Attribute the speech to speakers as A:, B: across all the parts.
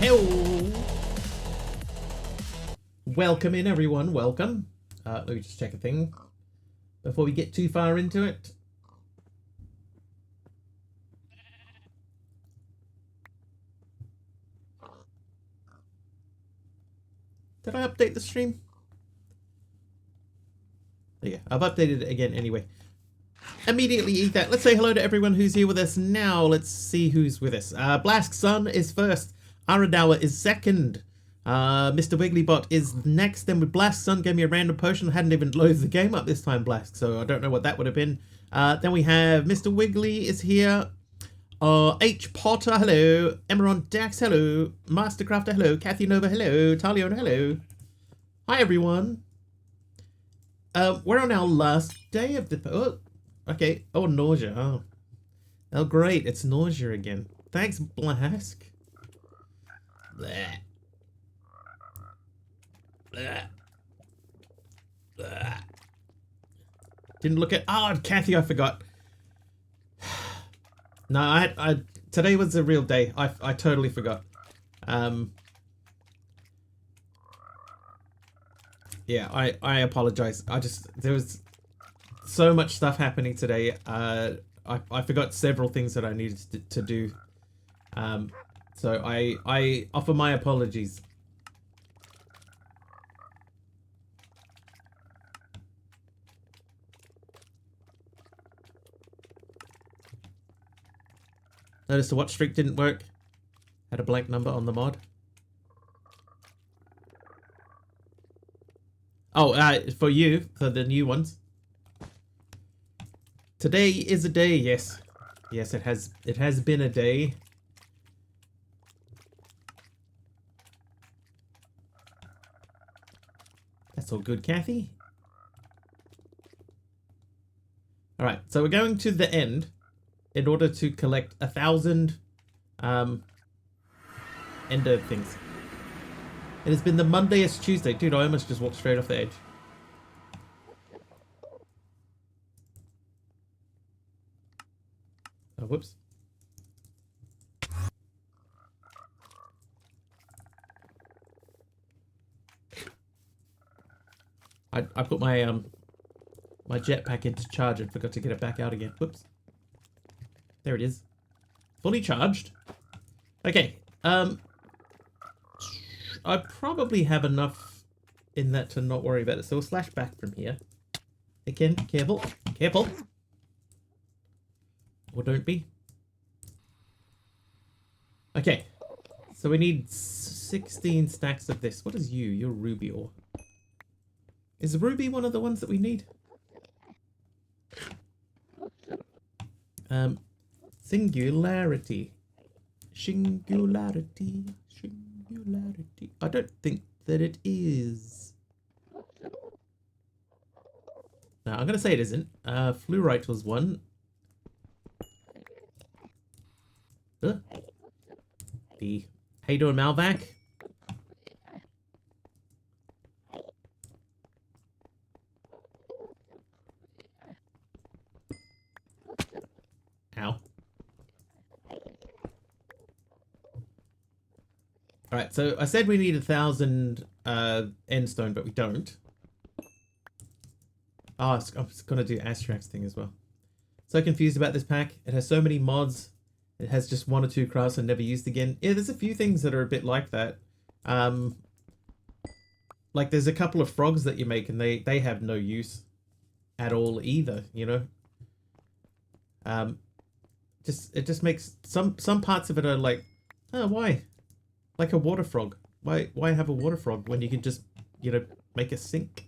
A: Hello. Welcome in, everyone. Welcome. Let me just check a thing before we get too far into it. Did I update the stream? Yeah, I've updated it again anyway. Immediately eat that. Let's say hello to everyone who's here with us now. Let's see who's with us. Blask Sun is first. Aradawa is second. Mr. Wigglybot is next. Then with Blask Sun gave me a random potion. I hadn't even loaded the game up this time, Blask, so I don't know what that would have been. Then we have Mr. Wiggly is here. H. Potter, hello. Emeron Dax, hello. Mastercrafter, hello. Kathy Nova, hello. Talion, hello. Hi, everyone. We're on our last day of the... Oh, okay. Oh, nausea. Oh, great. It's nausea again. Thanks, Blask. Bleh. Bleh. Bleh. Didn't look at... Oh, Kathy, I forgot. No, I today was a real day. I totally forgot. Yeah, I apologize. There was so much stuff happening today. I forgot several things that I needed to do. So I offer my apologies. Notice the watch streak didn't work. Had a blank number on the mod. Oh, for you, for the new ones. Today is a day, yes. Yes, it has been a day. That's all good, Kathy. Alright, so we're going to the end in order to collect 1,000 ender things. It has been the Mondayest Tuesday. Dude, I almost just walked straight off the edge. Oh, whoops. I put my my jetpack into charge and forgot to get it back out again. Whoops. There it is. Fully charged. Okay. I probably have enough in that to not worry about it. So we'll slash back from here. Again, careful. Careful. Or don't be. Okay. So we need 16 stacks of this. What is you? You're ruby ore. Is ruby one of the ones that we need? Singularity. Singularity. Singularity. I don't think that it is. No, I'm gonna say it isn't. Fluorite was one. B. How you doing, Malvac? Ow. Alright, so I said we need 1,000 endstone, but we don't. Oh, I was gonna do Astrax thing as well. So confused about this pack. It has so many mods. It has just 1 or 2 crafts and never used again. Yeah, there's a few things that are a bit like that. Like there's a couple of frogs that you make and they have no use at all either, you know? It just makes some parts of it are like, oh, why? Like a water frog. Why have a water frog when you can just, you know, make a sink?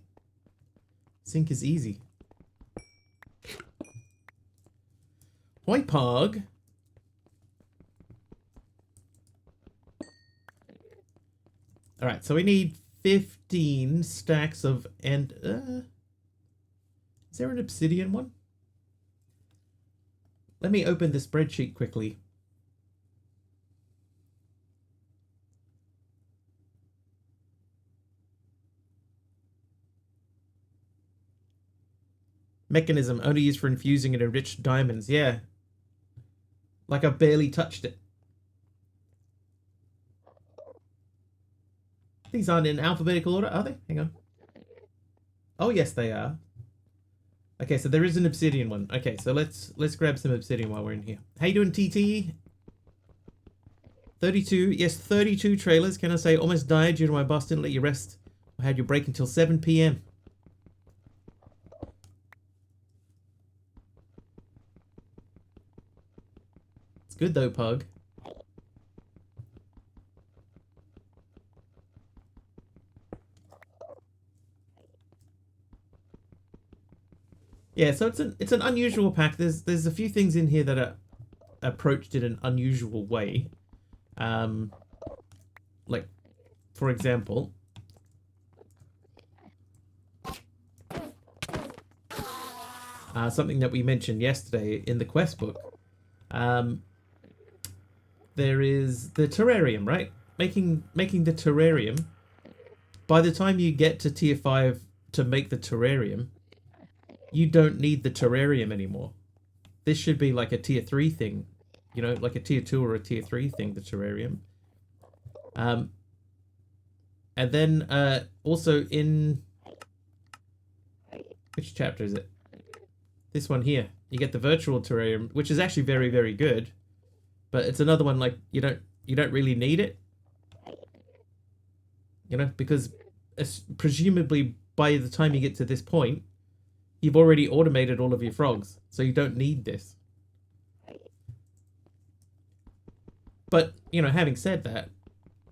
A: Sink is easy. Hoi Pog. Alright, so we need 15 stacks of is there an obsidian one? Let me open the spreadsheet quickly. Mechanism only used for infusing and enriched diamonds. Yeah. Like I've barely touched it. These aren't in alphabetical order, are they? Hang on. Oh, yes, they are. Okay, so there is an obsidian one. Okay, so let's grab some obsidian while we're in here. How you doing, TT? 32. Yes, 32 trailers. Can I say almost died due to my boss didn't let you rest. I had you break until 7 p.m. It's good though, Pug. Yeah, so it's an unusual pack. There's a few things in here that are approached in an unusual way. Like, for example, something that we mentioned yesterday in the quest book. There is the terrarium, right? Making the terrarium. By the time you get to tier 5 to make the terrarium, you don't need the terrarium anymore. This should be like a tier 3 thing, you know, like a tier 2 or a tier 3 thing, the terrarium. And then also in which chapter is it? This one here. You get the virtual terrarium, which is actually very, very good, but it's another one like you don't really need it, you know, because presumably by the time you get to this point, you've already automated all of your frogs, so you don't need this. But, you know, having said that,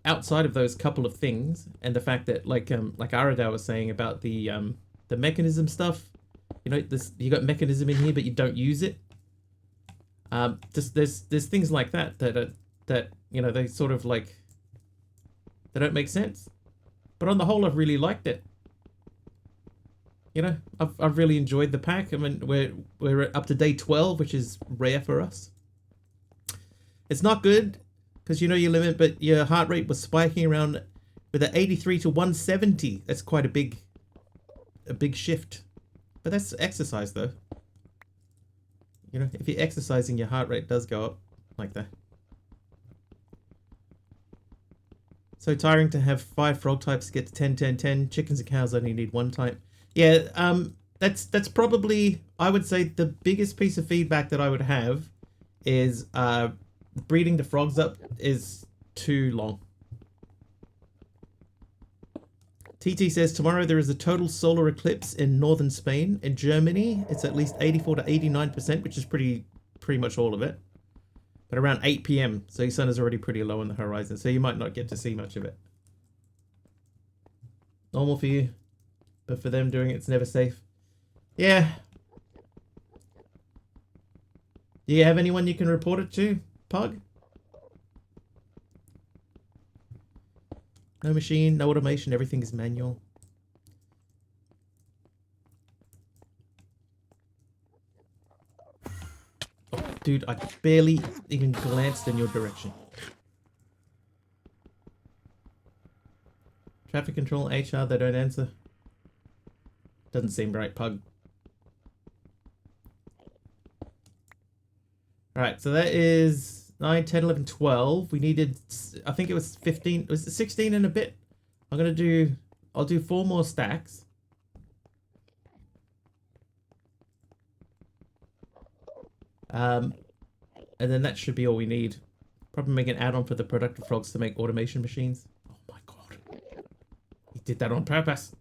A: outside of those couple of things, and the fact that, like Aradao was saying about the mechanism stuff, you know, you got mechanism in here, but you don't use it. Just there's things like that you know, they sort of like they don't make sense. But on the whole, I've really liked it. You know, I've really enjoyed the pack. I mean, we're up to day 12, which is rare for us. It's not good because you know your limit, but your heart rate was spiking around with an 83 to 170. That's quite a big shift. But that's exercise though. You know, if you're exercising, your heart rate does go up like that. So tiring to have 5 frog types to get to 10, 10, 10. Chickens and cows only need 1 type. Yeah, that's probably, I would say, the biggest piece of feedback that I would have is breeding the frogs up is too long. TT says tomorrow there is a total solar eclipse in northern Spain. In Germany, it's at least 84 to 89%, which is pretty much all of it. But around 8 p.m, so your sun is already pretty low on the horizon, so you might not get to see much of it. Normal for you, but for them doing it's never safe. Yeah. Do you have anyone you can report it to, Pug? No machine, no automation, everything is manual. Oh, dude, I barely even glanced in your direction. Traffic control, HR, they don't answer. Doesn't seem right, Pug. Alright, so that is 9, 10, 11, 12. We needed, I think it was 15, was it 16 and a bit? I'll do 4 more stacks. And then that should be all we need. Probably make an add-on for the productive frogs to make automation machines. Oh my god. He did that on purpose.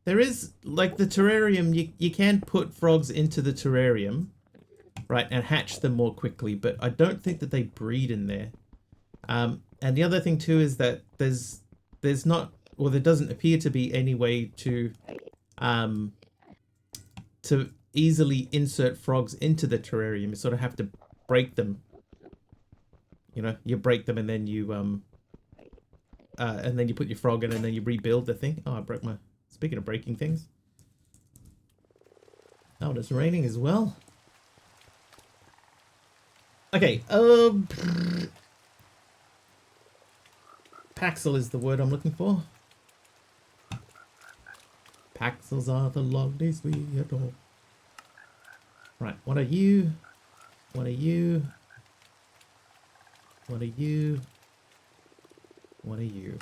A: There is, like, the terrarium, you can put frogs into the terrarium, right, and hatch them more quickly, but I don't think that they breed in there. And the other thing, too, is that there's not, or there doesn't appear to be any way to easily insert frogs into the terrarium. You sort of have to break them. You know, you break them and then you, put your frog in and then you rebuild the thing. Oh, I broke my... Speaking of breaking things. Oh, it's raining as well. Okay, Paxel is the word I'm looking for. Paxels are the lovelies we adore. Right, what are you? What are you? What are you? What are you?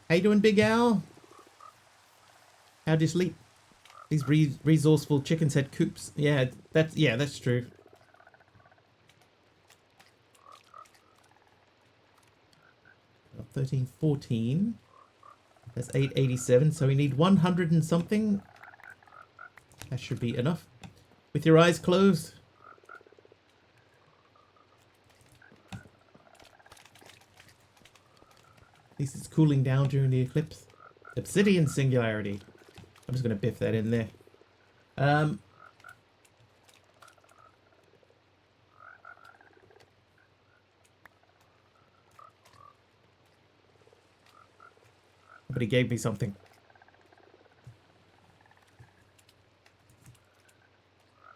A: How you doing, Big Al? How'd you sleep? These resourceful chickens had coops. Yeah, that's true. Well, 13, 14. That's 887. So we need 100 and something. That should be enough. With your eyes closed. At least it's cooling down during the eclipse. Obsidian singularity. I'm just going to biff that in there. But he gave me something.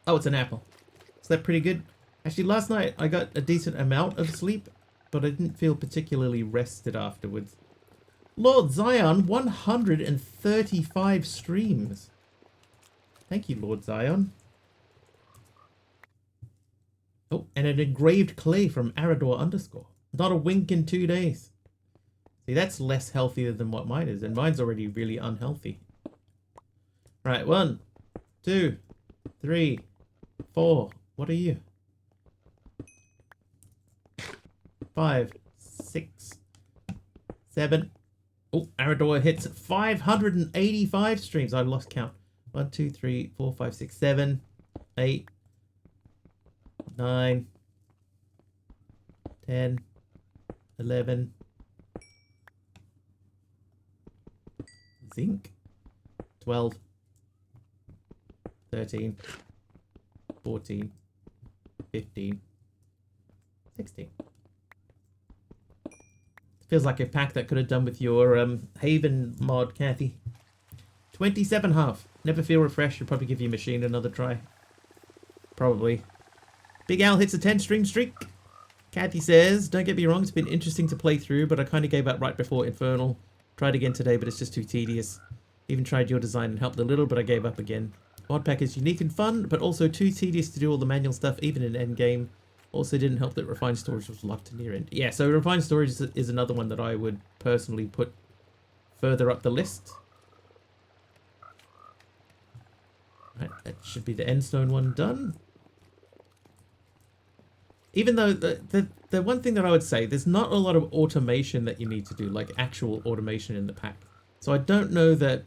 A: Oh, it's an apple. Slept pretty good. Actually, last night I got a decent amount of sleep, but I didn't feel particularly rested afterwards. Lord Zion, 135 streams. Thank you, Lord Zion. Oh, and an engraved clay from Arador _. Not a wink in 2 days. See, that's less healthier than what mine is, and mine's already really unhealthy. Right, 1, 2, 3, 4. What are you? 5, 6, 7. Oh, Arador hits 585 streams. I lost count. 1, 2, 3, 4, 5, 6, 7, 8, 9, 10, 11. Zinc. 12, 13, 14, 15, 16. Feels like a pack that could have done with your Haven mod, Kathy. 27.5. Never feel refreshed. Should probably give your machine another try. Probably. Big Al hits a 10-stream streak. Kathy says, don't get me wrong, it's been interesting to play through, but I kind of gave up right before Infernal. Tried again today, but it's just too tedious. Even tried your design and helped a little, but I gave up again. Modpack is unique and fun, but also too tedious to do all the manual stuff, even in endgame. Also didn't help that Refined Storage was locked to near end. Yeah, so Refined Storage is another one that I would personally put further up the list. Right, that should be the Endstone one done. Even though the one thing that I would say, there's not a lot of automation that you need to do, like actual automation in the pack. So I don't know that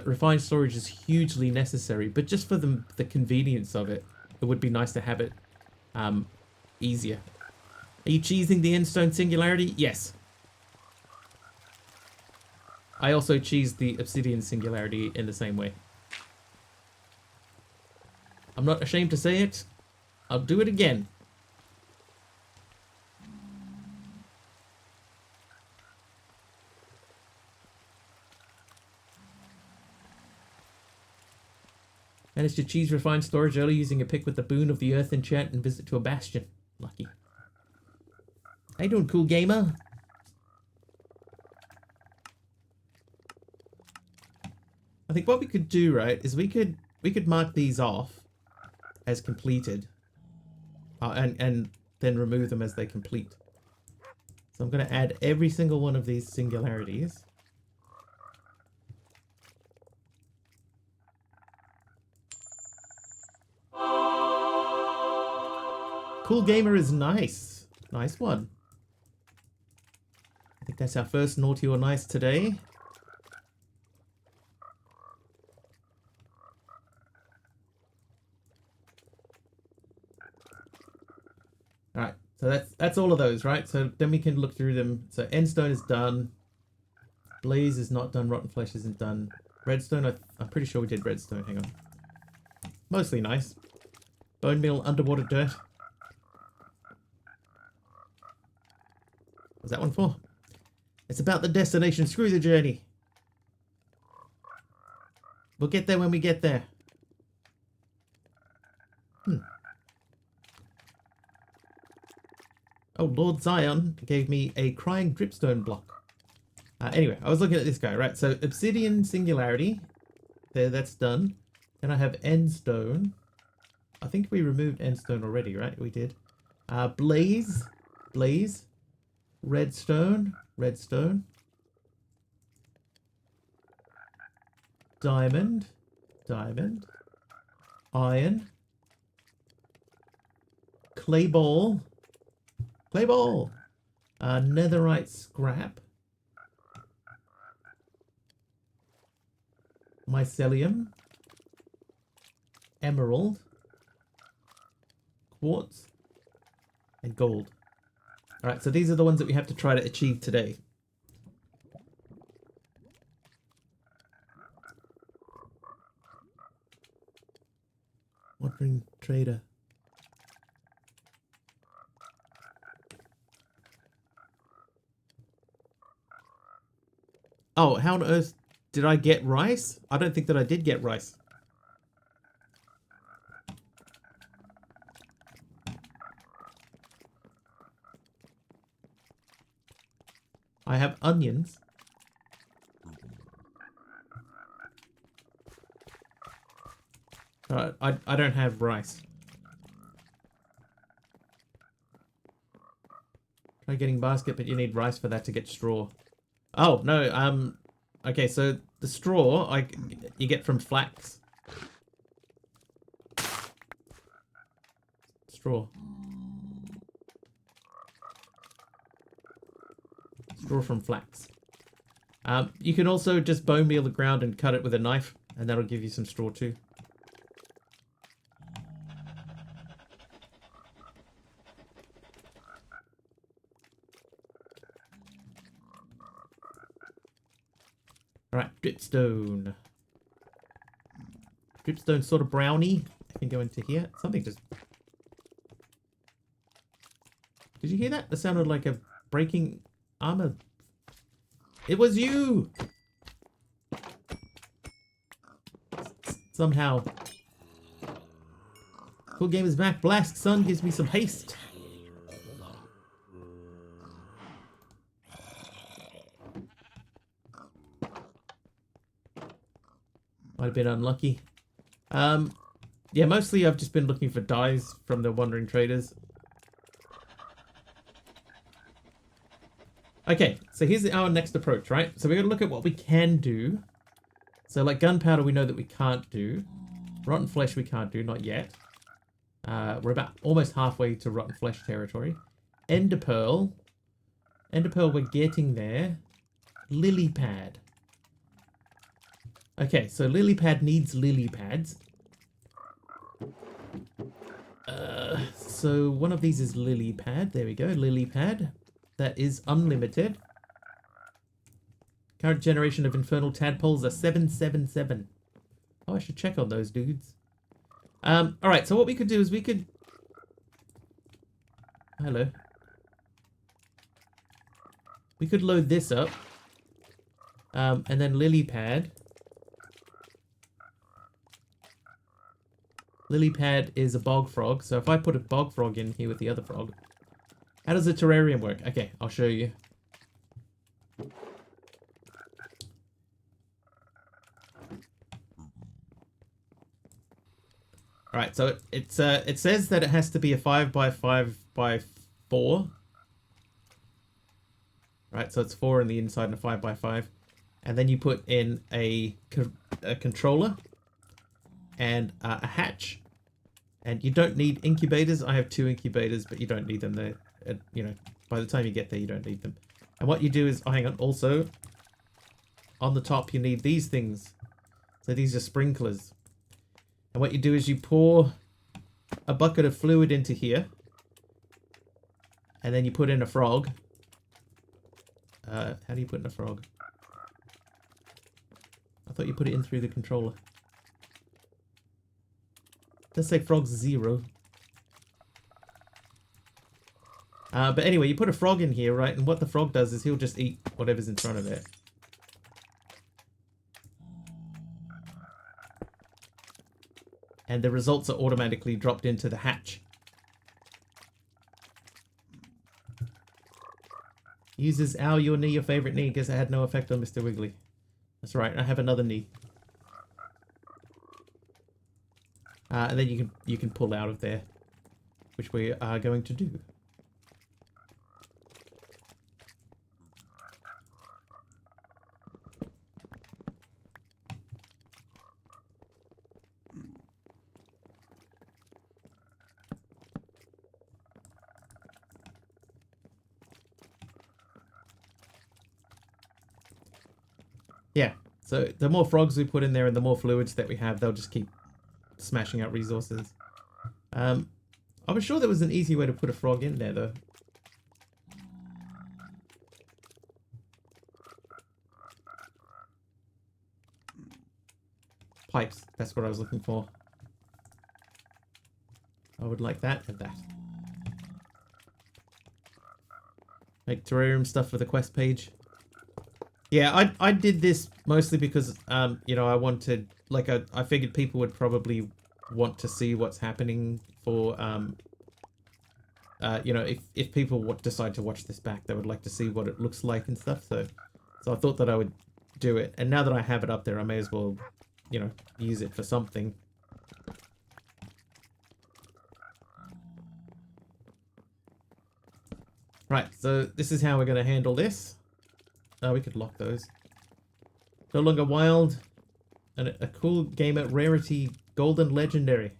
A: refined storage is hugely necessary, but just for the convenience of it, it would be nice to have it easier. Are you cheesing the Endstone Singularity? Yes. I also cheesed the Obsidian Singularity in the same way. I'm not ashamed to say it. I'll do it again. Managed to cheese refined storage early using a pick with the boon of the earth enchant and visit to a bastion. Lucky. How you doing, cool gamer? I think what we could do, right, is we could mark these off as completed, and then remove them as they complete. So I'm going to add every single one of these singularities. Cool gamer is nice. Nice one. I think that's our first naughty or nice today. Alright, so that's all of those, right? So then we can look through them. So Endstone is done. Blaze is not done. Rotten Flesh isn't done. Redstone, I'm pretty sure we did Redstone. Hang on. Mostly nice. Bone Meal, Underwater Dirt. What's that one for? It's about the destination. Screw the journey. We'll get there when we get there. Oh, Lord Zion gave me a crying dripstone block. Anyway, I was looking at this guy, right? So Obsidian Singularity There, that's done. Then I have endstone. I think we removed endstone already, right? We did. Blaze. Blaze. Redstone. Redstone. Diamond. Diamond. Iron. Clay ball. Clay ball. Netherite scrap. Mycelium. Emerald. Quartz. And gold. Alright, so these are the ones that we have to try to achieve today. Wandering trader. Oh, how on earth did I get rice? I don't think that I did get rice. I have onions. I don't have rice. Try getting basket, but you need rice for that to get straw. Oh, no, okay, so the straw you get from flax. Straw. Straw from flax. You can also just bone meal the ground and cut it with a knife, and that'll give you some straw too. Alright, dripstone. Dripstone sort of brownie. I can go into here. Something just... Did you hear that? That sounded like a breaking armor. It was you! Somehow. Cool Game is back. Blast Sun gives me some haste. Might have been unlucky. Yeah, mostly I've just been looking for dyes from the Wandering Traders. Okay, so here's our next approach, right? So we're going to look at what we can do. So like gunpowder we know that we can't do. Rotten flesh we can't do, not yet. We're about almost halfway to rotten flesh territory. Ender pearl. Ender pearl we're getting there. Lily pad. Okay, so lily pad needs lily pads. So one of these is lily pad. There we go, lily pad. That is unlimited. Current generation of infernal tadpoles are 777. Oh, I should check on those dudes. Alright, so what we could do is we could... Hello. We could load this up. And then lily pad. Lily pad is a bog frog, so if I put a bog frog in here with the other frog... How does the terrarium work? Okay, I'll show you. Alright, so it says that it has to be a 5x5x4. Right, so it's 4 on the inside and a 5x5. And then you put in a controller and a hatch. And you don't need incubators. I have 2 incubators, but you don't need them. They're, you know, by the time you get there, you don't need them. And what you do is, oh, hang on, also, on the top, you need these things. So these are sprinklers. And what you do is you pour a bucket of fluid into here. And then you put in a frog. How do you put in a frog? I thought you put it in through the controller. Let's say frog's 0. But anyway, you put a frog in here, right? And what the frog does is he'll just eat whatever's in front of it. And the results are automatically dropped into the hatch. Uses ow, your knee, your favorite knee. Guess it had no effect on Mr. Wiggly. That's right, I have another knee. And then you can pull out of there, which we are going to do. Yeah, so the more frogs we put in there and the more fluids that we have, they'll just keep smashing out resources. I was sure there was an easy way to put a frog in there, though. Pipes, that's what I was looking for. I would like that and that. Make terrarium stuff for the quest page. Yeah, I did this mostly because, you know, I wanted, like, I figured people would probably want to see what's happening for, you know, if people decide to watch this back, they would like to see what it looks like and stuff, so I thought that I would do it, and now that I have it up there, I may as well, you know, use it for something. Right, so this is how we're going to handle this. Oh, we could lock those. No longer wild. And a cool gamer rarity golden legendary.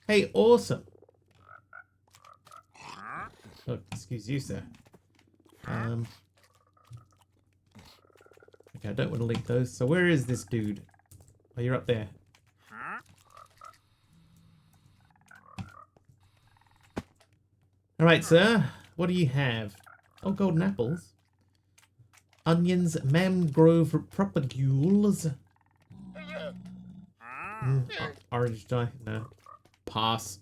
A: Hey, awesome. Oh, excuse you, sir. Okay, I don't want to link those. So where is this dude? Oh, you're up there. Alright, sir. What do you have? Oh, golden apples. Onions, mangrove propagules. Orange dye, no. Pass.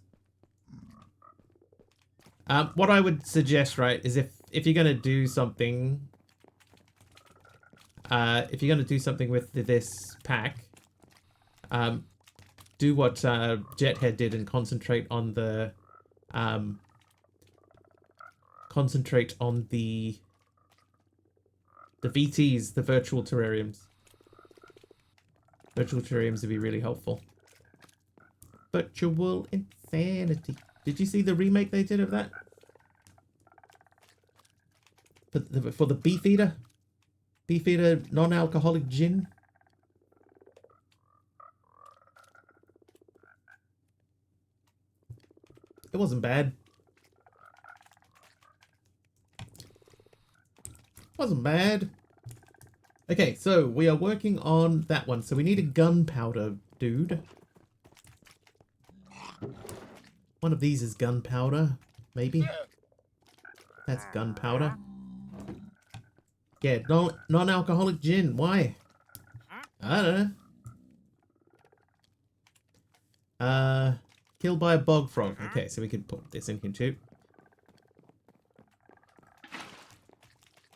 A: What I would suggest, right, is if you're gonna do something, with this pack, do what Jethead did and concentrate on the VTs, the virtual terrariums. Virtual terrariums would be really helpful. Virtual insanity. Did you see the remake they did of that? For the Beefeater? Beefeater non-alcoholic gin? It wasn't bad. Wasn't bad. Okay, so we are working on that one. So we need a gunpowder, dude. One of these is gunpowder, maybe. That's gunpowder. Yeah, non-alcoholic gin. Why? I don't know. Killed by a bog frog. Okay, so we could put this in here too.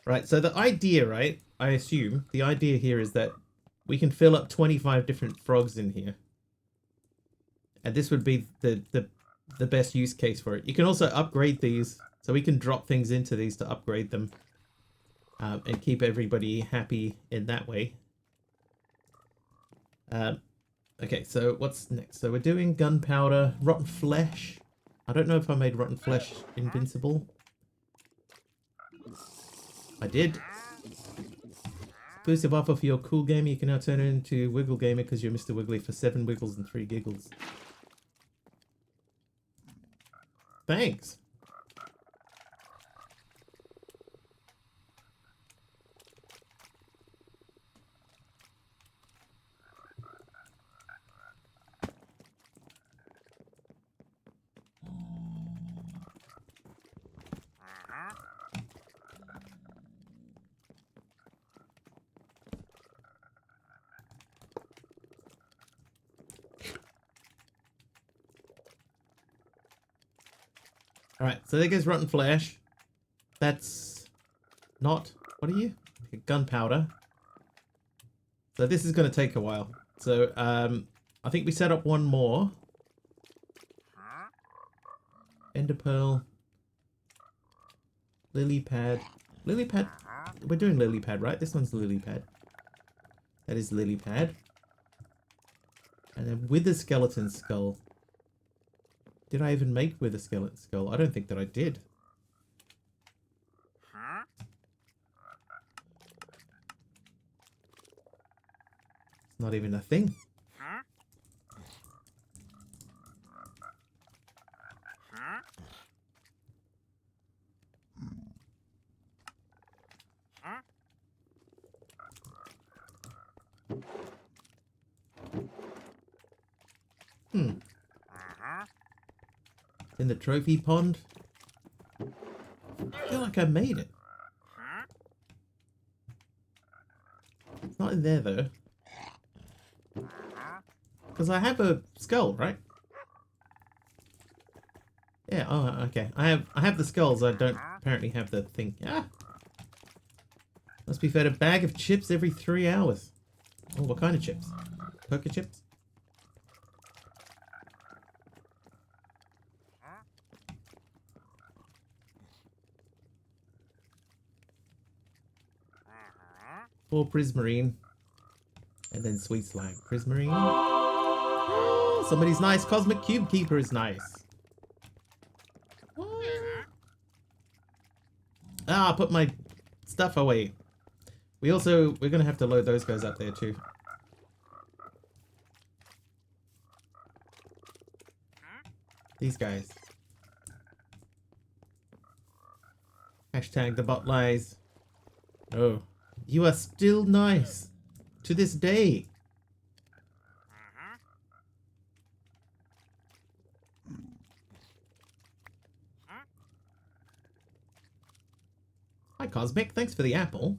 A: Right, so the idea, right, I assume, the idea here is that we can fill up 25 different frogs in here. And this would be the best use case for it. You can also upgrade these, so we can drop things into these to upgrade them. And keep everybody happy in that way. Okay, so what's next? So we're doing gunpowder, rotten flesh. I don't know if I made rotten flesh invincible. I did. Exclusive offer for your cool gamer. You can now turn it into Wiggle Gamer because you're Mr. Wiggly for 7 wiggles and 3 giggles. Thanks. Alright, so there goes rotten flesh. That's not... What are you? Gunpowder. So this is going to take a while. So, I think we set up one more. Ender pearl. Lily pad. Lily pad. We're doing lily pad, right? This one's lily pad. That is lily pad. And then Wither Skeleton Skull. Did I even make Wither Skeleton Skull? I don't think that I did. It's not even a thing. In the trophy pond? I feel like I made it. It's not in there though. Because I have a skull, right? Yeah, oh okay. I have the skulls, I don't apparently have the thing. Ah! Must be fed a bag of chips every 3 hours. Oh, what kind of chips? Poker chips? Or prismarine. And then sweet slime. Prismarine. Oh, somebody's nice. Cosmic Cube Keeper is nice. What? Ah, I put my stuff away. We're gonna have to load those guys up there too. These guys. Hashtag the bot lies. Oh. You are still nice. To this day. Hi Cosmic, thanks for the apple.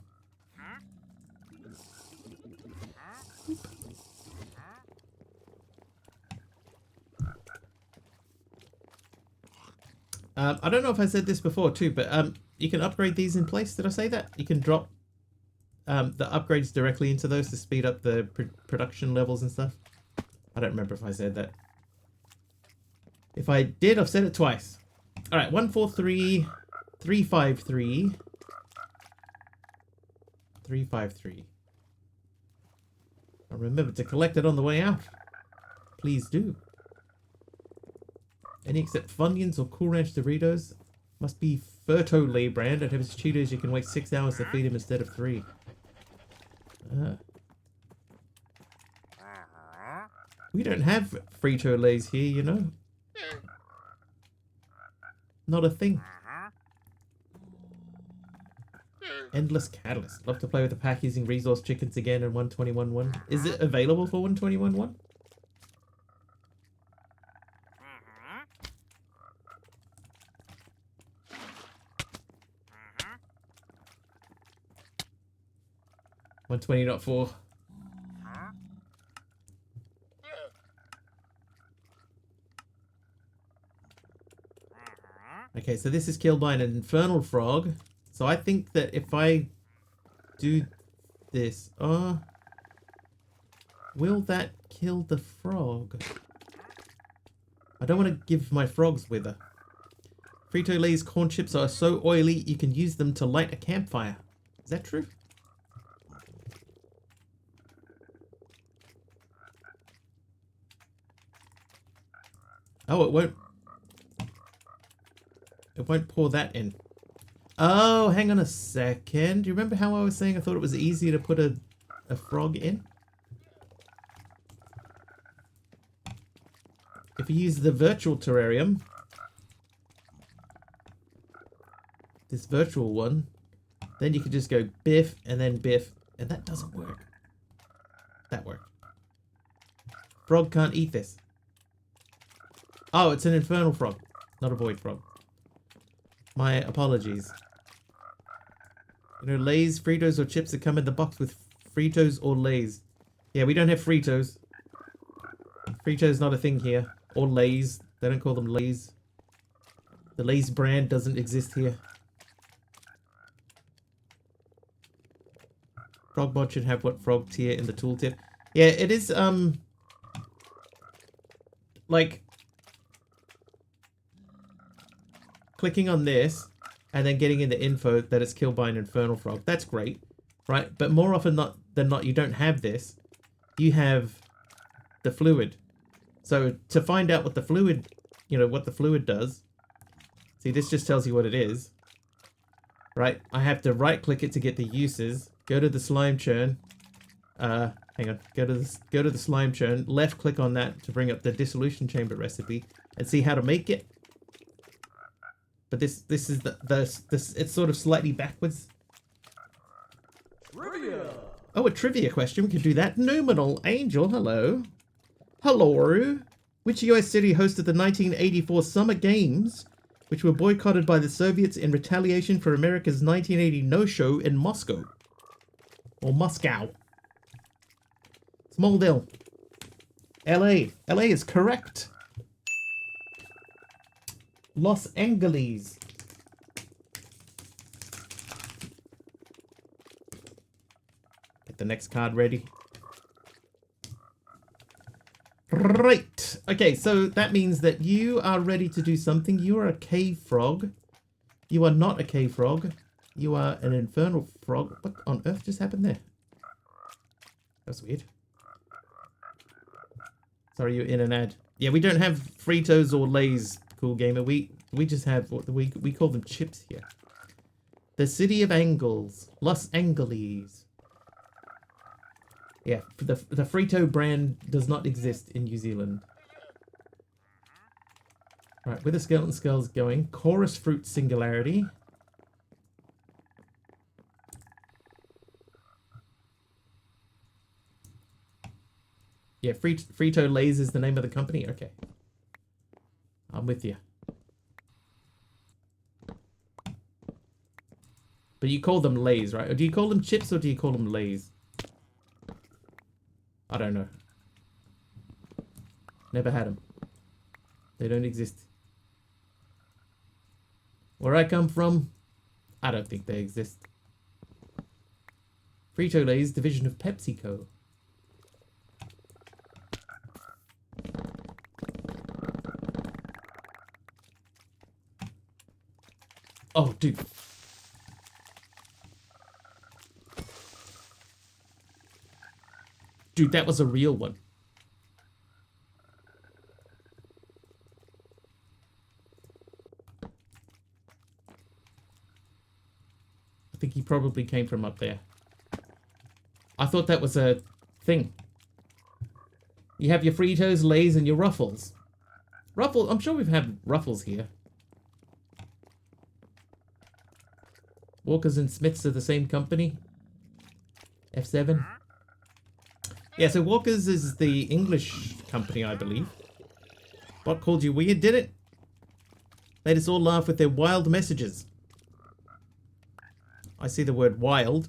A: I don't know if I said this before too, but you can upgrade these in place. Did I say that? You can drop the upgrades directly into those to speed up the production levels and stuff. I don't remember if I said that. If I did, I've said it twice. Alright, 143, 353, 353. I'll remember to collect it on the way out. Please do. Any except Funyuns or Cool Ranch Doritos. Must be Frito-Lay brand. At his Cheetos you can wait 6 hours to feed him instead of 3. We don't have Frito-Lays here, you know. Not a thing. Endless Catalyst. Love to play with the pack using resource chickens again in 121.1. Is it available for 121.1? One 20.4. Okay, so this is killed by an infernal frog. So I think that if I do this, will that kill the frog? I don't want to give my frogs wither. Frito-Lay's corn chips are so oily you can use them to light a campfire. Is that true? Oh, it won't pour that in. Oh, hang on a second. Do you remember how I was saying I thought it was easier to put a frog in? If you use the virtual terrarium, this virtual one, then you can just go biff and then biff, and that doesn't work. That worked. Frog can't eat this. Oh, it's an infernal frog, not a void frog. My apologies. You know, Lay's, Fritos, or chips that come in the box with Fritos or Lay's. Yeah, we don't have Fritos. Fritos not a thing here. Or Lay's. They don't call them Lay's. The Lay's brand doesn't exist here. Frogbot should have what frog tier in the tooltip. Yeah, it is, like, clicking on this and then getting in the info that it's killed by an infernal frog. That's great, right? But more often than not, you don't have this. You have the fluid. So to find out what the fluid, what the fluid does, see, this just tells you what it is, right? I have to right click it to get the uses, go to the slime churn, hang on, go to the slime churn, left click on that to bring up the dissolution chamber recipe and see how to make it. But this is this it's sort of slightly backwards.
B: Trivia.
A: Oh, a trivia question. We could do that. Numinal Angel, hello. Hello. Which US city hosted the 1984 Summer Games, which were boycotted by the Soviets in retaliation for America's 1980 no-show in Moscow? Or Moscow. Small Dill. LA. LA is correct. Los Angeles. Get the next card ready. Right. Okay, so that means that you are ready to do something. You are a cave frog. You are not a cave frog. You are an infernal frog. What on earth just happened there? That's weird. Sorry, you're in an ad. Yeah, we don't have Fritos or Lay's, Cool Gamer. We just have what we call them chips here. The city of Angles, Los Angeles. Yeah, the Frito brand does not exist in New Zealand. Right, where the skeleton skull's going. Chorus fruit singularity. Yeah, Frito Lays is the name of the company. Okay. I'm with you. But you call them Lays, right? Or do you call them chips or do you call them Lays? I don't know. Never had them. They don't exist. Where I come from, I don't think they exist. Frito-Lay's division of PepsiCo. Oh, dude. Dude, that was a real one. I think he probably came from up there. I thought that was a thing. You have your Fritos, Lays, and your Ruffles. Ruffles, I'm sure we've had Ruffles here. Walkers and Smiths are the same company. F7. Yeah, so Walkers is the English company, I believe. What called you weird, did it? Made us all laugh with their wild messages. I see the word wild.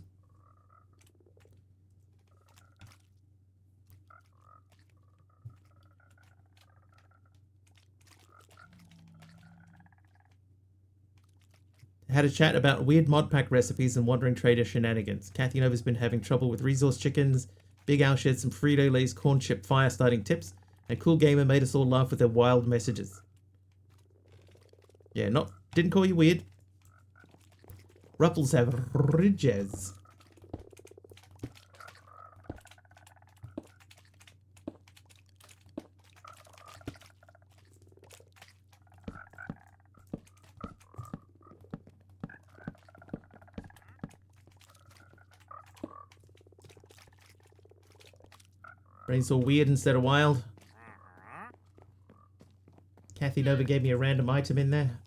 A: Had a chat about weird mod pack recipes and wandering trader shenanigans. Kathy Nova's been having trouble with resource chickens. Big Al shared some Frito-Lay's corn chip fire starting tips. And Cool Gamer made us all laugh with their wild messages. Yeah, didn't call you weird. Ruffles have ridges. Brain's all weird instead of wild. Kathy Nova gave me a random item in there.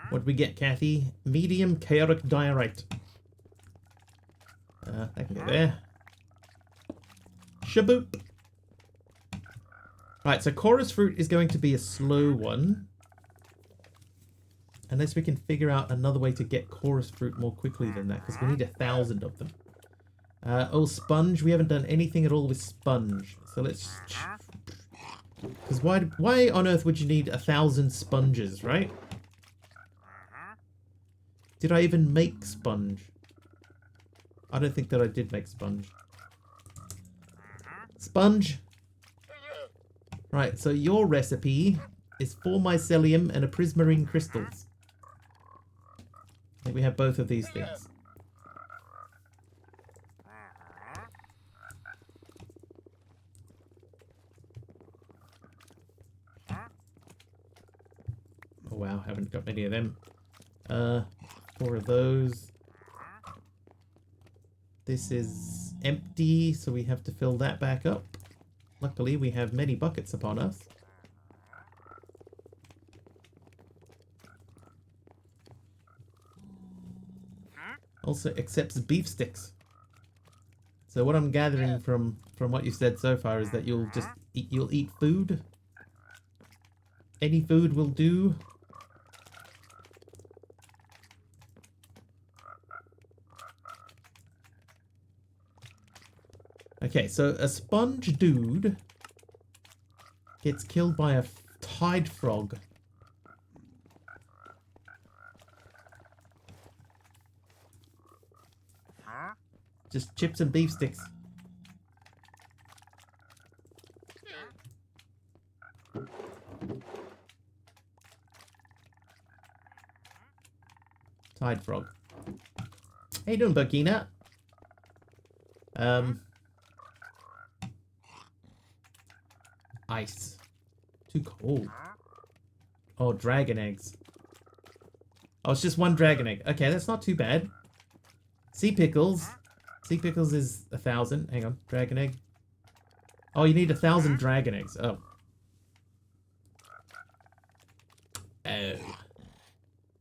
A: What did we get, Kathy? Medium chaotic diorite. That can go there. Shaboop. Right, so chorus fruit is going to be a slow one. Unless we can figure out another way to get chorus fruit more quickly than that, because we need 1,000 of them. Oh, sponge. We haven't done anything at all with sponge. So let's... Because why on earth would you need 1,000 sponges, right? Did I even make sponge? I don't think that I did make sponge. Sponge. Right, so your recipe is 4 mycelium and a prismarine crystals. I think we have both of these things. Oh wow, haven't got many of them. 4 of those. This is empty, so we have to fill that back up. Luckily, we have many buckets upon us. Also accepts beef sticks. So what I'm gathering from what you said so far is that you'll eat food. Any food will do. Okay, so a sponge dude gets killed by a tide frog. Just chips and beef sticks. Tide frog. How you doing, Burkina? Ice. Too cold. Oh, dragon eggs. Oh, it's just 1 dragon egg. Okay, that's not too bad. Sea pickles. Sea pickles is 1,000. Hang on, dragon egg. Oh, you need 1,000 dragon eggs. Oh. Oh.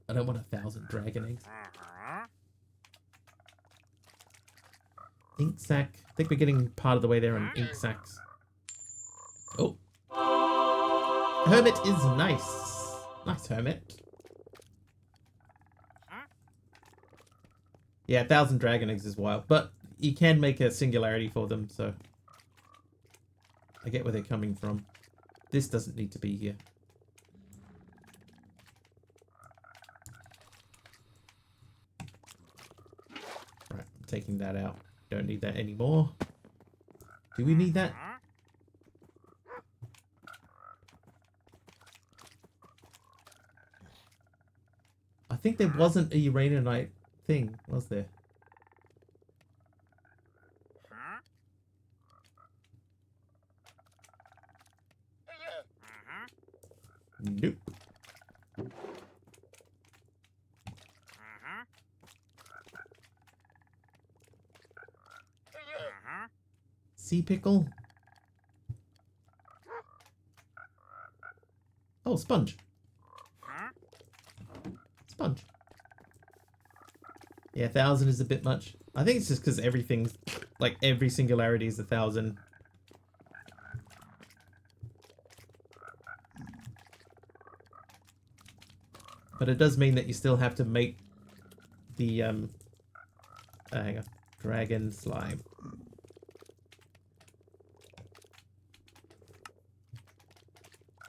A: I don't want 1,000 dragon eggs. Ink sack. I think we're getting part of the way there on ink sacks. Oh. Hermit is nice. Nice hermit. Yeah, 1,000 dragon eggs is wild. But you can make a singularity for them, so I get where they're coming from. This doesn't need to be here. Right, I'm taking that out. Don't need that anymore. Do we need that? I think there wasn't a uraninite thing, was there? Nope. Sea pickle. Oh, sponge. Sponge. Yeah, 1,000 is a bit much. I think it's just because everything's, like, every singularity is 1,000. But it does mean that you still have to make the, hang on, dragon slime.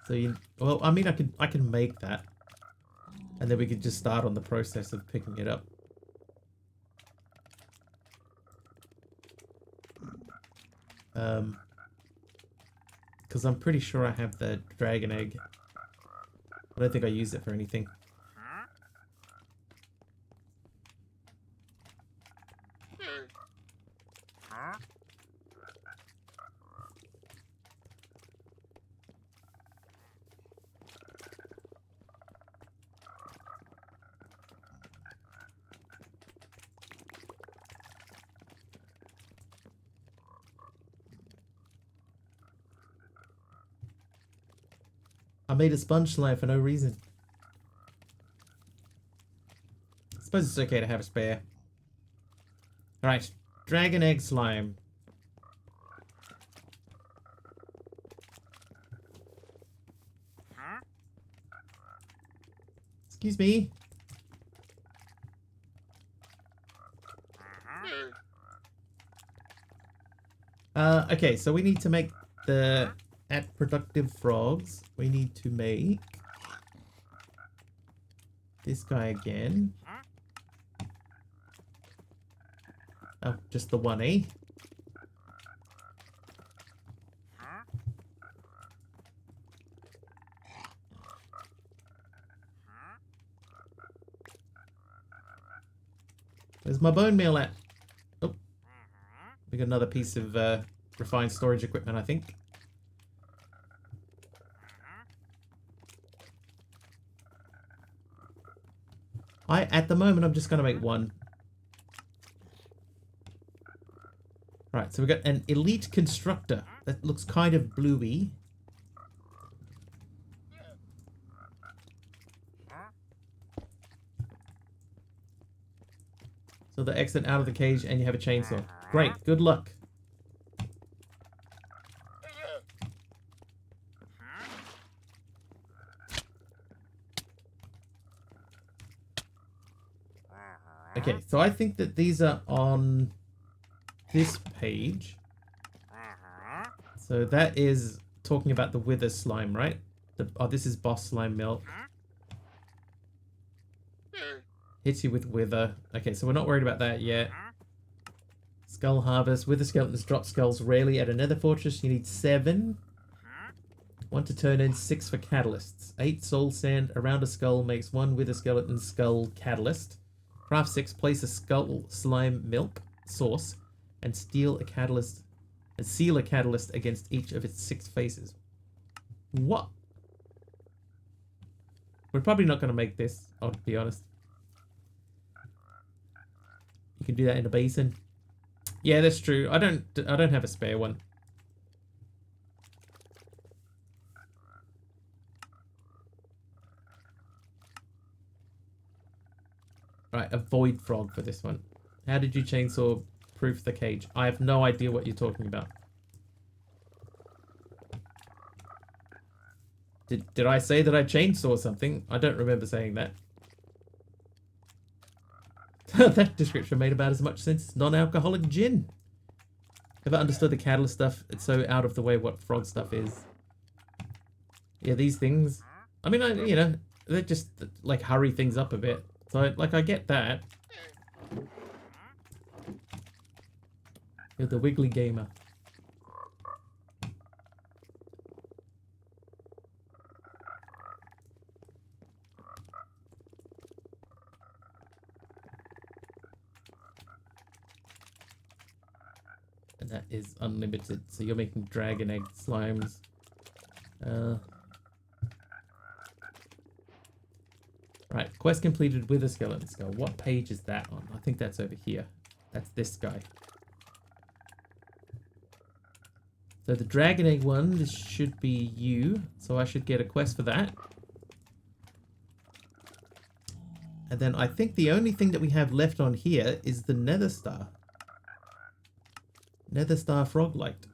A: So well, I mean, I can make that, and then we could just start on the process of picking it up. Because I'm pretty sure I have the dragon egg. I don't think I use it for anything. I made a sponge slime for no reason. I suppose it's okay to have a spare. Alright, dragon egg slime. Excuse me. Okay, so we need to make the productive frogs. We need to make this guy again. Oh, just the one, eh? Where's my bone meal at? Oh, we got another piece of refined storage equipment, I think. At the moment, I'm just going to make one. Right, so we've got an elite constructor that looks kind of bluey. So the exit out of the cage and you have a chainsaw. Great, good luck. Okay, so I think that these are on this page. So that is talking about the wither slime, right? Oh, this is boss slime milk. Hits you with wither. Okay, so we're not worried about that yet. Skull harvest. Wither skeletons drop skulls rarely at a nether fortress. You need 7. 1 to turn in, 6 for catalysts. 8 soul sand around a skull makes 1 wither skeleton skull catalyst. Craft 6, place a skull slime milk source and steal a catalyst and seal a catalyst against each of its 6 faces. What? We're probably not going to make this, I'll be honest. You can do that in a basin. Yeah, that's true. I don't have a spare one. Right, a void frog for this one. How did you chainsaw proof the cage? I have no idea what you're talking about. Did I say that I chainsaw something? I don't remember saying that. That description made about as much sense as non-alcoholic gin. Never understood the catalyst stuff. It's so out of the way what frog stuff is. Yeah, these things. I mean, you know, they just like hurry things up a bit. So, like, I get that. You're the wiggly gamer. And that is unlimited. So you're making dragon egg slimes. Right, quest completed with a skeleton skull. What page is that on? I think that's over here. That's this guy. So the dragon egg one, this should be you. So I should get a quest for that. And then I think the only thing that we have left on here is the nether star. Nether star froglight.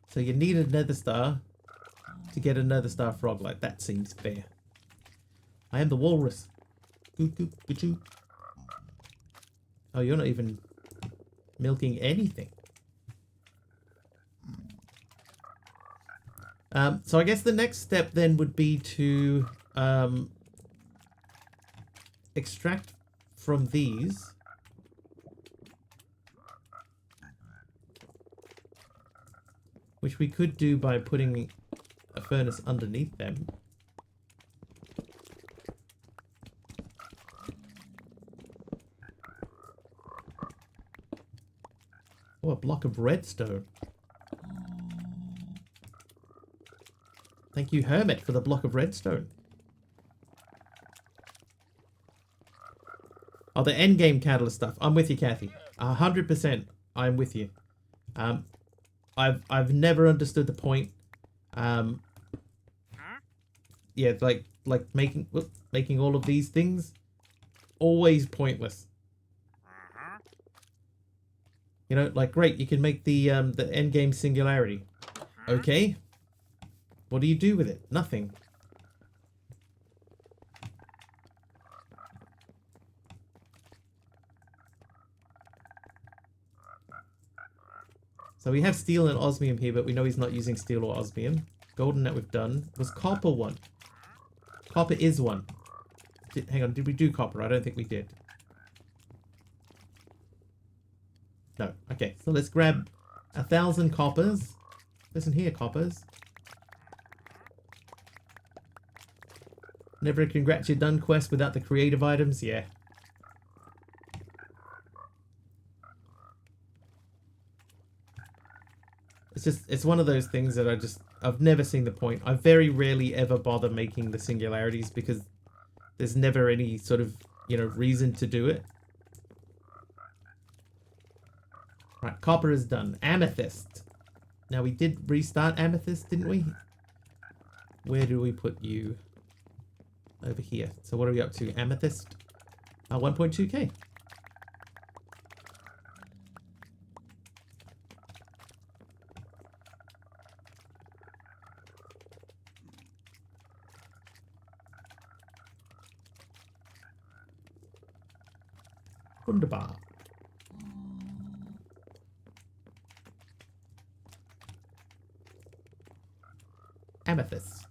A: So you need a nether star to get another star froglight. That seems fair. I am the walrus. Goop, goop, goop. Oh, you're not even milking anything. So I guess the next step then would be to extract from these. Which we could do by putting a furnace underneath them. Oh, a block of redstone. Thank you, Hermit, for the block of redstone. Oh, the endgame catalyst stuff. I'm with you, Kathy. 100%. I'm with you. I've never understood the point. Yeah, like making all of these things always pointless. You know, like great, you can make the endgame singularity. Okay. What do you do with it? Nothing. So we have steel and osmium here, but we know he's not using steel or osmium. Golden that we've done. Was copper one? Copper is one. Hang on, did we do copper? I don't think we did. No. Okay, so let's grab 1,000 coppers. Listen here, coppers. Never a congrats, you're done quest without the creative items? Yeah. It's one of those things that I just I've never seen the point. I very rarely ever bother making the singularities because there's never any sort of, you know, reason to do it. Right, copper is done. Amethyst. Now we did restart amethyst, didn't we? Where do we put you? Over here. So what are we up to? Amethyst? 1.2k. Wunderbar. Amethyst.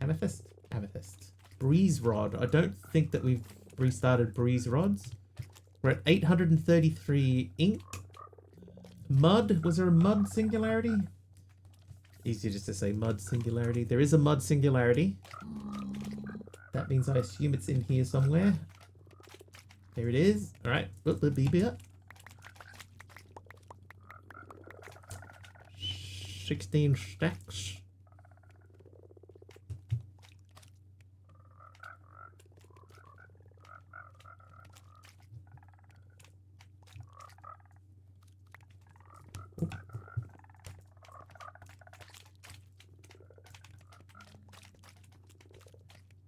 A: Amethyst? Amethyst. Breeze rod. I don't think that we've restarted breeze rods. We're at 833 ink. Mud. Was there a mud singularity? Easy just to say mud singularity. There is a mud singularity. That means I assume it's in here somewhere. There it is. Alright. 16 stacks.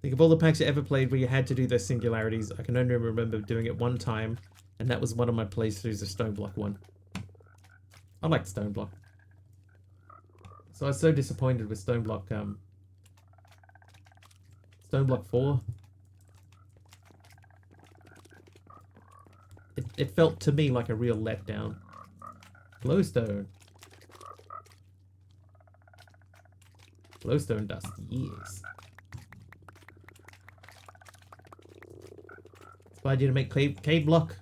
A: Think of all the packs you ever played where you had to do those singularities. I can only remember doing it one time, and that was one of my playthroughs of Stoneblock 1. I liked Stoneblock. So I was so disappointed with Stoneblock 4. It felt to me like a real letdown. Glowstone. Glowstone dust, yes. Inspired you to make cave block.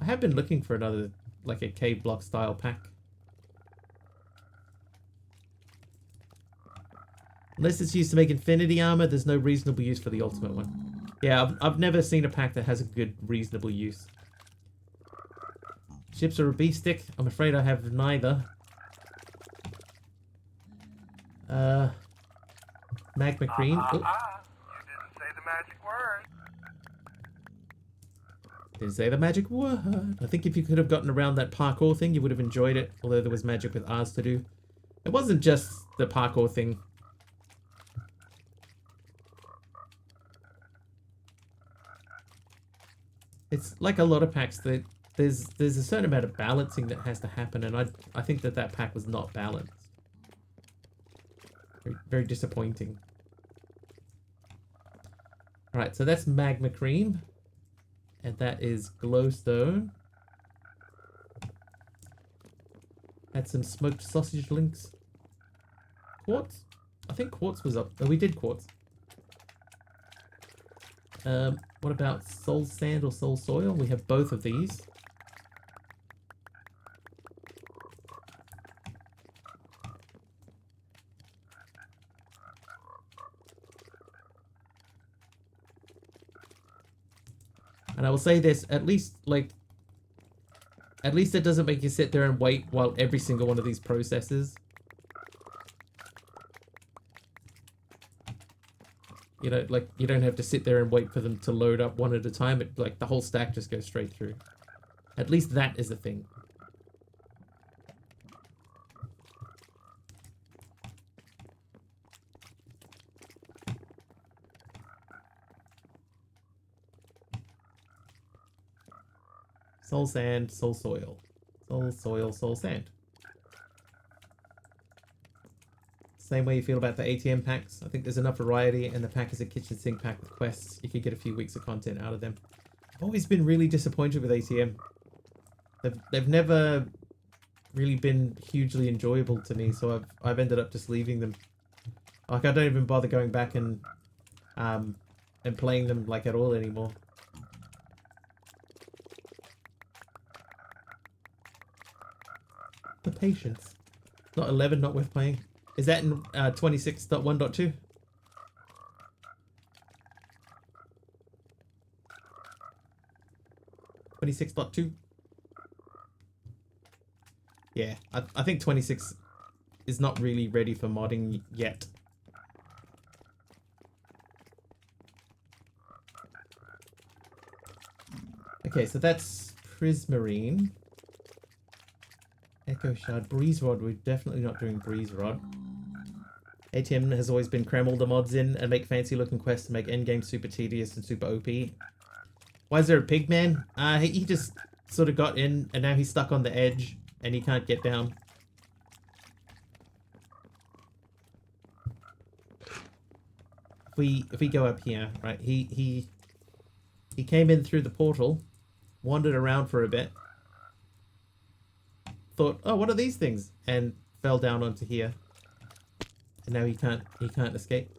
A: I have been looking for another, like a cave block style pack. Unless it's used to make infinity armor, there's no reasonable use for the ultimate one. Yeah, I've never seen a pack that has a good, reasonable use. Ships or a beast stick? I'm afraid I have neither. Magma cream. Oh.
B: You didn't say the magic word.
A: Didn't say the magic word. I think if you could have gotten around that parkour thing, you would have enjoyed it. Although there was magic with R's to do. It wasn't just the parkour thing. It's like a lot of packs that there's a certain amount of balancing that has to happen, and I think that pack was not balanced. Very, very disappointing. Alright, so that's magma cream. And that is glowstone. Had some smoked sausage links. Quartz? I think quartz was up. Oh, we did quartz. What about soul sand or soul soil? We have both of these. And I will say this, at least it doesn't make you sit there and wait while every single one of these processes. You know, like, you don't have to sit there and wait for them to load up one at a time. It, like, the whole stack just goes straight through. At least that is a thing. Soul sand, soul soil. Soul soil, soul sand. Same way you feel about the ATM packs. I think there's enough variety, and the pack is a kitchen sink pack with quests. You could get a few weeks of content out of them. I've always been really disappointed with ATM. They've never really been hugely enjoyable to me, so I've ended up just leaving them. Like, I don't even bother going back and playing them like at all anymore. The patience. Not 11, not worth playing. Is that in 26.1.2? Yeah, I think 26 is not really ready for modding yet. Okay, so that's Prismarine. Echo Shard. Breeze Rod. We're definitely not doing Breeze Rod. ATM has always been cram all the mods in and make fancy looking quests to make endgame super tedious and super OP. Why is there a pig man? He just sort of got in and now he's stuck on the edge and he can't get down. If we go up here, right? He came in through the portal, wandered around for a bit, thought, oh, what are these things? And fell down onto here. And now he can't escape.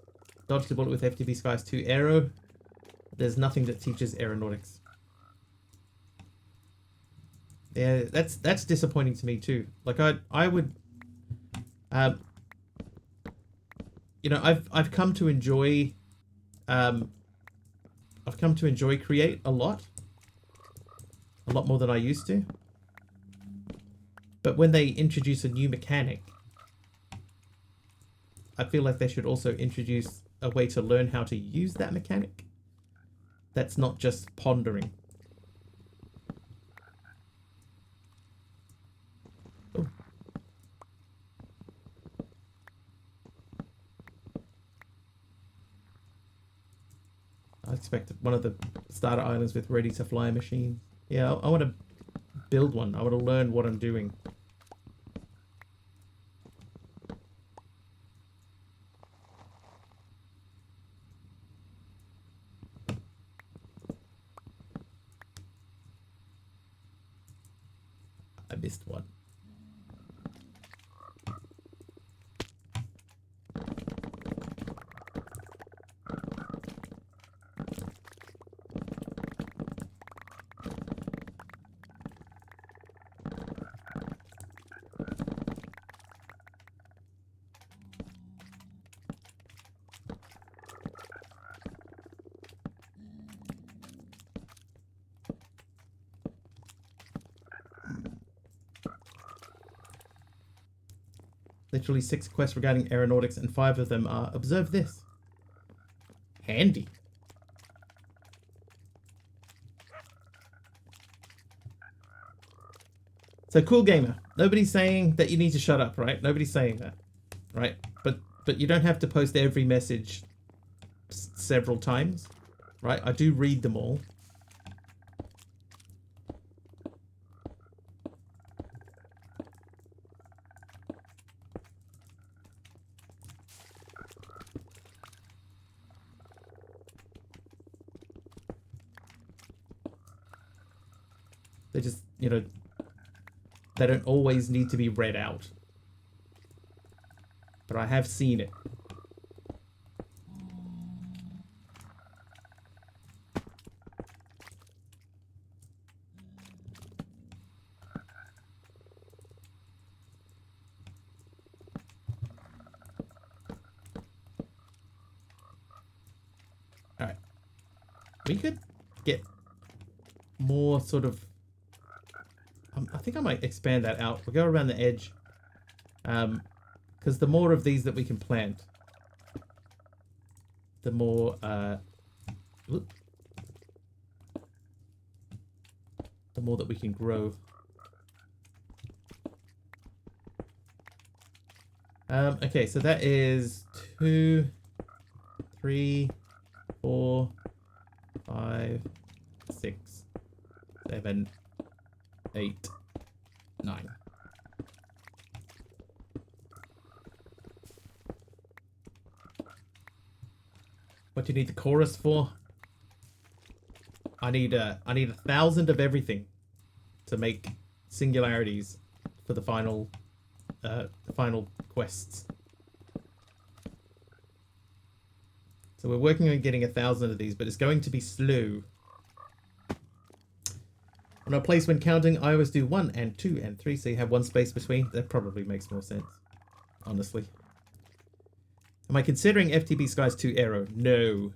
A: Dodged a bullet with FTB Skies 2 Aero. There's nothing that teaches aeronautics. Yeah, that's disappointing to me too. Like I would you know, I've come to enjoy Create a lot more than I used to. But when they introduce a new mechanic, I feel like they should also introduce a way to learn how to use that mechanic. That's not just pondering. Oh. I expect one of the starter islands with ready to fly machines. Yeah, I want to build one. I want to learn what I'm doing. I missed one. Literally 6 quests regarding aeronautics and 5 of them are observe this. Handy. So Cool Gamer, nobody's saying that you need to shut up, right? Nobody's saying that, right? But you don't have to post every message several times, right? I do read them all. They just, you know, they don't always need to be read out. But I have seen it. Alright. We could get more sort of... I think I might expand that out. We'll go around the edge. Because the more of these that we can plant, the more... the more that we can grow. Okay, so that is 2, 3, 4, 5, 6, 7, 8, 9. What do you need the chorus for? I need 1,000 of everything to make singularities for the final quests. So we're working on getting 1,000 of these, but it's going to be slow. On a place when counting, I always do 1 and 2 and 3, so you have 1 space between. That probably makes more sense, honestly. Am I considering FTB Skies 2 Aero? No.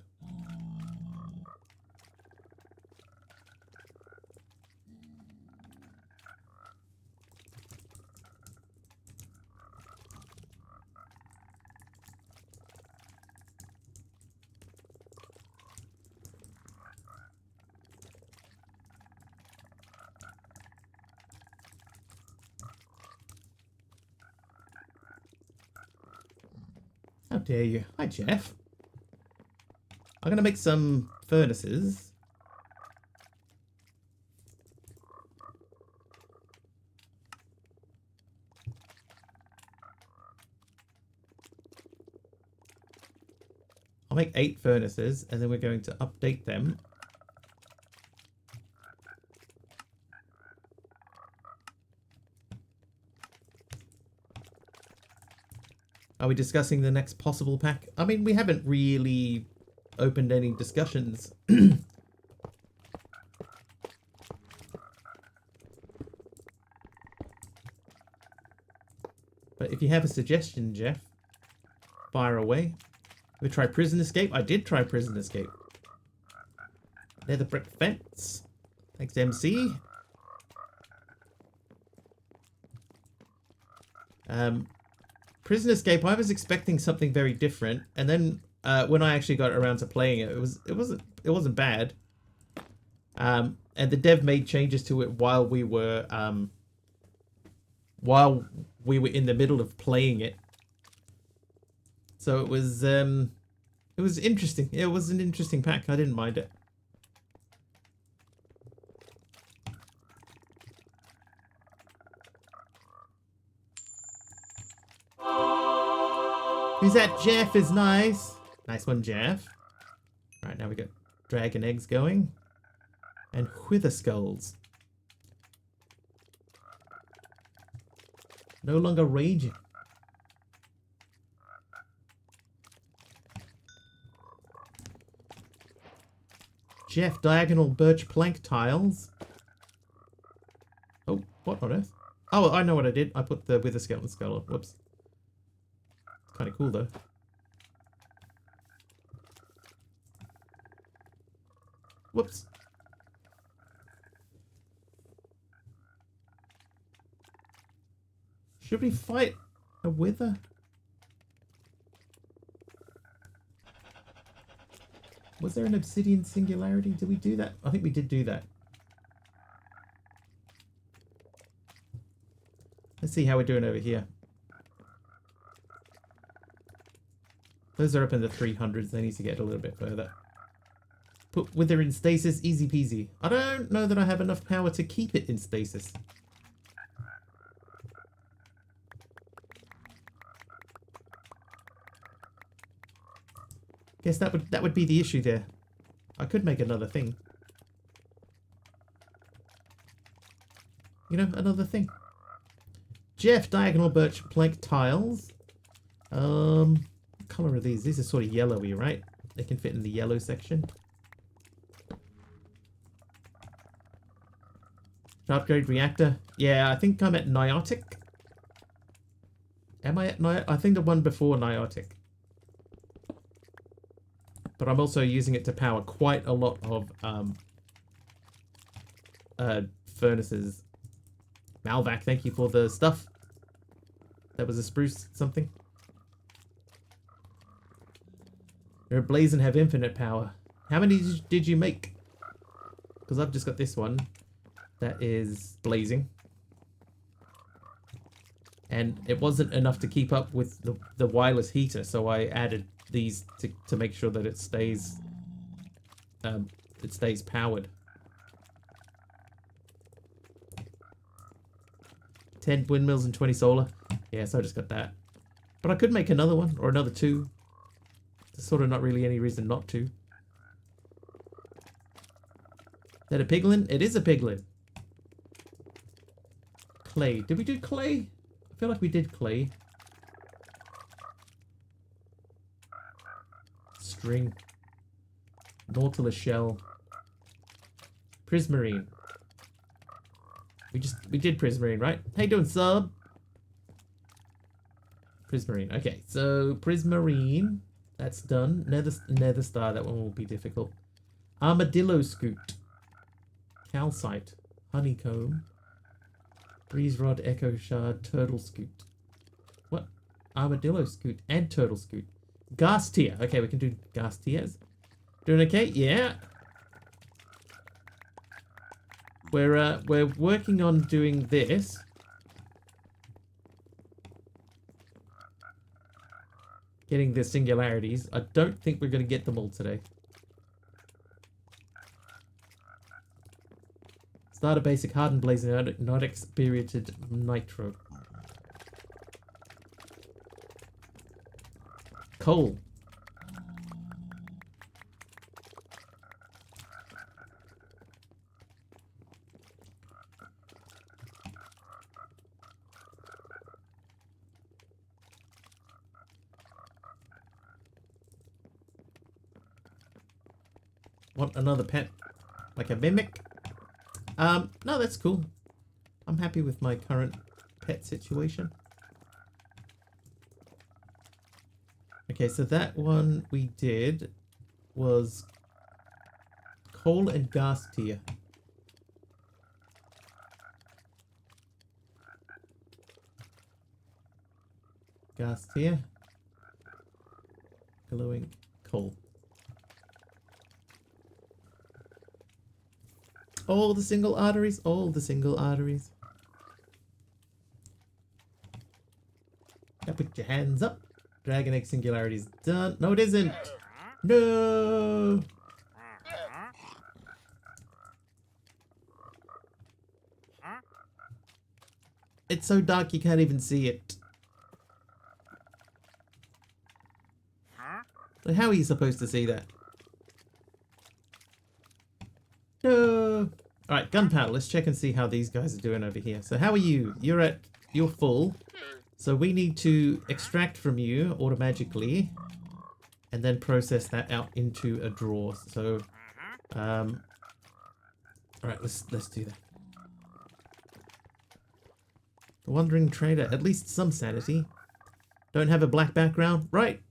A: dare you? Hi, Jeff. I'm going to make some furnaces. I'll make 8 furnaces, and then we're going to update them. Are we discussing the next possible pack? I mean, we haven't really opened any discussions. But if you have a suggestion, Jeff, fire away. We try Prison Escape. I did try Prison Escape. Nether brick fence. Thanks, MC. Prison Escape. I was expecting something very different, and then when I actually got around to playing it, it wasn't bad. And the dev made changes to it while we were in the middle of playing it. So it was interesting. It was an interesting pack. I didn't mind it. Who's that? Jeff is nice. Nice one, Jeff. Right, now we got dragon eggs going. And wither skulls. No longer raging. Jeff, diagonal birch plank tiles. Oh, what on earth? Oh, I know what I did. I put the wither skeleton skull on. Whoops. Kind of cool, though. Whoops. Should we fight a wither? Was there an obsidian singularity? Did we do that? I think we did do that. Let's see how we're doing over here. Those are up in the 300s. They need to get a little bit further. Put wither in stasis, easy peasy. I don't know that I have enough power to keep it in stasis. Guess that would be the issue there. I could make another thing. You know, another thing. Jeff, diagonal birch plank tiles. What color are these? These are sort of yellowy, right? They can fit in the yellow section. Upgrade reactor. Yeah, I think I'm at Niotic. Am I at Niotic? I think the one before Niotic. But I'm also using it to power quite a lot of furnaces. Malvac, thank you for the stuff. That was a spruce something. You're ablaze and have infinite power. How many did you make? Because I've just got this one. That is blazing. And it wasn't enough to keep up with the wireless heater, so I added these to make sure that it stays powered. 10 windmills and 20 solar. Yeah, so I just got that. But I could make another one or another 2. There's sort of not really any reason not to. Is that a piglin? It is a piglin. Clay. Did we do clay? I feel like we did clay. String. Nautilus shell. Prismarine. We did Prismarine, right? How you doing, sub? Prismarine. Okay, so Prismarine. That's done. Nether star. That one will be difficult. Armadillo scoot. Calcite. Honeycomb. Breeze rod, echo shard, turtle scoot. What? Armadillo scoot and turtle scoot. Gas tier. Okay, we can do gas tiers. Doing okay? Yeah. We're working on doing this. getting the singularities. I don't think we're going to get them all today. Start a basic hardened blazing, not experienced nitro. Coal. Want another pet? Like a mimic? No, that's cool. I'm happy with my current pet situation. Okay, so that one we did was coal and gas tier. Gas tier. Glowing coal. All the single arteries, all the single arteries. Now put your hands up. Dragon Egg Singularity is done. No, it isn't. No. It's so dark you can't even see it. Like, how are you supposed to see that? No. Alright, gunpowder. Let's check and see how these guys are doing over here. So how are you? You're full. So we need to extract from you automatically and then process that out into a drawer. So alright, let's do that. The Wandering Trader, at least some sanity. Don't have a black background, right?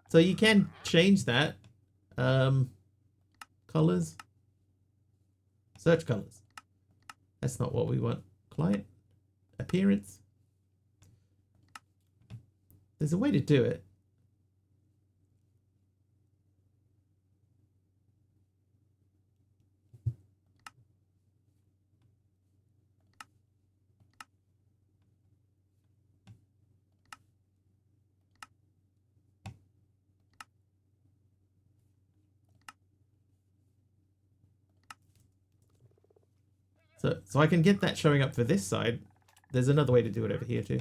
A: So you can change that. Colors. Search colors. That's not what we want. Client. Appearance. There's a way to do it. So I can get that showing up for this side. There's another way to do it over here too.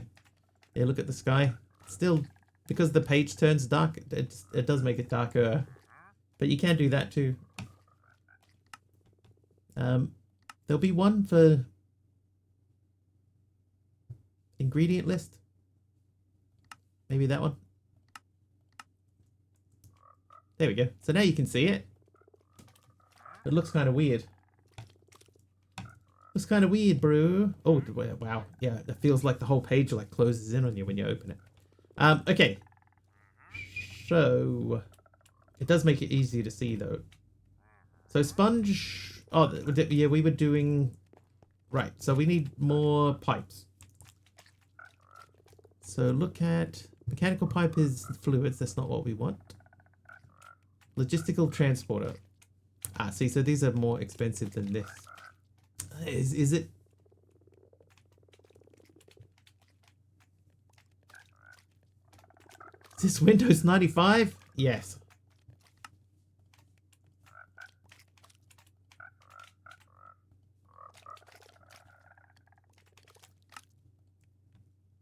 A: Yeah, look at the sky. Still, because the page turns dark, it does make it darker. But you can do that too. There'll be one for ingredient list. Maybe that one. There we go. So now you can see it. It looks kind of weird. Looks kind of weird, bro. Oh, wow. Yeah, it feels like the whole page like closes in on you when you open it. Okay. So, it does make it easier to see though. So sponge. Oh, yeah, we were doing. Right. So we need more pipes. So look at mechanical pipe is fluids. That's not what we want. Logistical transporter. Ah, see. So these are more expensive than this. Is it? Is this Windows 95? Yes.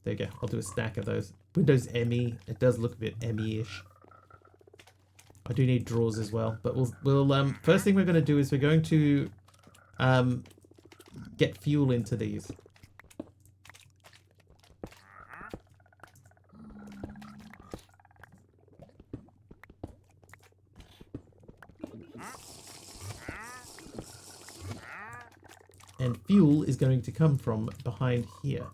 A: There you go. I'll do a stack of those. Windows ME. It does look a bit ME-ish. I do need drawers as well, but we'll first thing we're going to do is we're going to get fuel into these. And fuel is going to come from behind here.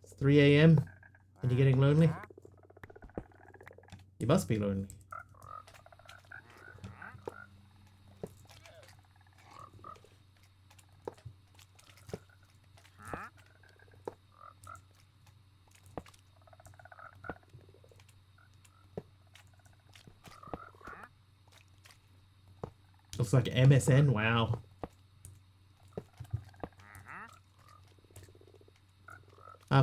A: It's 3 AM and you're getting lonely? You must be lonely. Looks like MSN, wow.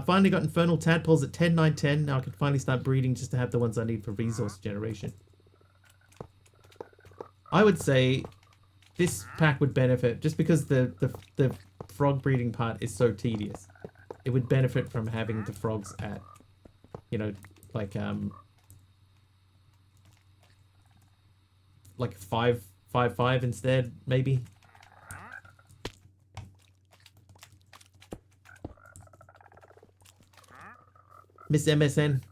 A: Finally got infernal tadpoles at 10, 9, 10. Now I can finally start breeding just to have the ones I need for resource generation. I would say this pack would benefit just because the frog breeding part is so tedious. It would benefit from having the frogs at, you know, like 5, 5, 5 instead, maybe. Miss MSN.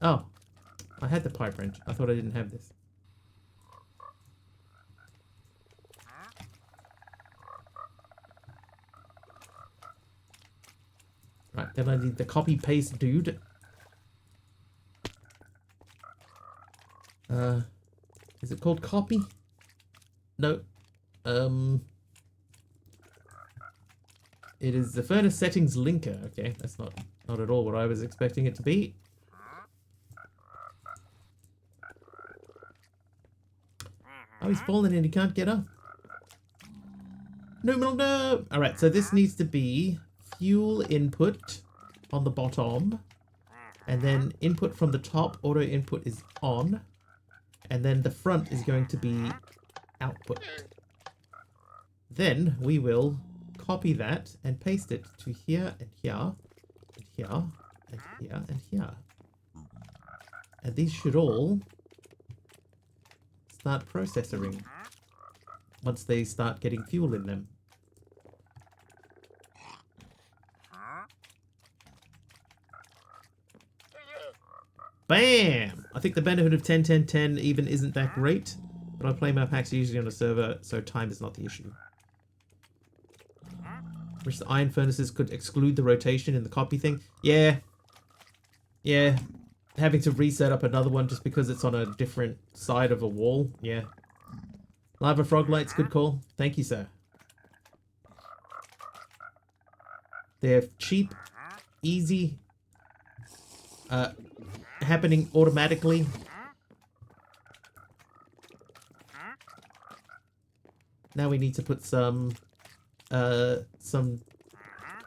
A: Oh, I had the pipe wrench. I thought I didn't have this. Right, then I need the copy paste dude. Is it called copy? No. It is the furnace settings linker. Okay, that's not at all what I was expecting it to be. Oh, he's fallen and he can't get up. No. Alright, so this needs to be fuel input on the bottom. And then input from the top, auto input is on. And then the front is going to be output. Then we will copy that and paste it to here and here and here and here and here. And these should all start processing once they start getting fuel in them. Bam! I think the benefit of 10, 10, 10 even isn't that great, but I play my packs usually on a server, so time is not the issue. Wish the iron furnaces could exclude the rotation in the copy thing. Yeah. Having to reset up another one just because it's on a different side of a wall. Yeah. Lava frog lights, good call. Thank you, sir. They're cheap, easy, happening automatically. Now we need to put some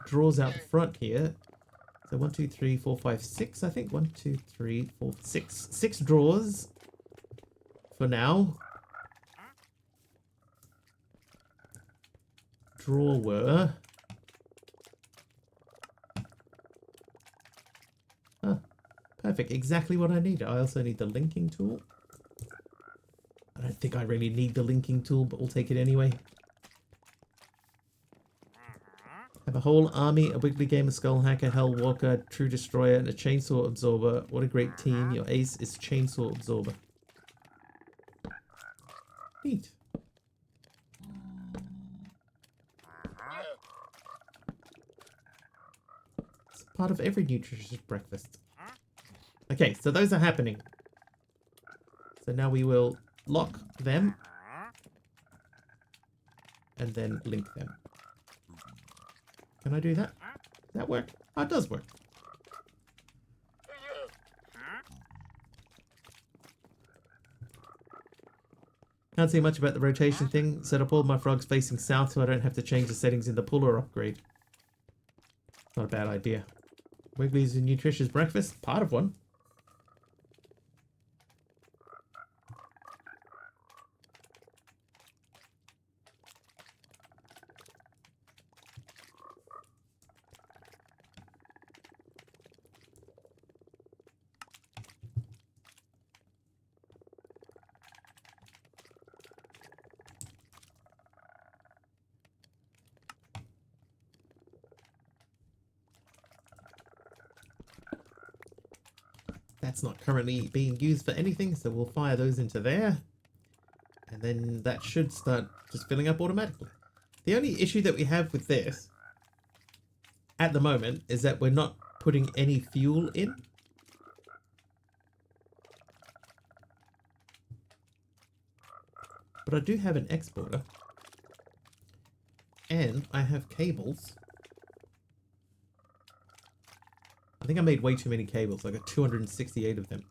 A: drawers out front here. So 1, 2, 3, 4, 5, 6. I think 1, 2, 3, 4, 6. 6 drawers for now. Drawer. Ah, perfect. Exactly what I need. I also need the linking tool. I don't think I really need the linking tool, but we'll take it anyway. Have a whole army, a Wiggly Gamer, Skull Hacker, Hell Walker, True Destroyer, and a Chainsaw Absorber. What a great team. Your ace is Chainsaw Absorber. Neat. It's part of every nutritious breakfast. Okay, so those are happening. So now we will lock them. And then link them. Can I do that? Does that work? Oh, it does work. Can't say much about the rotation thing. Set up all my frogs facing south so I don't have to change the settings in the pool or upgrade. Not a bad idea. Wiggly's a nutritious breakfast. Part of one. That's not currently being used for anything, so we'll fire those into there. And then that should start just filling up automatically. The only issue that we have with this, at the moment, is that we're not putting any fuel in. But I do have an exporter. And I have cables. I think I made way too many cables. I got 268 of them.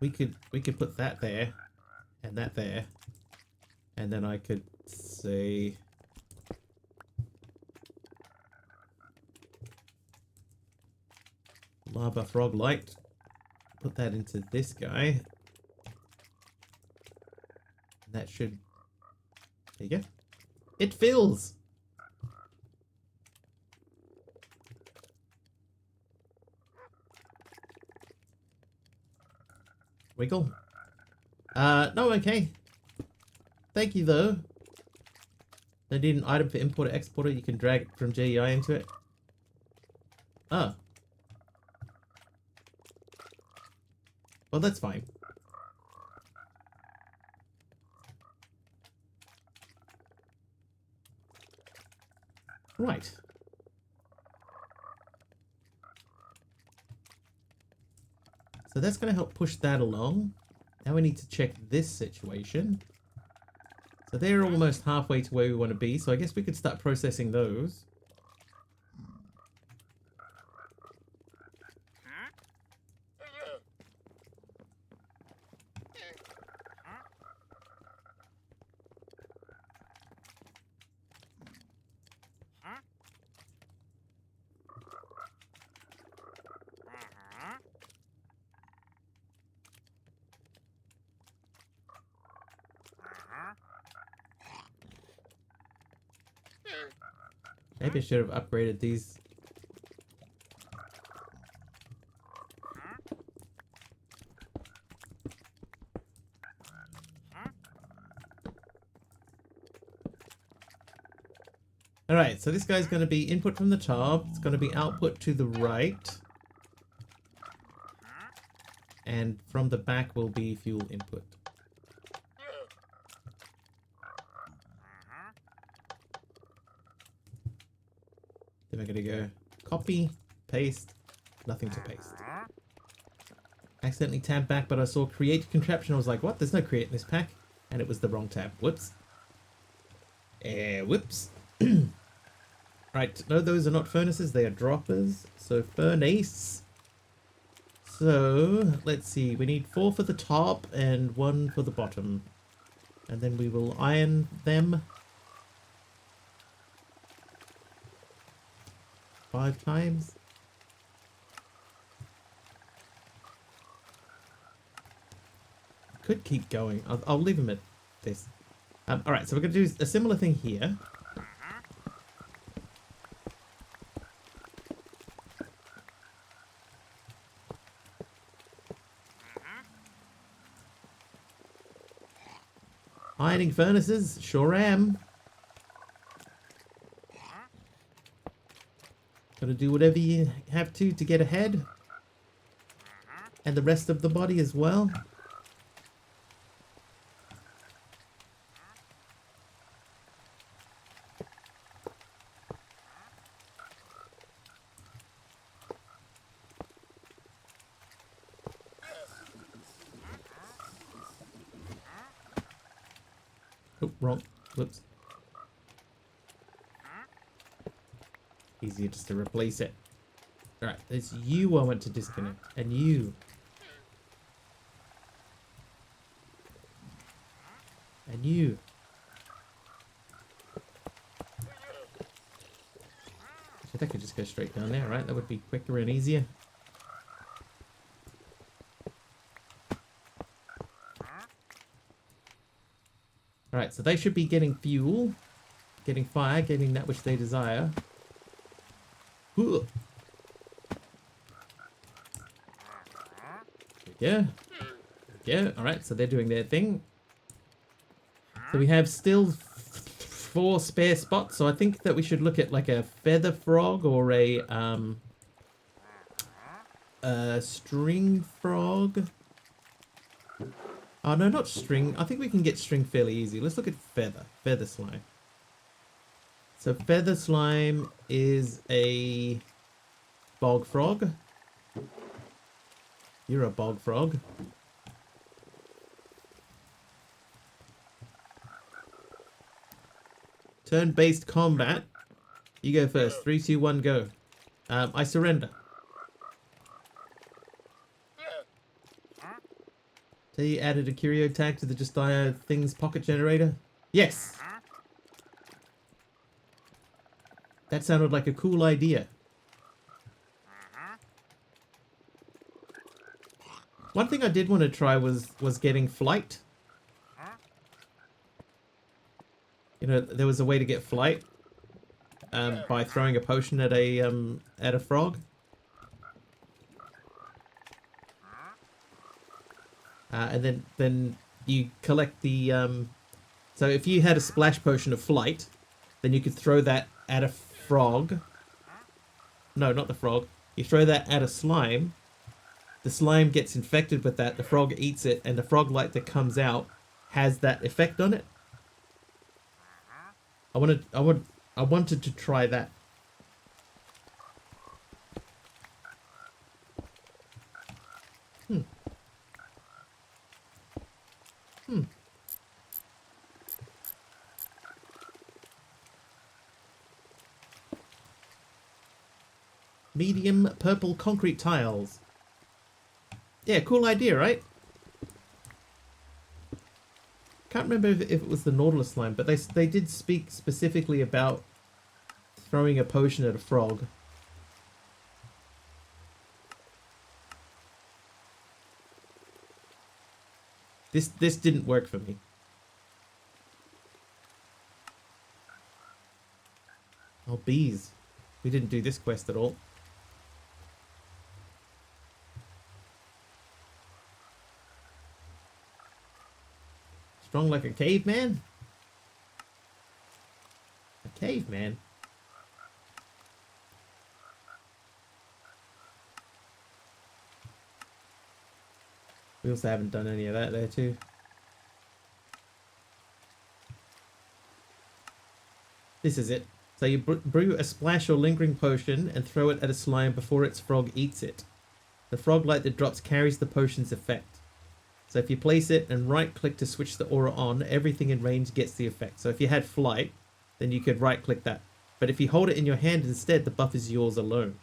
A: We could put that there, and that there, and then I could say lava frog light. Put that into this guy. That should. There you go. It fills. Wiggle. No, okay. Thank you, though. They need an item for importer exporter. You can drag it from JEI into it. Oh. Well, that's fine. Right. So that's going to help push that along. Now we need to check this situation. So they're almost halfway to where we want to be, so I guess we could start processing those. Maybe I should have upgraded these. Alright, so this guy's going to be input from the top. It's going to be output to the right. And from the back will be fuel input. Then we're going to go copy, paste, nothing to paste. Accidentally tabbed back, but I saw create contraption. I was like, what? There's no create in this pack. And it was the wrong tab. Whoops. Whoops. Right, no, those are not furnaces. They are droppers. So furnace. So, let's see. We need 4 for the top and 1 for the bottom. And then we will iron them 5 times. Could keep going. I'll leave them at this. Alright, so we're going to do a similar thing here. Ironing furnaces, sure am. Gotta do whatever you have to get ahead. And the rest of the body as well. Oh, wrong. Whoops. Easier just to replace it. Alright, it's you I want to disconnect. And you. And you. So that could just go straight down there, right? That would be quicker and easier. Alright, so they should be getting fuel, getting fire, getting that which they desire. Ooh. Yeah. Yeah, alright, so they're doing their thing. So we have still 4 spare spots, so I think that we should look at like a feather frog or a string frog. Oh, no, not string. I think we can get string fairly easy. Let's look at feather. Feather slime. So feather slime is a bog frog. You're a bog frog. Turn-based combat. You go first. 3, 2, 1, go. I surrender. So you added a curio tag to the Just Die Things pocket generator? Yes! That sounded like a cool idea. One thing I did want to try was getting flight. You know, there was a way to get flight by throwing a potion at a frog. And then you collect the so if you had a splash potion of flight, then you could throw that at a frog. No, not the frog. You throw that at a slime. The slime gets infected with that. The frog eats it, and the frog light that comes out has that effect on it. I wanted to try that. Medium purple concrete tiles. Yeah, cool idea, right? Can't remember if it was the Nautilus slime, but they did speak specifically about throwing a potion at a frog. This didn't work for me. Oh, bees. We didn't do this quest at all. Strong like a caveman? A caveman? We also haven't done any of that there too. This is it. So you brew a splash or lingering potion and throw it at a slime before its frog eats it. The frog light that drops carries the potion's effect. So if you place it and right click to switch the aura on, everything in range gets the effect. So if you had flight, then you could right click that. But if you hold it in your hand instead, the buff is yours alone.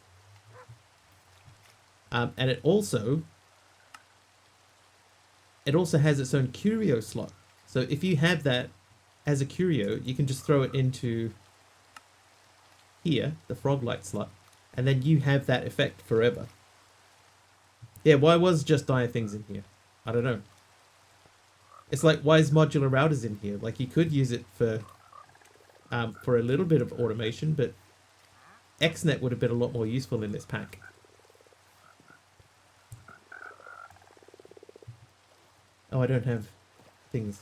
A: And it also has its own curio slot. So if you have that as a curio, you can just throw it into here, the frog light slot, and then you have that effect forever. Yeah, why was Just Die Things in here? I don't know. It's like, why is modular routers in here? Like, you could use it for a little bit of automation, but XNet would have been a lot more useful in this pack. Oh, I don't have things.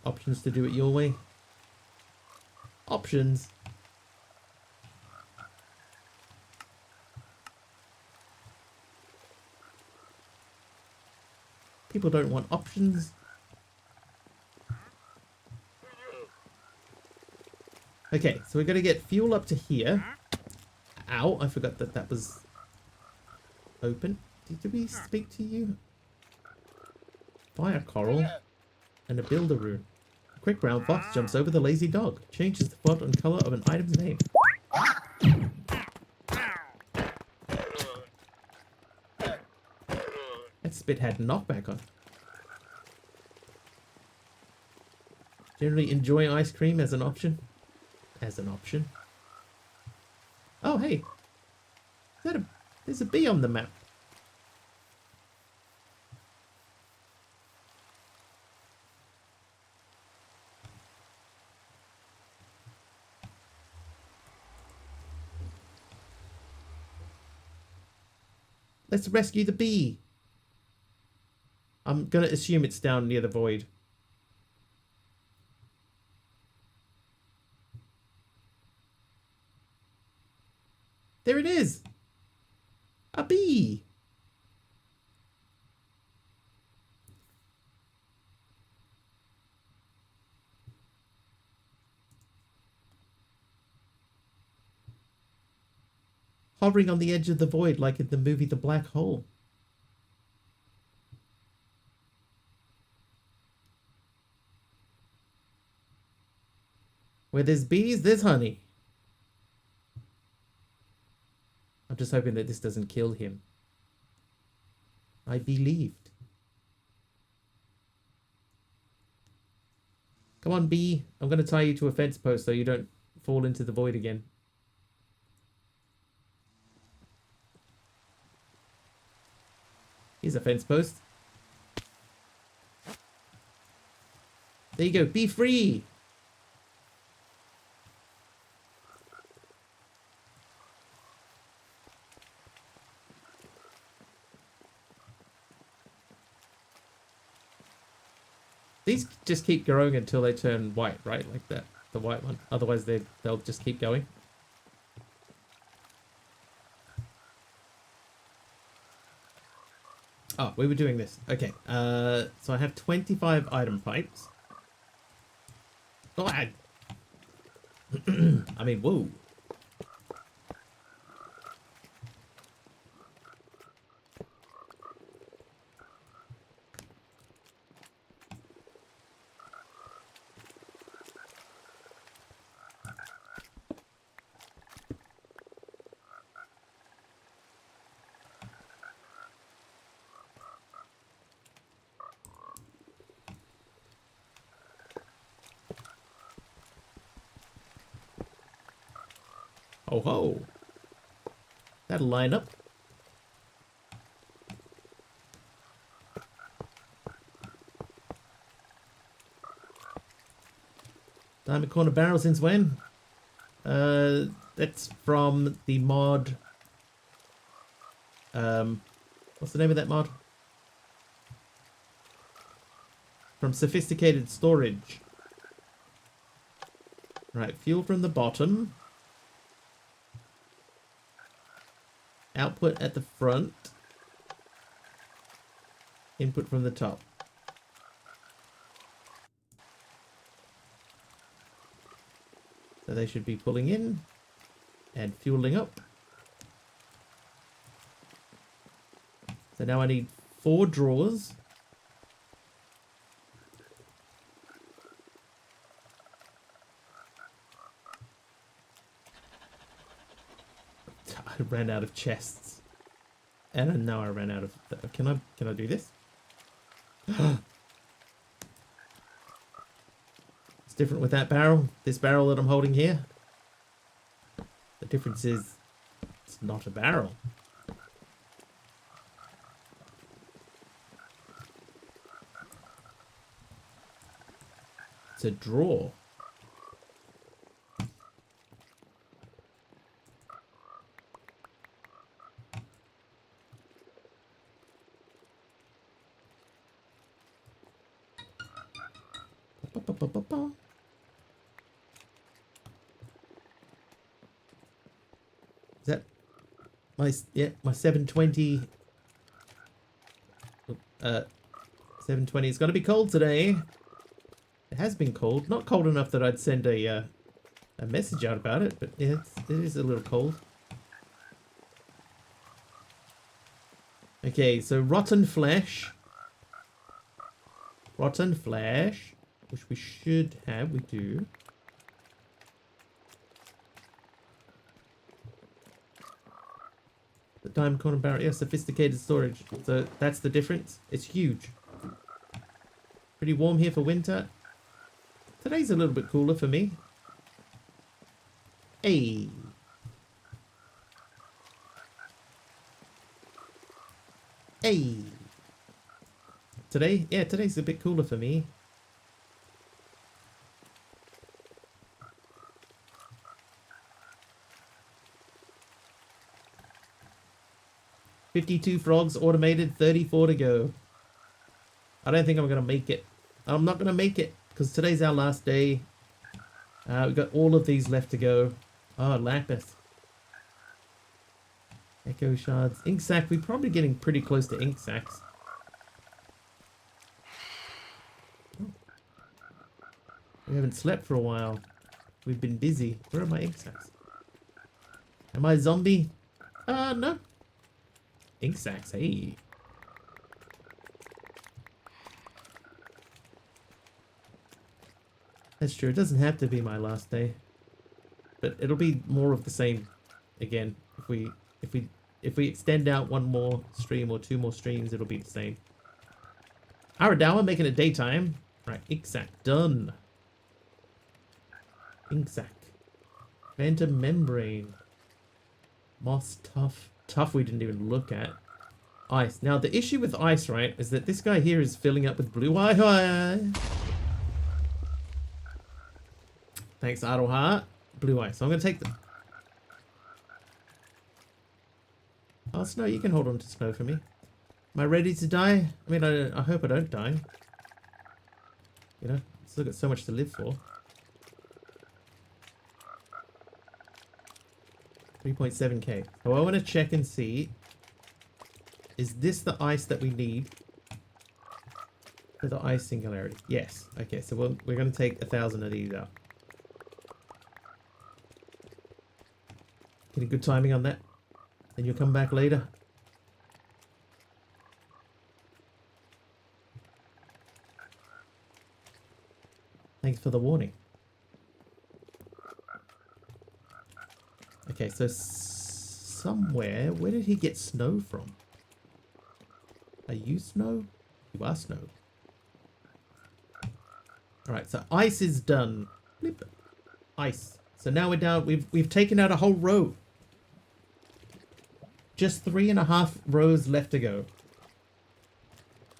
A: Options to do it your way. Options. People don't want options. Okay, so we're going to get fuel up to here. Ow, I forgot that was open. Did we speak to you? Fire coral and a builder rune. A quick brown fox jumps over the lazy dog. Changes the font and color of an item's name. That spit had knockback on. Generally enjoy ice cream as an option. As an option. Oh, hey. There's a bee on the map. Let's rescue the bee. I'm gonna assume it's down near the void. There it is. A bee. Hovering on the edge of the void like in the movie The Black Hole. Where there's bees, there's honey. I'm just hoping that this doesn't kill him. I believed. Come on, bee. I'm going to tie you to a fence post so you don't fall into the void again. Here's a fence post. There you go. Be free. These just keep growing until they turn white, right? Like that, the white one. Otherwise, they'll just keep going. Oh, we were doing this. Okay. So I have 25 item pipes. Oh, I mean, whoa. Oh ho. That'll line up. Diamond corner barrel since when? That's from the mod. What's the name of that mod? From Sophisticated Storage. Right, fuel from the bottom. Output at the front. Input from the top. So they should be pulling in and fueling up. So now I need 4 drawers. I ran out of chests. And I know I ran out of... Can I do this? It's different with that barrel. This barrel that I'm holding here. The difference is it's not a barrel. It's a drawer. Is that my 720? 720. It's gonna be cold today. It has been cold. Not cold enough that I'd send a message out about it, but yeah, it is a little cold. Okay, so rotten flesh. Rotten flesh, which we should have. We do. The diamond corner barrel, yeah, sophisticated storage. So that's the difference. It's huge. Pretty warm here for winter. Today's a little bit cooler for me. Hey. Hey. Today? Yeah, today's a bit cooler for me. $52 frogs automated, 34 to go. I don't think I'm going to make it. I'm not going to make it because today's our last day. We've got all of these left to go. Oh, lapis. Echo shards. Ink sac. We're probably getting pretty close to ink sacs. Oh. We haven't slept for a while. We've been busy. Where are my ink sacs? Am I a zombie? No. Ink sacs, hey. That's true. It doesn't have to be my last day, but it'll be more of the same again if if we extend out one more stream or two more streams, it'll be the same. Aradawa making it daytime. Right, Ixac done. Ixac. Phantom membrane. Moss tough. Tough we didn't even look at. Ice. Now the issue with ice, right, is that this guy here is filling up with blue eye. Thanks, Aroha. Blue ice. So I'm gonna take them. Oh, Snow, you can hold on to Snow for me. Am I ready to die? I mean, I hope I don't die. You know, still got so much to live for. 3.7k. So I want to check and see. Is this the ice that we need for the ice singularity? Yes. Okay, so we're going to take 1,000 of these out. Getting good timing on that. Then you'll come back later. Thanks for the warning. Okay, so somewhere, where did he get Snow from? Are you Snow? You are Snow. Alright, so ice is done. Blip. Ice. So now we're down, we've taken out a whole row. Just 3.5 rows left to go.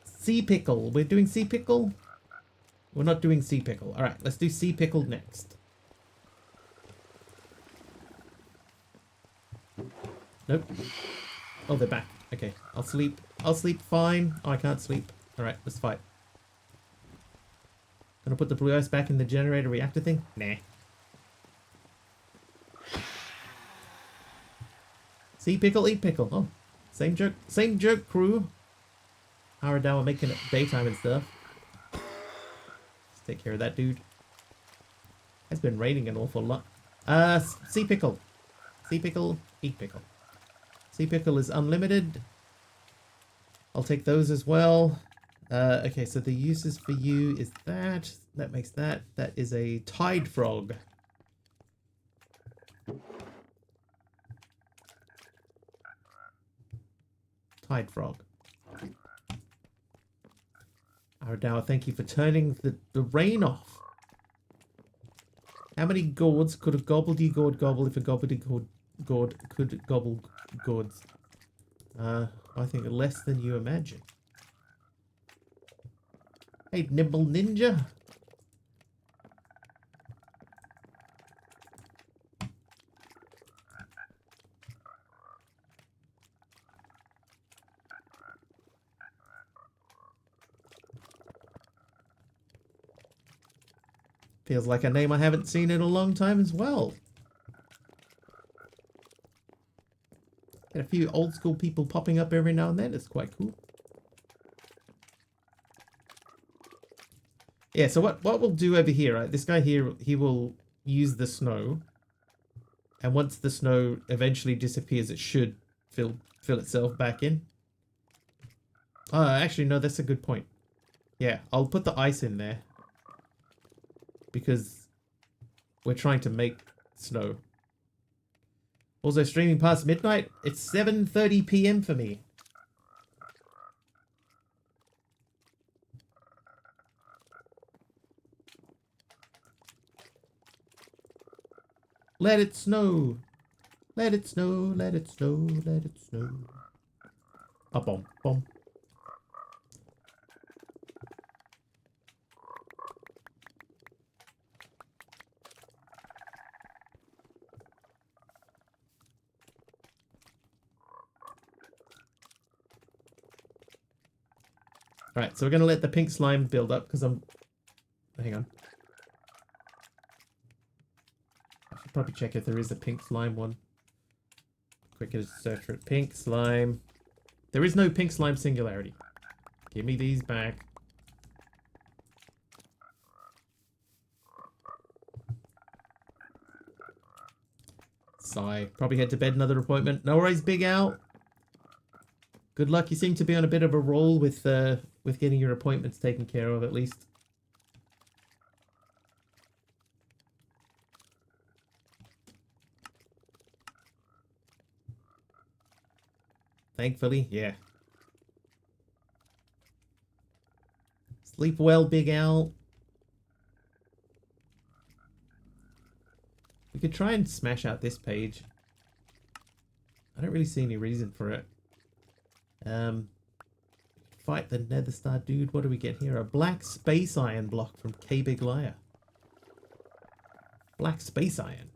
A: Sea pickle. We're doing sea pickle? We're not doing sea pickle. Alright, let's do sea pickle next. Nope. Oh, they're back. Okay, I'll sleep. I'll sleep fine. Oh, I can't sleep. Alright, let's fight. Gonna put the blue ice back in the generator reactor thing? Nah. See pickle, eat pickle. Oh, same joke, crew. Aradawa making it daytime and stuff. Let's take care of that dude. It's been raining an awful lot. Sea pickle. Sea pickle, eat pickle. Sea pickle is unlimited. I'll take those as well. Okay, so the uses for you is that. That makes that. That is a tide frog. Tide frog. Aradawa, thank you for turning the rain off. How many gourds could a gobbledygourd gobble if a gobbledygourd could gobble gourds? I think less than you imagine. Hey, Nibble Ninja. Feels like a name I haven't seen in a long time as well. Get a few old school people popping up every now and then. It's quite cool. Yeah, so what we'll do over here, right? This guy here, he will use the snow. And once the snow eventually disappears, it should fill itself back in. Oh, actually, no, that's a good point. Yeah, I'll put the ice in there. Because we're trying to make snow. Also streaming past midnight. It's 7:30 p.m. for me. Let it snow. Let it snow. Let it snow. Let it snow. Ba-bom, bom. Alright, so we're going to let the pink slime build up because I'm... Hang on. I should probably check if there is a pink slime one. Quicker to search for it. Pink slime. There is no pink slime singularity. Give me these back. Sigh. Probably head to bed, another appointment. No worries, Big Al. Good luck. You seem to be on a bit of a roll with getting your appointments taken care of, at least. Thankfully, yeah. Sleep well, Big Al. We could try and smash out this page. I don't really see any reason for it. Fight the Nether Star dude. What do we get here? A black space iron block from K Big Liar. Black space iron.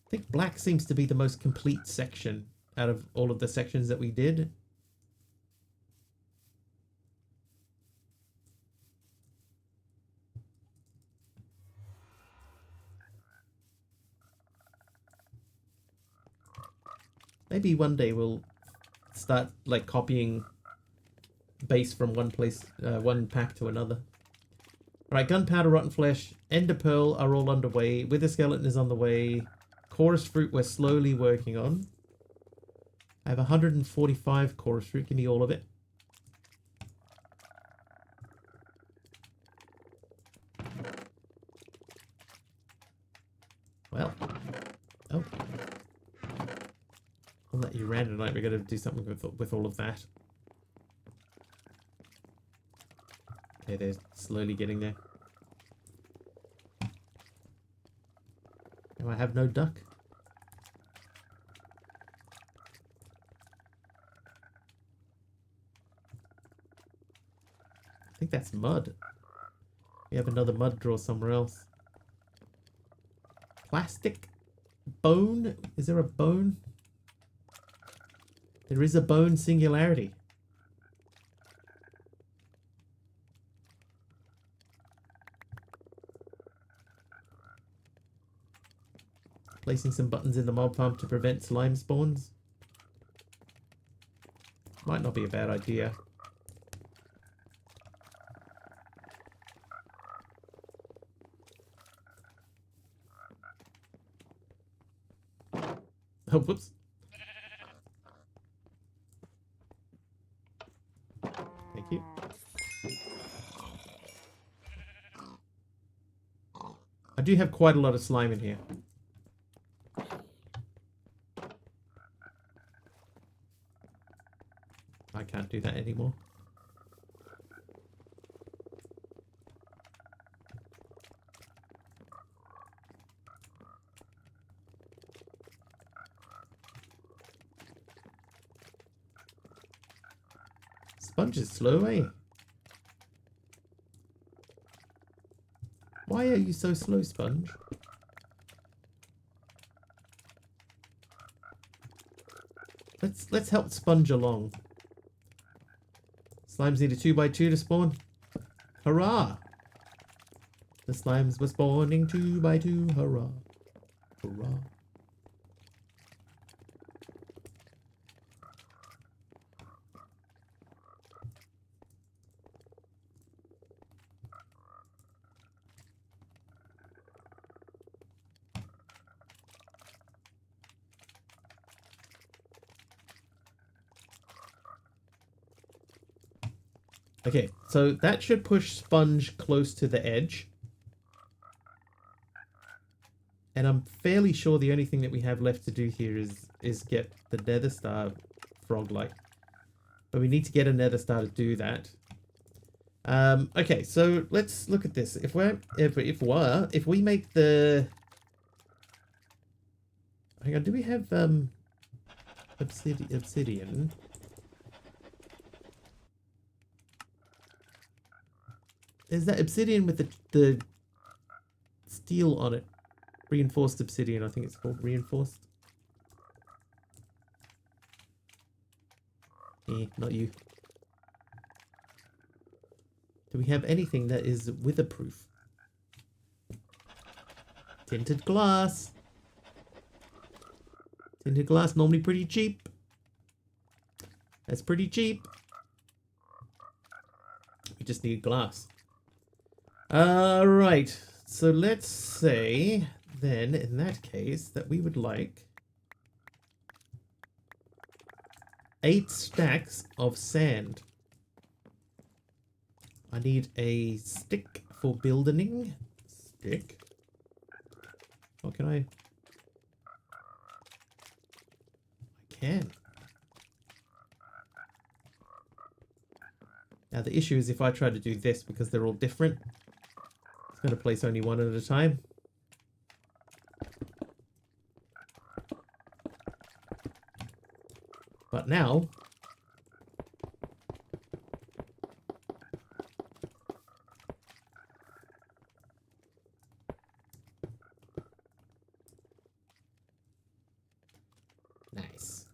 A: I think black seems to be the most complete section out of all of the sections that we did. Maybe one day we'll start like copying base from one place, one pack to another. Alright, gunpowder, rotten flesh, ender pearl are all underway. Wither skeleton is on the way. Chorus fruit we're slowly working on. I have 145 chorus fruit. Give me all of it. Well. Oh. I'll let you random tonight. We're going to do something with all of that. Okay, they're slowly getting there. Do I have no duck? I think that's mud. We have another mud drawer somewhere else. Plastic? Bone? Is there a bone? There is a bone singularity. Placing some buttons in the mob farm to prevent slime spawns. Might not be a bad idea. Oh, whoops. Thank you. I do have quite a lot of slime in here. I can't do that anymore. Sponge is slow, eh? Why are you so slow, Sponge? Let's help Sponge along. Slimes need a 2x2 to spawn. Hurrah! The slimes were spawning 2x2. Hurrah! Hurrah! Okay, so that should push Sponge close to the edge. And I'm fairly sure the only thing that we have left to do here is get the Nether Star frog-like. But we need to get a Nether Star to do that. Okay, so let's look at this. If we make the... Hang on, do we have obsidian? Is that obsidian with the steel on it? Reinforced obsidian, I think it's called. Reinforced. Not you. Do we have anything that is witherproof? Tinted glass. Tinted glass, normally pretty cheap. That's pretty cheap. We just need glass. Right, so let's say then in that case that we would like 8 stacks of sand. I need a stick for building. Stick. What can I can. Now the issue is if I try to do this, because they're all different, it's going to place only one at a time. But now, nice.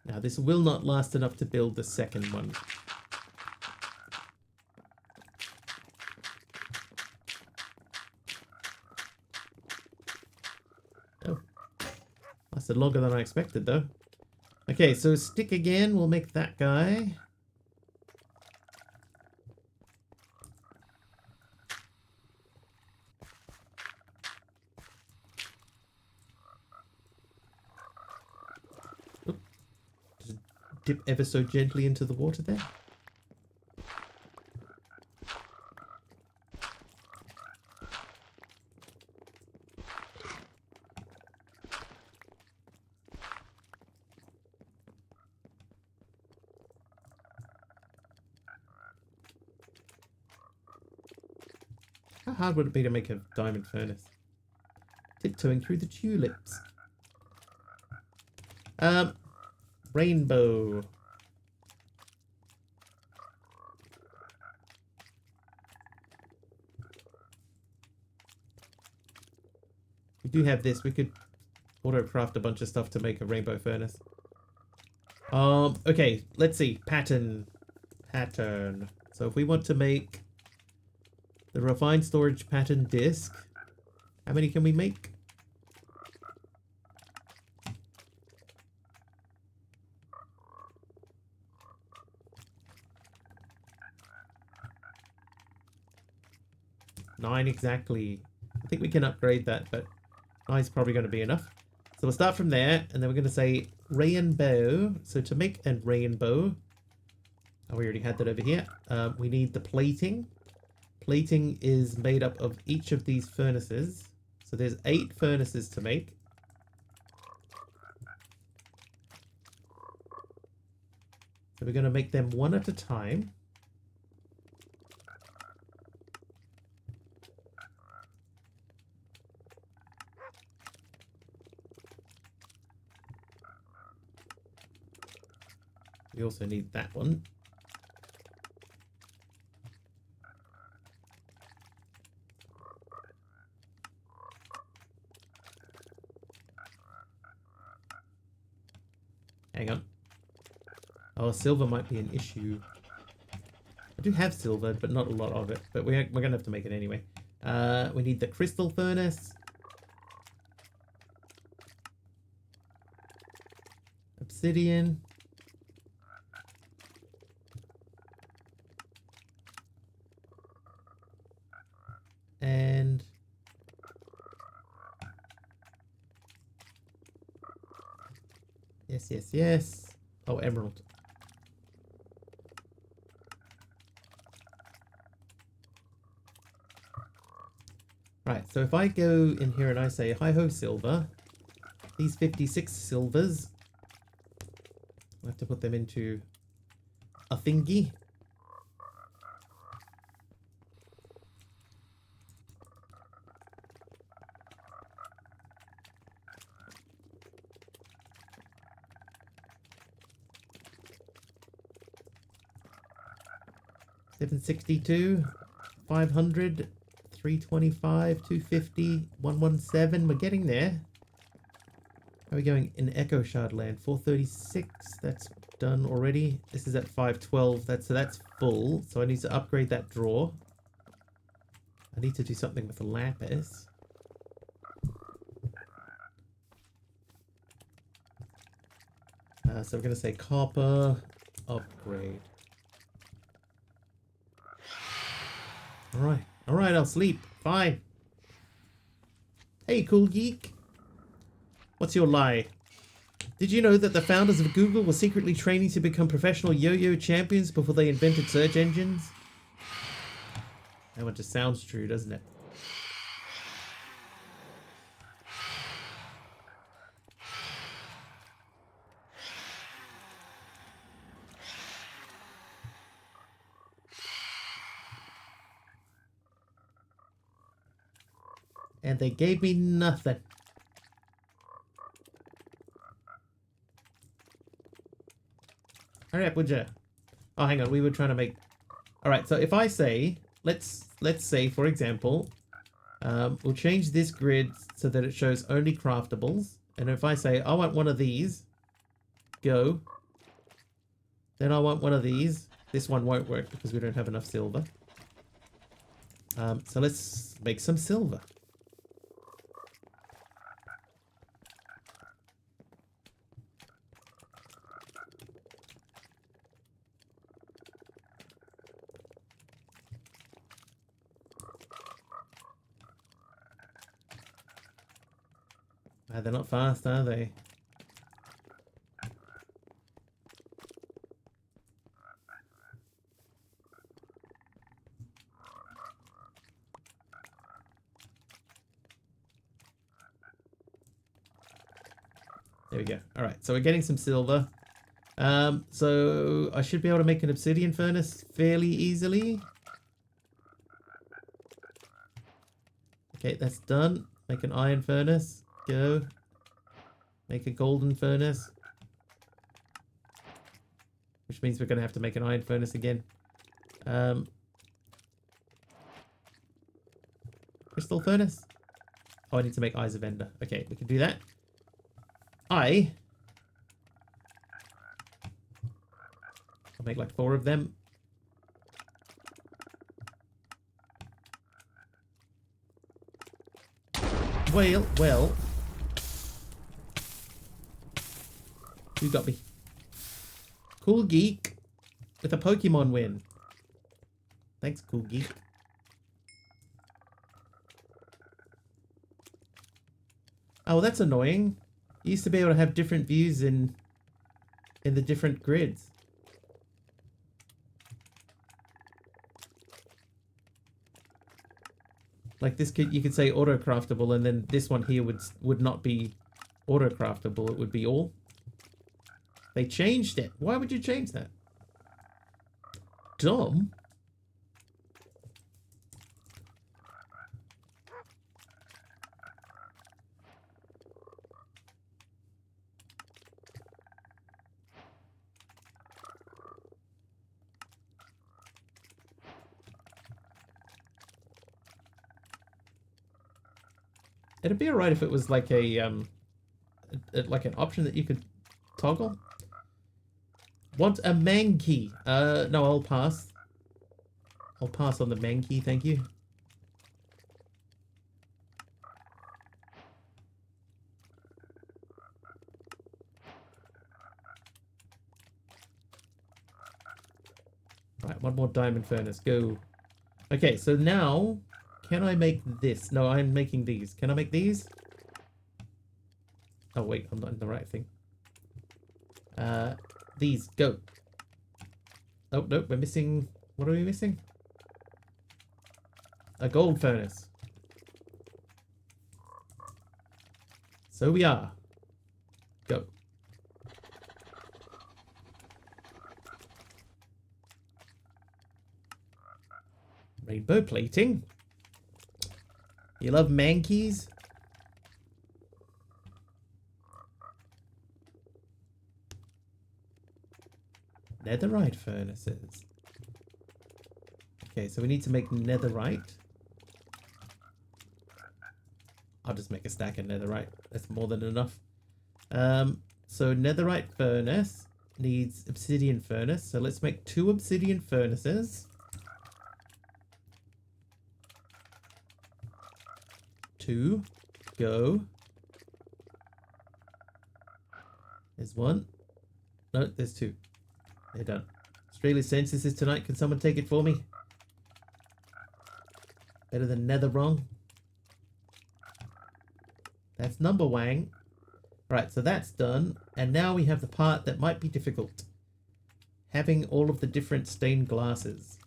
A: Now this will not last enough to build the second one. Oh, lasted longer than I expected though. Okay, so stick again, we'll make that guy. Dip ever so gently into the water there. How hard would it be to make a diamond furnace? Tiptoeing through the tulips. Rainbow. We do have this. We could auto craft a bunch of stuff to make a rainbow furnace. Okay, let's see. Pattern. So if we want to make the refined storage pattern disc, how many can we make? Nine exactly. I think we can upgrade that, but 9 is probably going to be enough. So we'll start from there, and then we're going to say rainbow. So to make a rainbow, oh, we already had that over here. We need the plating. Plating is made up of each of these furnaces. So there's 8 furnaces to make. So we're going to make them one at a time. We also need that one. Hang on. Oh, silver might be an issue. I do have silver, but not a lot of it. But we're going to have to make it anyway. We need the crystal furnace. Obsidian. And yes. Oh, emerald. Right, so if I go in here and I say hi-ho silver, these 56 silvers, I have to put them into a thingy. $762, 500, 325, 250, 117. We're getting there. How are we going in Echo Shard land? 436. That's done already. This is at 512. So that's full. So I need to upgrade that drawer. I need to do something with the lapis. So we're going to say copper upgrade. Alright, I'll sleep. Fine. Hey, cool geek. What's your lie? Did you know that the founders of Google were secretly training to become professional yo-yo champions before they invented search engines? That one just sounds true, doesn't it? And they gave me nothing. Hurry up, would ya? Oh, hang on. We were trying to make... Alright, so if I say... Let's say, for example... we'll change this grid so that it shows only craftables. And if I say, I want one of these... Go. Then I want one of these. This one won't work because we don't have enough silver. So let's make some silver. They're not fast, are they? There we go. All right, so we're getting some silver. So I should be able to make an obsidian furnace fairly easily. Okay, that's done. Make an iron furnace. Go. Make a golden furnace. Which means we're going to have to make an iron furnace again. Crystal furnace? Oh, I need to make Eyes of Ender. Okay, we can do that. I'll make like 4 of them. Well. Who got me? Cool Geek with a Pokemon win. Thanks, Cool Geek. Oh, that's annoying. You used to be able to have different views in the different grids. Like this could, you could say auto craftable, and then this one here would not be auto craftable. It would be all. They changed it. Why would you change that? Dumb. It'd be alright if it was like like an option that you could toggle. Want a Mankey? No, I'll pass. I'll pass on the Mankey, thank you. Right, one more diamond furnace, go. Okay, so now, can I make this? No, I'm making these. Can I make these? Oh wait, I'm not in the right thing. These, go. Oh, no, we're missing... What are we missing? A gold furnace. So we are. Go. Rainbow plating. You love Mankeys? Netherite furnaces. Okay, so we need to make netherite. I'll just make a stack of netherite. That's more than enough. So netherite furnace needs obsidian furnace. So let's make 2 obsidian furnaces. 2. Go. There's 1. No, there's 2. They're done. Australia's census is tonight. Can someone take it for me? Better than nether wrong. That's number Wang. Right, so that's done. And now we have the part that might be difficult. Having all of the different stained glasses.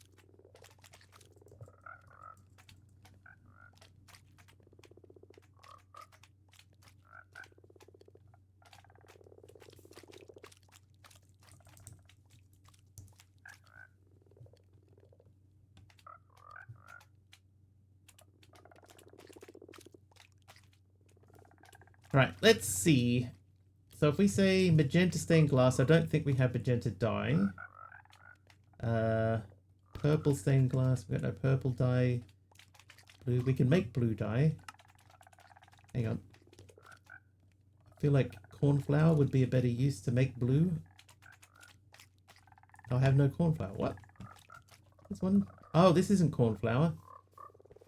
A: Right, let's see. So if we say magenta stained glass, I don't think we have magenta dye. Purple stained glass, we've got no purple dye. Blue, we can make blue dye. Hang on. I feel like cornflower would be a better use to make blue. I have no cornflower. What? This one? Oh, this isn't cornflower.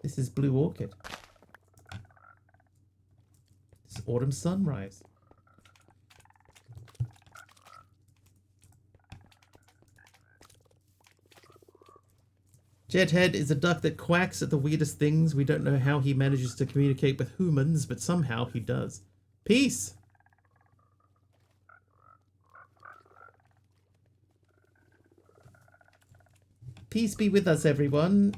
A: This is blue orchid. This is autumn sunrise. Jethead is a duck that quacks at the weirdest things. We don't know how he manages to communicate with humans, but somehow he does. Peace! Peace be with us, everyone.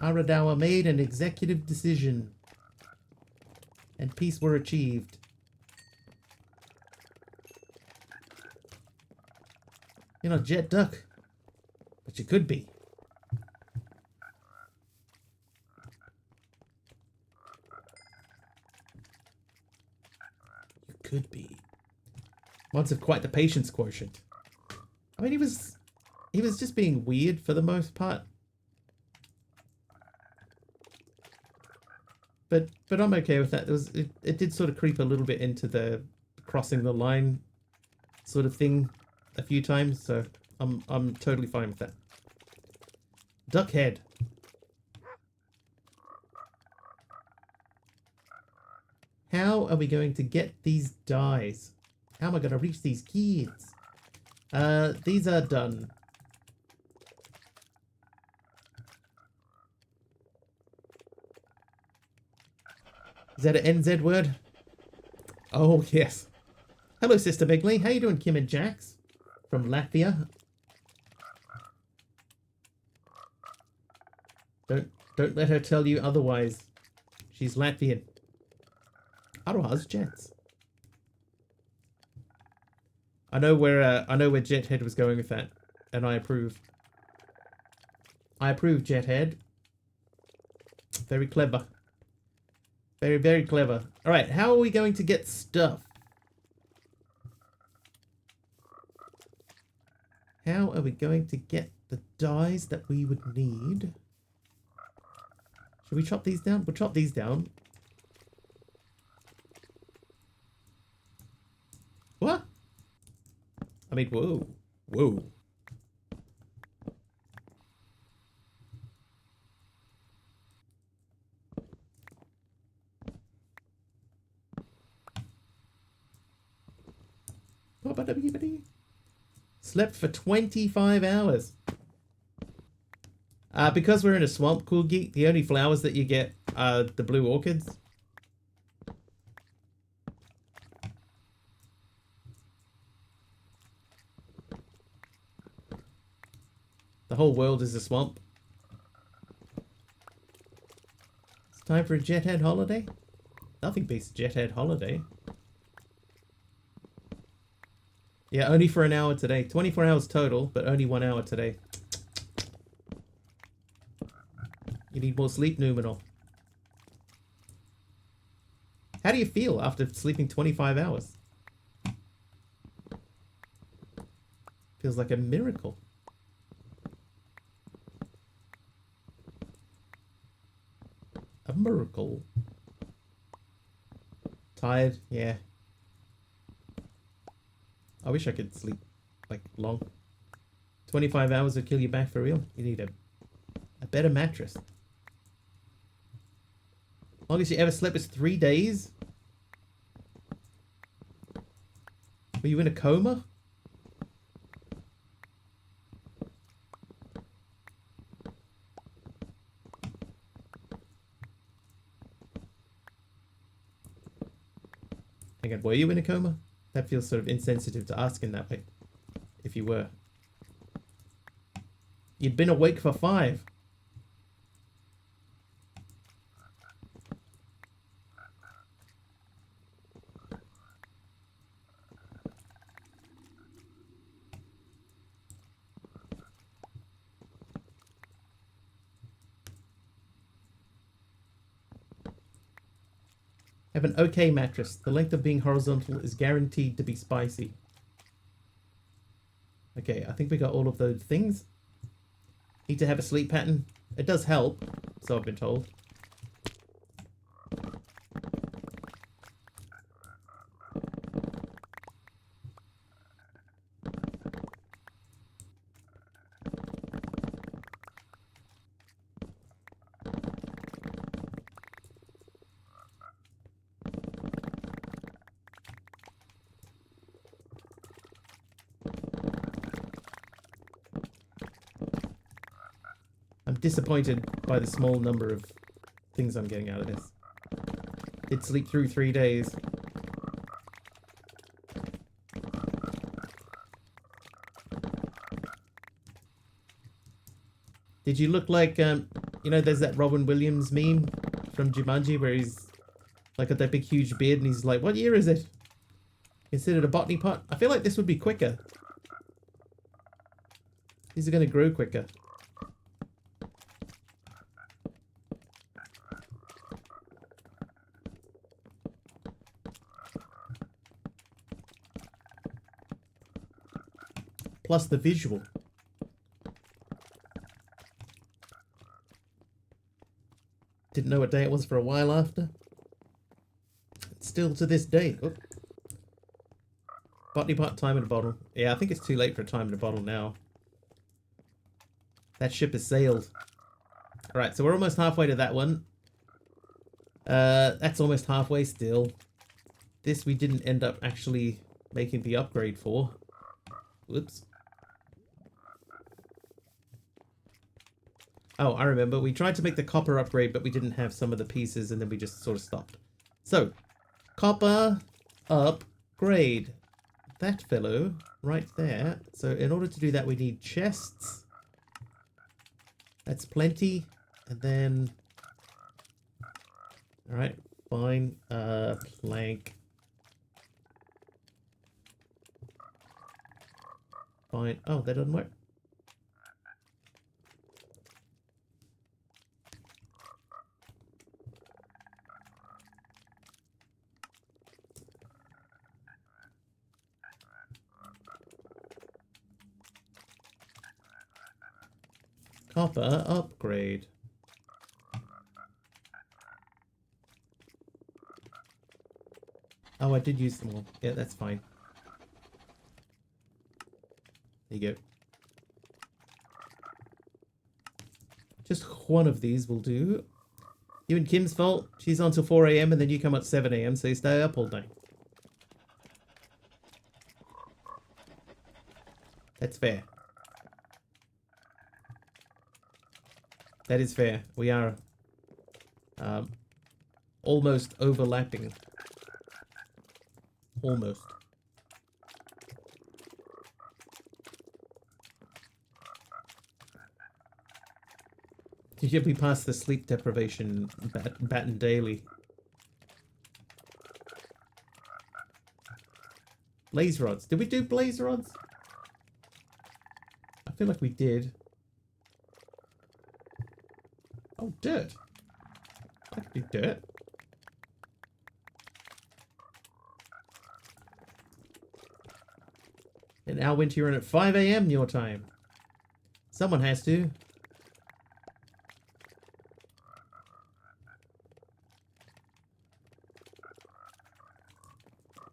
A: Aradawa made an executive decision. And peace were achieved. You're not Jet Duck. But you could be. You could be. Mods have quite the patience quotient. I mean, he was just being weird for the most part. But I'm okay with that. It did sort of creep a little bit into the crossing the line sort of thing a few times, so I'm totally fine with that. Duck head. How are we going to get these dyes? How am I going to reach these kids? These are done. Is that an NZ word? Oh, yes. Hello, Sister Bigley. How you doing, Kim and Jax? From Latvia. Don't let her tell you otherwise. She's Latvian. Aroha's Jets. I know where Jethead was going with that, and I approve. I approve, Jethead. Very clever. Very, very clever. Alright, how are we going to get stuff? How are we going to get the dyes that we would need? Should we chop these down? We'll chop these down. What? I mean, whoa. Whoa. Slept for 25 hours. Because we're in a swamp, Cool Geek, the only flowers that you get are the blue orchids. The whole world is a swamp. It's time for a Jethead holiday. Nothing beats a Jethead holiday. Yeah, only for an hour today. 24 hours total, but only 1 hour today. You need more sleep, Numenor. How do you feel after sleeping 25 hours? Feels like a miracle. A miracle. Tired? Yeah. I wish I could sleep, like, long. 25 hours will kill you back for real. You need a better mattress. Longest you ever slept was 3 days? Were you in a coma? Hang on, were you in a coma? That feels sort of insensitive to ask in that way. If you were. You'd been awake for 5. Have an okay mattress. The length of being horizontal is guaranteed to be spicy. Okay, I think we got all of those things. Need to have a sleep pattern. It does help, so I've been told. I'm disappointed by the small number of things I'm getting out of this. Did sleep through 3 days. Did you look like, you know, there's that Robin Williams meme from Jumanji where he's like got that big huge beard and he's like, what year is it? Considered a botany pot? I feel like this would be quicker. These are going to grow quicker. Plus the visual. Didn't know what day it was for a while after. Still to this day. Oh. Botany pot, time in a bottle. Yeah, I think it's too late for a time in a bottle now. That ship has sailed. Alright, so we're almost halfway to that one. That's almost halfway still. This we didn't end up actually making the upgrade for. Whoops. Oh, I remember. We tried to make the copper upgrade, but we didn't have some of the pieces, and then we just sort of stopped. So, copper upgrade. That fellow right there. So, in order to do that, we need chests. That's plenty. And then... Alright, fine. Plank. Fine. Oh, that doesn't work. Copper upgrade. Oh, I did use them all. Yeah, that's fine. There you go. Just one of these will do. You and Kim's fault. She's on till 4 AM and then you come at 7 AM, so you stay up all day. That's fair. That is fair. We are almost overlapping. Almost. You should be past the sleep deprivation batten daily. Blaze rods. Did we do blaze rods? I feel like we did. Oh, dirt. I could do dirt. And now winter you're in at 5 AM your time. Someone has to.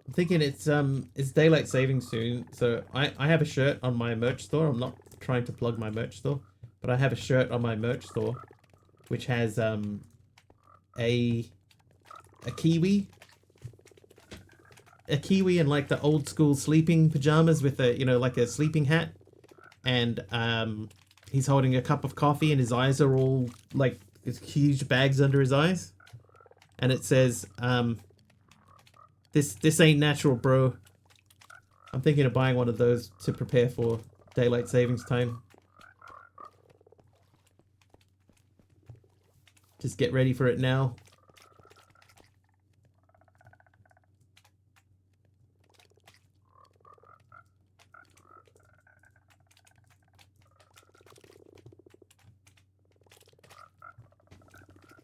A: I'm thinking it's daylight saving soon, so I have a shirt on my merch store. I'm not trying to plug my merch store, but I have a shirt on my merch store which has a kiwi in like the old school sleeping pajamas with a, you know, like a sleeping hat, and he's holding a cup of coffee and his eyes are all like huge bags under his eyes, and it says This ain't natural, bro. I'm thinking of buying one of those to prepare for daylight savings time. Just get ready for it now.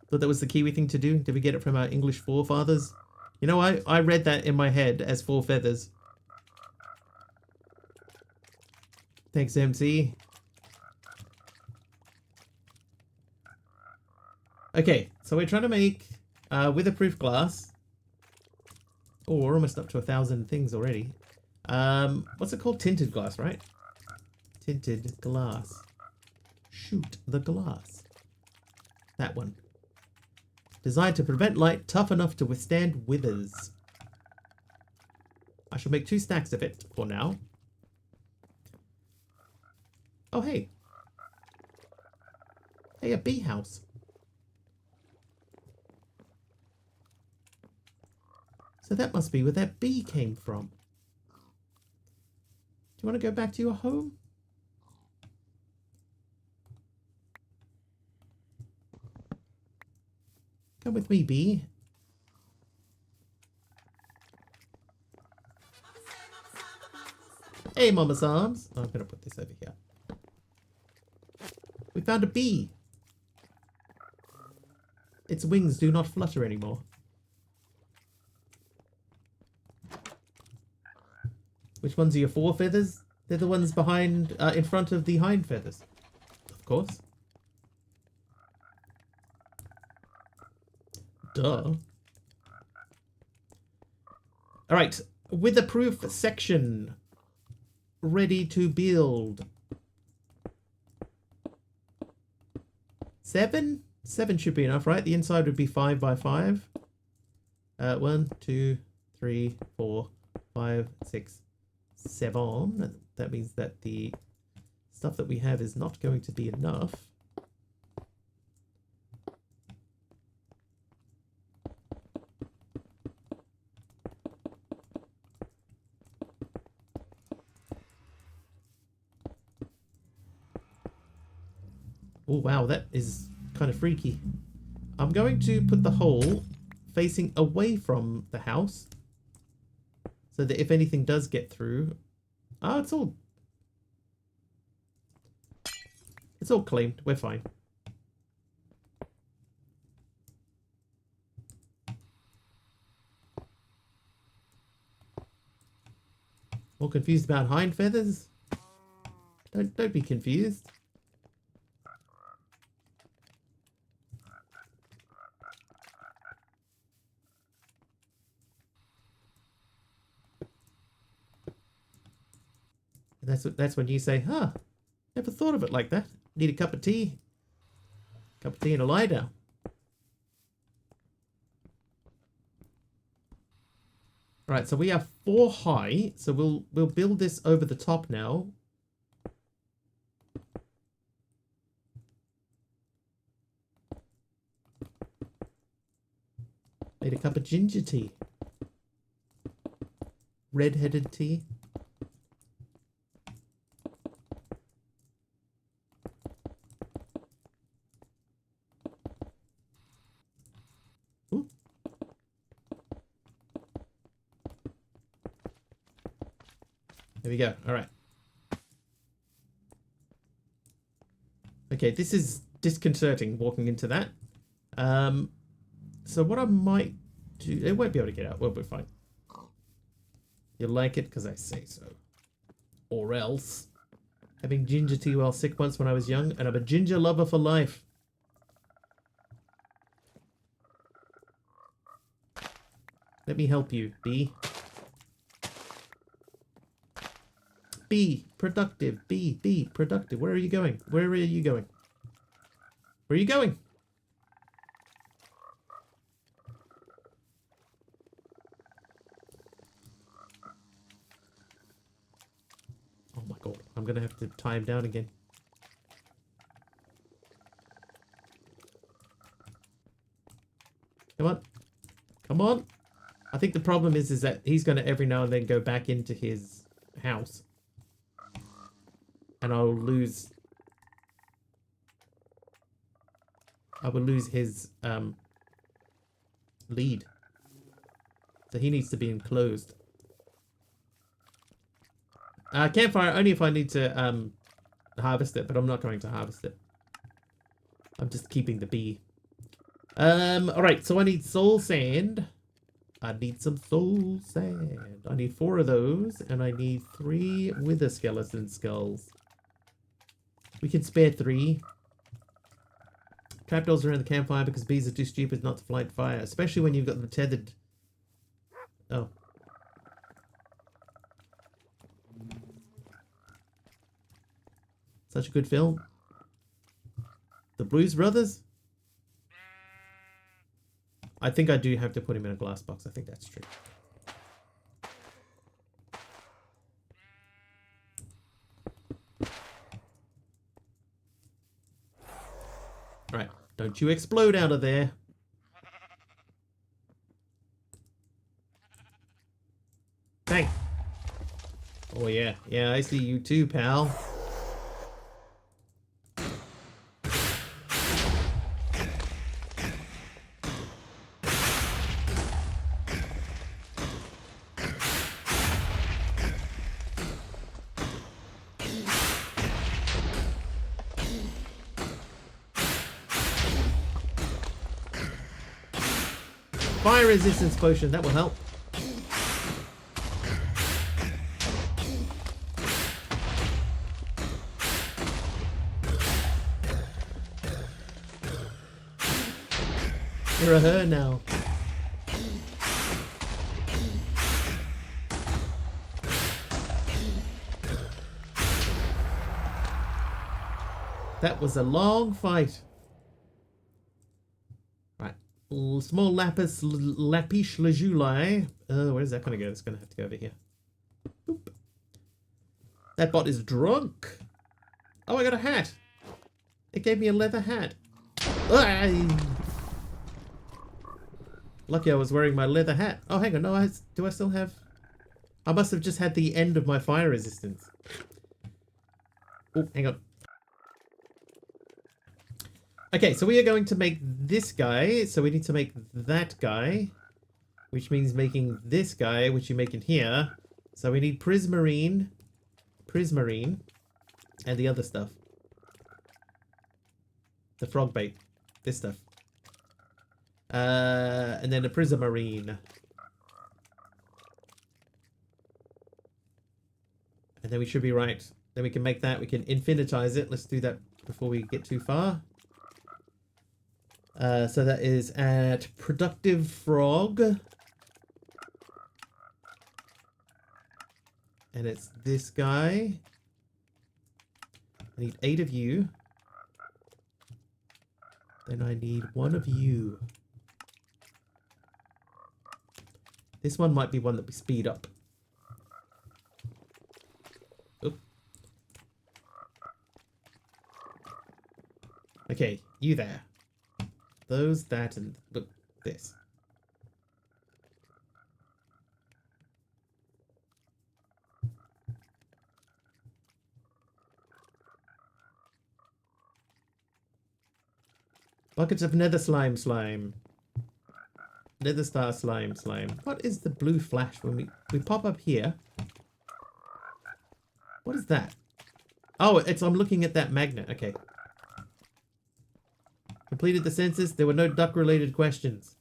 A: Thought that was the Kiwi thing to do. Did we get it from our English forefathers? You know, I read that in my head as 4 feathers. Thanks, MC. Okay, so we're trying to make weatherproof glass. Oh, we're almost up to 1,000 things already. What's it called? Tinted glass, right? Tinted glass. Shoot the glass. That one. Designed to prevent light, tough enough to withstand withers. I shall make 2 stacks of it for now. Oh, hey. Hey, a bee house. So that must be where that bee came from. Do you want to go back to your home? Come with me, bee. Hey, Mama's arms. Oh, I'm going to put this over here. We found a bee. Its wings do not flutter anymore. Which ones are your 4 feathers? They're the ones behind, in front of the hind feathers. Of course. Duh. Alright, weatherproof section. Ready to build. 7? 7 should be enough, right? The inside would be 5 by 5. 1, 2, 3, 4, 5, 6, 7. That means that the stuff that we have is not going to be enough. Oh wow, that is kind of freaky. I'm going to put the hole facing away from the house so that if anything does get through... Oh, it's all claimed. We're fine. More confused about hind feathers? Don't be confused. That's when you say, huh, never thought of it like that. Need a cup of tea. Cup of tea and a lie down. Alright, so we are 4 high, so we'll build this over the top now. Made a cup of ginger tea. Red-headed tea. There we go. All right. Okay, this is disconcerting walking into that. So what I might do... It won't be able to get out. We'll be fine. You'll like it because I say so. Or else. Having ginger tea while sick once when I was young, and I'm a ginger lover for life. Let me help you, bee. Be productive. Be productive. Where are you going? Where are you going? Where are you going? Oh my god. I'm going to have to tie him down again. Come on. Come on. I think the problem is that he's going to every now and then go back into his house. And I'll lose... I will lose his lead. So he needs to be enclosed. Campfire only if I need to harvest it, but I'm not going to harvest it. I'm just keeping the bee. Alright, so I need soul sand. I need some soul sand. I need 4 of those, and I need 3 wither skeleton skulls. We can spare 3. Trapdoors around the campfire because bees are too stupid not to light fire, especially when you've got them tethered. Oh. Such a good film. The Blues Brothers? I think I do have to put him in a glass box. I think that's true. Right. Don't you explode out of there. Bang. Oh yeah. Yeah, I see you too, pal. Fire resistance potion, that will help. You're a her now. That was a long fight. Right. Small lapis lazuli. Where's that going to go? It's going to have to go over here. Boop. That bot is drunk. Oh, I got a hat. It gave me a leather hat. Lucky I was wearing my leather hat. Oh, hang on. No, do I still have... I must have just had the end of my fire resistance. Oh, hang on. Okay, so we are going to make this guy. So we need to make that guy. Which means making this guy, which you make in here. So we need prismarine. Prismarine. And the other stuff. The frog bait. This stuff. And then a prismarine. And then we should be right. Then we can make that. We can infinitize it. Let's do that before we get too far. So that is at productive frog. And it's this guy. I need 8 of you. Then I need 1 of you. This one might be one that we speed up. Oop. Okay, you there. Those, that, and look, this. Buckets of nether slime. Nether star slime. What is the blue flash when we pop up here? What is that? Oh, I'm looking at that magnet. Okay. Completed the census. There were no duck-related questions.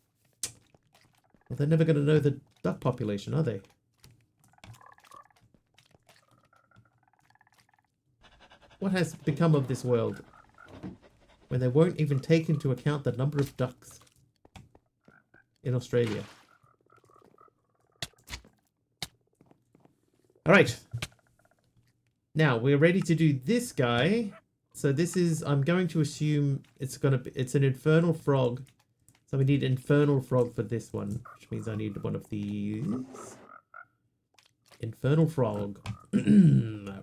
A: Well, they're never going to know the duck population, are they? What has become of this world when they won't even take into account the number of ducks in Australia? All right. Now we're ready to do this guy. So this is, I'm going to assume it's an infernal frog. So we need infernal frog for this one, which means I need one of these. Infernal frog.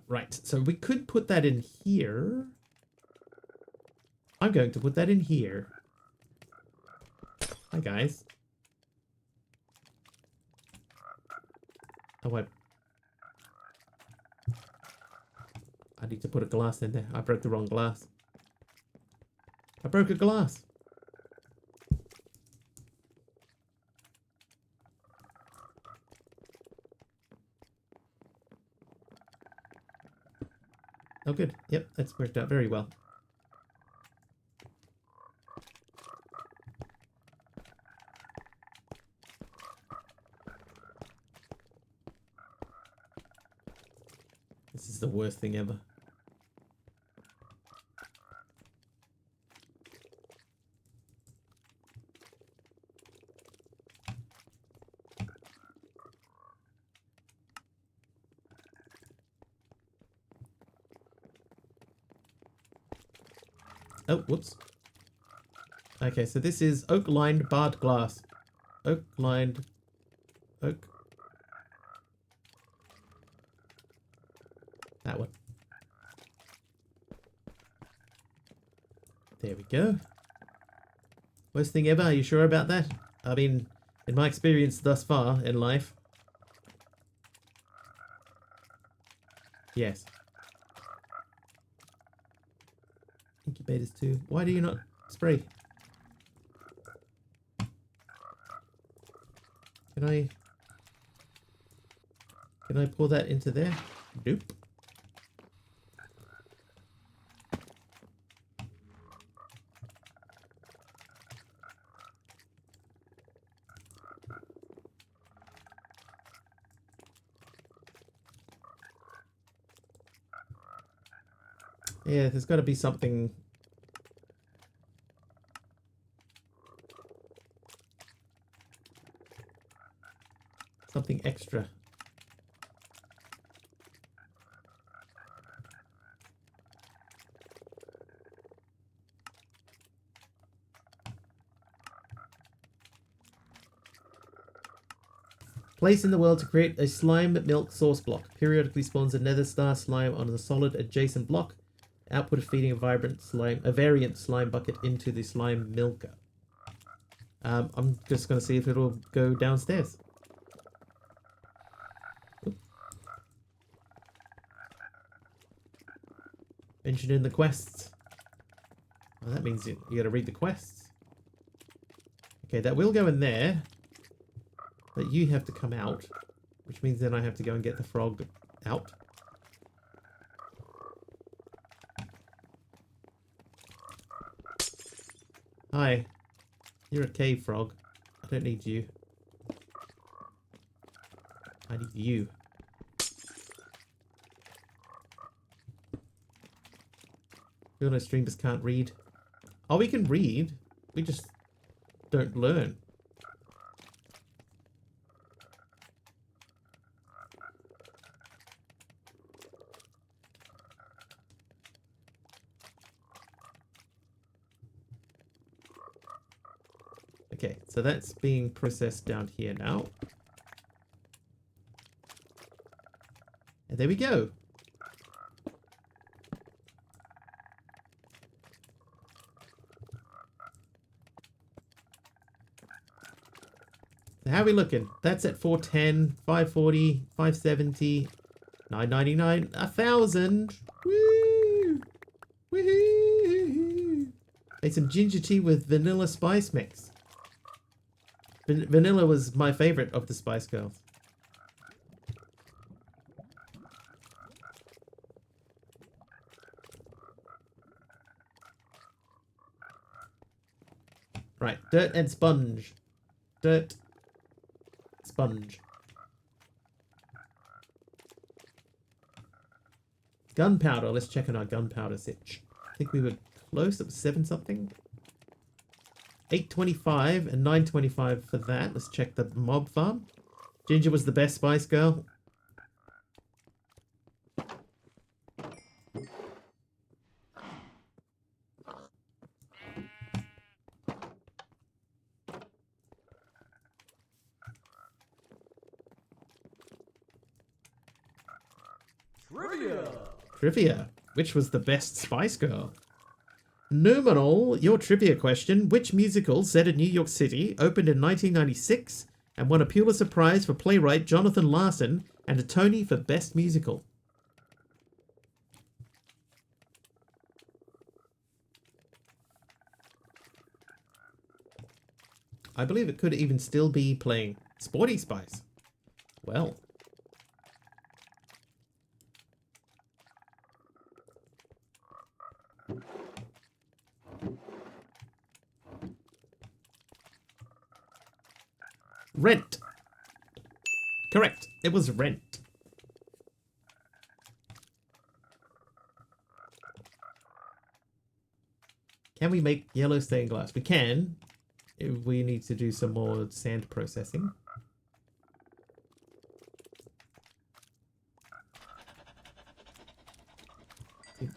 A: Right. So we could put that in here. I'm going to put that in here. Hi, guys. Oh, I need to put a glass in there. I broke the wrong glass. I broke a glass. Oh, good. Yep, that's worked out very well. This is the worst thing ever. Oh, whoops. Okay, so this is oak-lined barred glass. Oak-lined... Oak... That one. There we go. Worst thing ever, are you sure about that? I mean, in my experience thus far in life. Yes. Incubators too. Why do you not spray? Can I pour that into there? Nope. Yeah, there's got to be something. Something extra. Place in the world to create a slime milk source block. Periodically spawns a nether star slime on the solid adjacent block. Output of feeding a variant slime bucket into the slime milker. I'm just going to see if it'll go downstairs. Oop. Mentioned in the quests. Well, that means you got to read the quests. Okay, that will go in there. But you have to come out. Which means then I have to go and get the frog out. Hi. You're a cave frog. I don't need you. I need you. Real no streamers can't read. Oh, we can read. We just don't learn. Okay, so that's being processed down here now. And there we go. So how are we looking? That's at 410, 540, 570, 999, 1,000. Woo! Woohoo! Made some ginger tea with vanilla spice mix. Vanilla was my favorite of the Spice Girls. Right, dirt and sponge. Dirt, sponge. Gunpowder. Let's check on our gunpowder sitch. I think we were close. It was 7 something. 825 and 925 for that. Let's check the mob farm. Ginger was the best Spice Girl. Trivia. Which was the best Spice Girl? Numinal, your trivia question. Which musical set in New York City opened in 1996 and won a Pulitzer Prize for playwright Jonathan Larson and a Tony for Best Musical. I believe it could even still be playing. Sporty Spice. Well. Rent. Correct. It was Rent. Can we make yellow stained glass? We can. If we need to do some more sand processing.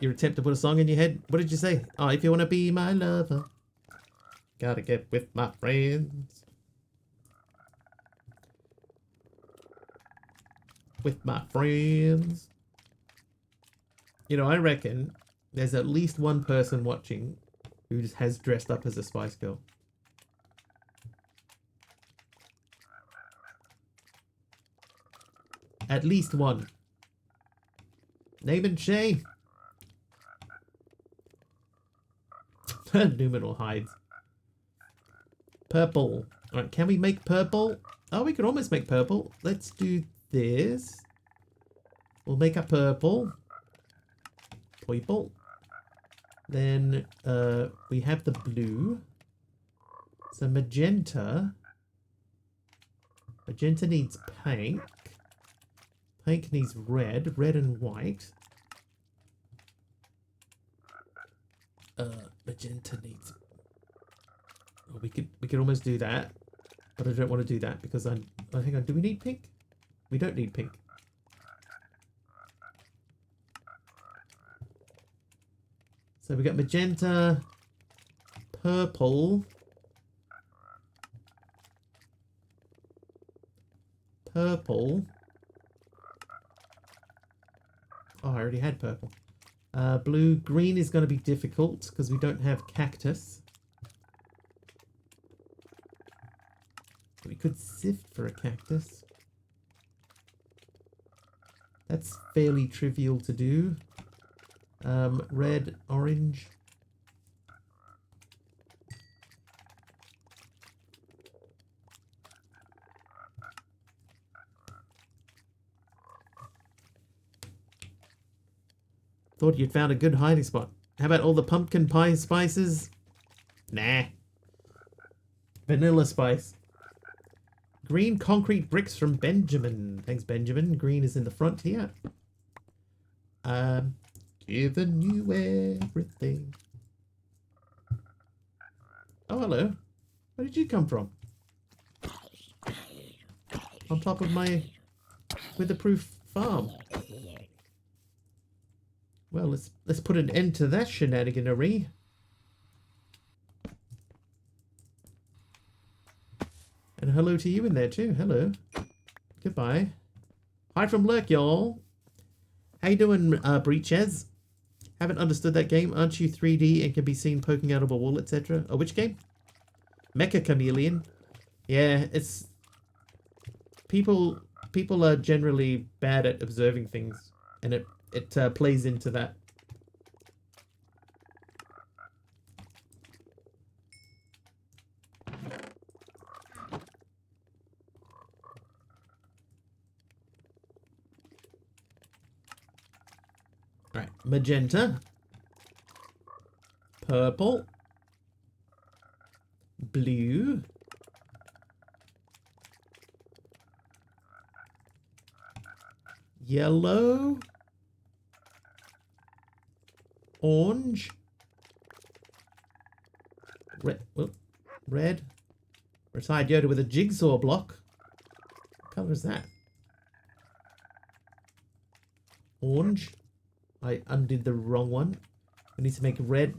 A: Your attempt to put a song in your head. What did you say? Oh, if you want to be my lover, gotta get with my friends. With my friends. You know, I reckon there's at least one person watching who just has dressed up as a Spice Girl. At least one. Name and shame. Numenor hides. Purple. Alright, can we make purple? Oh, we could almost make purple. Let's do this. We'll make a purple. Purple. Then we have the blue. So magenta. Magenta needs pink. Pink needs red. Red and white. Magenta needs... Oh, we could almost do that. But I don't want to do that because hang on, do we need pink? We don't need pink. So we got magenta, purple, purple. Oh, I already had purple. Blue, green is going to be difficult because we don't have cactus. We could sift for a cactus. That's fairly trivial to do. Red, orange. Thought you'd found a good hiding spot. How about all the pumpkin pie spices? Nah. Vanilla spice. Green concrete bricks from Benjamin. Thanks, Benjamin. Green is in the front here. Giving you everything. Oh, hello. Where did you come from? On top of my weatherproof farm. Well, let's put an end to that shenaniganery. And hello to you in there too. Hello. Goodbye. Hi from Lurk, y'all. How you doing, Breaches? Haven't understood that game. Aren't you 3D and can be seen poking out of a wall, etc.? Oh, which game? Mecha Chameleon. Yeah, it's... People are generally bad at observing things. And it plays into that. Right, magenta, purple, blue, yellow, orange, red, red, retired Yoda with a jigsaw block. What color is that? Orange. I undid the wrong one. We need to make red.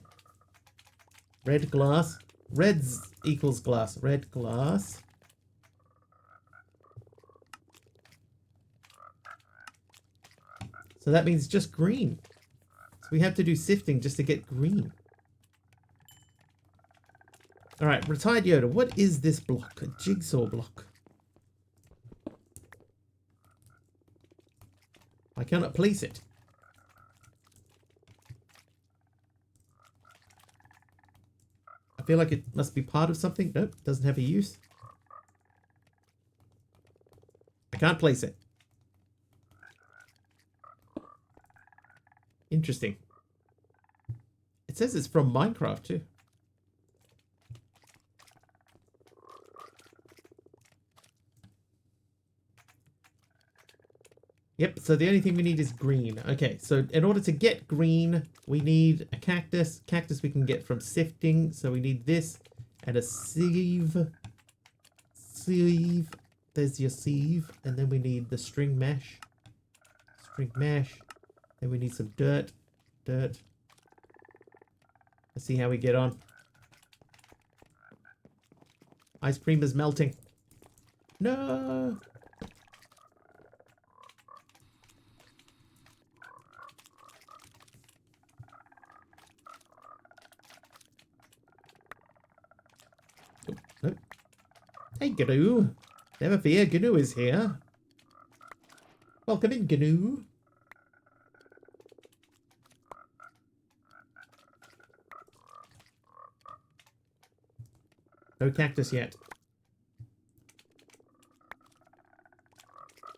A: Red glass. Reds equals glass. Red glass. So that means just green. So we have to do sifting just to get green. Alright, retired Yoda. What is this block? A jigsaw block. I cannot place it. I feel like it must be part of something. Nope, doesn't have a use. I can't place it. Interesting. It says it's from Minecraft too. Yep, so the only thing we need is green. Okay, so in order to get green, we need a cactus. Cactus we can get from sifting, so we need this and a sieve. Sieve. There's your sieve. And then we need the string mesh. String mesh. Then we need some dirt. Dirt. Let's see how we get on. Ice cream is melting. No! Nope. Hey, Gnu. Never fear, Gnu is here. Welcome in, Gnu. No cactus yet.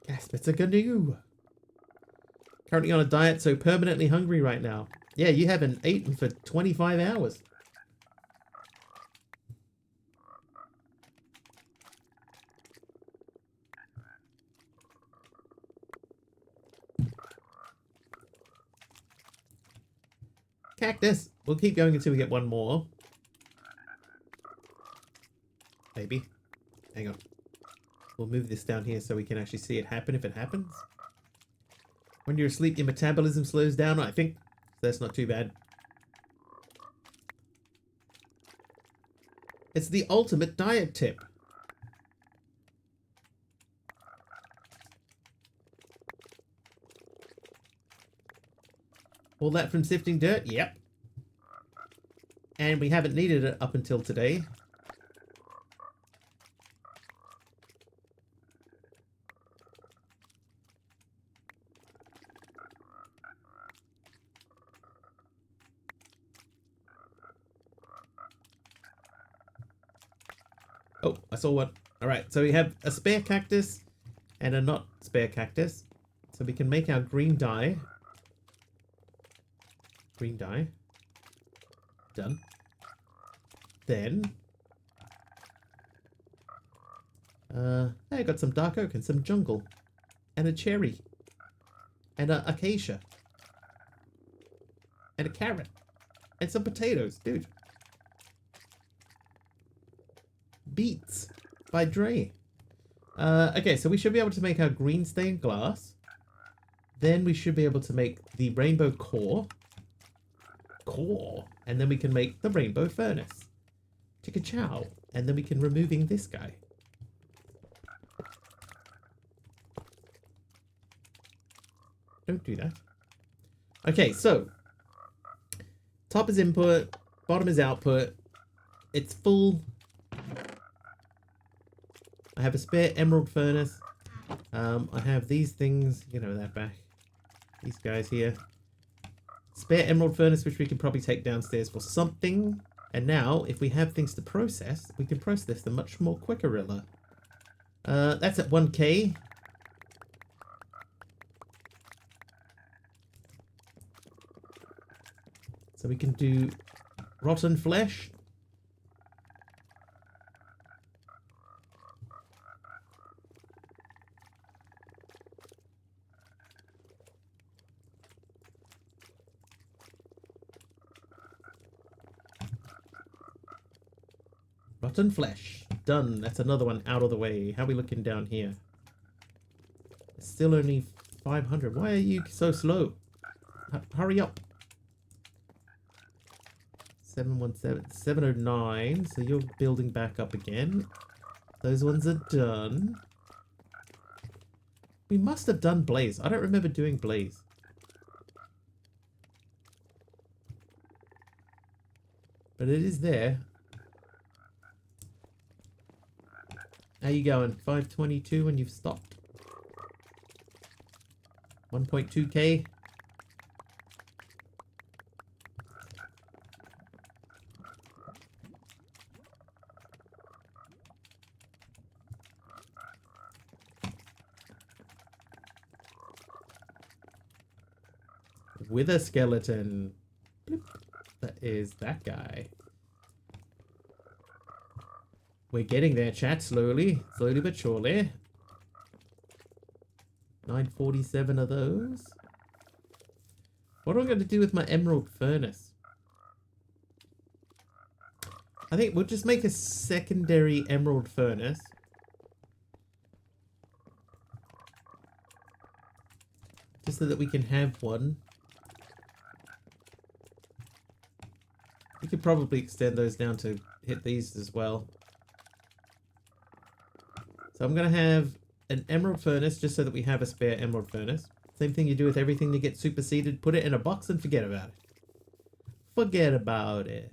A: Gasp, it's a Gnu. Currently on a diet, so permanently hungry right now. Yeah, you haven't eaten for 25 hours. Cactus! We'll keep going until we get one more. Maybe. Hang on. We'll move this down here so we can actually see it happen if it happens. When you're asleep, your metabolism slows down, I think. That's not too bad. It's the ultimate diet tip. All that from sifting dirt? Yep. And we haven't needed it up until today. Oh, I saw one. Alright, so we have a spare cactus and a not spare cactus. So we can make our green dye. Green dye. Done. Then... I got some dark oak and some jungle. And a cherry. And a acacia. And a carrot. And some potatoes. Dude. Beets by Dre. Okay, so we should be able to make our green stained glass. Then we should be able to make the rainbow core. And then we can make the rainbow furnace. Chicka chow. And then we can removing this guy. Don't do that. Okay, so top is input, bottom is output. It's full. I have a spare emerald furnace. I have these things, you know, that back. These guys here. Spare emerald furnace, which we can probably take downstairs for something. And now, if we have things to process, we can process them much more quickerilla. That's at 1k. So we can do rotten flesh. Rotten flesh. Done. That's another one out of the way. How are we looking down here? It's still only 500. Why are you so slow? Hurry up. 717. 709. So you're building back up again. Those ones are done. We must have done blaze. I don't remember doing blaze. But it is there. How you going? 522 when you've stopped. 1.2k. With a skeleton. Bloop. That is that guy. We're getting there, chat, slowly but surely. 947 of those. What am I going to do with my emerald furnace? I think we'll just make a secondary emerald furnace. Just so that we can have one. We could probably extend those down to hit these as well. So I'm going to have an emerald furnace just so that we have a spare emerald furnace. Same thing you do with everything that gets superseded. Put it in a box and forget about it. Forget about it.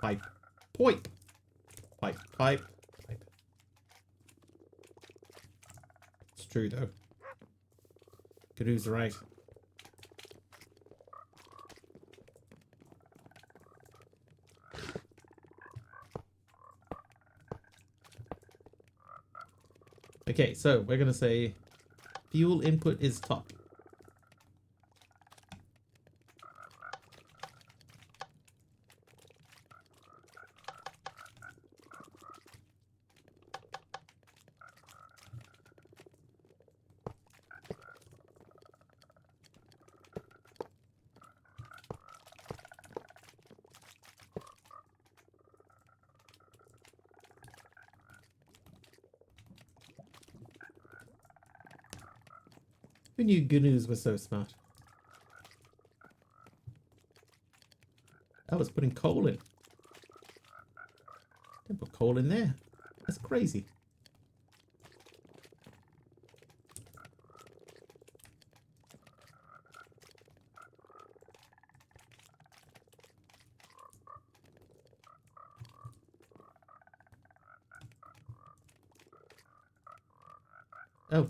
A: Pipe. Pipe. Pipe. Pipe. Pipe. It's true though. Gadoo's right. Okay, so we're gonna say fuel input is top. Who knew Gnu's were so smart? I was putting coal in. Don't put coal in there. That's crazy. Oh.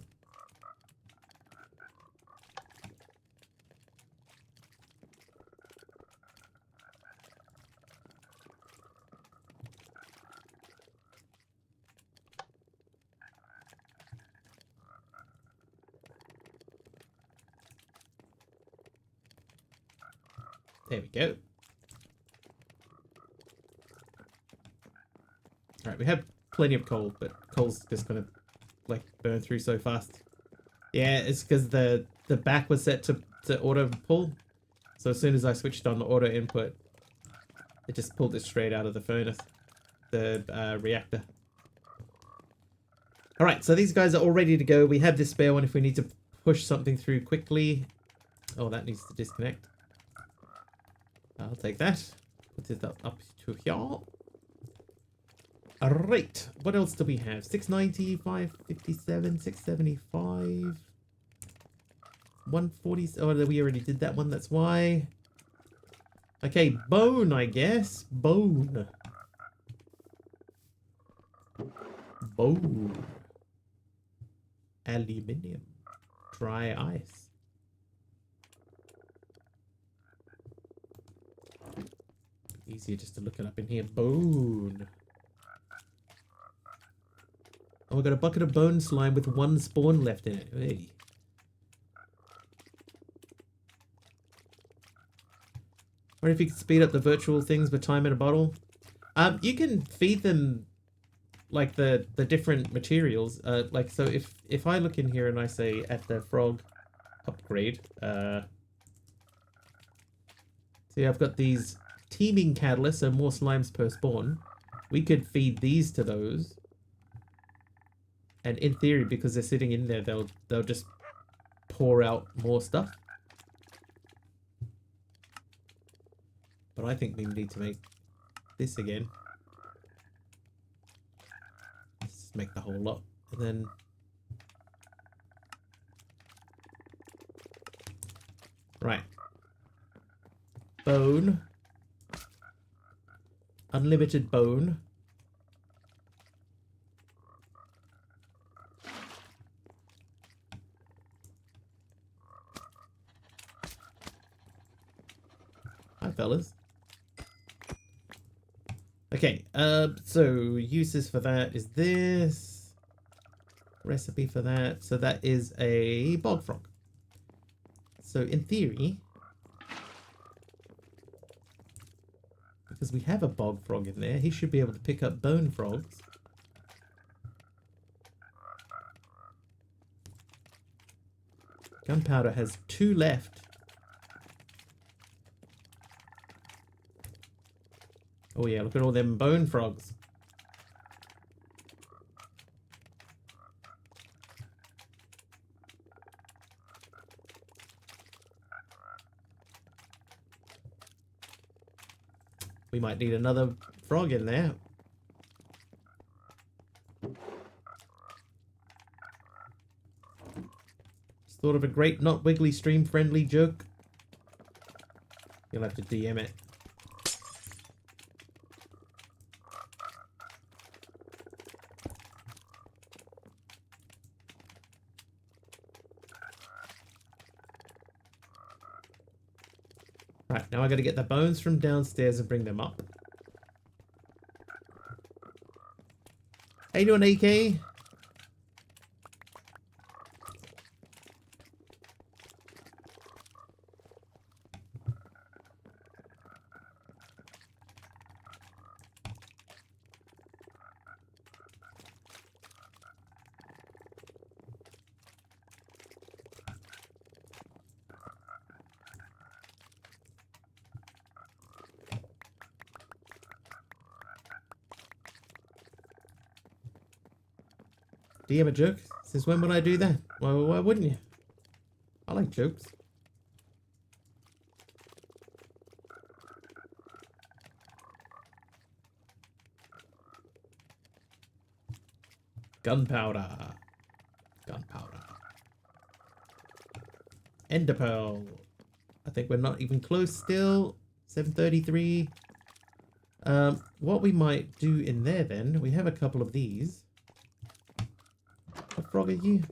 A: There we go. Alright, we have plenty of coal, but coal's just gonna like burn through so fast. Yeah, it's because the back was set to auto pull. So as soon as I switched on the auto input, it just pulled it straight out of the furnace, the reactor. Alright, so these guys are all ready to go. We have this spare one if we need to push something through quickly. Oh, that needs to disconnect. I'll take that. Put it up to here. Alright, what else do we have? 690, 557, 675, 140. Oh, we already did that one, that's why. Okay, bone, I guess. Bone. Bone. Aluminium. Dry ice. Easier just to look it up in here. Bone. Oh, we got a bucket of bone slime with one spawn left in it. Hey. Or if you could speed up the virtual things with time in a bottle. You can feed them like the different materials. Like so if I look in here and I say at the frog upgrade, see I've got these teeming catalysts, so more slimes per spawn. We could feed these to those. And in theory, because they're sitting in there, they'll just pour out more stuff. But I think we need to make this again. Let's just make the whole lot. And then... Right. Bone. Unlimited bone. Hi, fellas. Okay, so uses for that is this. Recipe for that. So that is a bog frog. So in theory, because we have a bog frog in there, he should be able to pick up bone frogs. Gunpowder has 2 left. Oh yeah, look at all them bone frogs. We might need another frog in there. Just thought of a great not wiggly stream friendly joke. You'll have to DM it. Right, now I gotta get the bones from downstairs and bring them up. How you doing, AK? DM a joke? Since when would I do that? Well, why wouldn't you? I like jokes. Gunpowder. Gunpowder. Ender pearl. I think we're not even close still. 733. What we might do in there then, we have a couple of these. What frog are you?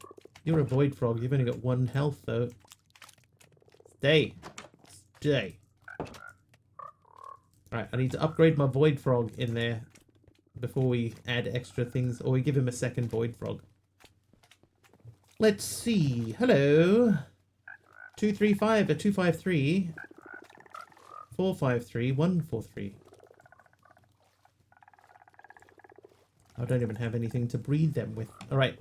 A: You're a void frog. You've only got 1 health though. Stay. Stay. Alright, I need to upgrade my void frog in there before we add extra things, or we give him a second void frog. Let's see. Hello. 235 or 253. 453 143. I don't even have anything to breed them with. Alright.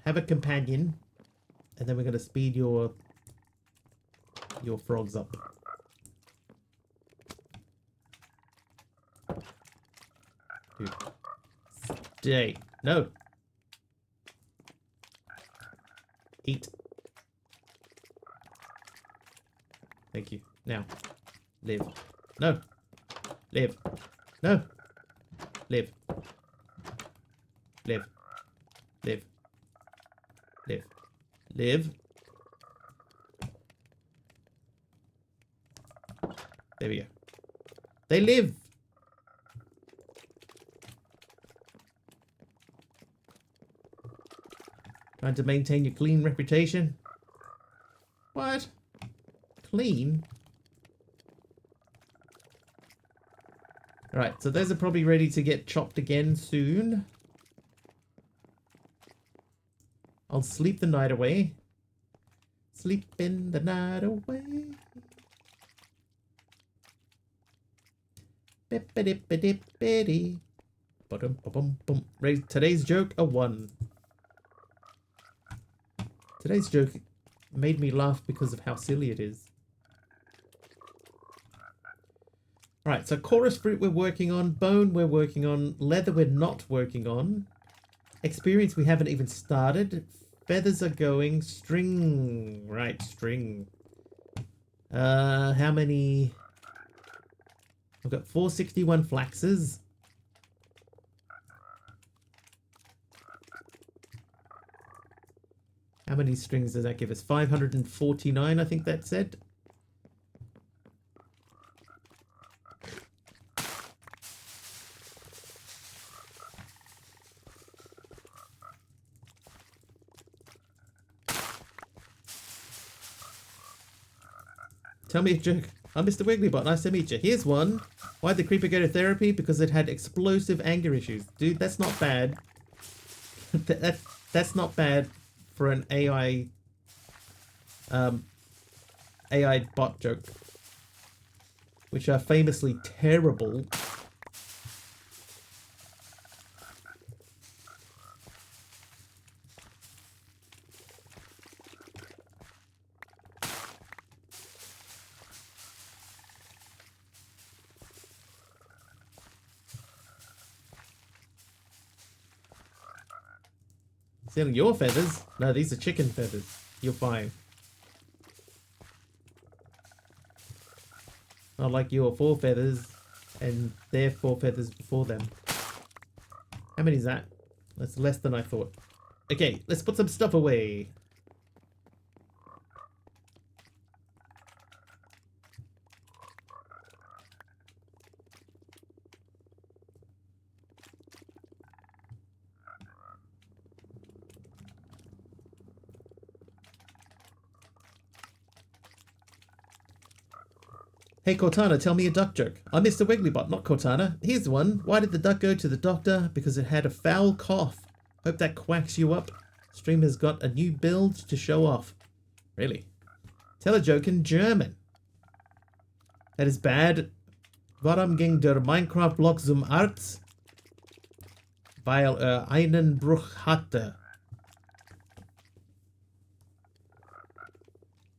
A: Have a companion. And then we're going to speed your frogs up. Dude. Stay. No. Eat. Thank you. Now. Live. No. Live. No. Live. Live. Live. Live. Live. There we go. They live. Trying to maintain your clean reputation. What? Clean? Alright, so those are probably ready to get chopped again soon. I'll sleep the night away. Sleeping the night away. Bippity-bippity-bippity. Ba-dum-ba-bum-bum. Today's joke, a 1. Today's joke made me laugh because of how silly it is. Alright, so chorus fruit we're working on, bone we're working on, leather we're not working on, experience we haven't even started, feathers are going, string, right, string. How many? I've got 461 flaxes. How many strings does that give us? 549, I think that said. Tell me a joke. I'm Mr. Wigglybot. Nice to meet you. Here's one. Why'd the creeper go to therapy? Because it had explosive anger issues. Dude, that's not bad. That's not bad for an AI bot joke, which are famously terrible. Stealing your feathers? No, these are chicken feathers. You're fine. Not like your 4 feathers and their 4 feathers before them. How many is that? That's less than I thought. Okay, let's put some stuff away. Hey Cortana, tell me a duck joke. I'm Mr. Wigglybot, not Cortana. Here's one. Why did the duck go to the doctor? Because it had a foul cough. Hope that quacks you up. Stream has got a new build to show off. Really? Tell a joke in German. That is bad. Warum ging der Minecraft-Block zum Arzt? Weil einen Bruch hatte.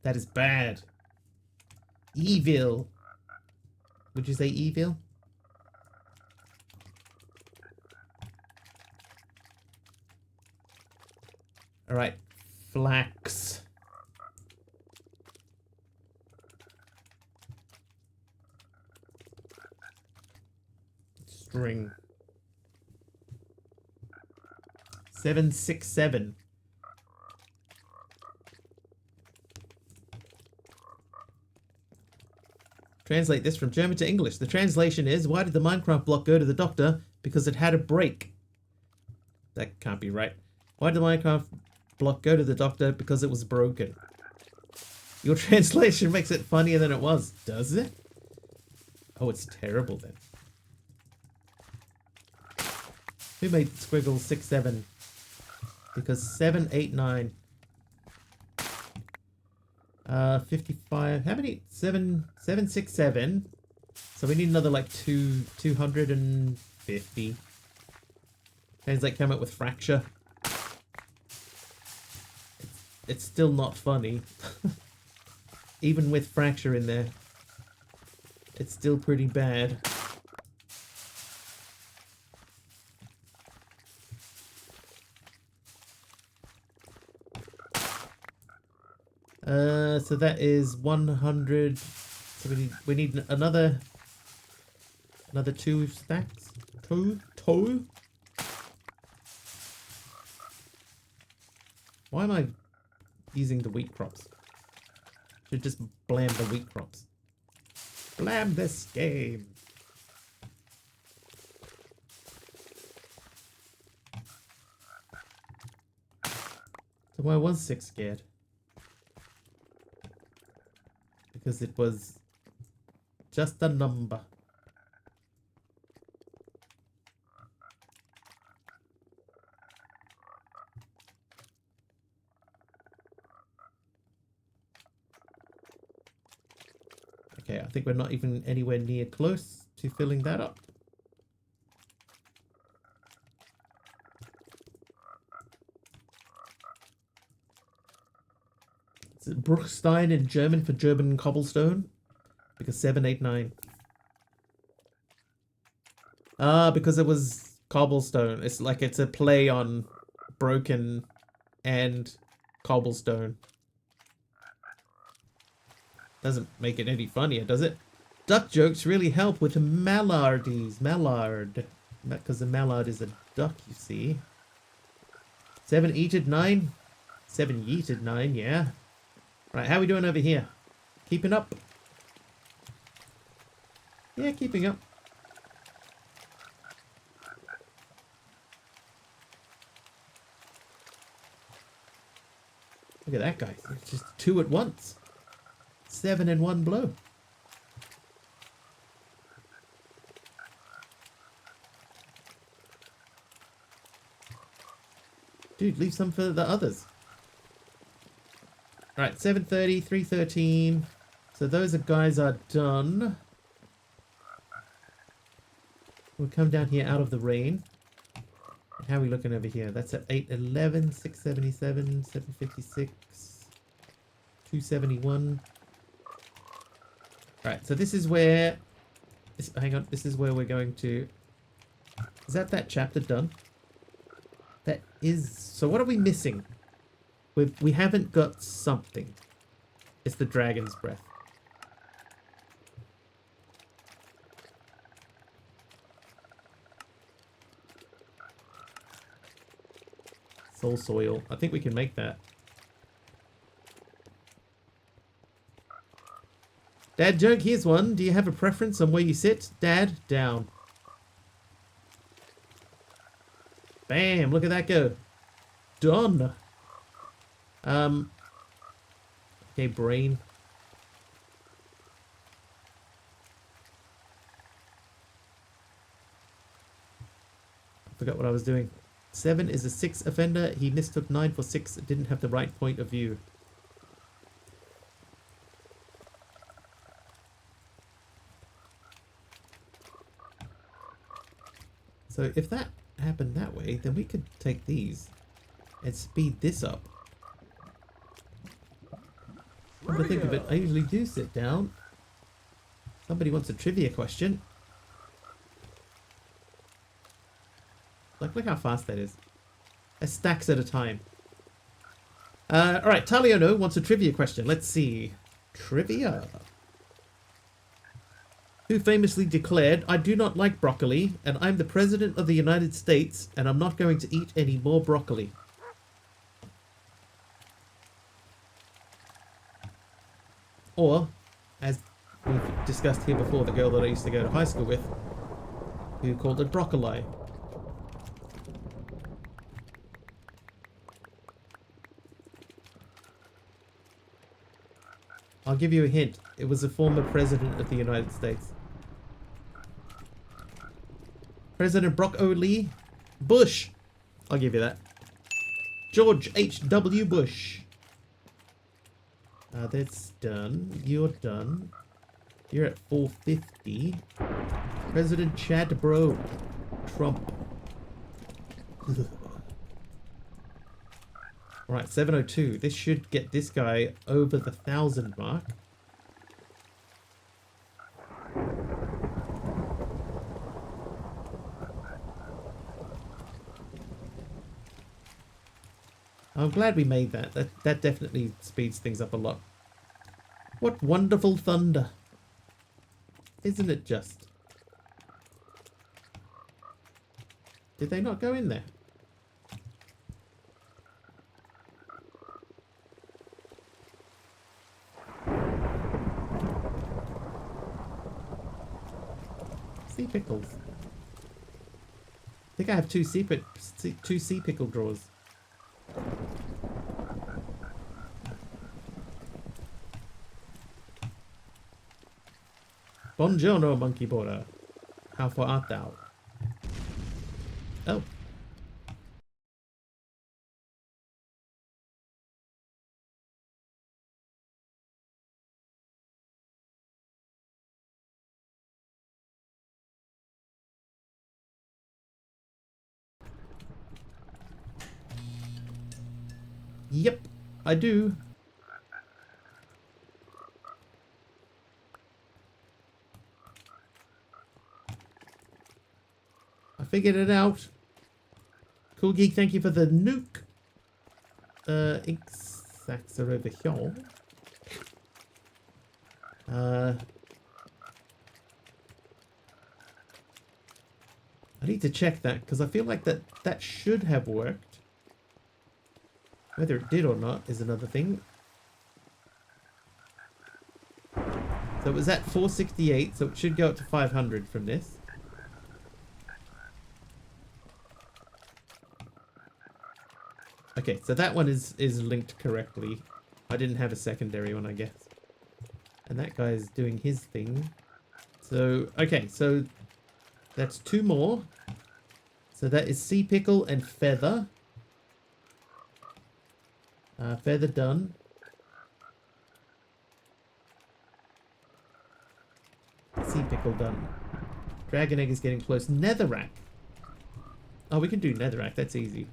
A: That is bad. Evil. Would you say evil? Alright. Flax. String. 767. Translate this from German to English. The translation is, why did the Minecraft block go to the doctor? Because it had a break. That can't be right. Why did the Minecraft block go to the doctor? Because it was broken. Your translation makes it funnier than it was. Does it? Oh, it's terrible then. Who made Squiggle 6-7? Because 789. 55. How many? 767. So we need another like 250. Sounds like come up with fracture. It's still not funny. Even with fracture in there, it's still pretty bad. So that is 100. So we need another 2 stacks. Two. Why am I using the wheat crops? Should just blam the wheat crops. Blam this game. So why was 6 scared? Because it was just a number. Okay, I think we're not even anywhere near close to filling that up. Is it Bruchstein in German for German cobblestone? Because 789. Ah, because it was cobblestone. It's like it's a play on broken and cobblestone. Doesn't make it any funnier, does it? Duck jokes really help with mallardies. Mallard. Because the mallard is a duck, you see. 7 eated 9. 7 yeeted 9, yeah. Right, how are we doing over here? Keeping up? Yeah, keeping up. Look at that guy. It's just 2 at once. 7 in one blow. Dude, leave some for the others. Alright, 730, 313. So those guys are done. We'll come down here out of the rain. How are we looking over here? That's at 811, 677, 756, 271. Alright, so this is where... hang on, this is where we're going to... Is that chapter done? That is... So what are we missing? We haven't got something. It's the dragon's breath. Soul soil. I think we can make that. Dad joke, here's one. Do you have a preference on where you sit? Dad, down. Bam, look at that go. Done. Okay, brain. I forgot what I was doing. 7 is a 6 offender. He mistook 9 for 6. Didn't have the right point of view. So if that happened that way, then we could take these and speed this up. Come to think of it, I usually do sit down. Somebody wants a trivia question. Like, look how fast that is. That's stacks at a time. Alright, Taliono wants a trivia question. Let's see. Trivia. Who famously declared, I do not like broccoli, and I'm the President of the United States, and I'm not going to eat any more broccoli. Or, as we've discussed here before, the girl that I used to go to high school with, who called it broccoli. I'll give you a hint. It was a former president of the United States. President Broccoli Bush. I'll give you that. George H.W. Bush. That's done. You're done. You're at 450. President Chad Bro. Trump. Alright, 702. This should get this guy over the 1,000 mark. I'm glad we made that. That definitely speeds things up a lot. What wonderful thunder. Isn't it just? Did they not go in there? Sea pickles. I think I have two sea pickle drawers. Buongiorno, monkey border. How far art thou? Oh. Yep, I do. I figured it out. Cool Geek, thank you for the nuke. Ink sacks are over here. I need to check that because I feel like that should have worked. Whether it did or not is another thing. So it was at 468, so it should go up to 500 from this. Okay, so that one is linked correctly. I didn't have a secondary one, I guess. And that guy's doing his thing. So, okay, so that's 2 more. So that is Sea Pickle and Feather. Feather done. Sea Pickle done. Dragon Egg is getting close. Netherrack. Oh, we can do Netherrack. That's easy.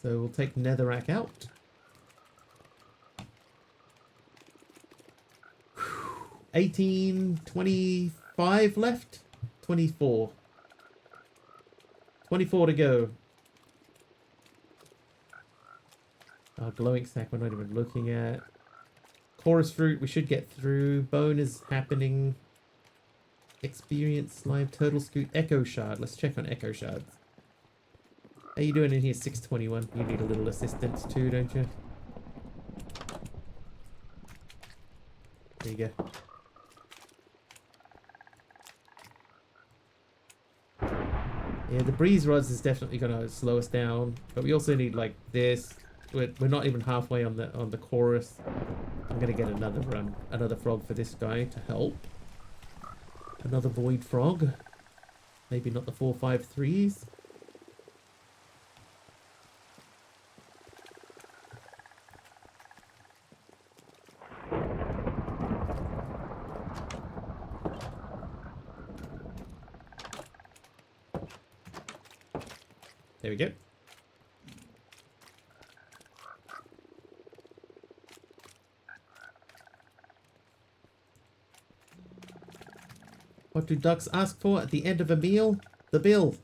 A: So we'll take Netherrack out. 18, 25 left? 24. 24 to go. Glowing sack we're not even looking at. Chorus fruit we should get through. Bone is happening. Experience slime, turtle scoot, echo shard. Let's check on echo shards. How you doing in here, 621? You need a little assistance too, don't you? There you go. Yeah, the breeze rods is definitely going to slow us down, but we also need like this. We're not even halfway on the chorus. I'm going to get another frog for this guy to help. Another void frog. Maybe not the 453s. There we go. What do ducks ask for at the end of a meal? The bill.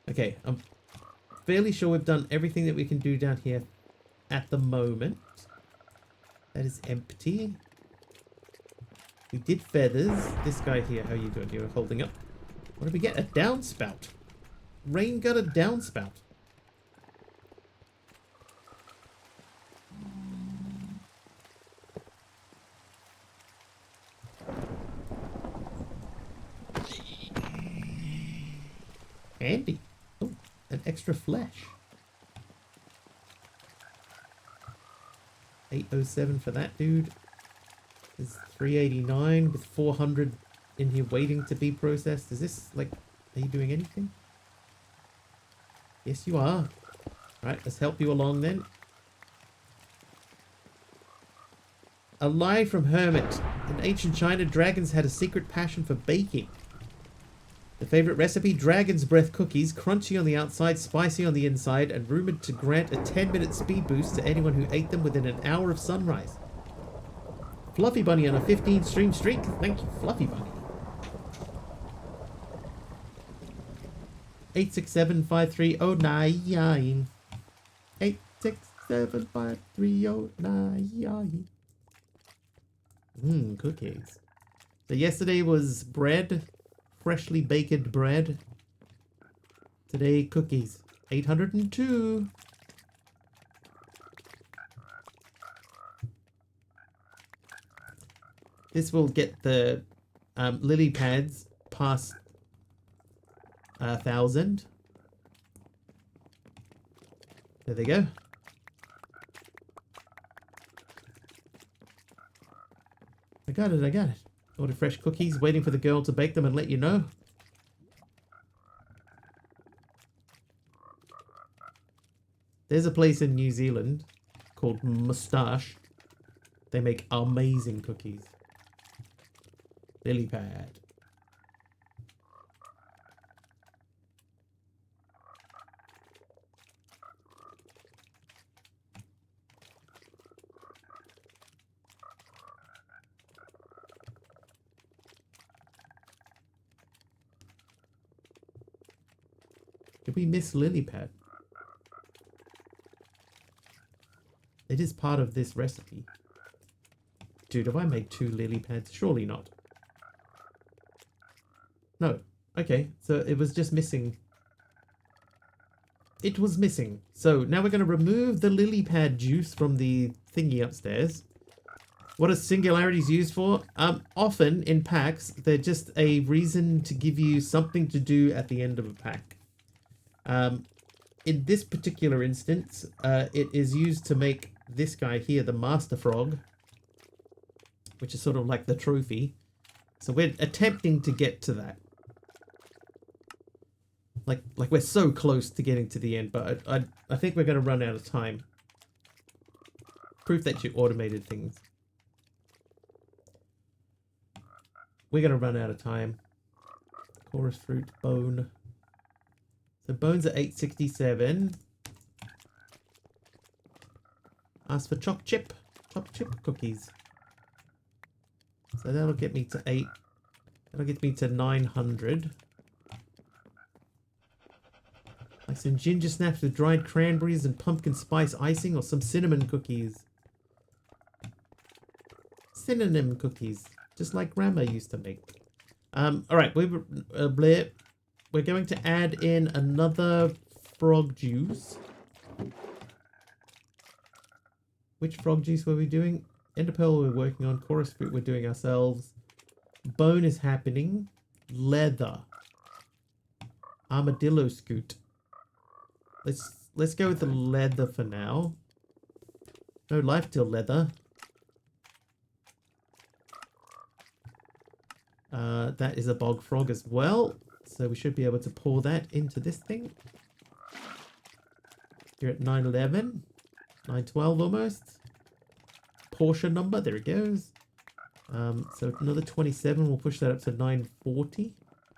A: Okay, I'm fairly sure we've done everything that we can do down here at the moment. That is empty. We did feathers. This guy here, how are you doing? You're holding up. What did we get? A downspout. Rain got a downspout. Handy. Oh, an extra flesh. 807 for that dude. There's 389 with 400 in here waiting to be processed. Is this like, are you doing anything? Yes, you are. Right, let's help you along then. A lie from Hermit. In ancient China, dragons had a secret passion for baking. The favorite recipe, dragon's breath cookies, crunchy on the outside, spicy on the inside, and rumored to grant a 10-minute speed boost to anyone who ate them within an hour of sunrise. Fluffy Bunny on a 15-stream streak. Thank you, Fluffy Bunny. 8675309. 8675309. Cookies. So yesterday was bread. Freshly baked bread. Today, cookies. 802. This will get the lily pads past 1,000. There they go. I got it, I got it. Order fresh cookies, waiting for the girl to bake them and let you know. There's a place in New Zealand called Moustache. They make amazing cookies. Lily pad. Did we miss lily pad? It is part of this recipe. Dude, have I made 2 lily pads? Surely not. No. Okay, so it was just missing it was missing. So now we're going to remove the lily pad juice from the thingy upstairs. What are singularities used for? Often in packs, they're just a reason to give you something to do at the end of a pack. In this particular instance, it is used to make this guy here, the Master Frog, which is sort of like the trophy. So we're attempting to get to that. Like we're so close to getting to the end, but I think we're going to run out of time. Proof that you automated things. We're going to run out of time. Chorus fruit, bone. So bones are 867. Ask for choc chip cookies. So that'll get me to 8. That'll get me to 900. Like some ginger snaps with dried cranberries and pumpkin spice icing, or some cinnamon cookies. Cinnamon cookies, just like Grandma used to make. All right, we're going to add in another frog juice. Which frog juice were we doing? Enderpearl we're working on. Chorus fruit we're doing ourselves. Bone is happening. Leather. Armadillo scoot. Let's go with the leather for now. No life till leather. That is a bog frog as well. So we should be able to pour that into this thing. You're at 911. 912 almost. Portion number, there it goes. So another 27, we'll push that up to 940.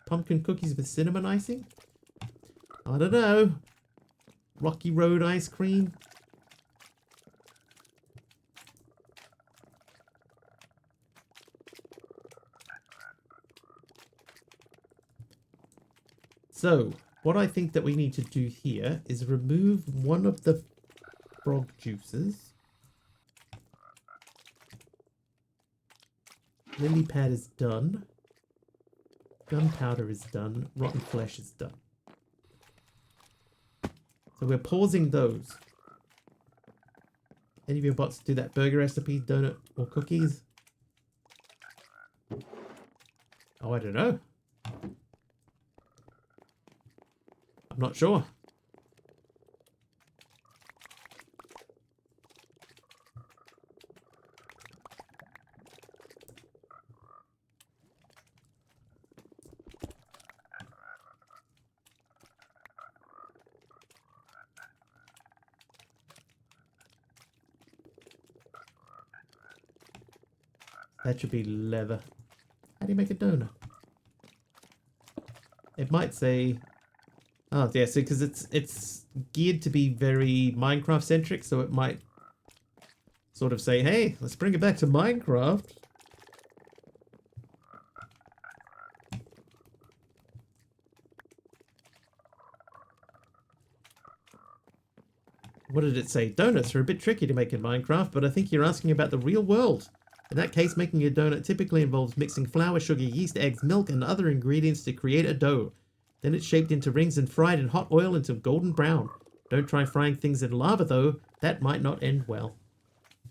A: Pumpkin cookies with cinnamon icing. I don't know. Rocky Road ice cream. So, what I think that we need to do here is remove one of the frog juices. Lily pad is done. Gunpowder is done. Rotten flesh is done. So we're pausing those. Any of your bots do that burger recipe, donut, or cookies? Oh, I don't know. I'm not sure. That should be leather. How do you make a donut? It might say... Oh, yeah, see, because it's geared to be very Minecraft centric, so it might sort of say, hey, let's bring it back to Minecraft. What did it say? Donuts are a bit tricky to make in Minecraft, but I think you're asking about the real world. In that case, making a donut typically involves mixing flour, sugar, yeast, eggs, milk, and other ingredients to create a dough. Then it's shaped into rings and fried in hot oil until golden brown. Don't try frying things in lava, though. That might not end well.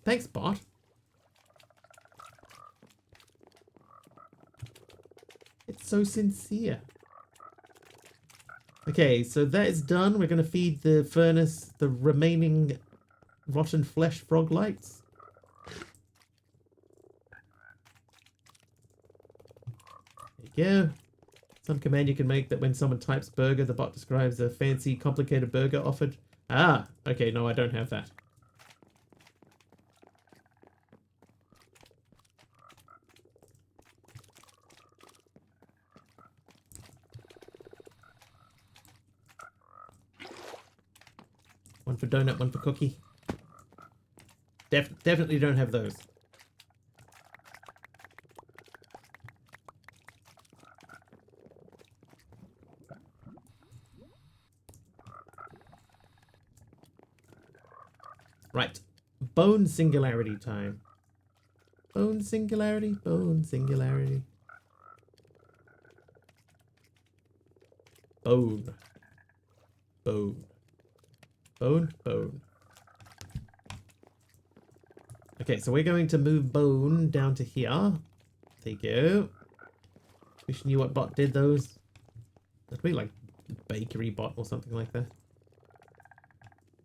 A: Thanks, bot. It's so sincere. Okay, so that is done. We're going to feed the furnace the remaining rotten flesh frog lights. There you go. Some command you can make that when someone types burger, the bot describes a fancy, complicated burger offered. Ah, okay, no, I don't have that. One for donut, one for cookie. Definitely don't have those. Right. Bone singularity time. Bone singularity, bone singularity. Bone. Bone. Bone, bone. Okay, so we're going to move bone down to here. There you go. Wish you knew what bot did those. That'd be like bakery bot or something like that.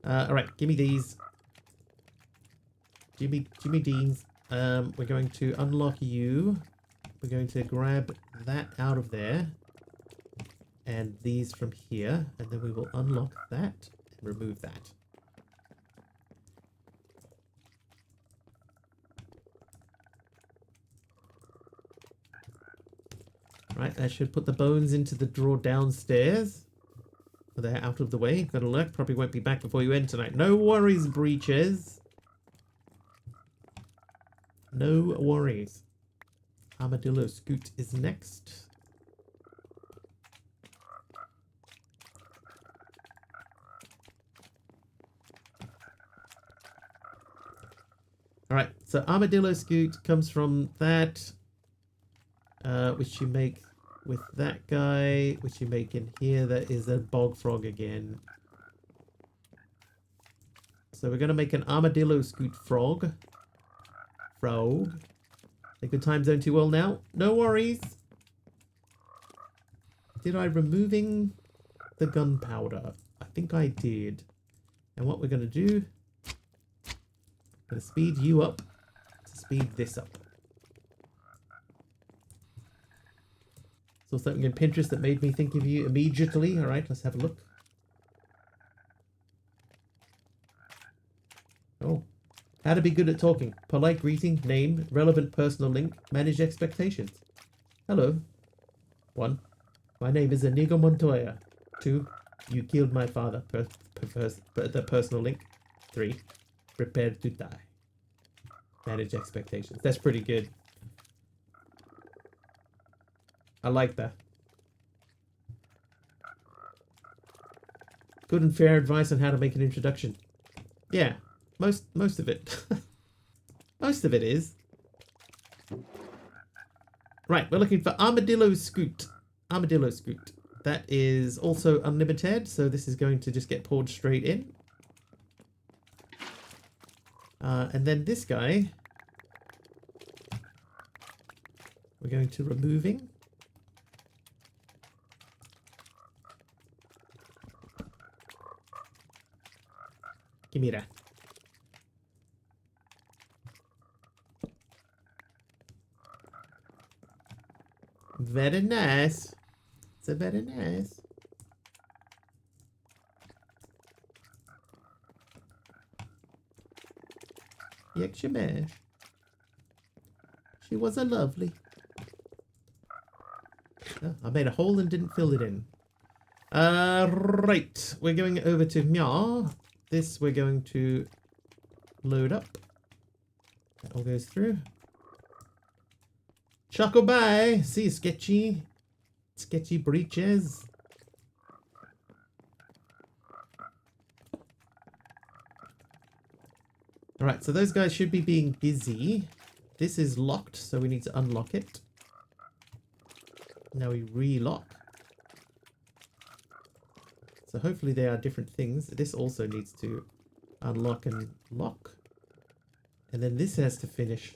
A: Alright, give me these. Give me these. We're going to unlock you. We're going to grab that out of there. And these from here. And then we will unlock that and remove that. Right, that should put the bones into the drawer downstairs. They're out of the way. Got a look. Probably won't be back before you end tonight. No worries, Breaches. No worries. Armadillo Scoot is next. Alright, so Armadillo Scoot comes from that, which you make with that guy, which you make in here. That is a bog frog again. So we're going to make an Armadillo Scoot frog. Frog. A good time zone too well now. No worries. Did I removing the gunpowder? I think I did. And what we're going to do, I'm going to speed you up to speed this up. Saw something in Pinterest that made me think of you immediately. All right, let's have a look. Oh. How to be good at talking. Polite greeting, name, relevant personal link, manage expectations. Hello. 1. My name is Inigo Montoya. 2. You killed my father. The personal link. 3. Prepare to die. Manage expectations. That's pretty good. I like that. Good and fair advice on how to make an introduction. Yeah. Most of it. Most of it is. Right, we're looking for Armadillo Scoot. Armadillo Scoot. That is also unlimited, so this is going to just get poured straight in. And then this guy, we're going to removing. Give me that. Very nice. It's a very nice. Extra mash. She was a lovely. Oh, I made a hole and didn't fill it in. Right. We're going over to Mya. This we're going to load up. That all goes through. Choco bye. See you, sketchy. Sketchy Breaches. Alright, so those guys should be being busy. This is locked, so we need to unlock it. Now we relock. So hopefully they are different things. This also needs to unlock and lock. And then this has to finish.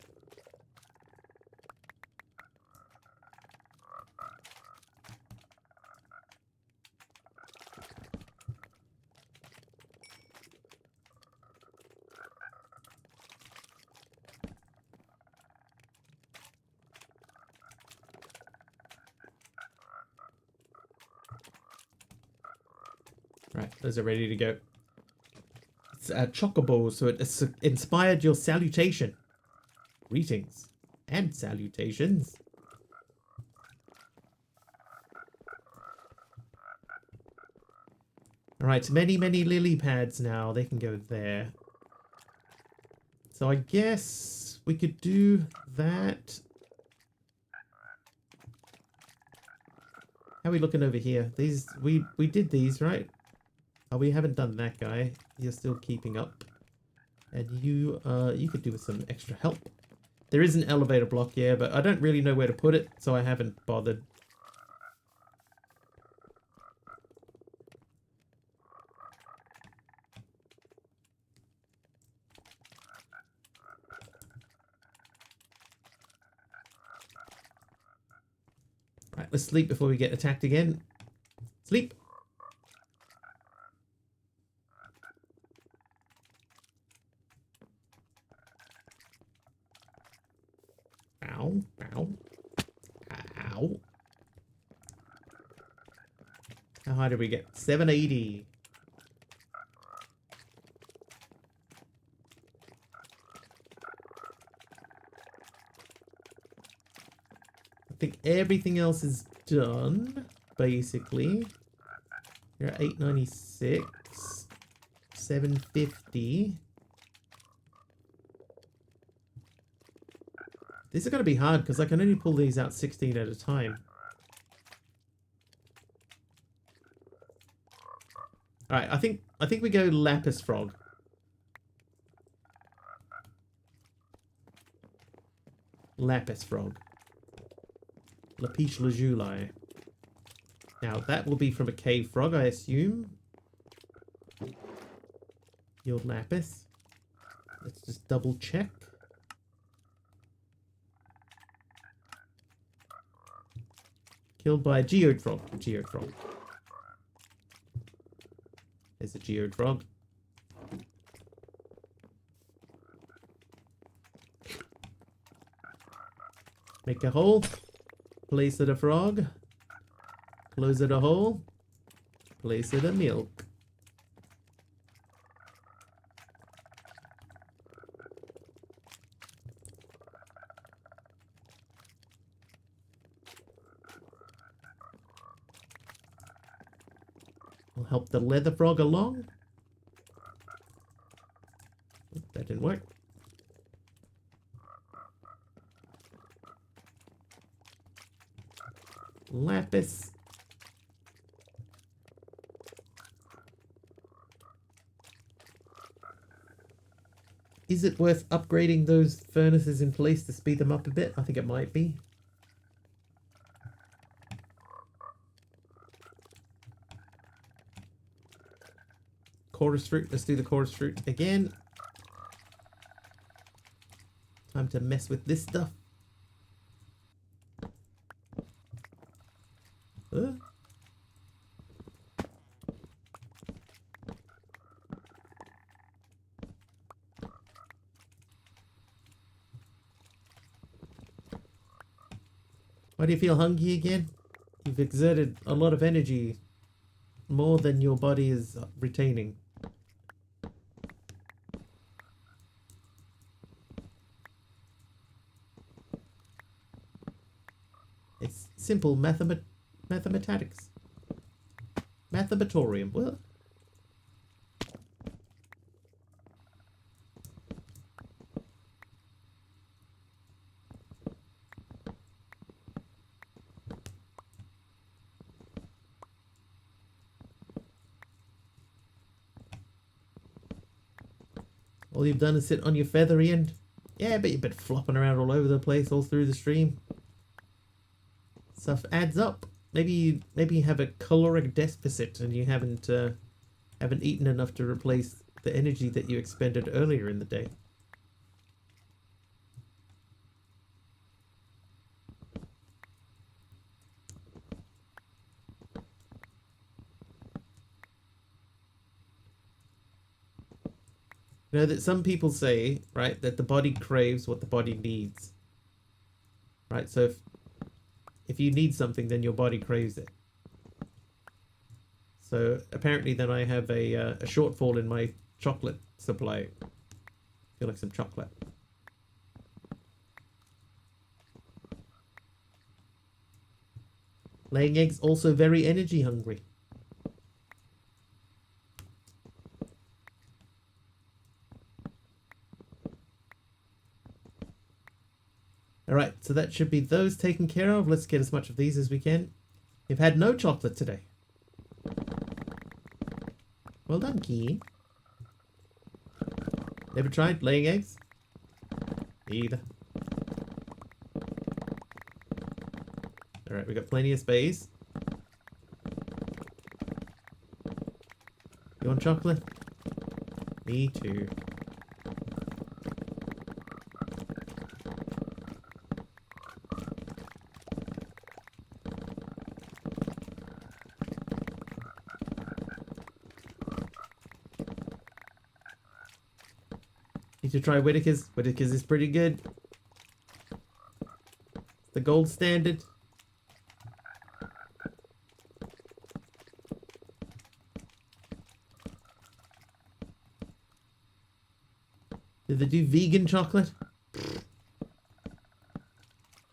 A: Right, those are ready to go. It's a chocobo, so it inspired your salutation. Greetings and salutations. Alright, many lily pads now. They can go there. So I guess we could do that. How are we looking over here? These we did these, right? Oh, we haven't done that guy. You're still keeping up. And you could do with some extra help. There is an elevator block here, but I don't really know where to put it, so I haven't bothered. Alright, let's sleep before we get attacked again. Sleep. Ow, ow, ow. How high did we get? 780. I think everything else is done, basically. You're at 896. 750. These are going to be hard because I can only pull these out 16 at a time. Alright, I think we go Lapis Frog. Lapis Frog. Lapis Lazuli. Now that will be from a cave frog, I assume. Your Lapis. Let's just double check. Killed by a geode frog. Geode frog. There's a geode frog. Make a hole. Place it a frog. Close it a hole. Place it a milk. Will help the leather frog along. That didn't work. Lapis. Is it worth upgrading those furnaces in place to speed them up a bit? I think it might be. Chorus fruit. Let's do the chorus fruit again. Time to mess with this stuff. Why do you feel hungry again? You've exerted a lot of energy. More than your body is retaining. It's simple mathematics. Mathematorium. Well, all you've done is sit on your feathery end. Yeah, but you've been flopping around all over the place all through the stream. Stuff adds up. Maybe you have a caloric deficit and you haven't eaten enough to replace the energy that you expended earlier in the day. You know that some people say, right, that the body craves what the body needs. Right, so if you need something, then your body craves it. So apparently then I have a shortfall in my chocolate supply. I feel like some chocolate. Laying eggs also very energy hungry. Alright, so that should be those taken care of. Let's get as much of these as we can. You've had no chocolate today. Well done, Key. Never tried laying eggs? Either. Alright, we got plenty of space. You want chocolate? Me too. Need to try Whittaker's. Whittaker's is pretty good. It's the gold standard. Do they do vegan chocolate?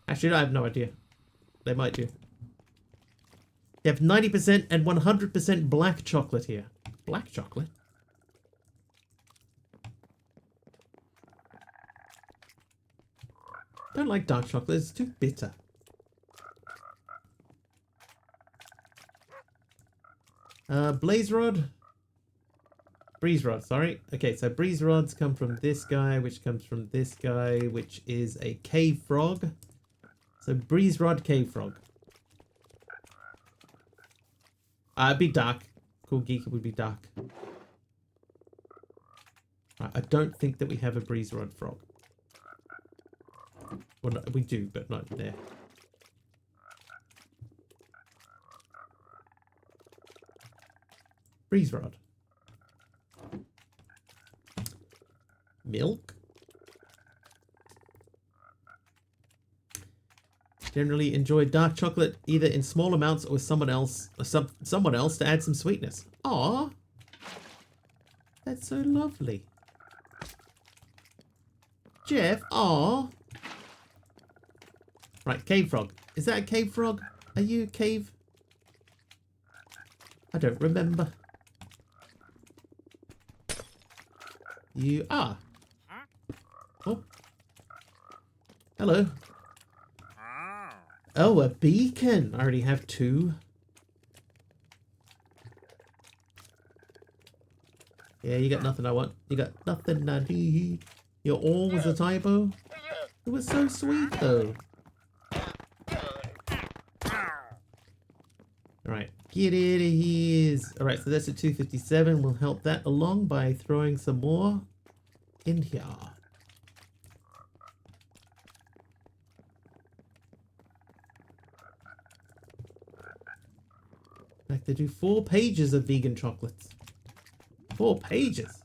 A: Actually, I have no idea. They might do. They have 90% and 100% black chocolate here. Black chocolate? Don't like dark chocolate. It's too bitter. Blaze rod. Breeze rod, sorry. Okay, so breeze rods come from this guy, which comes from this guy, which is a cave frog. So breeze rod, cave frog. It'd be dark. Cool Geek, it would be dark. Right, I don't think that we have a breeze rod frog. Well, no, we do, but not there. Breeze rod. Milk. Generally enjoy dark chocolate either in small amounts or with someone else, or someone else to add some sweetness. Aww, that's so lovely. Jeff, aww. Right, cave frog. Is that a cave frog? Are you a cave? I don't remember. You are. Oh. Hello. Oh, a beacon. I already have 2. Yeah, you got nothing I want. You got nothing I need. Your all was a typo. It was so sweet, though. Alright, get it here. Alright, so that's at 257. We'll help that along by throwing some more in here. Like they do 4 pages of vegan chocolates. 4 pages.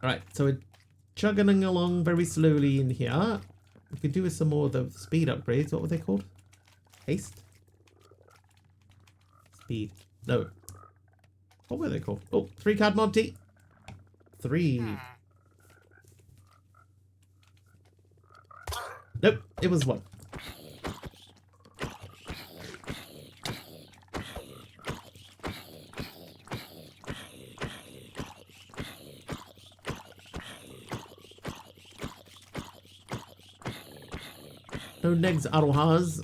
A: Alright, so we're chugging along very slowly in here. We could do with some more of the speed upgrades. What were they called? Haste? Speed. No. What were they called? Oh, 3 card Monty. 3. Nope, it was 1. No negs, Arohas.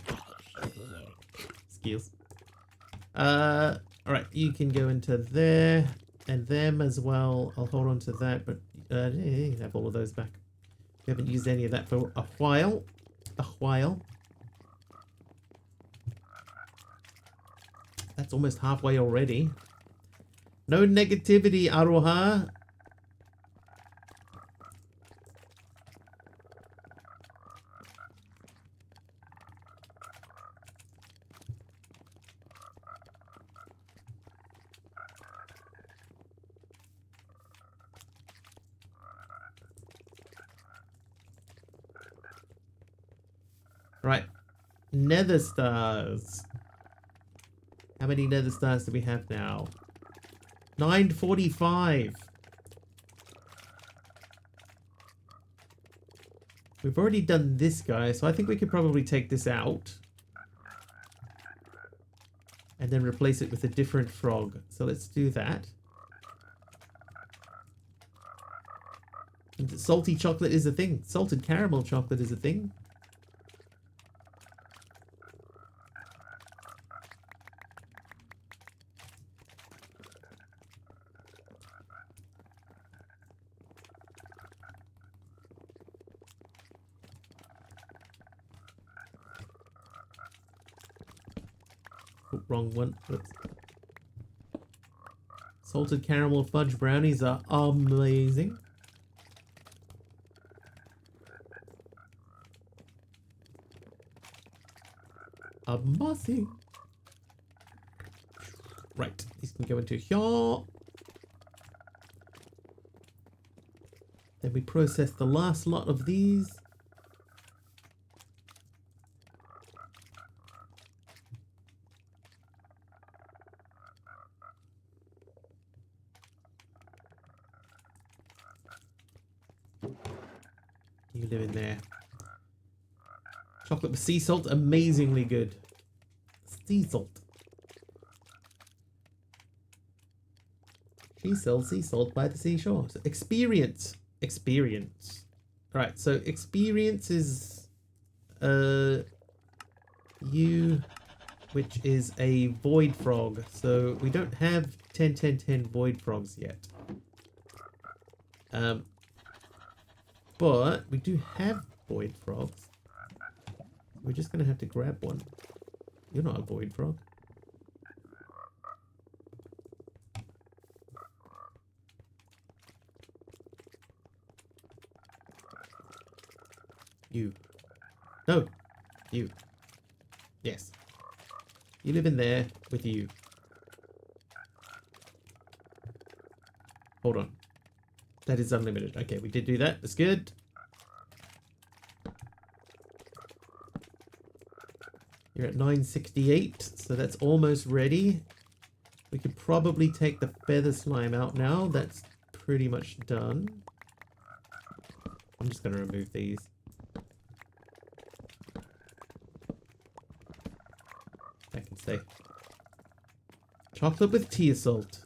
A: Skills. Alright, you can go into there and them as well. I'll hold on to that, but you can have all of those back. We haven't used any of that for a while. That's almost halfway already. No negativity, Aroha. Right, nether stars. How many nether stars do we have now? 945. We've already done this guy, so I think we could probably take this out. And then replace it with a different frog. So let's do that. And salty chocolate is a thing. Salted caramel chocolate is a thing. Oh, wrong one. Oops. Salted caramel fudge brownies are amazing. A mossy. Right, these can go into here. Then we process the last lot of these. You live in there. Chocolate with sea salt, amazingly good. Sea salt. She sells sea salt by the seashore. So experience. Experience. Right, so experience is you, which is a void frog. So we don't have 10, 10, 10 void frogs yet. But we do have void frogs. We're just gonna have to grab one. You're not a void frog. You. No. You. Yes. You live in there with you. Hold on. That is unlimited. Okay, we did do that. That's good. You're at 968, so that's almost ready. We could probably take the feather slime out now. That's pretty much done. I'm just going to remove these. That can stay. Chocolate with tea salt.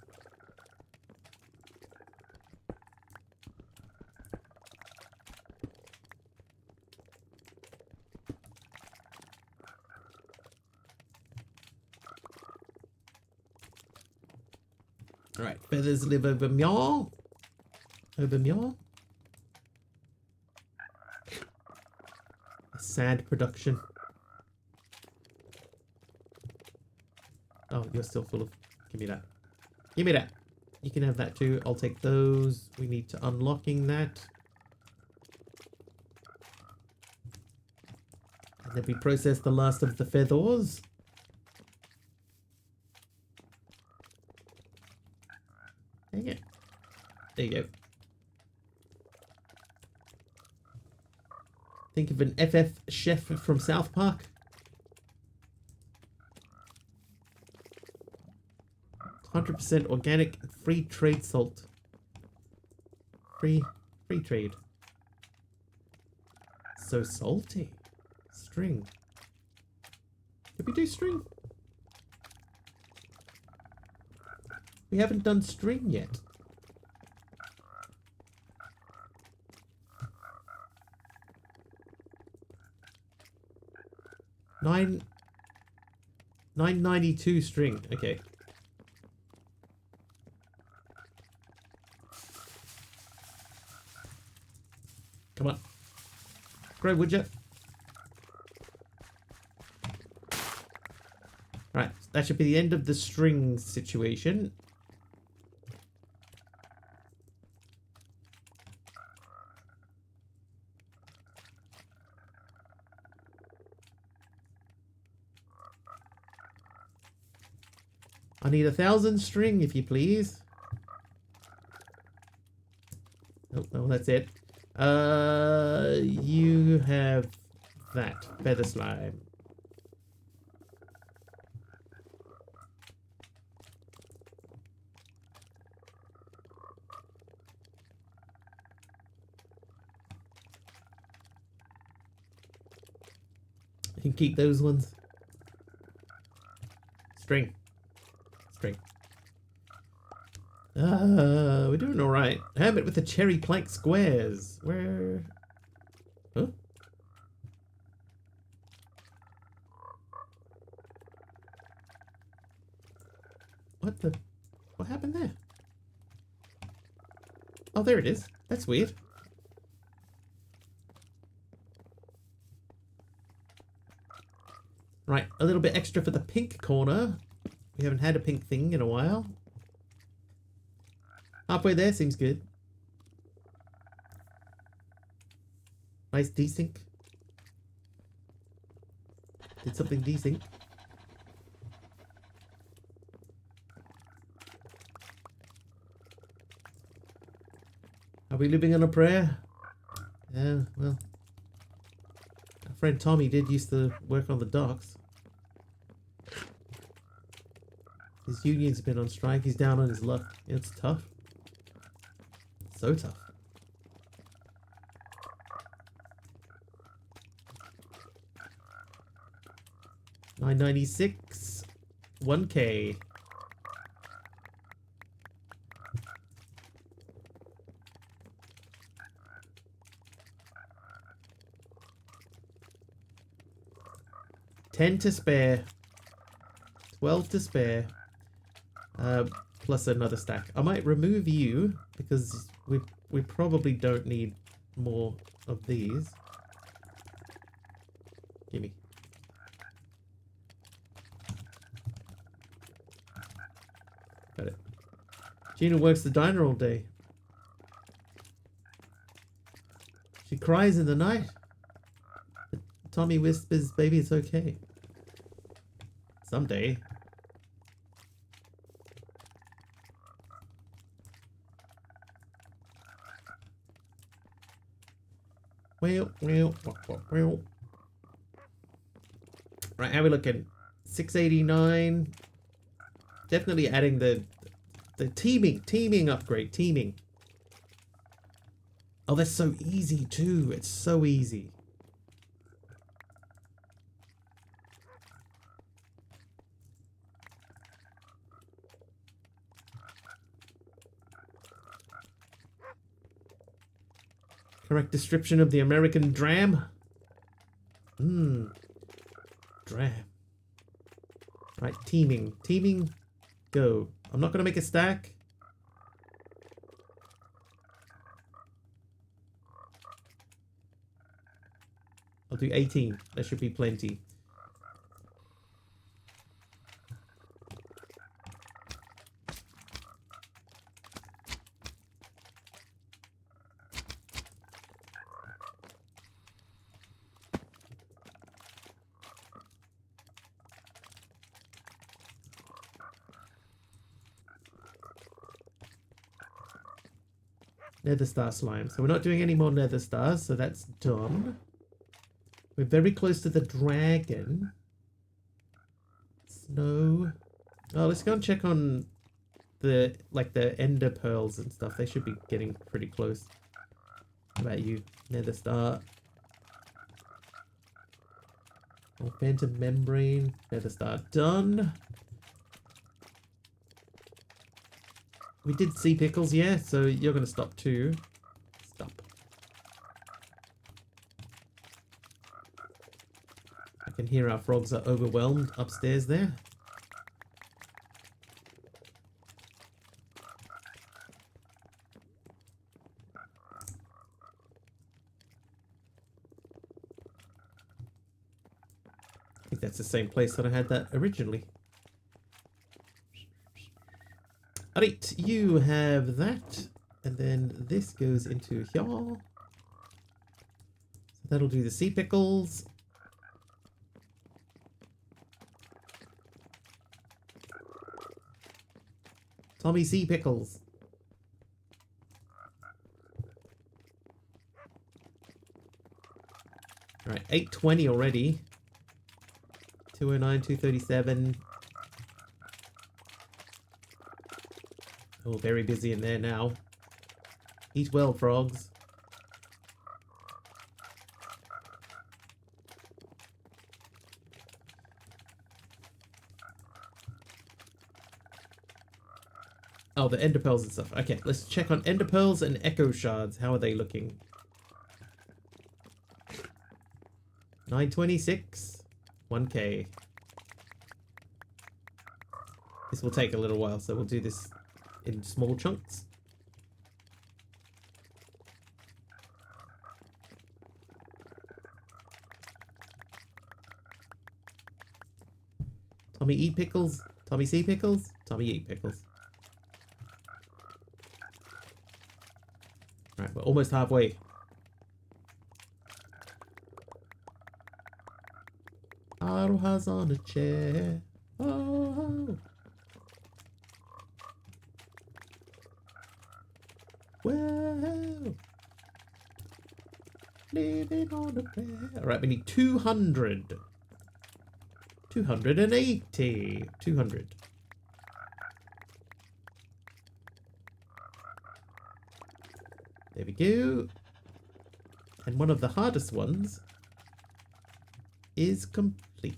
A: Alright, feathers live over Mjall. Over Mjall. A sad production. Oh, you're still full of... Give me that. Give me that. You can have that too. I'll take those. We need to unlocking that. And then we process the last of the feathers. There you go. There you go. Think of an FF chef from South Park. %, organic, free trade salt. Free trade. So salty. String. Did we do string? We haven't done string yet. $9.92 string. Okay. Come on. Grow, would you? Right, that should be the end of the string situation. I need 1,000 string, if you please. Oh, no, that's it. You have that. Feather slime. You can keep those ones. String. String. We're doing alright. Hermit with the cherry plank squares. Where? Huh? What the? What happened there? Oh, there it is. That's weird. Right, a little bit extra for the pink corner. We haven't had a pink thing in a while. Halfway there seems good. Nice desync. Did something desync. Are we living on a prayer? Yeah, well, our friend Tommy did used to work on the docks. His union's been on strike. He's down on his luck. It's tough. So tough. 996, 1K. $10 to spare. 12 to spare. Plus another stack. I might remove you because we probably don't need more of these. Gimme. Got it. Gina works the diner all day. She cries in the night. But Tommy whispers, "Baby, it's okay." Someday. Well. Right, how we looking? 689. Definitely adding the teaming upgrade. Teaming. Oh, that's so easy too. It's so easy. Correct description of the American dram. Dram. Right, teaming. Teaming, go. I'm not going to make a stack. I'll do 18. That should be plenty. Nether star slime. So we're not doing any more nether stars, so that's done. We're very close to the dragon. Snow. Oh, let's go and check on the ender pearls and stuff. They should be getting pretty close. How about you? Nether star. Oh, phantom membrane. Nether star done. We did see pickles, yeah, so you're going to stop too. Stop. I can hear our frogs are overwhelmed upstairs there. I think that's the same place that I had that originally. Alright, you have that, and then this goes into here. So that'll do the sea pickles. Tommy sea pickles. Alright, 820 already. 209, 237. Oh, very busy in there now. Eat well, frogs. Oh, the ender pearls and stuff. Okay, let's check on ender pearls and echo shards. How are they looking? 926. 1K. This will take a little while, so we'll do this in small chunks. Tommy eat pickles. Tommy see pickles. Tommy eat pickles. Right, we're almost halfway. Aroha's on a chair. Oh. Whoa. living on a prayer. Alright, we need 200. 280. 200. There we go. And one of the hardest ones is complete.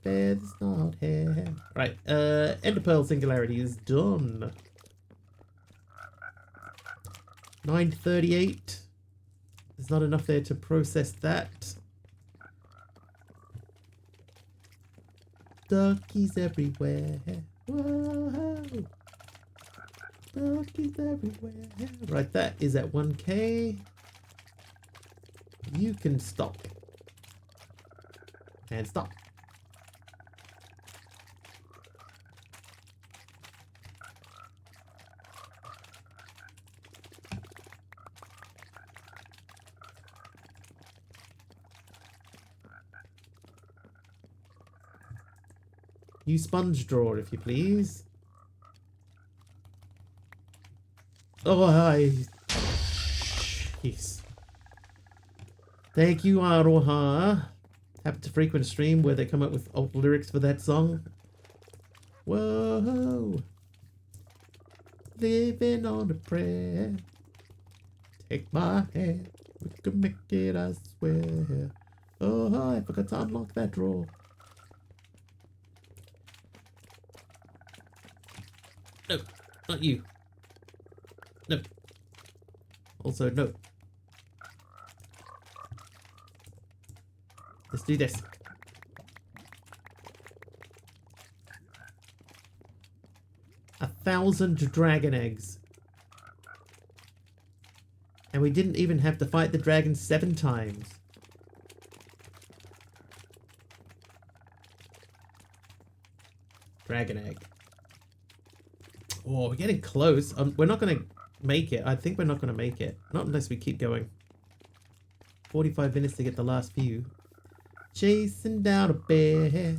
A: Feathers not hair. Right, Ender Pearl Singularity is done. 938. There's not enough there to process that. Duckies everywhere. Whoa. Duckies everywhere. Right, that is at 1k. You can stop. And stop. You sponge drawer, if you please. Oh, hi. Jeez. Thank you, Aroha. Happen to frequent stream where they come up with old lyrics for that song. Whoa. Living on a prayer. Take my hand. We can make it, I swear. Oh, I forgot to unlock that drawer. No, not you. No. Also, no. Let's do this. A 1,000 dragon eggs. And we didn't even have to fight the dragon 7 times. Dragon egg. Oh, we're getting close. We're not going to make it. I think we're not going to make it. Not unless we keep going. 45 minutes to get the last few. Chasing down a bear.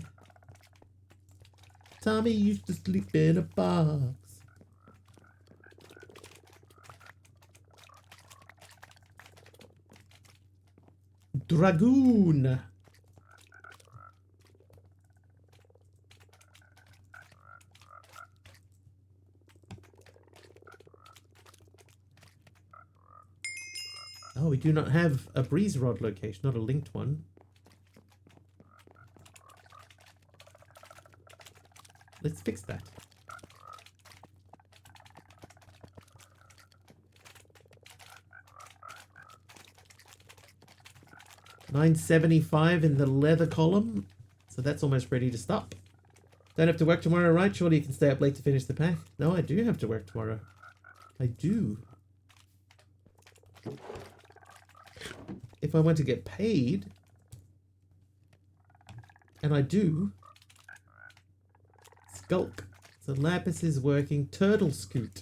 A: Tommy used to sleep in a box. Dragoon. Oh, we do not have a breeze rod location, not a linked one. Let's fix that. $9.75 in the leather column. So that's almost ready to stop. Don't have to work tomorrow, right? Surely you can stay up late to finish the pack. No, I do have to work tomorrow. I do. If I want to get paid, and I do, Skulk. So Lapis is working. Turtle Scoot.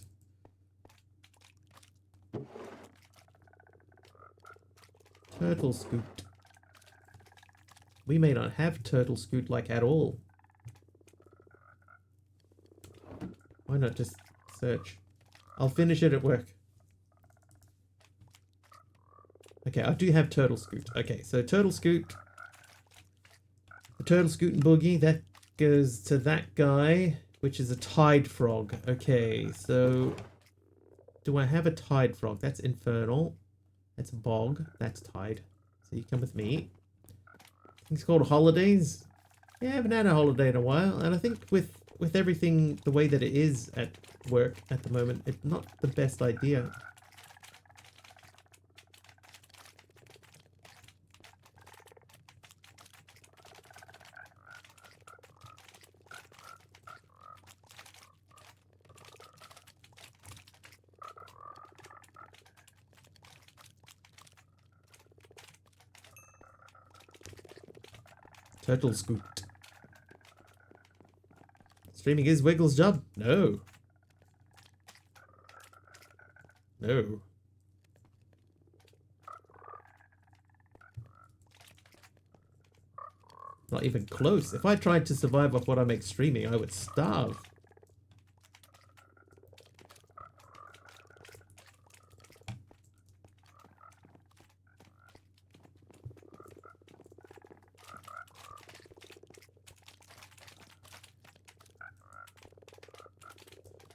A: Turtle Scoot. We may not have Turtle Scoot like at all. Why not just search? I'll finish it at work. Okay, I do have Turtle Scoot. Okay, so Turtle Scoot. The Turtle Scoot and Boogie, that goes to that guy, which is a Tide Frog. Okay, so do I have a Tide Frog? That's Infernal. That's Bog. That's Tide. So you come with me. It's called Holidays. Yeah, I haven't had a holiday in a while, and I think with everything the way that it is at work at the moment, it's not the best idea. Turtle Scoot. Streaming is Wiggles' job? No. No. Not even close. If I tried to survive off what I make streaming, I would starve.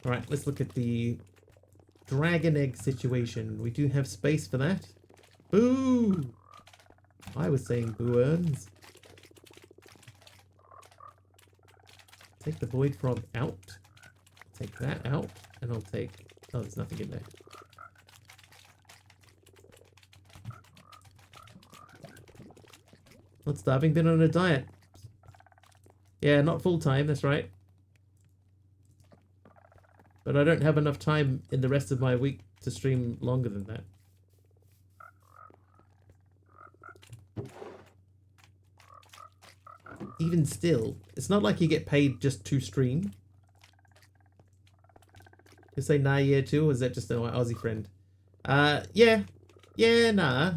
A: Alright, let's look at the dragon egg situation. We do have space for that. Boo! I was saying boo earns. Take the void frog out. Take that out. And I'll take... Oh, there's nothing in there. Not starving, been on a diet. Yeah, not full time, that's right. But I don't have enough time in the rest of my week to stream longer than that. Even still, it's not like you get paid just to stream. You say nah, yeah, too, or is that just an Aussie friend? Yeah. Yeah, nah.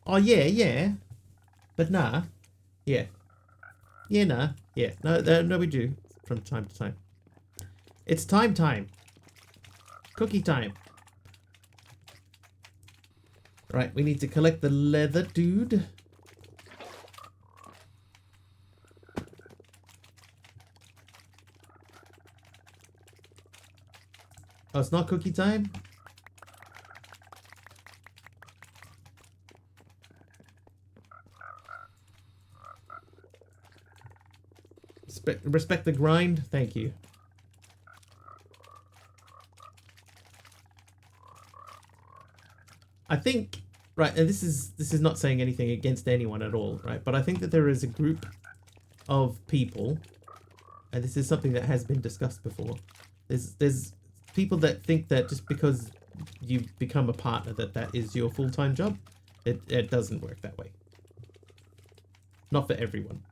A: Oh, yeah. But nah. Yeah. Yeah, nah. Yeah. No, we do. From time to time. It's time. Cookie time. Right, we need to collect the leather, dude. Oh, it's not cookie time? Respect the grind. Thank you. I think, right, and this is not saying anything against anyone at all, right? But I think that there is a group of people, and this is something that has been discussed before. There's people that think that just because you become a partner that is your full-time job. It doesn't work that way. Not for everyone.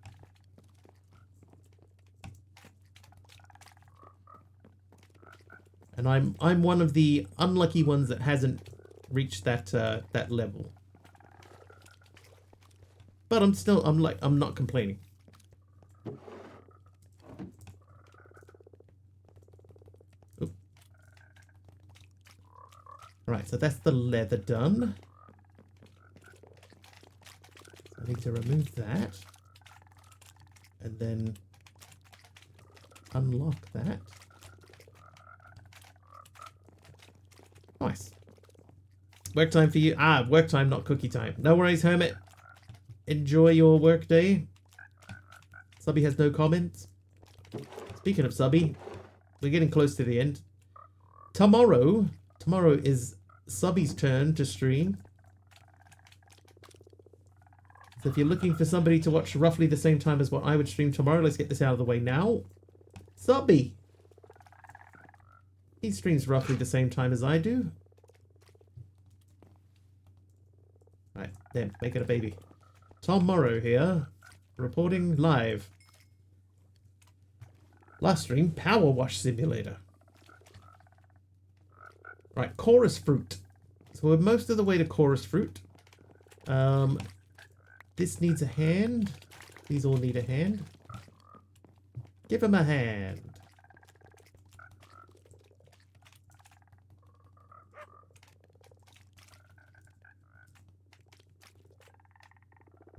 A: And I'm one of the unlucky ones that hasn't reached that that level. But I'm not complaining. Oop. Right, so that's the leather done. I need to remove that. And then unlock that. Nice. Work time for you. Ah, work time, not cookie time. No worries, Hermit. Enjoy your work day. Subby has no comments. Speaking of Subby, we're getting close to the end. Tomorrow is Subby's turn to stream. So if you're looking for somebody to watch roughly the same time as what I would stream tomorrow, let's get this out of the way now. Subby! He streams roughly the same time as I do. Right, there, make it a baby. Tom Morrow here, reporting live. Last stream, Power Wash Simulator. Right, Chorus Fruit. So we're most of the way to Chorus Fruit. This needs a hand. These all need a hand. Give him a hand.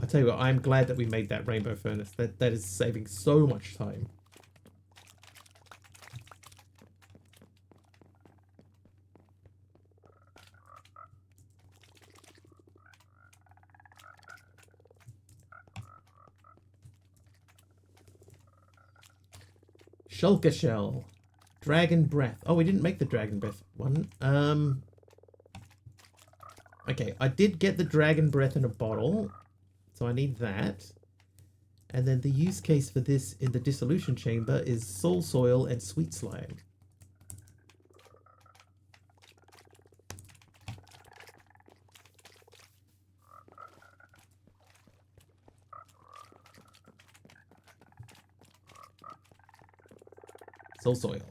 A: I tell you what, I'm glad that we made that rainbow furnace. That is saving so much time. Shulker Shell. Dragon Breath. Oh, we didn't make the Dragon Breath one. Okay, I did get the Dragon Breath in a bottle. So I need that. And then the use case for this in the dissolution chamber is soul soil and sweet slime. Soul soil.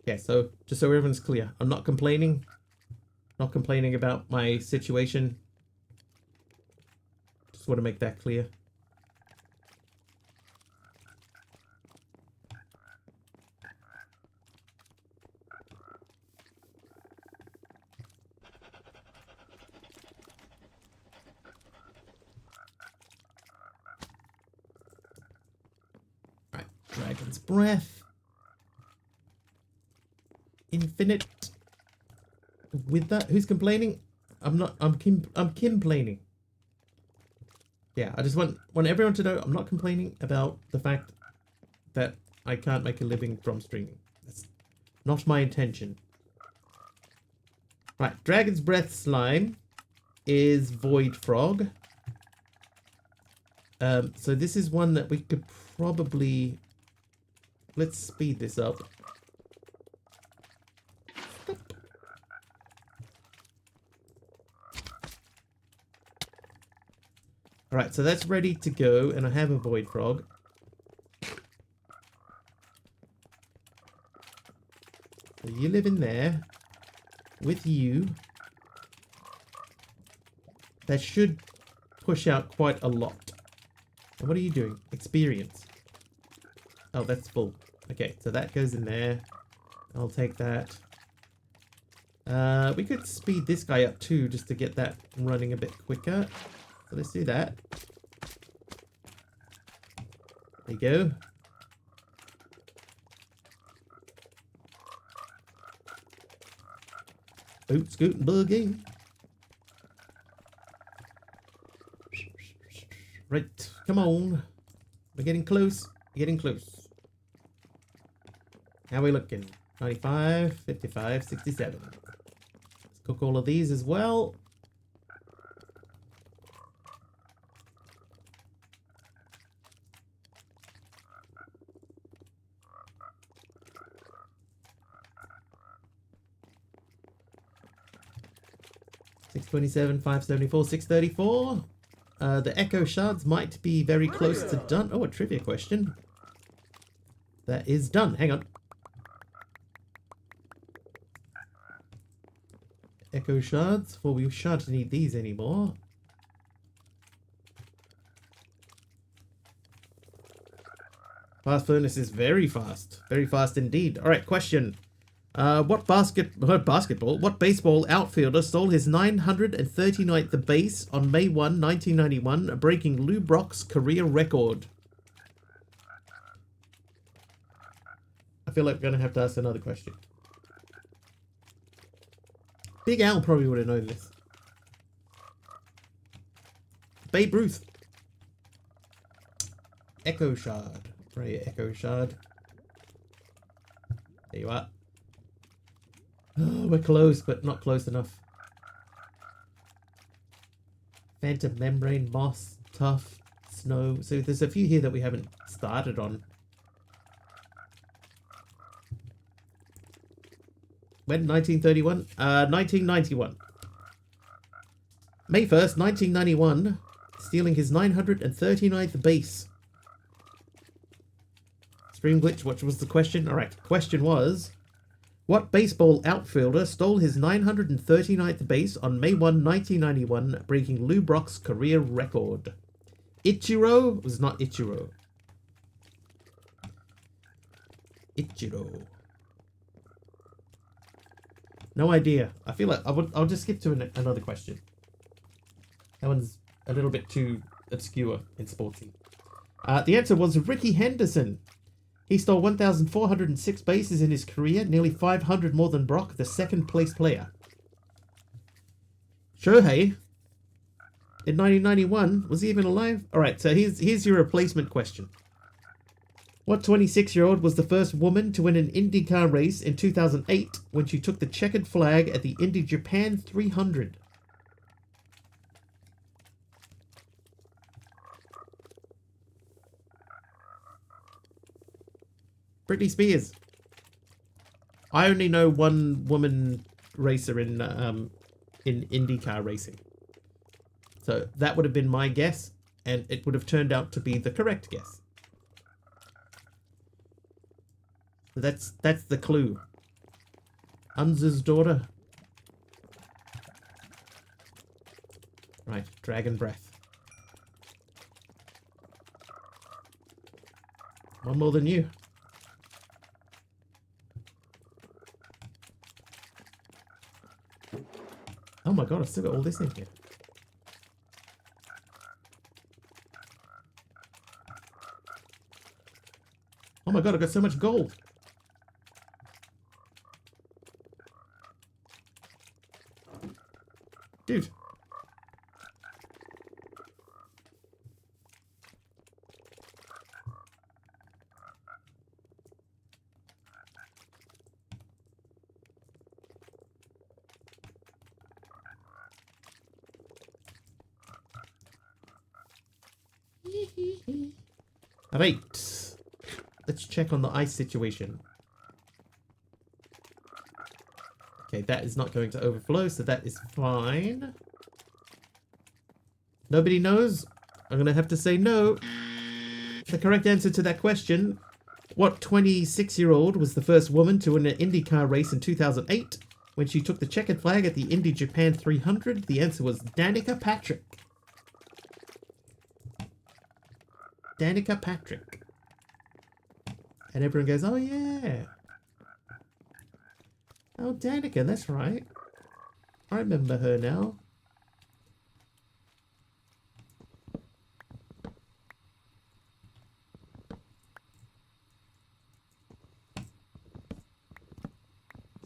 A: Yeah, so just so everyone's clear, I'm not complaining. Not complaining about my situation. Just want to make that clear. Dragon's Breath. Infinite. Wither. Who's complaining? I'm complaining. Yeah, I just want everyone to know I'm not complaining about the fact that I can't make a living from streaming. That's not my intention. Right, Dragon's Breath slime is Void Frog. So this is one that we could probably... Let's speed this up. Alright, so that's ready to go, and I have a Void Frog. So you live in there with you. That should push out quite a lot. And what are you doing? Experience. Oh, that's full. Okay, so that goes in there. I'll take that. We could speed this guy up too, just to get that running a bit quicker. So let's do that. There you go. Boot, scoot, and boogie. Right, come on. We're getting close. We're getting close. How are we looking? 95, 55, 67. Let's cook all of these as well. $627, $574, $634. The Echo Shards might be very close to done. Oh, a trivia question. That is done. Hang on. Echo Shards. Well, we shan't need these anymore. Fast Furnace is very fast. Very fast indeed. Alright, question. What baseball outfielder stole his 939th base on May 1, 1991, breaking Lou Brock's career record? I feel like we're going to have to ask another question. Big Al probably would have known this. Babe Ruth. Echo Shard. Right, Echo Shard. There you are. Oh, we're close, but not close enough. Phantom Membrane, Moss, Tough, Snow. So there's a few here that we haven't started on. When? 1931? 1991. May 1st, 1991. Stealing his 939th base. Stream glitch, what was the question? Alright, question was... What baseball outfielder stole his 939th base on May 1, 1991, breaking Lou Brock's career record? Ichiro was not Ichiro. Ichiro. No idea. I feel like I'll just skip to another question. That one's a little bit too obscure and sporty. The answer was Ricky Henderson. He stole 1,406 bases in his career, nearly 500 more than Brock, the second place player. Shohei, in 1991, was he even alive? Alright, so here's your replacement question. What 26-year-old was the first woman to win an IndyCar race in 2008 when she took the checkered flag at the Indy Japan 300? Britney Spears. I only know one woman racer in IndyCar racing. So that would have been my guess, and it would have turned out to be the correct guess. So that's the clue. Unz's daughter. Right, Dragon Breath. One more than you. Oh my god, I've still got all this in here. Oh my god, I got so much gold. Dude. Alright. Let's check on the ice situation. Okay, that is not going to overflow, so that is fine. Nobody knows? I'm gonna have to say no. The correct answer to that question: what 26-year-old was the first woman to win an IndyCar race in 2008 when she took the checkered flag at the Indy Japan 300? The answer was Danica Patrick. Danica Patrick. And everyone goes, oh yeah. Oh, Danica, that's right. I remember her now.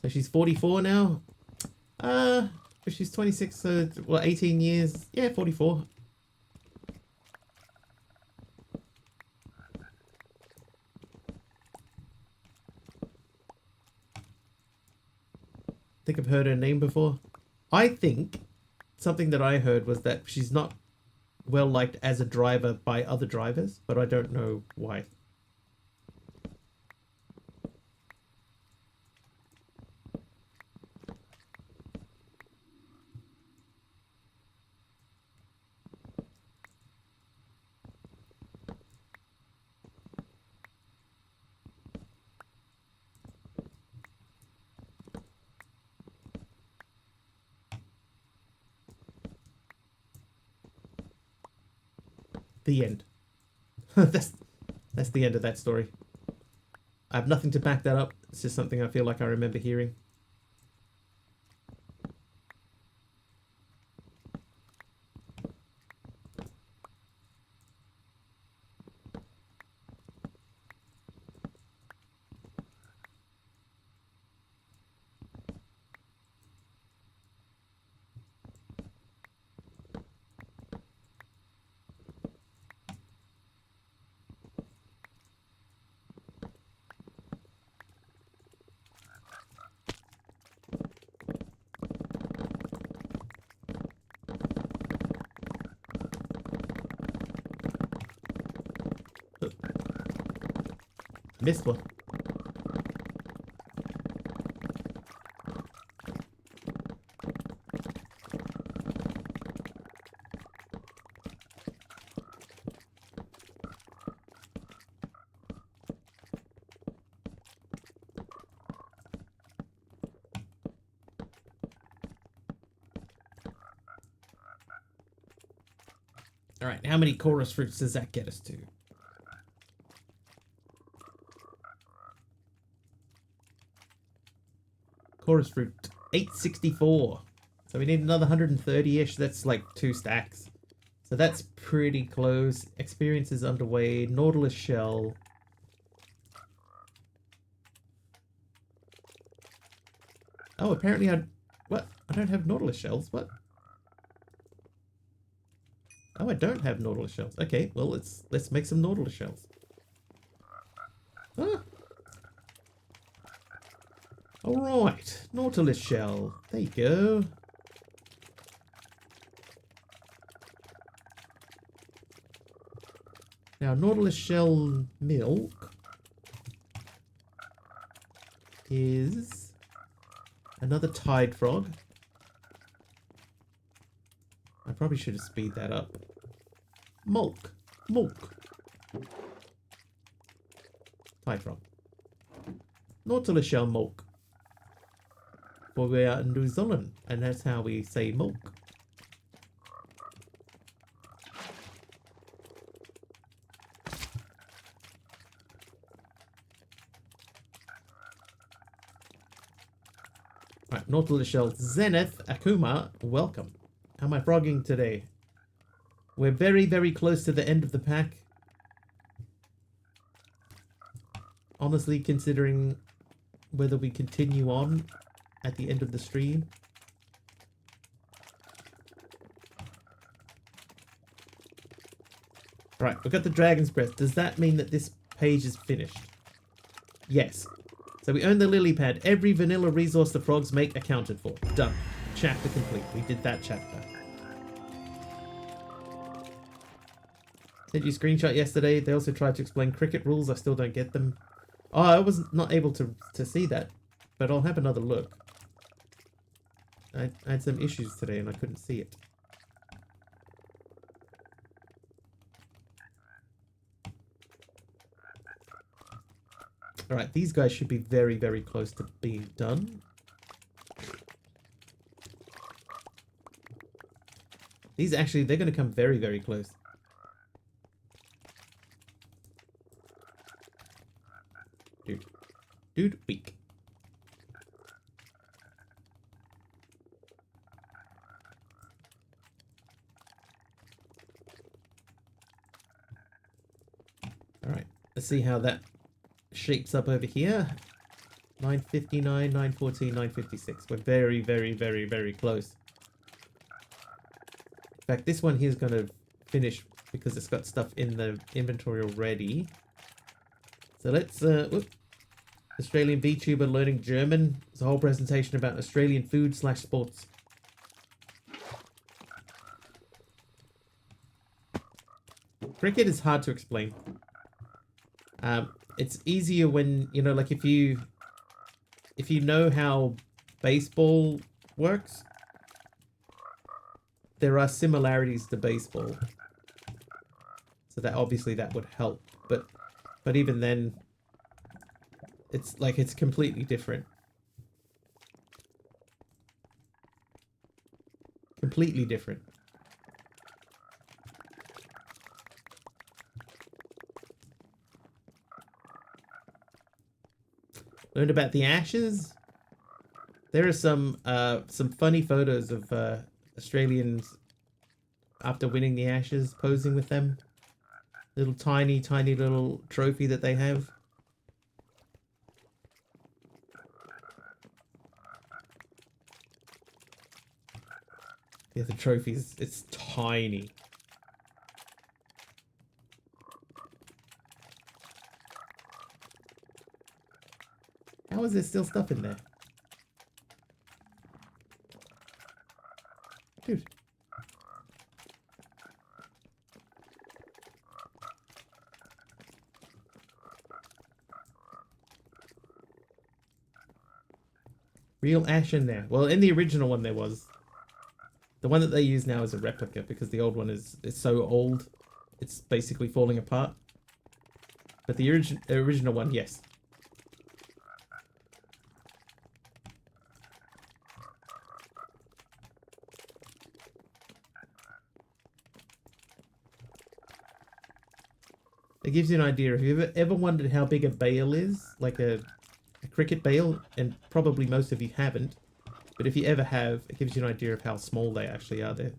A: So she's 44 now. If she's 26, so what, 18 years? Yeah, 44. I think I've heard her name before. I think something that I heard was that she's not well liked as a driver by other drivers, but I don't know why. The end. that's the end of that story. I have nothing to back that up. It's just something I feel like I remember hearing. Missed one. All right, how many chorus fruits does that get us to? Chorus fruit, 864. So we need another 130-ish. That's like 2 stacks. So that's pretty close. Experience is underway. Nautilus shell. Oh, apparently what? I don't have Nautilus shells. What? Oh, I don't have Nautilus shells. Okay, well let's make some Nautilus shells. Ah. Alright, Nautilus shell. There you go. Now, Nautilus shell milk is another tide frog. I probably should have speed that up. Mulk. Tide frog. Nautilus shell milk. For we are in New Zealand, and that's how we say milk. Right, Nautilus shell Zenith Akuma, welcome. How am I frogging today? We're very, very close to the end of the pack. honestly considering whether we continue on at the end of the stream. Right, we've got the Dragon's Breath. Does that mean that this page is finished? Yes. So we own the lily pad. Every vanilla resource the frogs make accounted for. Done. Chapter complete. We did that chapter. Sent you a screenshot yesterday. They also tried to explain cricket rules. I still don't get them. Oh, I was not able to see that, but I'll have another look. I had some issues today and I couldn't see it. Alright, these guys should be very, very close to being done. These actually, they're going to come very, very close. Dude, weak. Alright, let's see how that shapes up over here. 959, 914, 956. We're very, very, very, very close. In fact, this one here is going to finish because it's got stuff in the inventory already. So let's, whoop. Australian VTuber learning German. It's a whole presentation about Australian food / sports. Cricket is hard to explain. It's easier when, you know, like if you know how baseball works, there are similarities to baseball. So that obviously that would help, but even then, it's like it's completely different. Completely different. Learned about the Ashes. There are some funny photos of Australians after winning the Ashes posing with them. Little tiny little trophy that they have. Yeah, the trophies, it's tiny. How is there still stuff in there? Dude. Real ash in there. Well, in the original one there was. The one that they use now is a replica because the old one is so old, it's basically falling apart. But the original one, yes. It gives you an idea. If you've ever wondered how big a bale is, like a cricket bale, and probably most of you haven't, but if you ever have, it gives you an idea of how small they actually are there.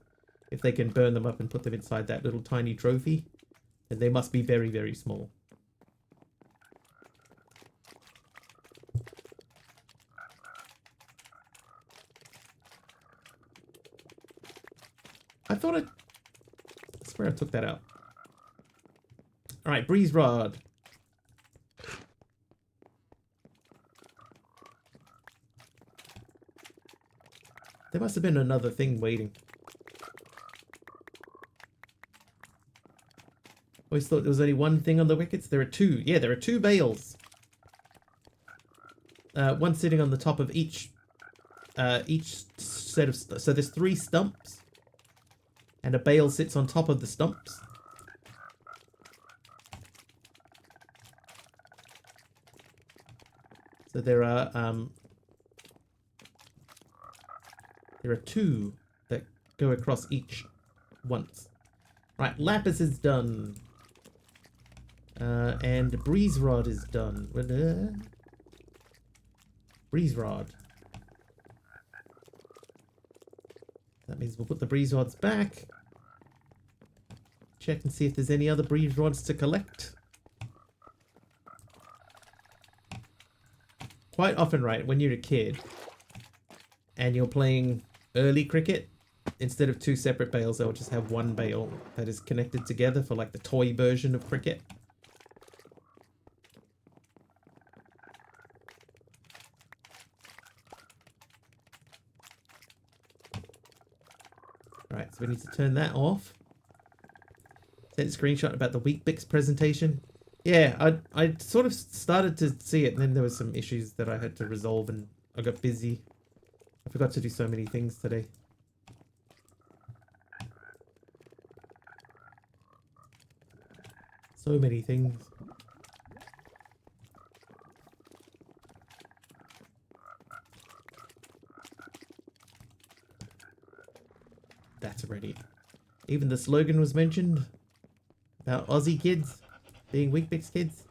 A: If they can burn them up and put them inside that little tiny trophy, then they must be very, very small. I swear I took that out. Alright, Breeze Rod. There must have been another thing waiting. Always thought there was only one thing on the wickets. There are two. Yeah, there are two bales. One sitting on the top of each set of... So there's 3 stumps. And a bale sits on top of the stumps. So there are 2 that go across each once. Right, Lapis is done. And Breeze Rod is done. Breeze Rod. That means we'll put the Breeze Rods back. Check and see if there's any other Breeze Rods to collect. quite often, right, when you're a kid and you're playing early cricket, instead of two separate bales, they'll just have one bale that is connected together for like the toy version of cricket. Alright, so we need to turn that off. Sent a screenshot about the Weet-Bix presentation. Yeah, I sort of started to see it, and then there was some issues that I had to resolve, and I got busy. I forgot to do so many things today. So many things. That's already. Even the slogan was mentioned about Aussie kids being Weet-Bix kids.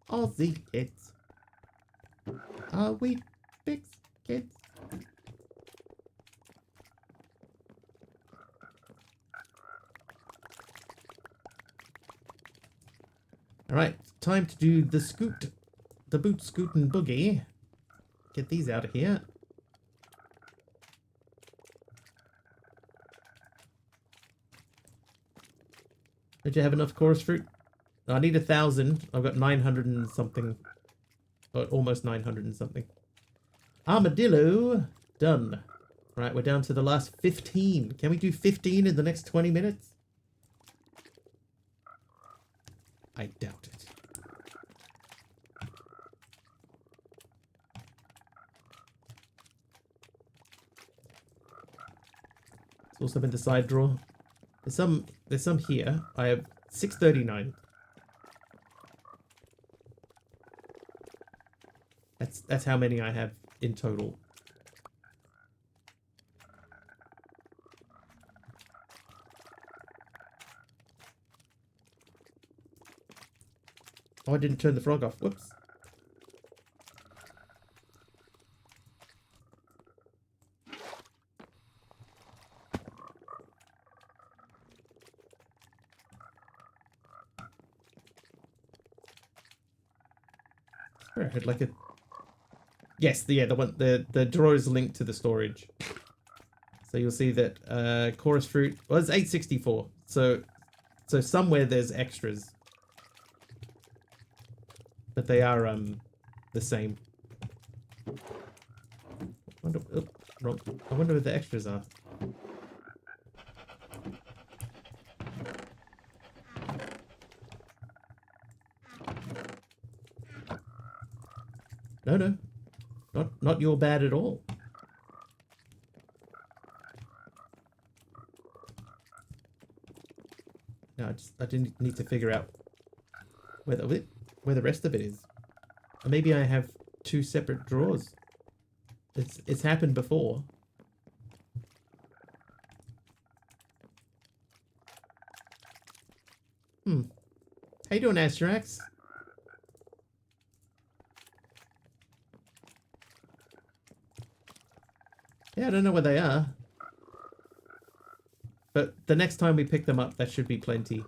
A: Aussie kids are Weet-Bix kids. Alright, time to do the scoot. The boot, scoot, and boogie. Get these out of here. Did you have enough chorus fruit? I need 1,000. I've got 900 and something. Or almost 900 and something. Armadillo. Done. Right, we're down to the last 15. Can we do 15 in the next 20 minutes? I doubt it. It's also in the side drawer. There's some here. I have 639. That's how many I have in total. Oh, I didn't turn the frog off. Whoops. I had like a... Yes, the one the drawer is linked to the storage. So you'll see that chorus fruit was 864. So somewhere there's extras. But they are the same. I wonder what the extras are. No. Not your bad at all. No, I didn't need to figure out where the rest of it is. Or maybe I have two separate drawers. It's happened before. How you doing, Astrax? Yeah, I don't know where they are. But the next time we pick them up, that should be plenty.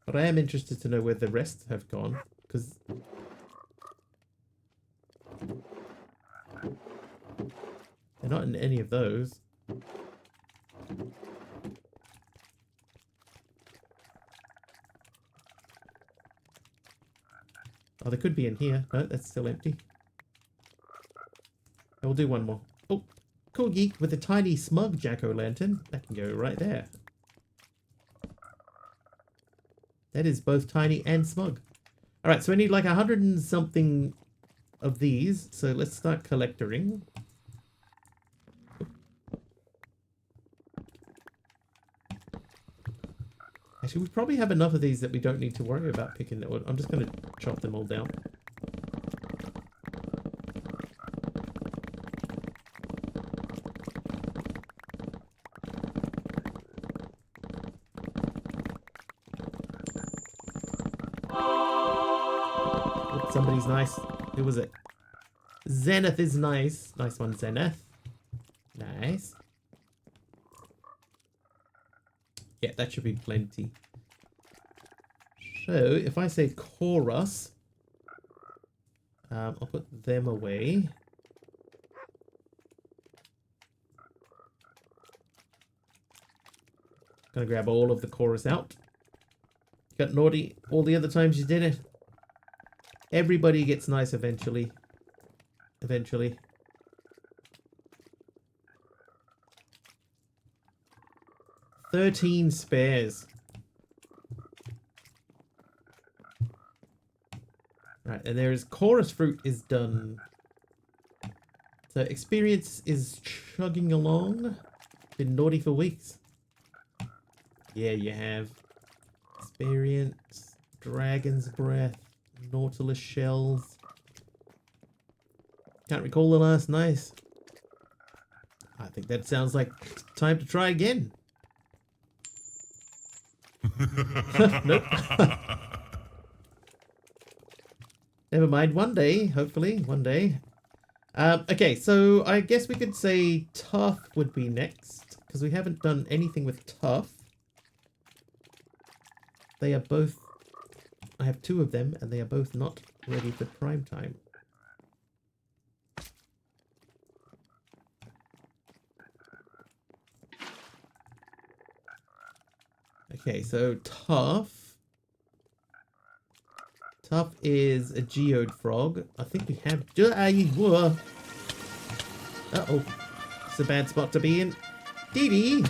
A: But I am interested to know where the rest have gone, because... they're not in any of those. Oh, they could be in here. No, that's still empty. We'll do one more. Oh, cool geek with a tiny smug jack-o'-lantern. That can go right there. That is both tiny and smug. Alright, so we need like 100 and something of these. So let's start collecting. Actually, we probably have enough of these that we don't need to worry about picking them. I'm just going to chop them all down. Oh, somebody's nice. Who was it? Zenith is nice. Nice one, Zenith. Nice. Yeah, that should be plenty. So, if I say chorus, I'll put them away. Gonna grab all of the chorus out. Got naughty all the other times you did it. Everybody gets nice eventually. Eventually. $13 spares. Right, and there's chorus fruit is done. So experience is chugging along. Been naughty for weeks. Yeah, you have. Experience, Dragon's Breath, Nautilus Shells. Can't recall the last nice. I think that sounds like time to try again. Nope. Never mind, one day, hopefully, one day. Okay, so I guess we could say tough would be next, because we haven't done anything with tough. They are both, I have two of them, and they are both not ready for prime time. Okay, so tough. Tough is a geode frog. I think we have. Uh-oh. It's a bad spot to be in. Dee Dee!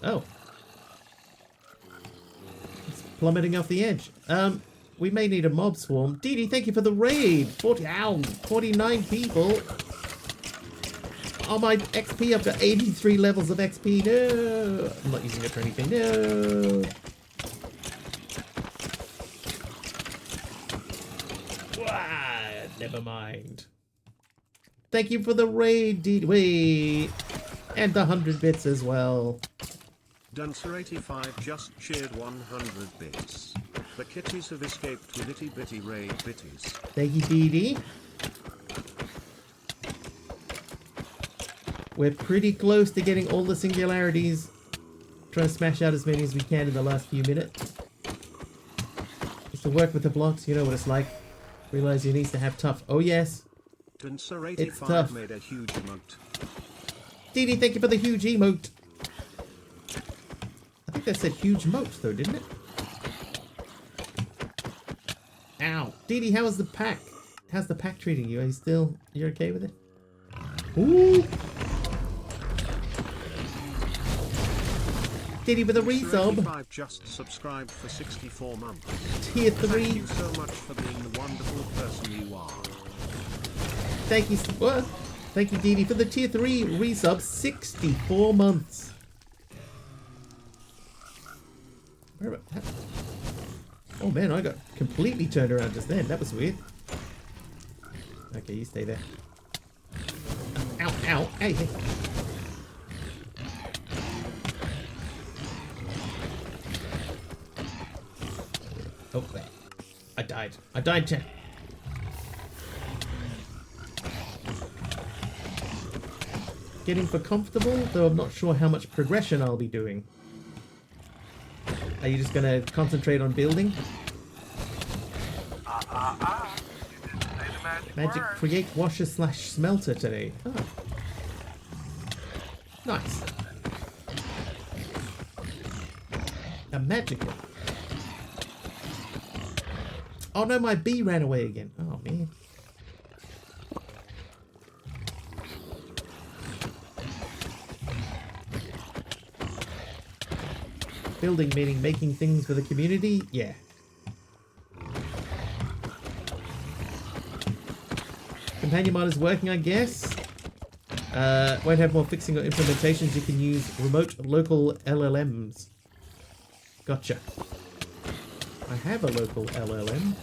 A: Oh. It's plummeting off the edge. We may need a mob swarm. Dee Dee, thank you for the raid! 49 people. Oh, my XP, I've got 83 levels of XP. No! I'm not using it for anything. No! Wah, never mind. Thank you for the raid, Wait. And the 100 bits as well.
C: Duncer85 just shared 100 bits. The kitties have escaped with itty bitty raid bitties.
A: Thank you, Dee Dee. We're pretty close to getting all the singularities. Trying to smash out as many as we can in the last few minutes. Just to work with the blocks, you know what it's like. Realize you need to have tough. Oh yes. It's tough.
C: Made a huge emote.
A: Dee Dee, thank you for the huge emote. I think that said huge moat though, didn't it? Ow. Dee Dee, how is the pack? How's the pack treating you? Are you you're okay with it? Ooh. Dee Dee with a resub.
C: Just subscribed for 64 months.
A: Tier 3.
C: Thank you so much for being the wonderful person you are.
A: Thank you. What? Thank you, Dee Dee, for the tier 3 resub. 64 months. Where about that? Oh man, I got completely turned around just then. That was weird. Okay, you stay there. Ow, ow, hey, hey. Oh, wait. I died. I died, chat. Getting for comfortable, though I'm not sure how much progression I'll be doing. Are you just gonna concentrate on building?
B: You didn't say the
A: Magic
B: word.
A: create washer / smelter today. Oh. Nice. A magical. Oh no, my bee ran away again. Oh man. Building meaning making things for the community? Yeah. Companion mod is working, I guess. Won't have more fixing or implementations. You can use remote local LLMs. Gotcha. I have a local LLM.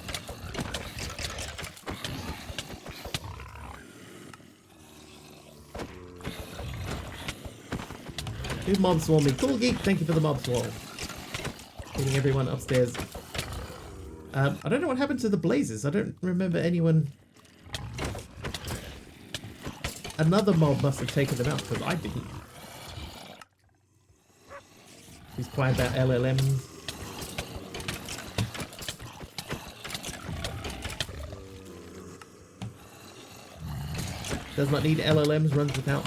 A: Who mob swarming? Cool Geek, thank you for the mob swarm. Getting everyone upstairs. I don't know what happened to the blazes. I don't remember anyone... Another mob must have taken them out, because I didn't. He's quiet about LLMs. Does not need LLMs, runs without.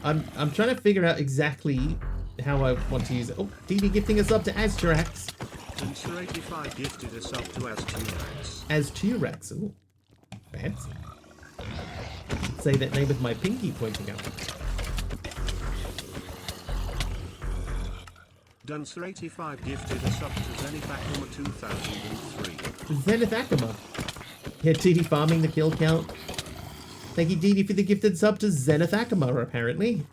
A: I'm trying to figure out exactly how I want to use it. Oh, DD gifting us up to Azturax.
C: Dancer85 gifted us up to Azturax.
A: Azturax, ooh. Fancy. Say that name with my pinky pointing out.
C: Dancer85 gifted us up to Zenith Akuma 2003.
A: Zenith Akuma. Yeah, DD farming the kill count. Thank you, DD, for the gifted sub to Zenith Akuma, apparently.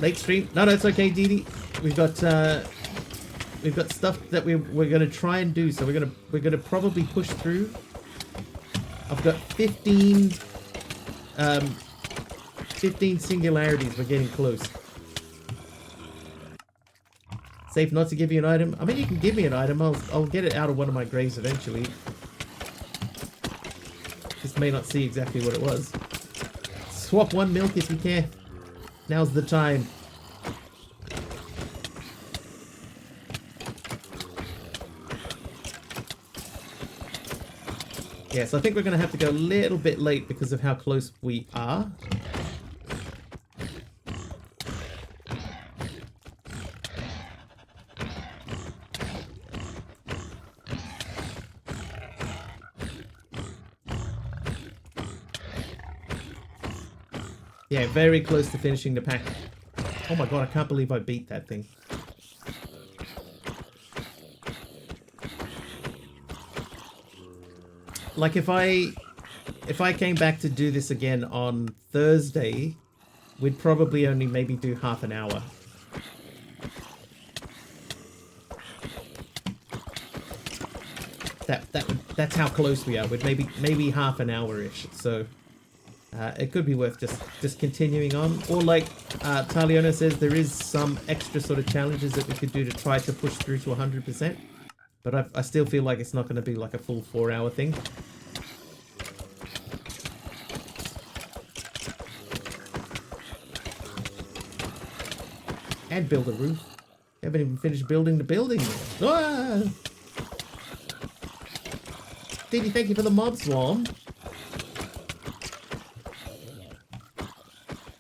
A: Late stream. No, it's okay, DD. We've got stuff that we're gonna try and do, so we're gonna probably push through. I've got 15 singularities. We're getting close. Safe not to give you an item. I mean, you can give me an item. I'll get it out of one of my graves eventually. Just may not see exactly what it was. Swap one milk if you can. Now's the time. Yes, I think we're going to have to go a little bit late because of how close we are. Yeah, very close to finishing the pack. Oh my god, I can't believe I beat that thing. Like if I came back to do this again on Thursday, we'd probably only maybe do half an hour. That's how close we are. With maybe half an hour-ish. So it could be worth just continuing on. Or like Taliona says, there is some extra sort of challenges that we could do to try to push through to 100%. But I still feel like it's not going to be like a full 4-hour thing. And build a roof. Haven't even finished building the building yet. Ah! Didi, thank you for the mob swarm.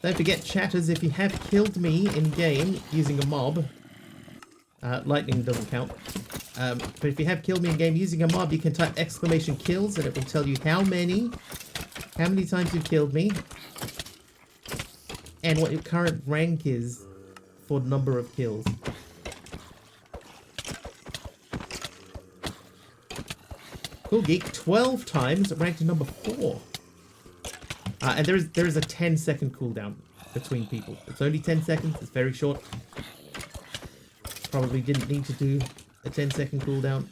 A: Don't forget, chatters, if you have killed me in-game using a mob, lightning doesn't count, but if you have killed me in-game using a mob, you can type !kills and it will tell you how many times you've killed me, and what your current rank is for number of kills. Cool Geek, 12 times, ranked number 4. And there is a 10-second cooldown between people. It's only 10 seconds. It's very short. Probably didn't need to do a 10-second cooldown.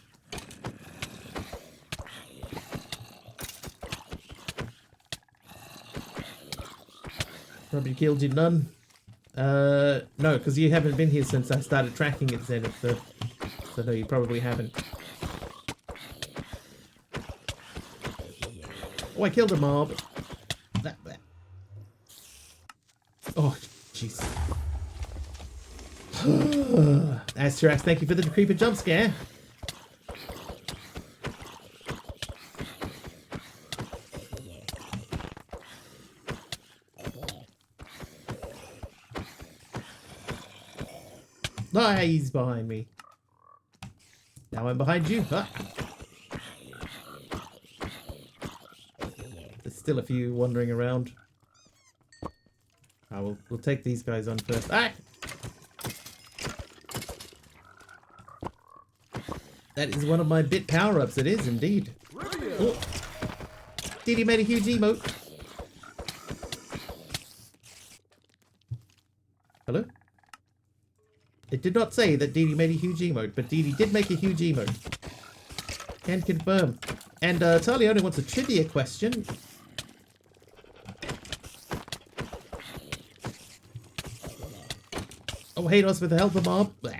A: Probably killed you none. No, because you haven't been here since I started tracking it, Zenith. So no, you probably haven't. Oh, I killed a mob. That. Oh, jeez. Azturax, thank you for the creeper jump scare. Ah, he's behind me. Now I'm behind you. Ah. There's still a few wandering around. We'll take these guys on first. Ah! That is one of my bit power-ups. It is indeed. Oh. Didi made a huge emote. Hello? It did not say that Didi made a huge emote, but Didi did make a huge emote. Can confirm. And Taliona wants a trivia question. Hados with the help of mob. Blah.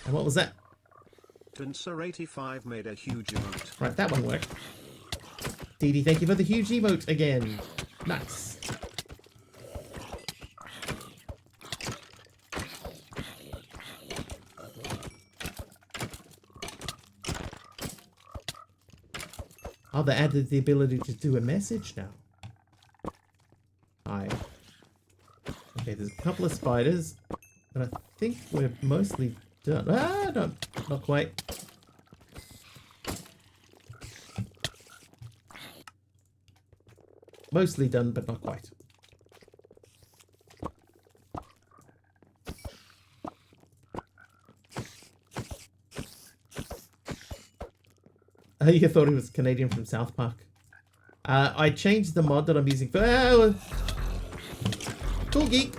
A: And what was that?
C: Tensor85 made a huge emote.
A: Right, that one worked. DD, thank you for the huge emote again. Nice. Oh, they added the ability to do a message now. Hi. Okay, there's a couple of spiders, but I think we're mostly done. Ah, no, not quite. Mostly done, but not quite. You thought he was Canadian from South Park. I changed the mod that I'm using for... Cool Geek!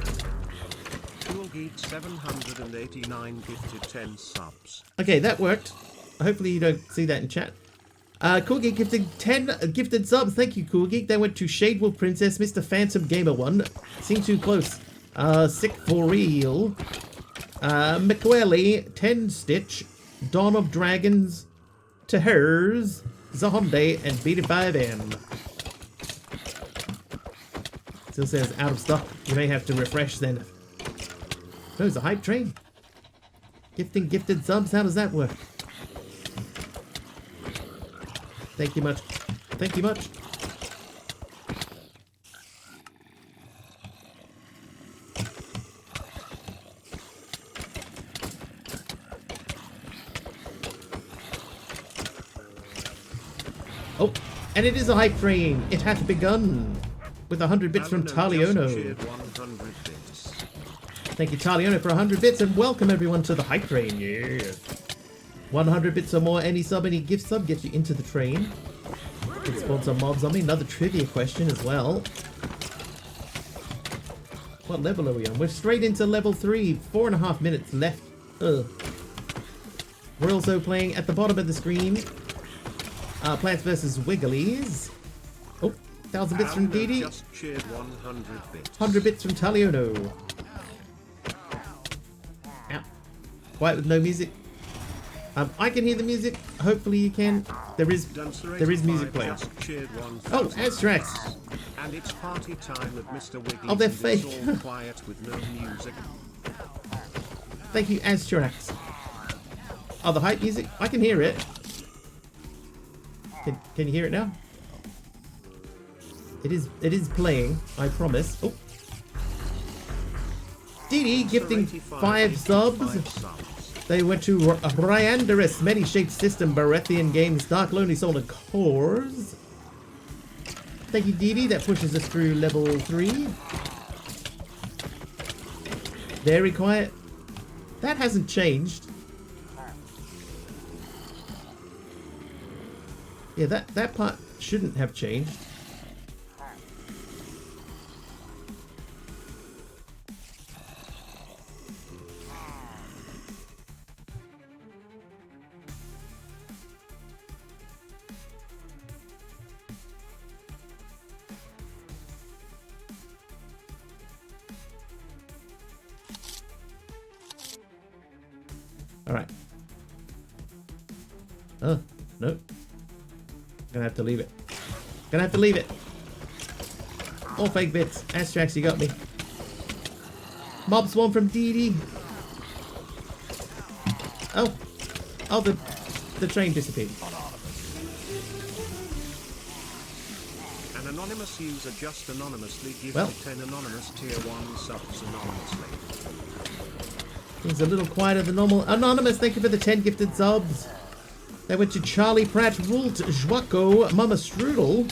C: Cool Geek 789 gifted 10 subs.
A: Okay, that worked. Hopefully you don't see that in chat. Cool Geek gifted 10 gifted subs. Thank you, Cool Geek. They went to Shadewolf Princess, Mr. Phantom Gamer 1. Seemed too close. Sick for Real. McQuelly, 10 Stitch, Dawn of Dragons, to hers, Zahonde, and BD5M. Still says out of stock. You may have to refresh then. Oh, it's a hype train. Gifting gifted subs, how does that work? Thank you much. Thank you much. Oh, and it is a hype train. It hath begun. With 100 bits from Taliono. Thank you, Taliono, for 100 bits, and welcome everyone to the hype train. Yeah. 100 bits or more, any sub, any gift sub gets you into the train. You can spawn some mobs on me. Another trivia question as well. What level are we on? We're straight into level 3. 4.5 minutes left. Ugh. We're also playing at the bottom of the screen. Plants vs. Wigglies. Oh, 1,000 bits from Didi. 100 bits from Taliono. Ow. Quiet with no music. I can hear the music. Hopefully you can. There is music playing. Oh, Astrax.
C: And it's party time with Mr. Wiggles.
A: Oh, they're fake.
C: All quiet with no music.
A: Thank you, Astrax. Oh, the hype music. I can hear it. Can you hear it now? It is playing, I promise. Oh. Didi gifting 5 subs. They went to Ryanderus, Many-Shaped System, Barethian Games, Dark Lonely Soul, and Cores. Thank you, Didi. That pushes us through level 3. Very quiet. That hasn't changed. Yeah, that part shouldn't have changed. All right. Oh, nope. Gonna have to leave it. Gonna have to leave it. All fake bits. Astrax, you got me. Mob swarm from DD. Oh. Oh, the train disappeared.
C: An anonymous user just anonymously gives 10 anonymous tier 1 subs anonymously.
A: Things a little quieter than normal. Anonymous, thank you for the 10 gifted subs. They went to Charlie Pratt, Rult, Joaco, Mama Strudel,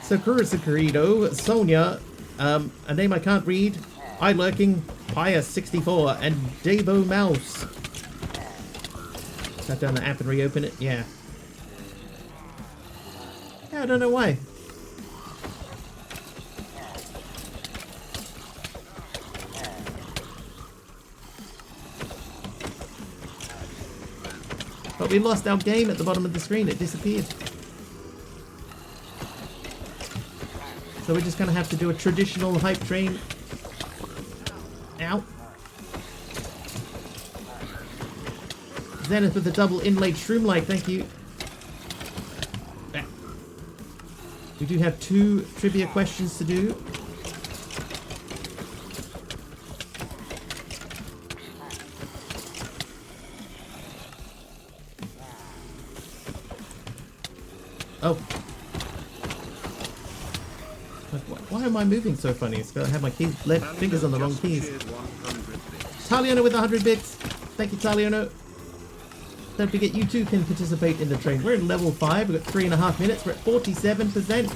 A: Sakura Sakurito, Sonia, a name I can't read, iLurking, Pius64, and Davo Mouse. Shut down the app and reopen it? Yeah. Yeah, I don't know why. But we lost our game at the bottom of the screen. It disappeared. So we're just going to have to do a traditional hype train. Ow. Zenith with the double inlaid shroom light, thank you. Ah. We do have 2 trivia questions to do. Oh. Why am I moving so funny? It's because I have my keys, left fingers on the wrong keys. Taliano with 100 bits. Thank you, Taliano. Don't forget, you too can participate in the train. We're in level 5. We've got 3.5 minutes. We're at 47%.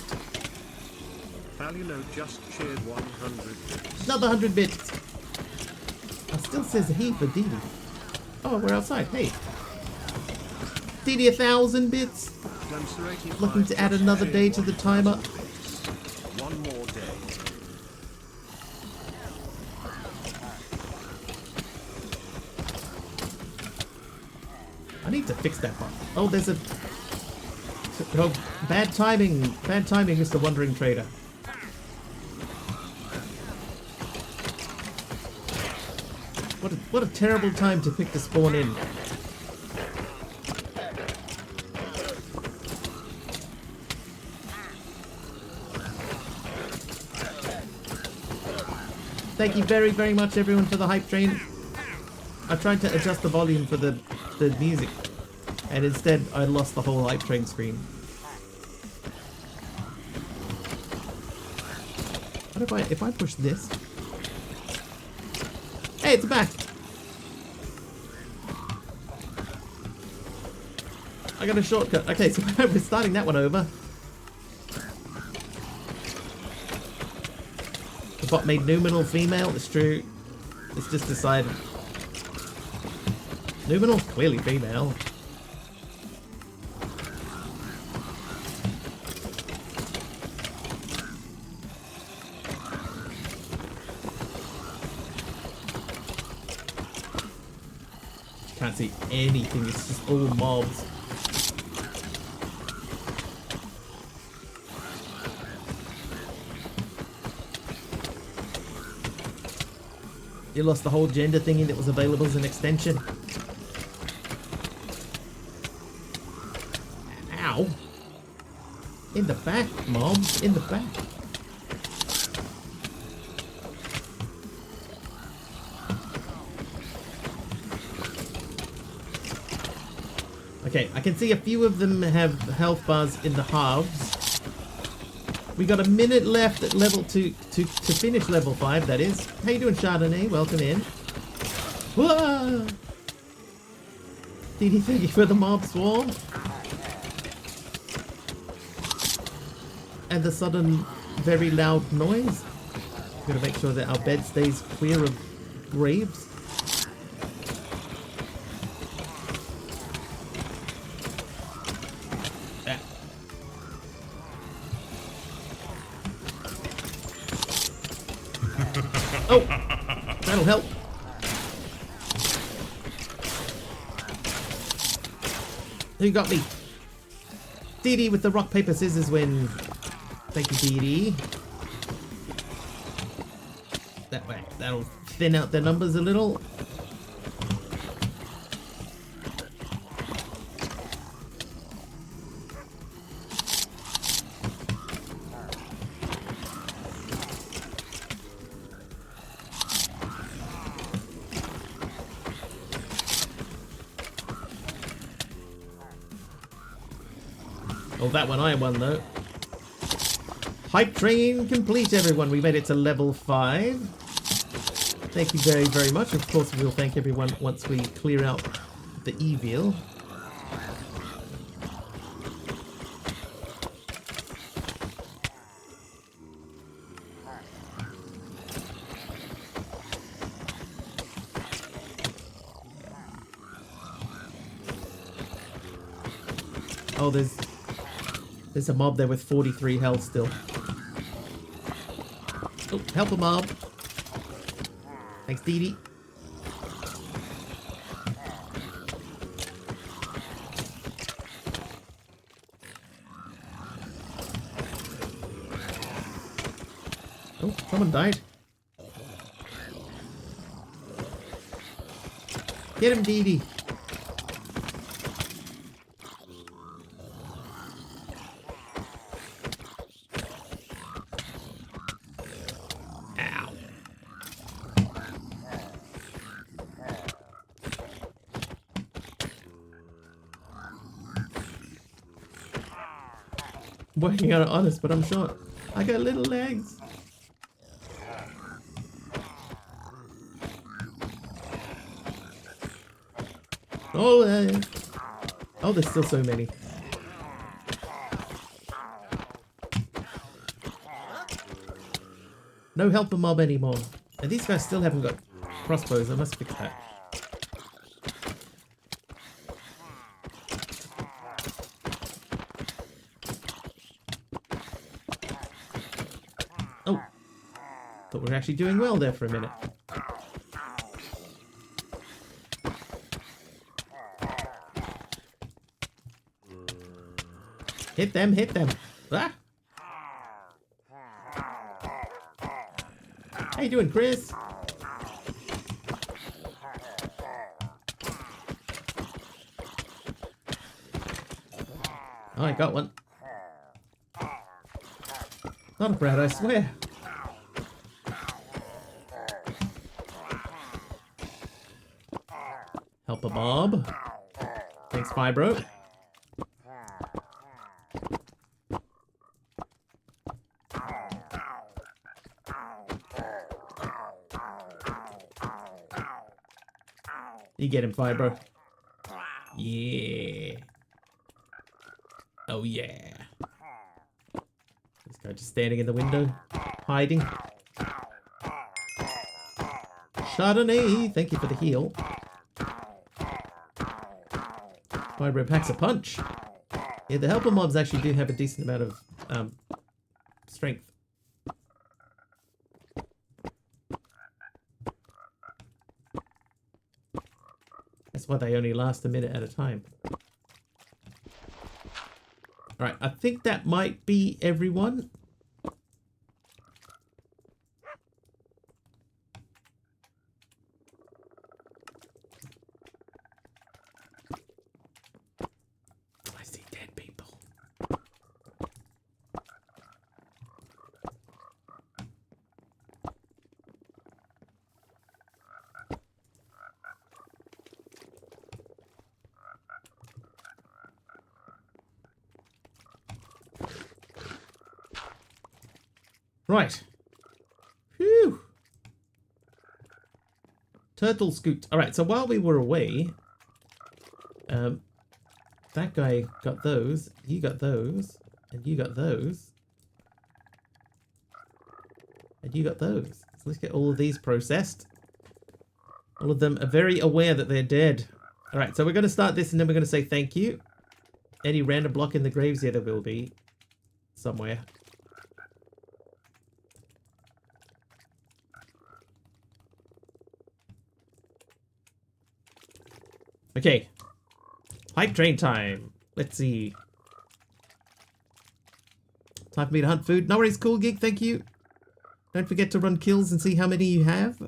C: Taliano just shared 100 bits.
A: Another 100 bits. It still says he for Didi. Oh, we're outside. Hey. Didi, 1,000 bits. Looking to add another day to the timer.
C: One more day.
A: I need to fix that button. Oh, there's a... Oh, bad timing. Bad timing, Mr. Wandering Trader. What a terrible time to pick to spawn in. Thank you very, very much, everyone, for the hype train. I tried to adjust the volume for the music, and instead I lost the whole hype train screen. What if I push this? Hey, it's back! I got a shortcut. Okay, so we're starting that one over. The bot made Numenal female, it's true. It's just decided. Numenal's clearly female. Can't see anything, it's just all mobs. You lost the whole gender thingy that was available as an extension. Ow! In the back, mobs, in the back. Okay, I can see a few of them have health bars in the halves. We got a minute left at level 2 to finish level 5, that is. How you doing, Chardonnay? Welcome in. Whoa! Didi, thank you for the mob swarm. And the sudden, very loud noise. Gotta make sure that our bed stays clear of graves. Oh, that'll help. Who got me? Didi with the rock, paper, scissors win. Thank you, Didi. That way, that'll thin out their numbers a little. Oh, that one I won, though. Hype train complete, everyone. We made it to level 5. Thank you very, very much. Of course, we'll thank everyone once we clear out the evil. Oh, there's a mob there with 43 health still. Oh, help a mob. Thanks, Didi. Oh, someone died. Get him, Dee Dee. Ow. Working on it honest, but I'm short. I got little legs. Oh, oh, there's still so many. No helper mob anymore. And these guys still haven't got crossbows. I must fix that. Oh. Thought we were actually doing well there for a minute. Hit them, hit them. Ah. How you doing, Chris? Oh, I got one. Not a brat, I swear. Help a mob. Thanks, Fibro. You get him, Fibro. Yeah. Oh, yeah. This guy just standing in the window, hiding. Chardonnay, thank you for the heal. Fibro packs a punch. Yeah, the helper mobs actually do have a decent amount of strength. That's why they only last a minute at a time. Alright, I think that might be everyone. I see dead people. Right. Phew. Turtle scoot. Alright, so while we were away, that guy got those, you got those, and you got those. And you got those. So let's get all of these processed. All of them are very aware that they're dead. Alright, so we're going to start this and then we're going to say thank you. Any random block in the graves? Yeah, there will be. Somewhere. Okay. Hype train time. Let's see. Time for me to hunt food. No worries, Cool Gig, thank you. Don't forget to run kills and see how many you have.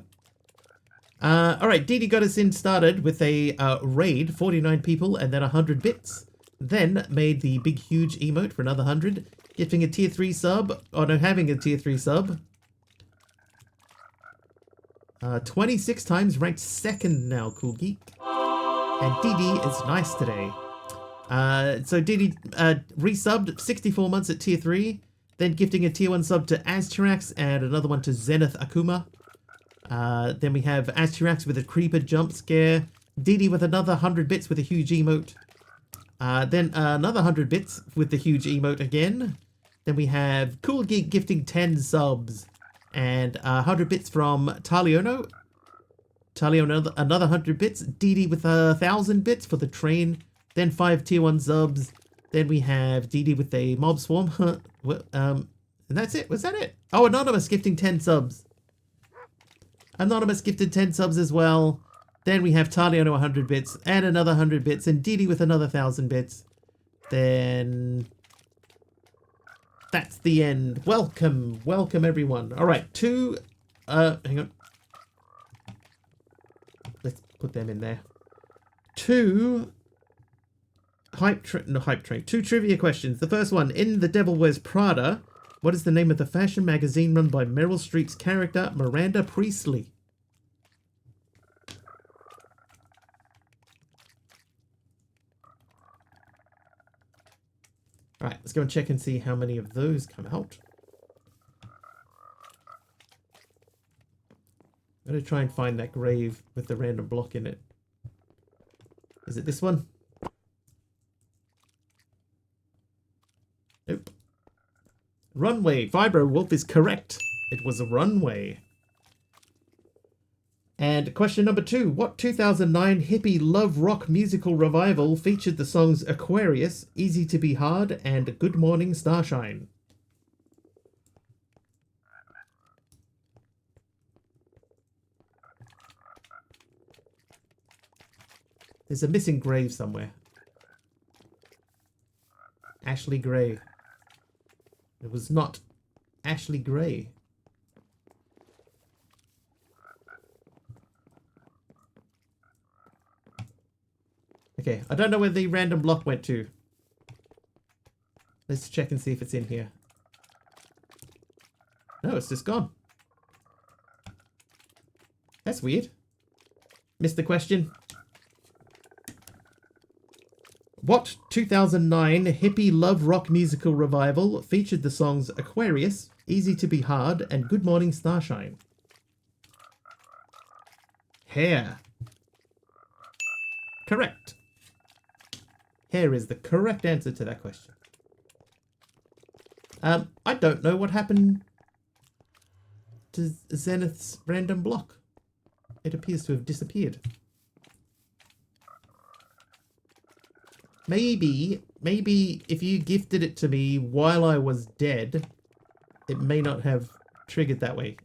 A: Alright, Dee Dee got us in started with a raid, 49 people and then 100 bits. Then made the big huge emote for another 100. Gifting a tier 3 sub. Oh no, having a tier 3 sub. 26 times, ranked second now, Cool Geek. And Dee Dee is nice today. So Dee Dee resubbed 64 months at tier 3. Then gifting a tier 1 sub to Aztirax and another one to Zenith Akuma. Then we have Aztirax with a creeper jump scare. Dee Dee with another 100 bits with a huge emote. Then another 100 bits with the huge emote again. Then we have Cool Geek gifting 10 subs. And 100 bits from Taliono. Taliono another 100 bits. Dee Dee with 1,000 bits for the train. Then 5 tier 1 subs. Then we have Dee Dee with a mob swarm. And that's it. Was that it? Oh, Anonymous gifting 10 subs. Anonymous gifted 10 subs as well. Then we have Taliono 100 bits and another 100 bits. And Dee Dee with another 1,000 bits. Then that's the end. Welcome. Welcome, everyone. All right. Hang on. Let's put them in there. two two trivia questions. The first one, in The Devil Wears Prada, what is the name of the fashion magazine run by Meryl Streep's character Miranda Priestley? All right, let's go and check and see how many of those come out. I'm going to try and find that grave with the random block in it. Is it this one? Nope. Runway. Vibro Wolf is correct. It was a runway. And question number 2. What 2009 hippie love rock musical revival featured the songs Aquarius, Easy to Be Hard, and Good Morning Starshine? There's a missing grave somewhere. Ashley Gray. It was not Ashley Gray. Okay, I don't know where the random block went to. Let's check and see if it's in here. No, it's just gone. That's weird. Missed the question. What 2009 hippie love rock musical revival featured the songs Aquarius, Easy to Be Hard, and Good Morning Starshine? Hair. Correct. Hair is the correct answer to that question. I don't know what happened to Zenith's random block. It appears to have disappeared. Maybe if you gifted it to me while I was dead, it may not have triggered that way.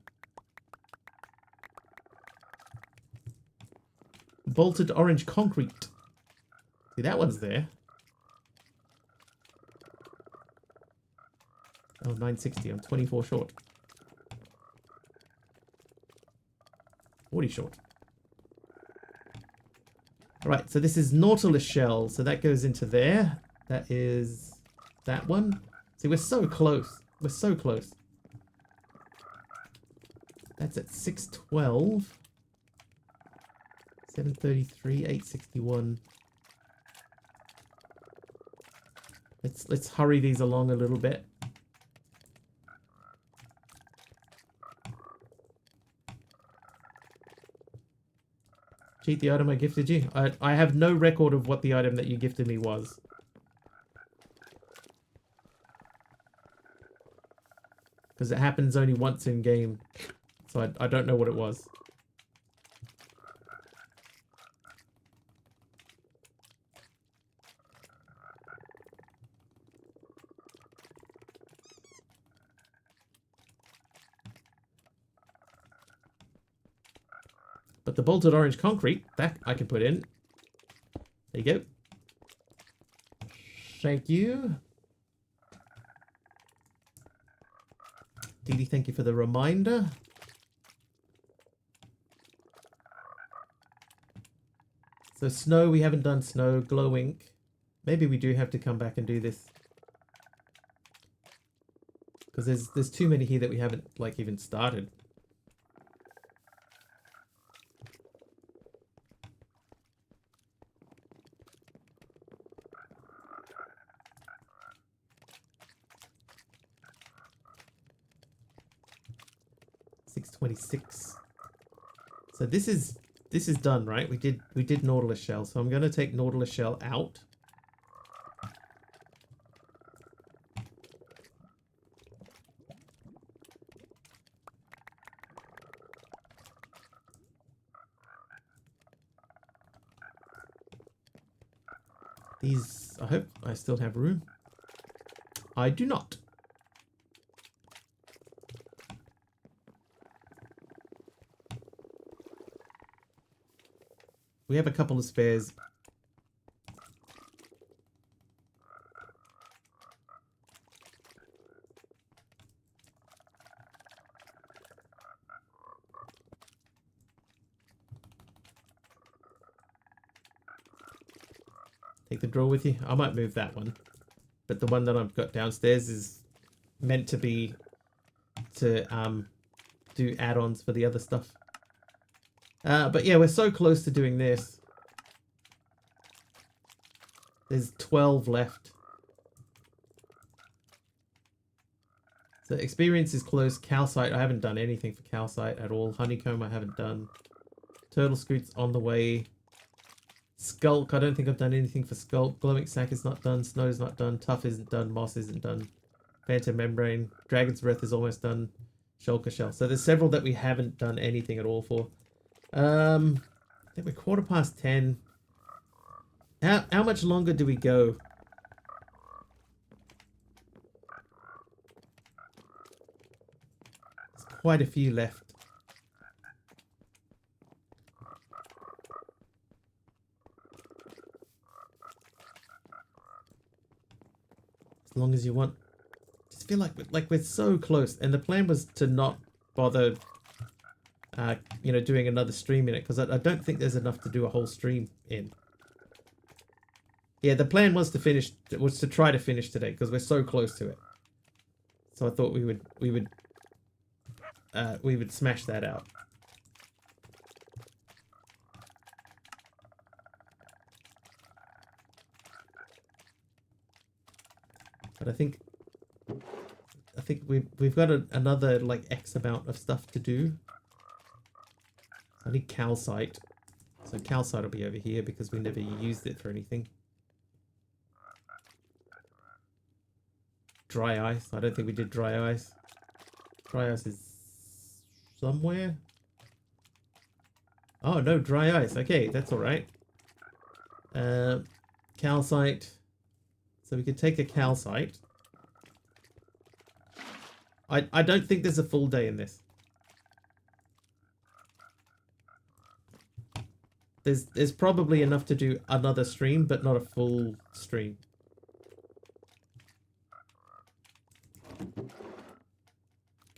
A: Bolted orange concrete. See, that one's there. Oh, 960. I'm 24 short. 40 short. Alright, so this is Nautilus shell. So that goes into there. That is that one. See, we're so close. We're so close. That's at 612. 733, 861. Let's hurry these along a little bit. Cheat the item I gifted you. I have no record of what the item that you gifted me was. Because it happens only once in game. So I don't know what it was. But the bolted orange concrete, that I can put in. There you go. Thank you. Dee Dee, thank you for the reminder. So snow, we haven't done snow. Glow ink. Maybe we do have to come back and do this. Because there's too many here that we haven't like even started. So this is done, right? We did Nautilus shell, so I'm going to take Nautilus shell out. These, I hope I still have room. I do not. We have a couple of spares. Take the drill with you. I might move that one. But the one that I've got downstairs is meant to be to do add-ons for the other stuff. But yeah, we're so close to doing this. There's 12 left. So experience is close. Calcite, I haven't done anything for calcite at all. Honeycomb, I haven't done. Turtle Scoot's on the way. Skulk, I don't think I've done anything for Skulk. Glowing Sack is not done. Snow's not done. Tough isn't done. Moss isn't done. Phantom Membrane. Dragon's Breath is almost done. Shulker Shell. So there's several that we haven't done anything at all for. I think we're 10:15. How much longer do we go? There's quite a few left. As long as you want. Just feel like we're so close, and the plan was to not bother you know, doing another stream in it, because I don't think there's enough to do a whole stream in. Yeah, the plan was to try to finish today, because we're so close to it. So I thought we would smash that out. But I think we've got another like X amount of stuff to do. I need calcite. So calcite will be over here because we never used it for anything. Dry ice. I don't think we did dry ice. Dry ice is somewhere. Oh no, dry ice. Okay, that's all right. Calcite. So we could take a calcite. I don't think there's a full day in this. There's probably enough to do another stream, but not a full stream.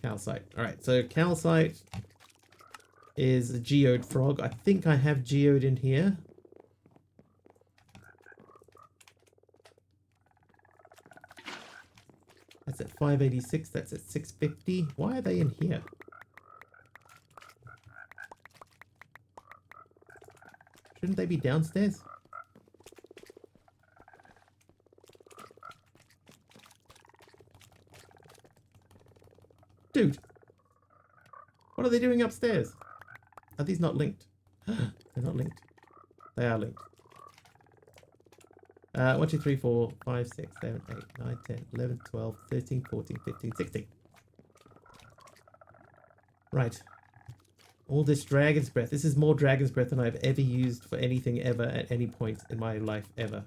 A: Calcite. Alright, so calcite is a geode frog. I think I have geode in here. That's at 586, that's at 650. Why are they in here? Shouldn't they be downstairs? Dude! What are they doing upstairs? Are these not linked? They're not linked. They are linked. 1, 2, 3, 4, 5, 6, 7, 8, 9, 10, 11, 12, 13, 14, 15, 16. Right. All this Dragon's Breath. This is more Dragon's Breath than I've ever used for anything ever at any point in my life ever.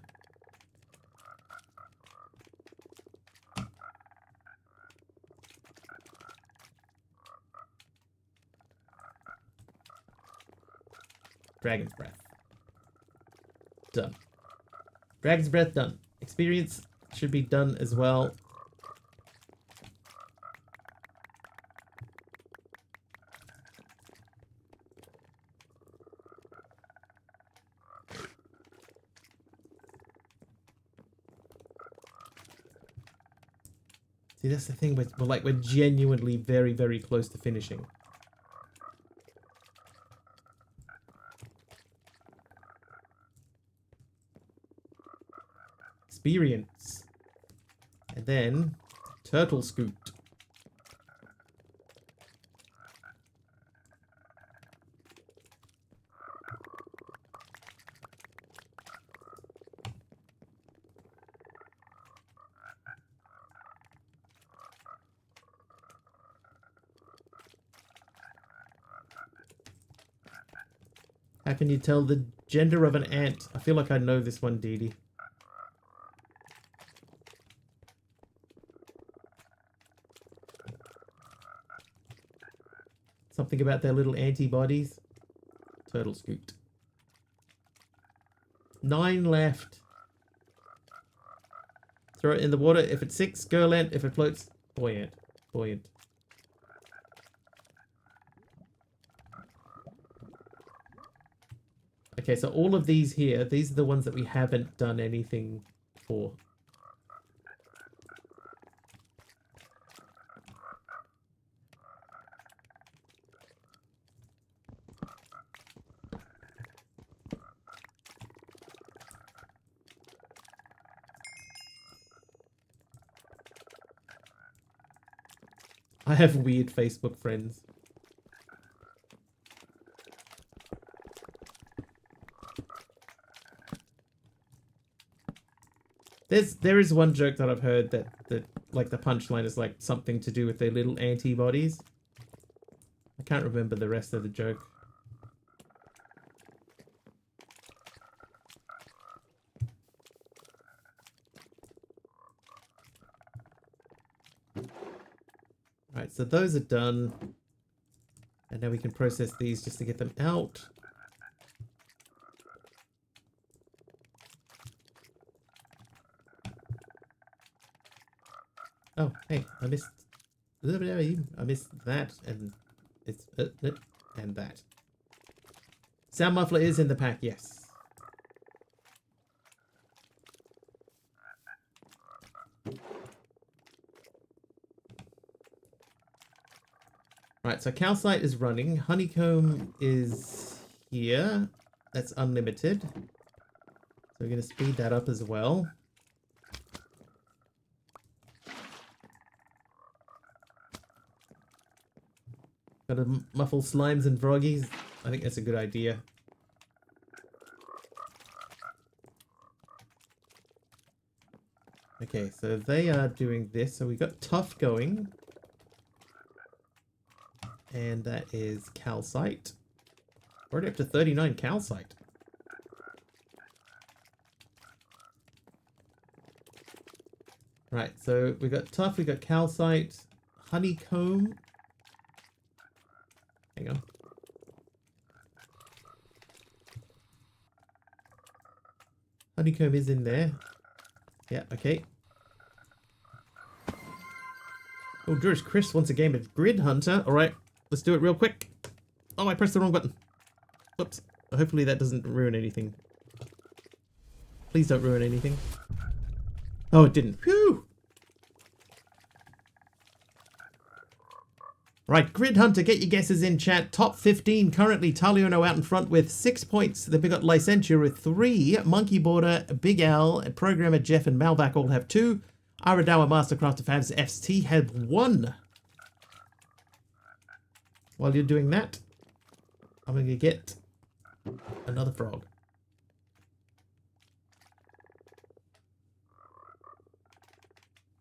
A: Dragon's Breath. Done. Dragon's Breath done. Experience should be done as well. See, that's the thing. We're genuinely very, very close to finishing. Experience. And then Turtle Scoot. How can you tell the gender of an ant? I feel like I know this one, Dee Dee. Something about their little antibodies. Turtle Scoot. 9 left. Throw it in the water. If it's 6, girl ant. If it floats, boy ant. Buoyant. Okay, so all of these here, these are the ones that we haven't done anything for. I have weird Facebook friends. There is one joke that I've heard that like the punchline is like something to do with their little antibodies. I can't remember the rest of the joke. Right, so those are done. And now we can process these just to get them out. Oh, hey, I missed that and it's and that. Sound muffler is in the pack, yes. Right, so calcite is running. Honeycomb is here. That's unlimited. So we're going to speed that up as well. Got to muffle slimes and froggies. I think that's a good idea. Okay, so they are doing this. So we got tough going. And that is calcite. Already up to 39 calcite. Right, so we got tough, we got calcite, honeycomb. Hang on. Honeycomb is in there. Yeah, okay. Oh, Jewish Chris wants a game of Grid Hunter. Alright, let's do it real quick. Oh, I pressed the wrong button. Whoops. Hopefully that doesn't ruin anything. Please don't ruin anything. Oh, it didn't. Phew! Right, Grid Hunter, get your guesses in chat. Top 15, currently Taliono out in front with 6 points. Then we got Licentia with 3. Monkey Border, Big Al, Programmer Jeff and Malvac all have 2. Aradawa Mastercraft of Fabs FT have 1. While you're doing that, I'm going to get another frog.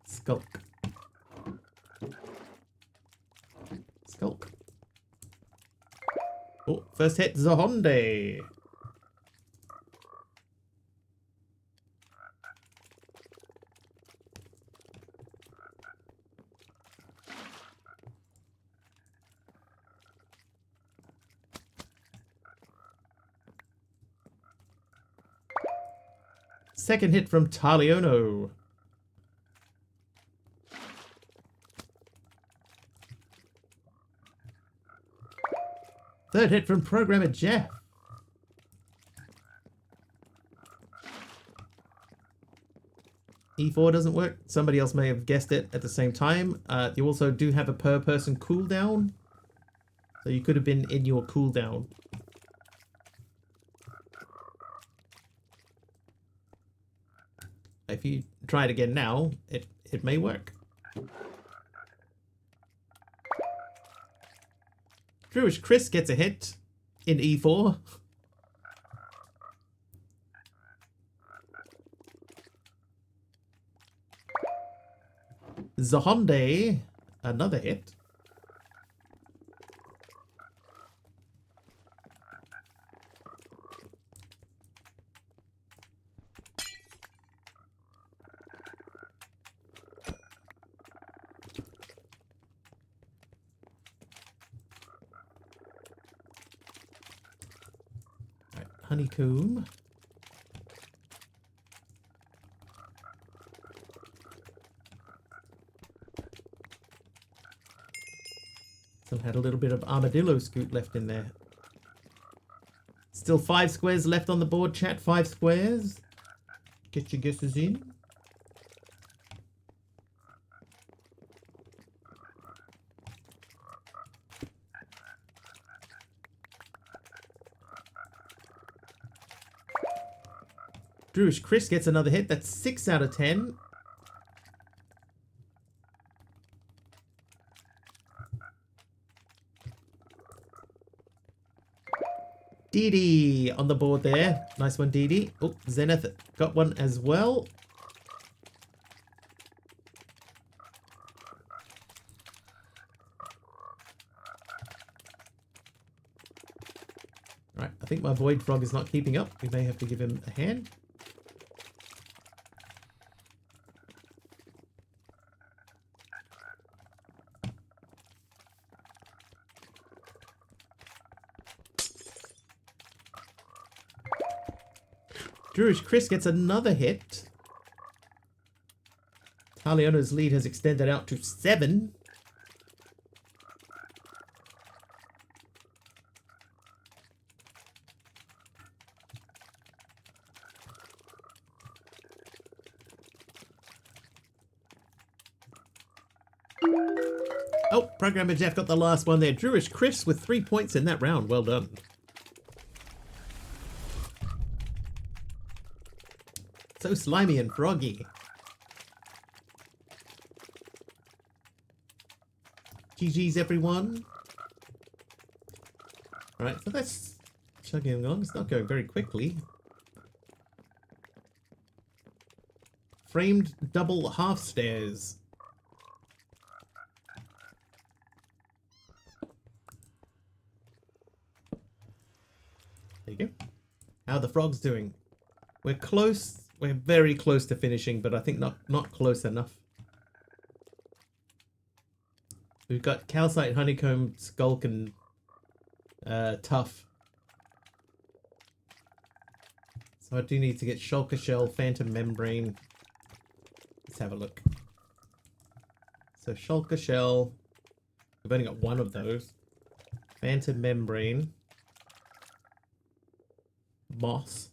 A: Skulk. Skulk. Oh, first hit, Zahonde. Second hit from Taliono. Third hit from Programmer Jeff. E4 doesn't work. Somebody else may have guessed it at the same time. You also do have a per person cooldown. So you could have been in your cooldown. If you try it again now, it may work. Jewish Chris gets a hit in E4. Zahonde, another hit. Honeycomb. Still had a little bit of armadillo scoot left in there. Still 5 squares left on the board, chat. 5 squares. Get your guesses in. Drewish Chris gets another hit. That's 6 out of 10. Dee Dee on the board there. Nice one, Dee Dee. Oh, Zenith got one as well. Right, I think my Void Frog is not keeping up. We may have to give him a hand. Drewish Chris gets another hit. Taliono's lead has extended out to 7. Oh, Programmer Jeff got the last one there. Drewish Chris with 3 points in that round. Well done. So slimy and froggy. GG's everyone. Alright, so that's chugging along. It's not going very quickly. Framed double half stairs. There you go. How are the frogs doing? We're close. We're very close to finishing, but I think not close enough. We've got Calcite, Honeycomb, Skulk, and Tough. So I do need to get Shulker Shell, Phantom Membrane. Let's have a look. So Shulker Shell. We've only got one of those. Phantom Membrane. Moss.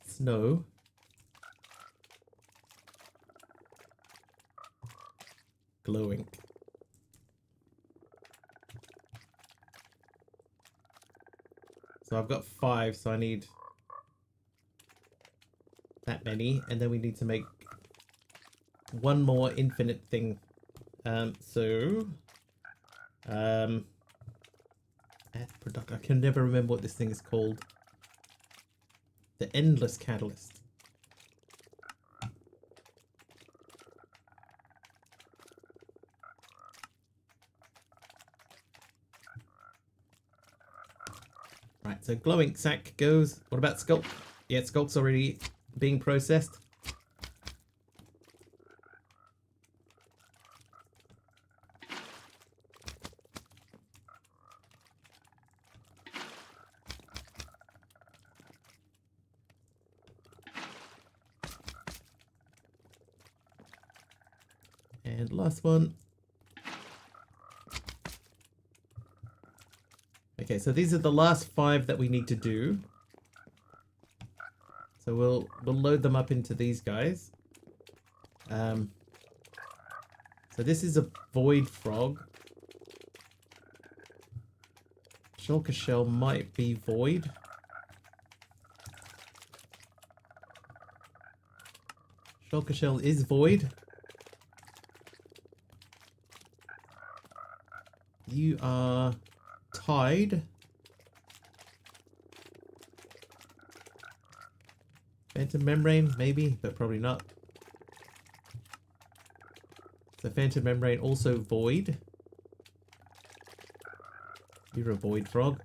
A: Snow. Glowing. So I've got 5, so I need that many, and then we need to make one more infinite thing. Add product. I can never remember what this thing is called. The Endless Catalyst. Right, so glowing sack goes. What about Skulk? Yeah, Skulk's already being processed. And last one. Okay, so these are the last 5 that we need to do. So we'll load them up into these guys. So this is a Void Frog. Shulker Shell might be Void. Shulker Shell is Void. You are Tide. Phantom Membrane, maybe, but probably not. So Phantom Membrane also Void. You're a Void Frog.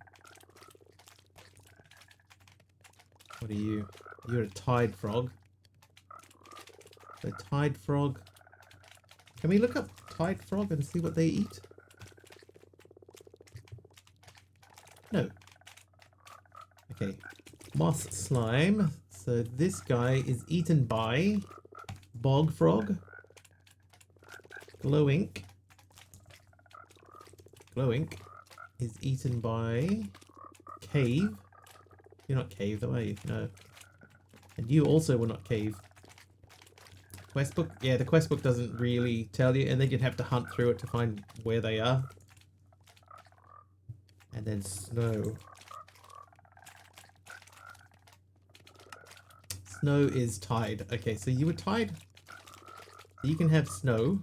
A: What are you? You're a Tide Frog. So Tide Frog. Can we look up Tide Frog and see what they eat? No. Okay. Moss Slime. So this guy is eaten by Bog Frog, Glowink, Glowink is eaten by Cave. You're not Cave though, are you? No. And you also were not Cave. Quest book? Yeah, the quest book doesn't really tell you, and then you'd have to hunt through it to find where they are. And then Snow. Snow is Tide. Okay, so you were Tide. You can have Snow.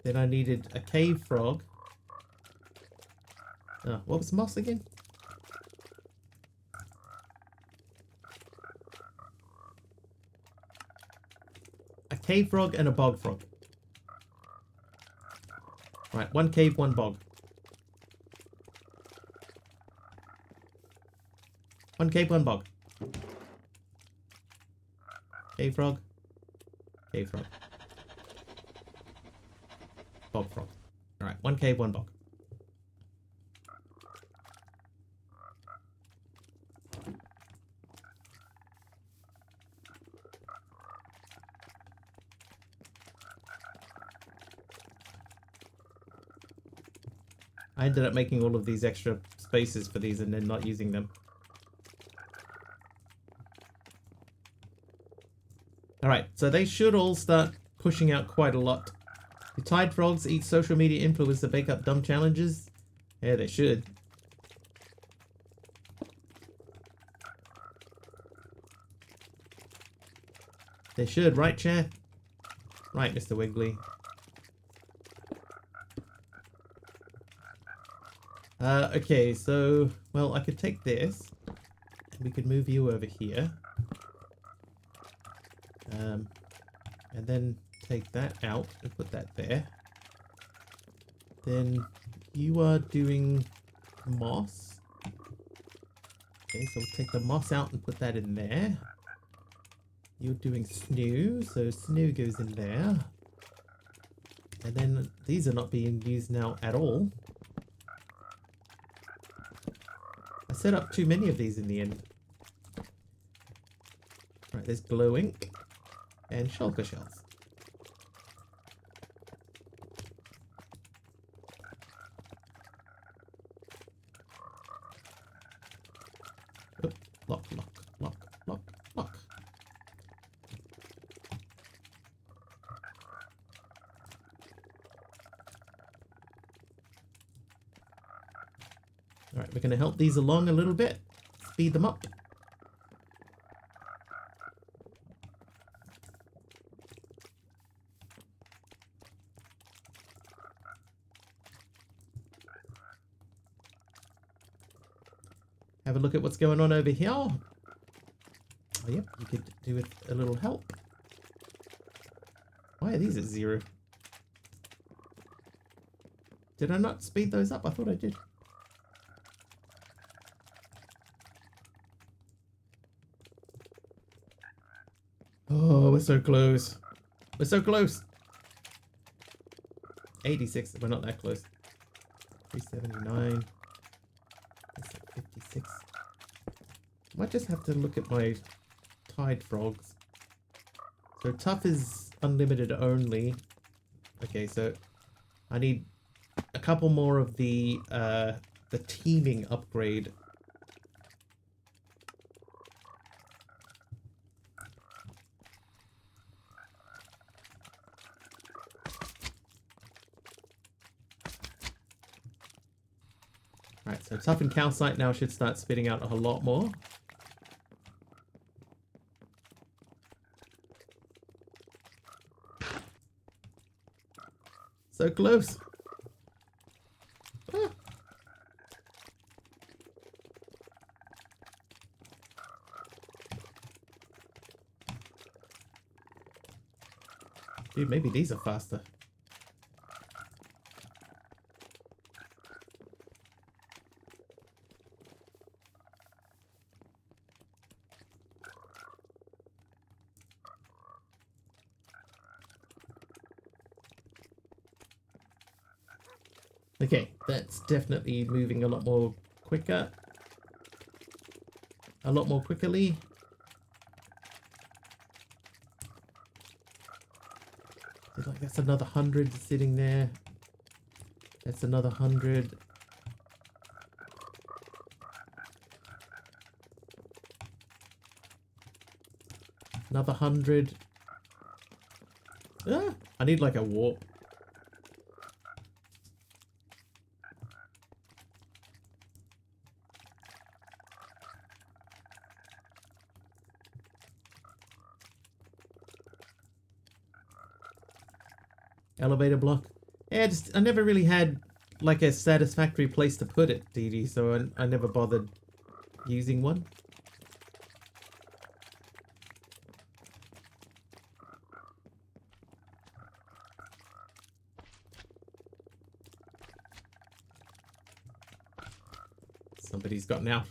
A: Then I needed a cave frog. Oh, what was Moss again? A cave frog and a bog frog. Right, one cave, one bog. One cave, one bog. Cave frog. Cave frog. Bog frog. Alright, one cave, one bog. I ended up making all of these extra spaces for these and then not using them. Alright, so they should all start pushing out quite a lot. The Tide Frogs eat social media influencers to bake up dumb challenges? Yeah, they should. They should, right, Chair? Right, Mr. Wiggly. Okay, so, well, I could take this. We could move you over here. And then take that out and put that there. Then you are doing moss. Okay, so we'll take the moss out and put that in there. You're doing snoo, so snoo goes in there. And then these are not being used now at all. I set up too many of these in the end. Right, there's Glowink and shulker shells. Oop, lock, lock, lock, lock, lock. Alright, we're going to help these along a little bit. Speed them up. Have a look at what's going on over here. Oh, yep, you could do with a little help. Why are these at 0? Did I not speed those up? I thought I did. Oh, we're so close. We're so close. 86. We're not that close. 379. 56. Might just have to look at my Tide Frogs. So tough is unlimited only. Okay, so I need a couple more of the teaming upgrade. Right, so tough and calcite now should start spitting out a whole lot more. So close. Ah. Dude, maybe these are faster. Okay, that's definitely moving a lot more quicker. A lot more quickly. Like that's another 100 sitting there. That's another 100. Another 100. Ah, I need like a warp. Elevator block. Yeah, I never really had like a satisfactory place to put it, DD, so I never bothered using one. Somebody's gotten out.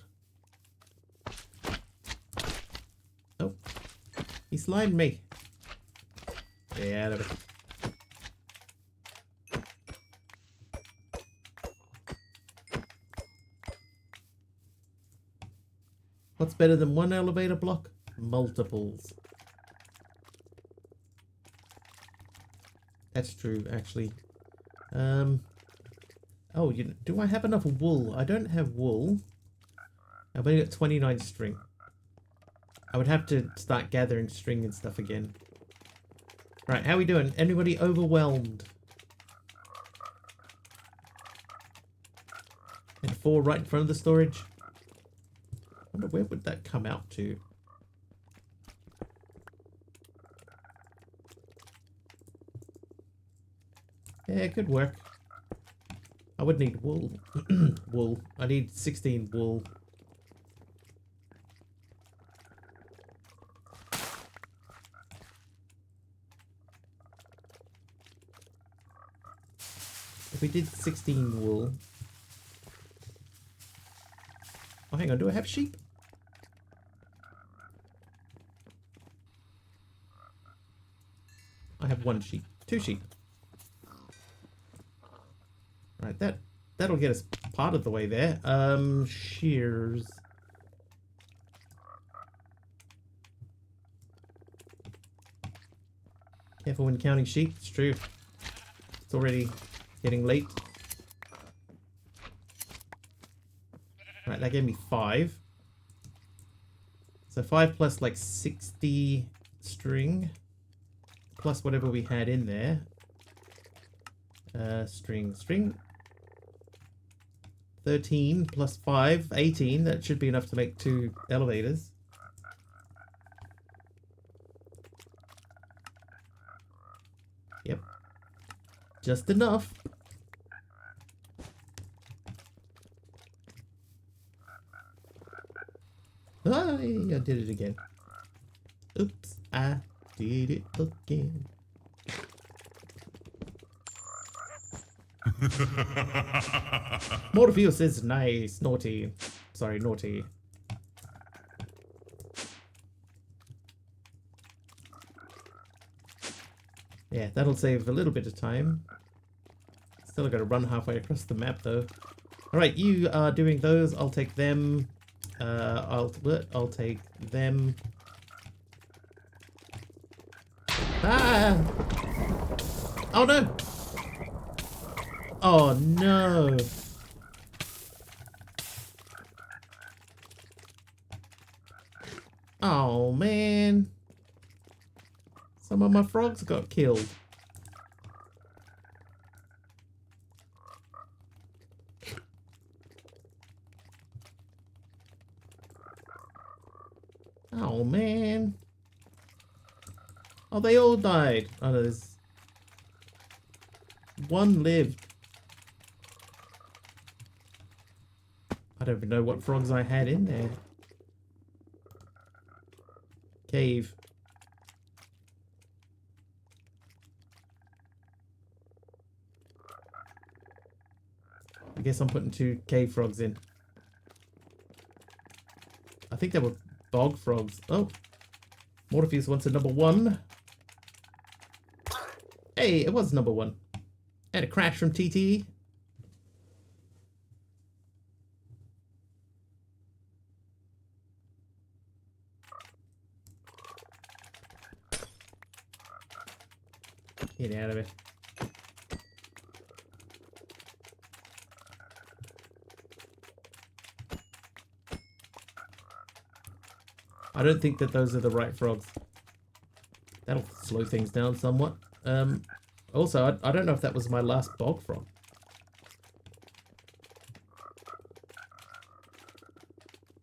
A: Oh, he slimed me. Yeah, out of it. What's better than one elevator block? Multiples. That's true, actually. Oh, do I have enough wool? I don't have wool. I've only got 29 string. I would have to start gathering string and stuff again. Right, how we doing? Anybody overwhelmed? And 4 right in front of the storage. I wonder where would that come out to? Yeah, it could work. I would need wool. Wool. I need 16 wool. If we did 16 wool... Oh, hang on. Do I have sheep? I have 1 sheep. 2 sheep. Right, that'll get us part of the way there. Shears. Careful when counting sheep. It's true. It's already getting late. Right, that gave me 5. So 5 plus like 60 string. Plus whatever we had in there. String. 13 plus 5, 18. That should be enough to make 2 elevators. Yep. Just enough. I did it again. Oops, I did it again. Morpheus says nice, naughty. Sorry, naughty. Yeah, that'll save a little bit of time. Still gotta run halfway across the map though. Alright, you are doing those. I'll take them. I'll take them. Ah! Oh no! Oh no! Oh man! Some of my frogs got killed. Oh man! Oh, they all died. Oh, no, there's one lived. I don't even know what frogs I had in there. Cave. I guess I'm putting 2 cave frogs in. I think they were bog frogs. Oh. Morpheus wants a number 1. Hey, it was number 1. And a crash from TT. Get out of it. I don't think that those are the right frogs. That'll slow things down somewhat. Also, I don't know if that was my last bog frog.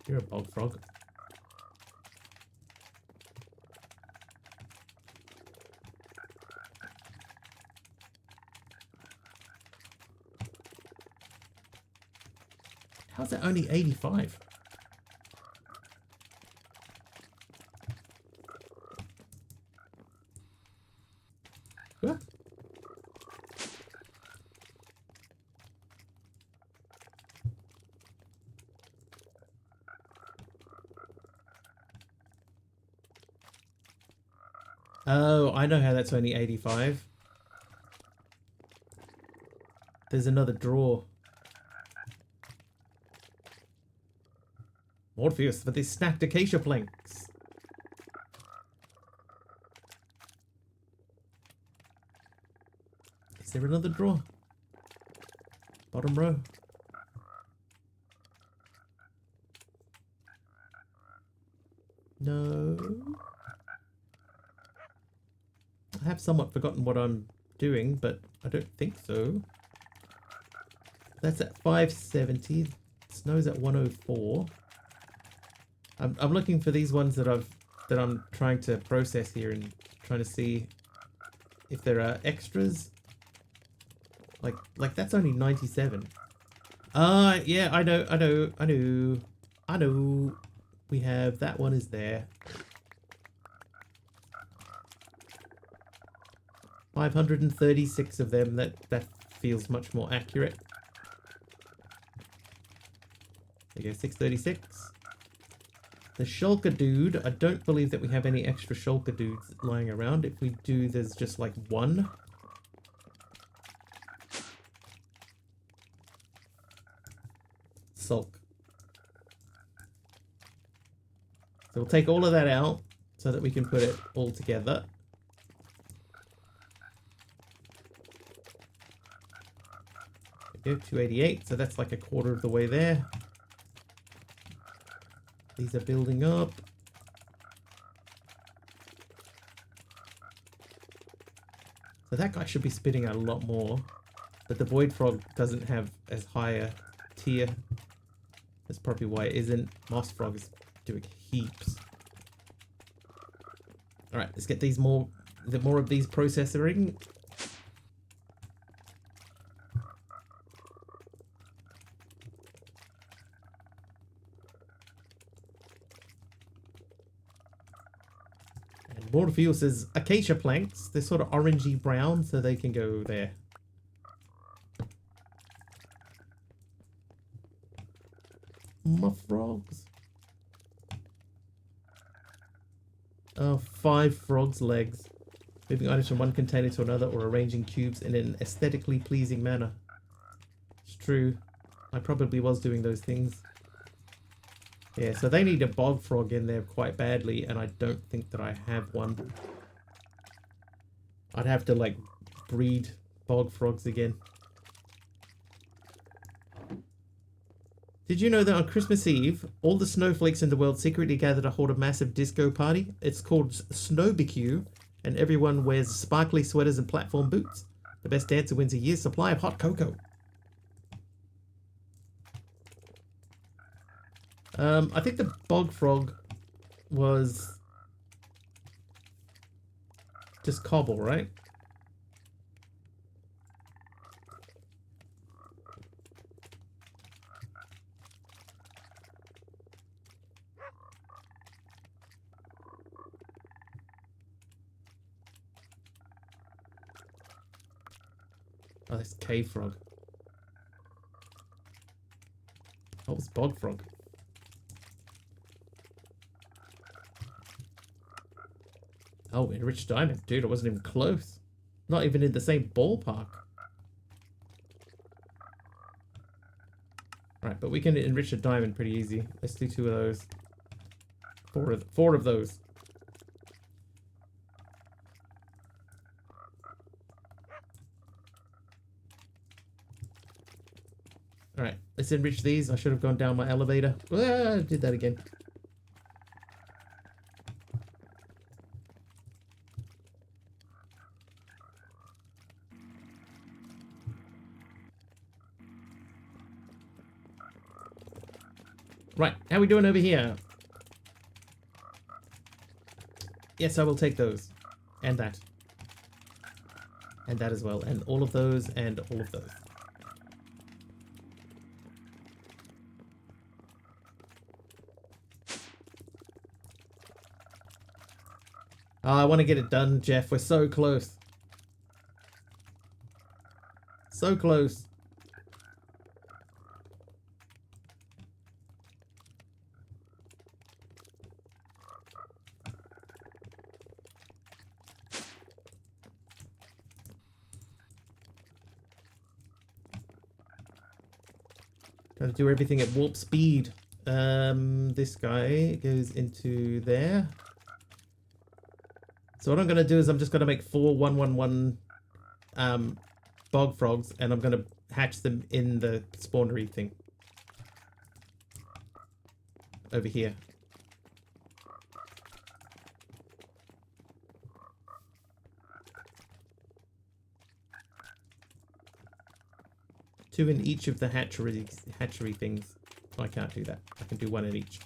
A: You're a bog frog. How's that only 85? What? Oh, I know how that's only 85. There's another drawer. Morpheus for these snacked acacia planks. Is there another drawer? Bottom row. No. I have somewhat forgotten what I'm doing, but I don't think so. That's at 570. Snow's at 104. I'm looking for these ones that I'm trying to process here and trying to see if there are extras. Like that's only 97. Yeah, I know. We have that one is there. 536 of them. That feels much more accurate. There you go, 636. The shulker dude, I don't believe that we have any extra shulker dudes lying around. If we do, there's just like one. Sulk. So we'll take all of that out so that we can put it all together. There we go, 288, so that's like a quarter of the way there. These are building up. So that guy should be spitting out a lot more. But the void frog doesn't have as high a tier. That's probably why it isn't. Moss frog is doing heaps. Alright, let's get these more of these processing. Morpheus says acacia planks. They're sort of orangey brown, so they can go there. My frogs. Oh, 5 frogs' legs. Moving items from one container to another or arranging cubes in an aesthetically pleasing manner. It's true. I probably was doing those things. Yeah, so they need a bog frog in there quite badly, and I don't think that I have one. I'd have to, like, breed bog frogs again. Did you know that on Christmas Eve, all the snowflakes in the world secretly gather to hold a massive disco party? It's called Snowbarbecue, and everyone wears sparkly sweaters and platform boots. The best dancer wins a year's supply of hot cocoa. I think the bog frog was just cobble, right? Oh, that's cave frog. What was bog frog? Oh, enriched diamond. Dude, I wasn't even close. Not even in the same ballpark. Right, but we can enrich a diamond pretty easy. Let's do 2 of those. 4 of those. Alright, let's enrich these. I should have gone down my elevator. Ah, I did that again. Right, how we doing over here? Yes, I will take those. And that. And that as well. And all of those and all of those. Oh, I want to get it done, Jeff. We're so close. So close. Gotta do everything at warp speed. This guy goes into there. So what I'm gonna do is I'm just gonna make 4 111 bog frogs, and I'm gonna hatch them in the spawnery thing over here. Two in each of the hatchery things. Oh, I can't do that. I can do one in each.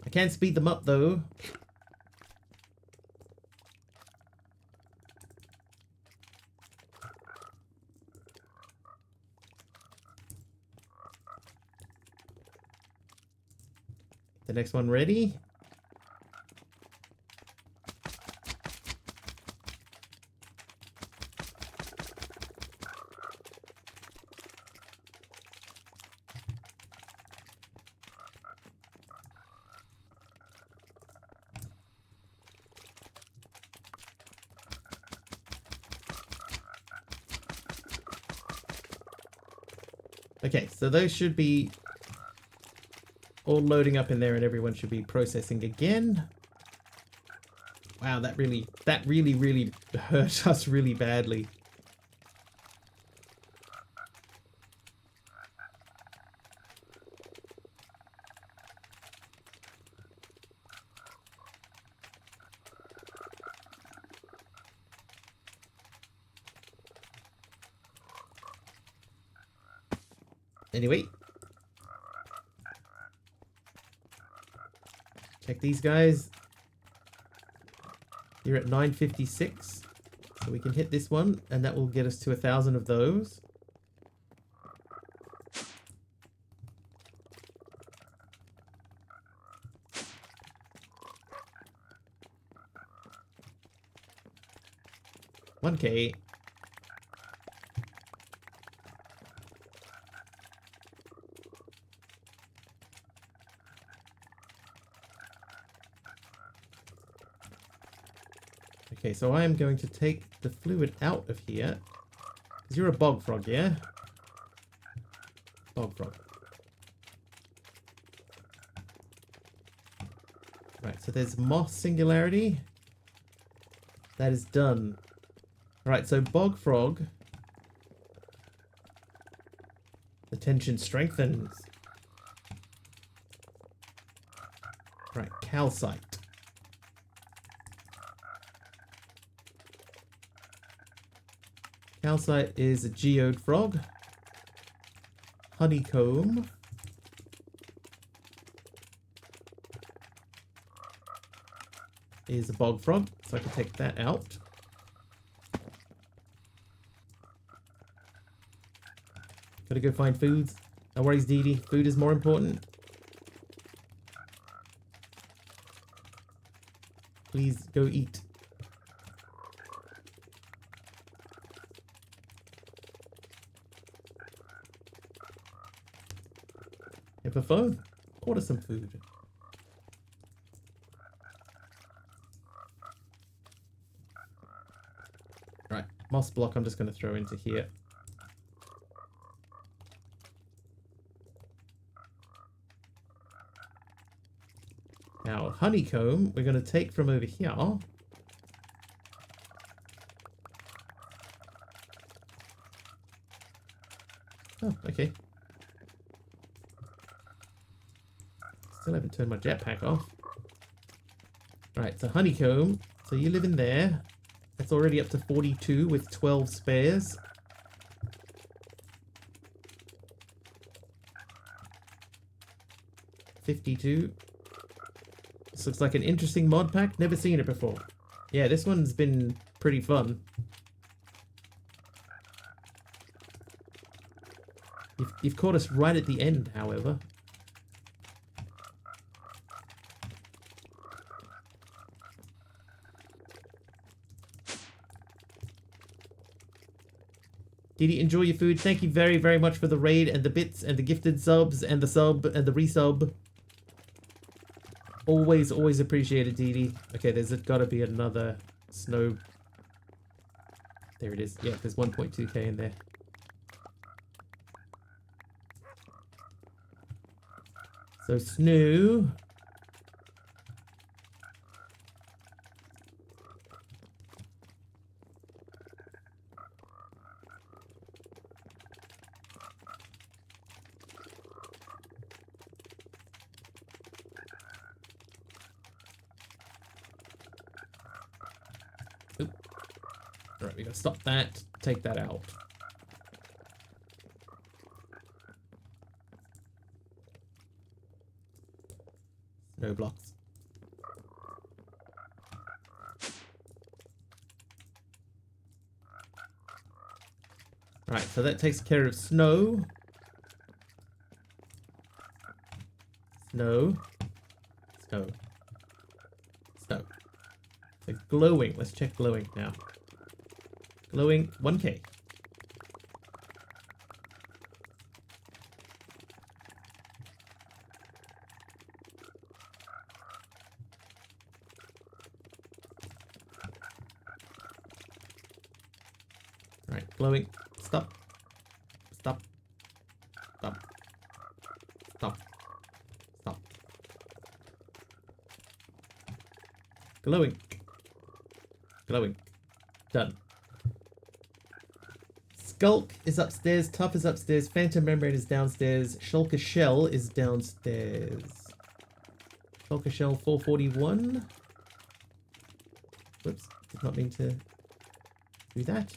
A: I can speed them up though. The next one ready. Okay, so those should be all loading up in there, and everyone should be processing again. Wow, that really hurt us really badly. Anyway. Check these guys. You're at 956. So we can hit this one, and that will get us to 1,000 of those. $1K. Okay, so I am going to take the fluid out of here. Because you're a bog frog, yeah? Bog frog. Right, so there's moss singularity. That is done. Alright, so bog frog. The tension strengthens. Right, calcite. Calcite is a geode frog. Honeycomb. Is a bog frog, so I can take that out. Gotta go find foods. No worries, Dee Dee. Food is more important. Please go eat. Have a phone. Order some food. Right, moss block I'm just going to throw into here. Now, honeycomb, we're going to take from over here. Oh, okay. Still haven't turned my jetpack off. Right, so honeycomb. So you live in there. That's already up to 42 with 12 spares. 52. This looks like an interesting mod pack. Never seen it before. Yeah, this one's been pretty fun. You've caught us right at the end, however. Did you enjoy your food? Thank you very, very much for the raid and the bits and the gifted subs and the sub and the resub. Always, always appreciated, Didi. Okay, there's gotta be another snow. There it is. Yeah, there's 1.2k in there. So snow. Alright, we gotta stop that, take that out. No blocks. Right, so that takes care of snow. Snow. Snow. Snow. So glowing, let's check glowing now. Glowing 1k. Right, glowing. Stop. Stop. Stop. Stop. Stop. Glowing. Glowing. Done. Skulk is upstairs, Tough is upstairs, Phantom Membrane is downstairs, Shulker Shell is downstairs. Shulker Shell 441. Whoops, did not mean to do that.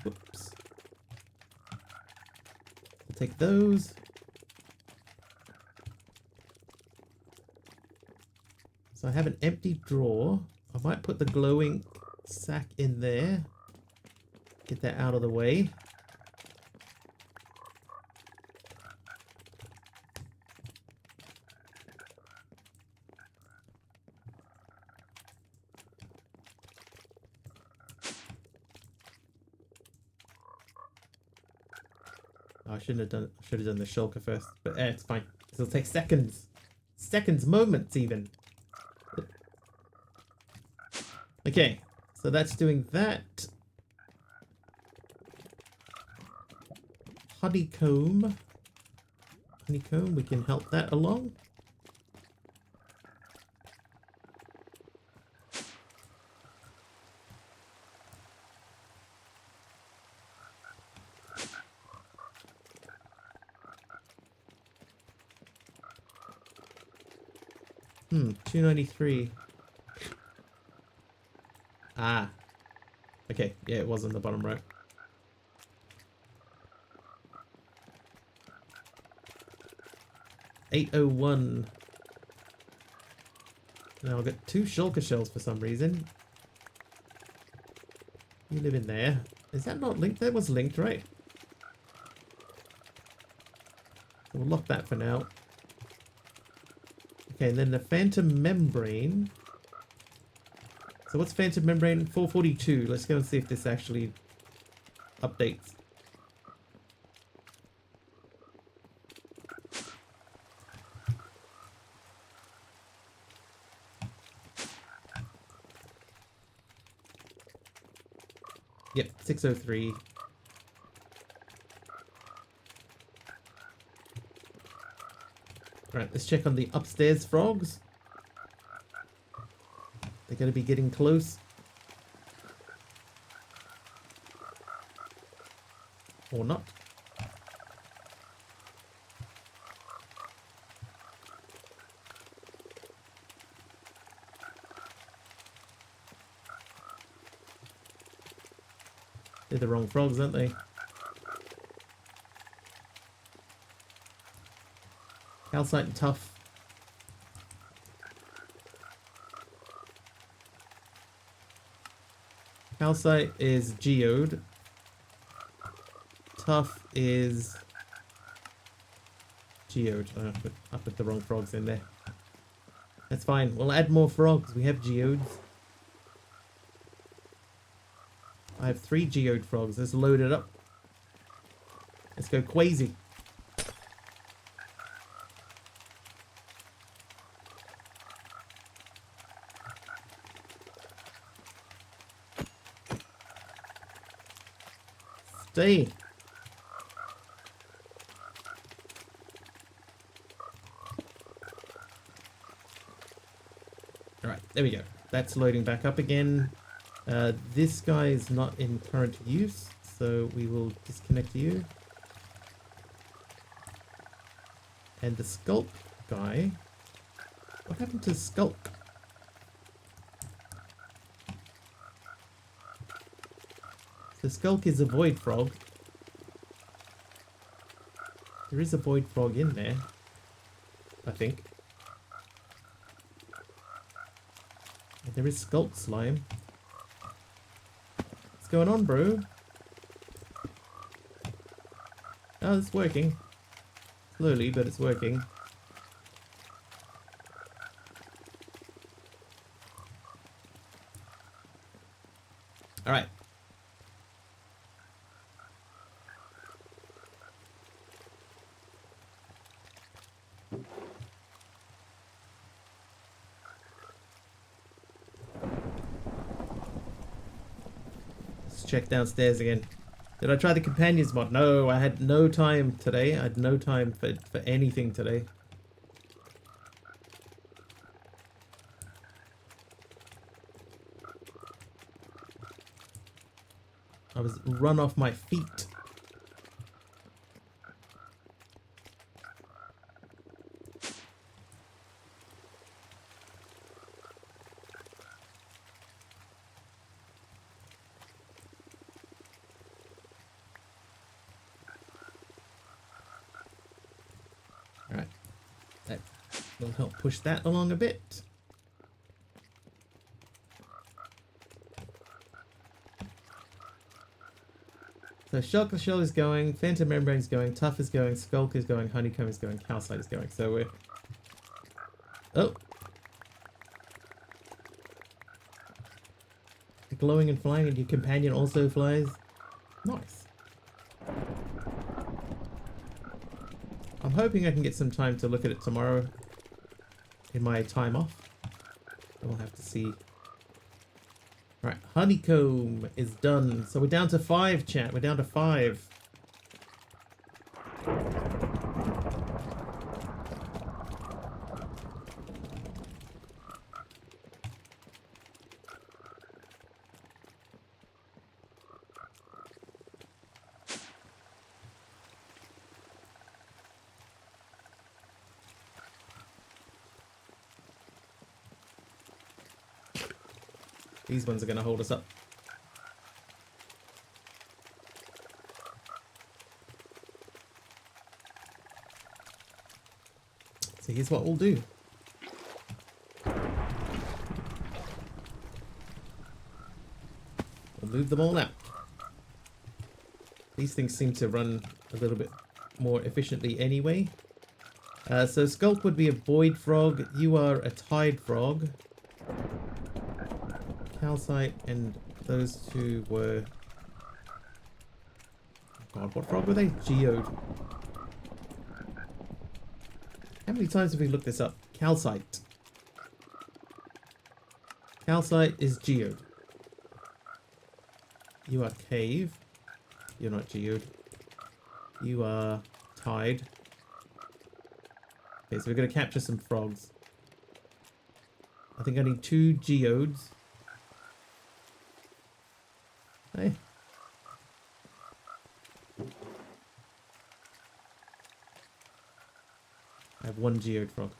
A: Whoops. I'll take those. So I have an empty drawer. I might put the glowing sack in there. Get that out of the way. Oh, I shouldn't have done. Should have done the shulker first, but it's fine. It'll take seconds, moments even. Okay, so that's doing that. Honeycomb. Honeycomb, we can help that along. Hmm, 293. Ah. Okay, yeah, it was on the bottom right. $801. Now I've got 2 shulker shells for some reason. You live in there. Is that not linked? That was linked, right? So we'll lock that for now. Okay, and then the Phantom Membrane. So what's Phantom Membrane? 442. Let's go and see if this actually updates. Yep, 603. Alright, let's check on the upstairs frogs. They're going to be getting close. Or not. They're the wrong frogs, aren't they? Calcite and Tough Calcite is geode. Tough is geode. Oh, I put the wrong frogs in there. That's fine. We'll add more frogs. We have geodes. I have 3 geode frogs. Let's load it up. Let's go crazy. Stay. Alright, there we go. That's loading back up again. This guy is not in current use, so we will disconnect you. And the Skulk guy. What happened to Skulk? The Skulk is a void frog. There is a void frog in there, I think. And there is Skulk slime. What's going on, bro? Oh, it's working. Slowly, but it's working. Alright. Let's check downstairs again. Did I try the companions mod? No, I had no time today. I had no time for anything today. I was run off my feet. Alright. That will help push that along a bit. So Shulker Shell is going, Phantom Membrane is going, Tough is going, Skulk is going, Honeycomb is going, Calcite is going. So we're... Oh! Glowing and flying, and your companion also flies. Nice. I'm hoping I can get some time to look at it tomorrow in my time off. We'll have to see. Right, Honeycomb is done. So we're down to 5, chat. We're down to 5. These ones are going to hold us up. So here's what we'll do. We'll move them all out. These things seem to run a little bit more efficiently anyway. So Skulk would be a void frog. You are a tide frog. Calcite and those two were... Oh God, what frog were they? Geode. How many times have we looked this up? Calcite. Calcite is geode. You are cave. You're not geode. You are tide. Okay, so we're going to capture some frogs. I think I need 2 geodes. Hey. I have 1 geode frog.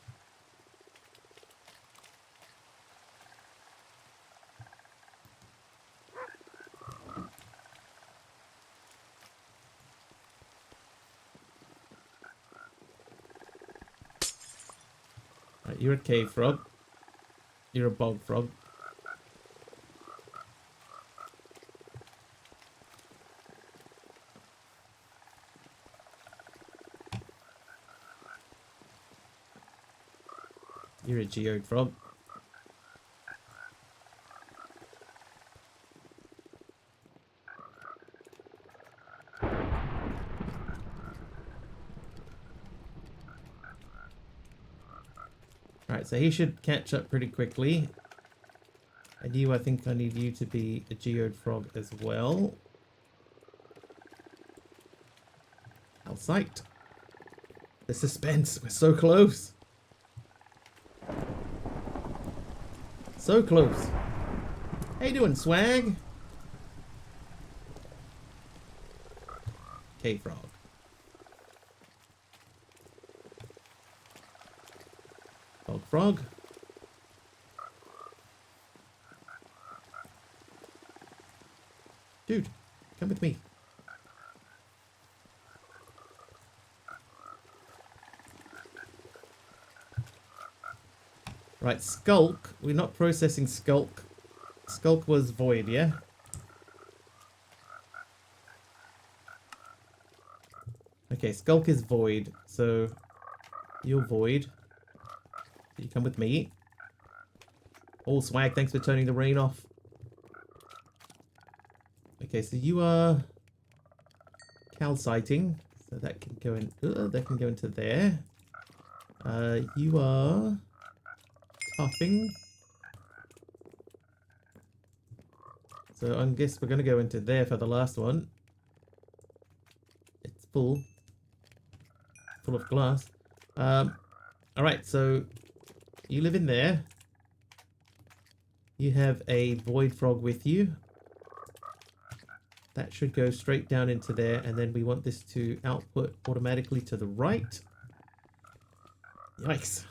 A: Right, you're a cave frog. You're a bog frog. You're a geode frog. Alright, so he should catch up pretty quickly. And you, I think I need you to be a geode frog as well. How psyched. The suspense, we're so close. So close. How you doing, Swag? K-Frog. Dog Frog. Dude, come with me. Right, Skulk. We're not processing Skulk. Skulk was Void, yeah? Okay, Skulk is Void, so you're Void. You come with me. Oh, Swag, thanks for turning the rain off. Okay, so you are calciting, so that can go in. That can go into there. You are toughing. So I guess we're gonna go into there for the last one. It's full of glass. All right, so you live in there. You have a void frog with you. That should go straight down into there, and then we want this to output automatically to the right. Yikes.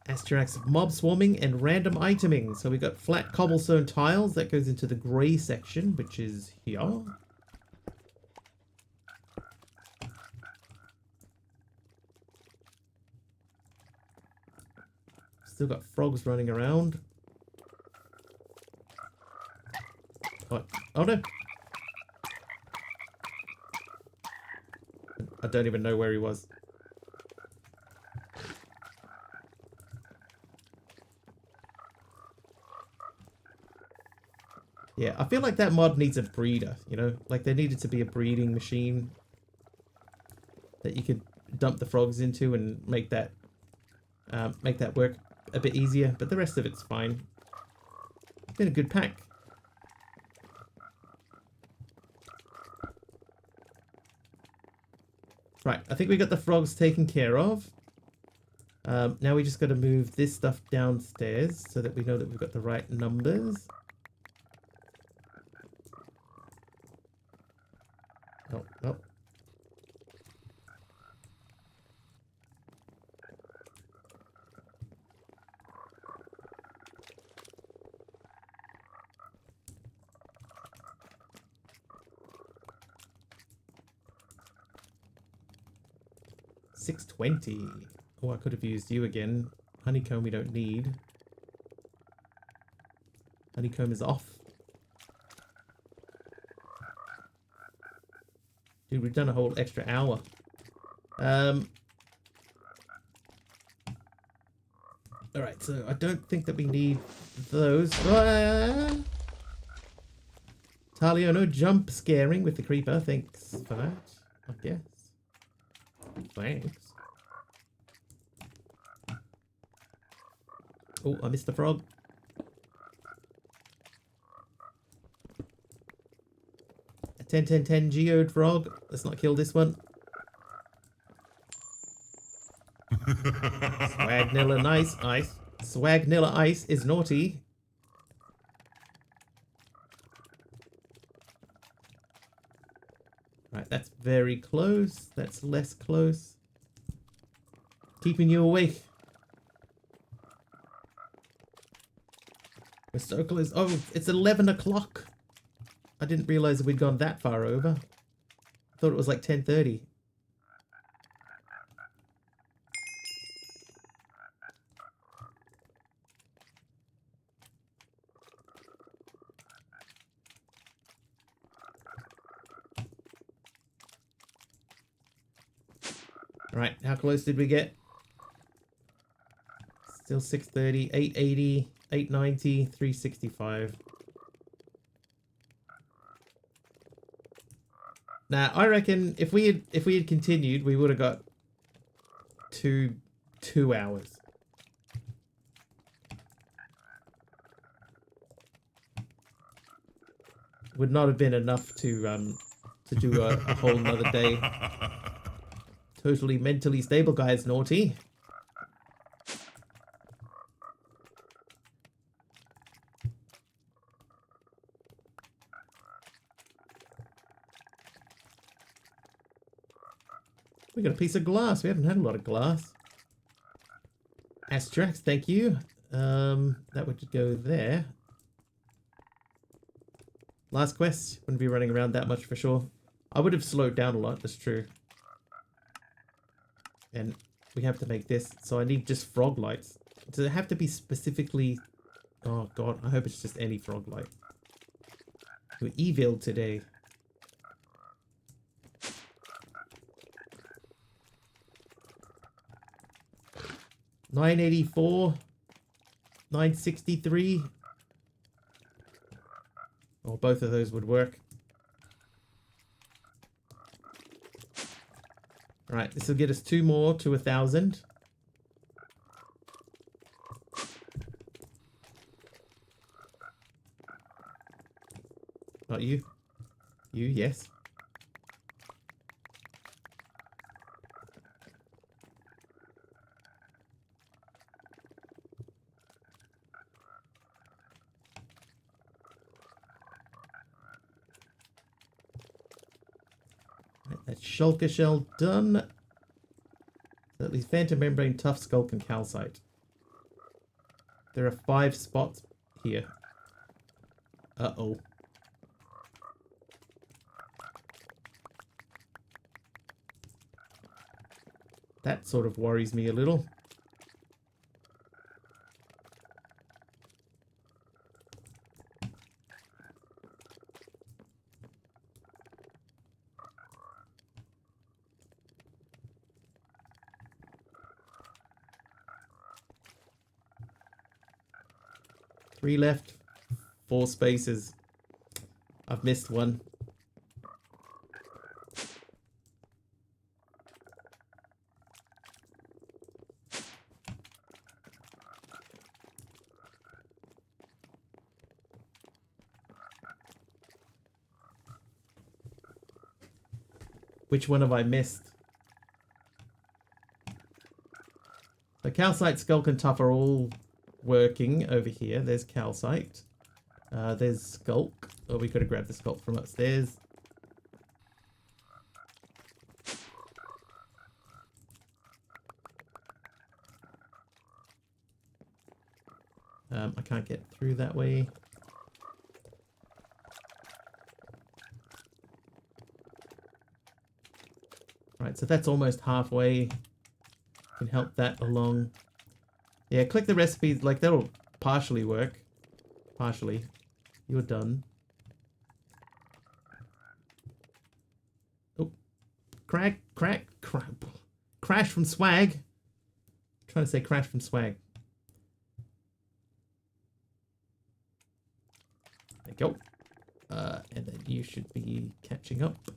A: Asterix, mob swarming and random iteming. So we got flat cobblestone tiles. That goes into the grey section, which is here. Still got frogs running around. What? Oh no! I don't even know where he was. Yeah, I feel like that mod needs a breeder, you know? Like there needed to be a breeding machine that you could dump the frogs into and make that work a bit easier, but the rest of it's fine. It's been a good pack. Right, I think we got the frogs taken care of. Now we just got to move this stuff downstairs so that we know that we've got the right numbers. Oh, oh. $6.20. Oh, I could have used you again. Honeycomb we don't need. Honeycomb is off. Dude, we've done a whole extra hour. Alright, so I don't think that we need those. Talio, no jump scaring with the creeper. Thanks for that, I guess. Thanks. Oh, I missed the frog. A 10-10-10 geode frog. Let's not kill this one. Swagnilla nice ice. Swagnilla ice is naughty. Right, that's very close. That's less close. Keeping you awake. The circle is... Oh, it's 11 o'clock. I didn't realize we'd gone that far over. I thought it was like 10:30. Alright, how close did we get? Still 630, 880, 890, 365. Now, I reckon if we had continued, we would have got two hours. Would not have been enough to do a whole nother day. Totally mentally stable, guys. Naughty. We got a piece of glass. We haven't had a lot of glass. Astrax, thank you. That would go there. Last quest. Wouldn't be running around that much for sure. I would have slowed down a lot, that's true. And we have to make this, so I need just frog lights. Does it have to be specifically... Oh god, I hope it's just any frog light. We're evil today. $984, $963. Oh, both of those would work. Right, this will get us 2 more to 1,000. Not you. You, yes. That's Shulker Shell done. So at least Phantom Membrane, Tough Skulk, and Calcite. There are 5 spots here. Uh-oh. That sort of worries me a little. Three left, 4 spaces. I've missed one. Which one have I missed? The Calcite, Skulk, and Tough are all working over here. There's Calcite. There's Skulk. Oh, we could have grabbed the Skulk from upstairs. I can't get through that way. Right, so that's almost halfway. Can help that along. Yeah, click the recipes, like that'll partially work. Partially. You're done. Oh. Crash from swag. I'm trying to say crash from swag. There you go. And then you should be catching up.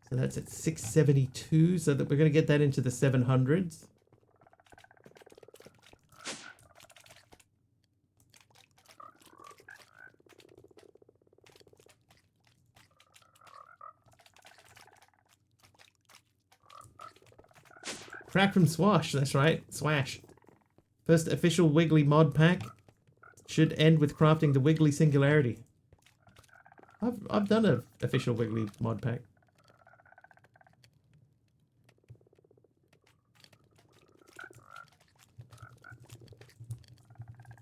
A: So that's at 672, so that we're going to get that into the 700s. Crack from Swash, that's right, Swash. First official Wiggly mod pack. Should end with crafting the Wiggly Singularity. I've done an official Wiggly mod pack.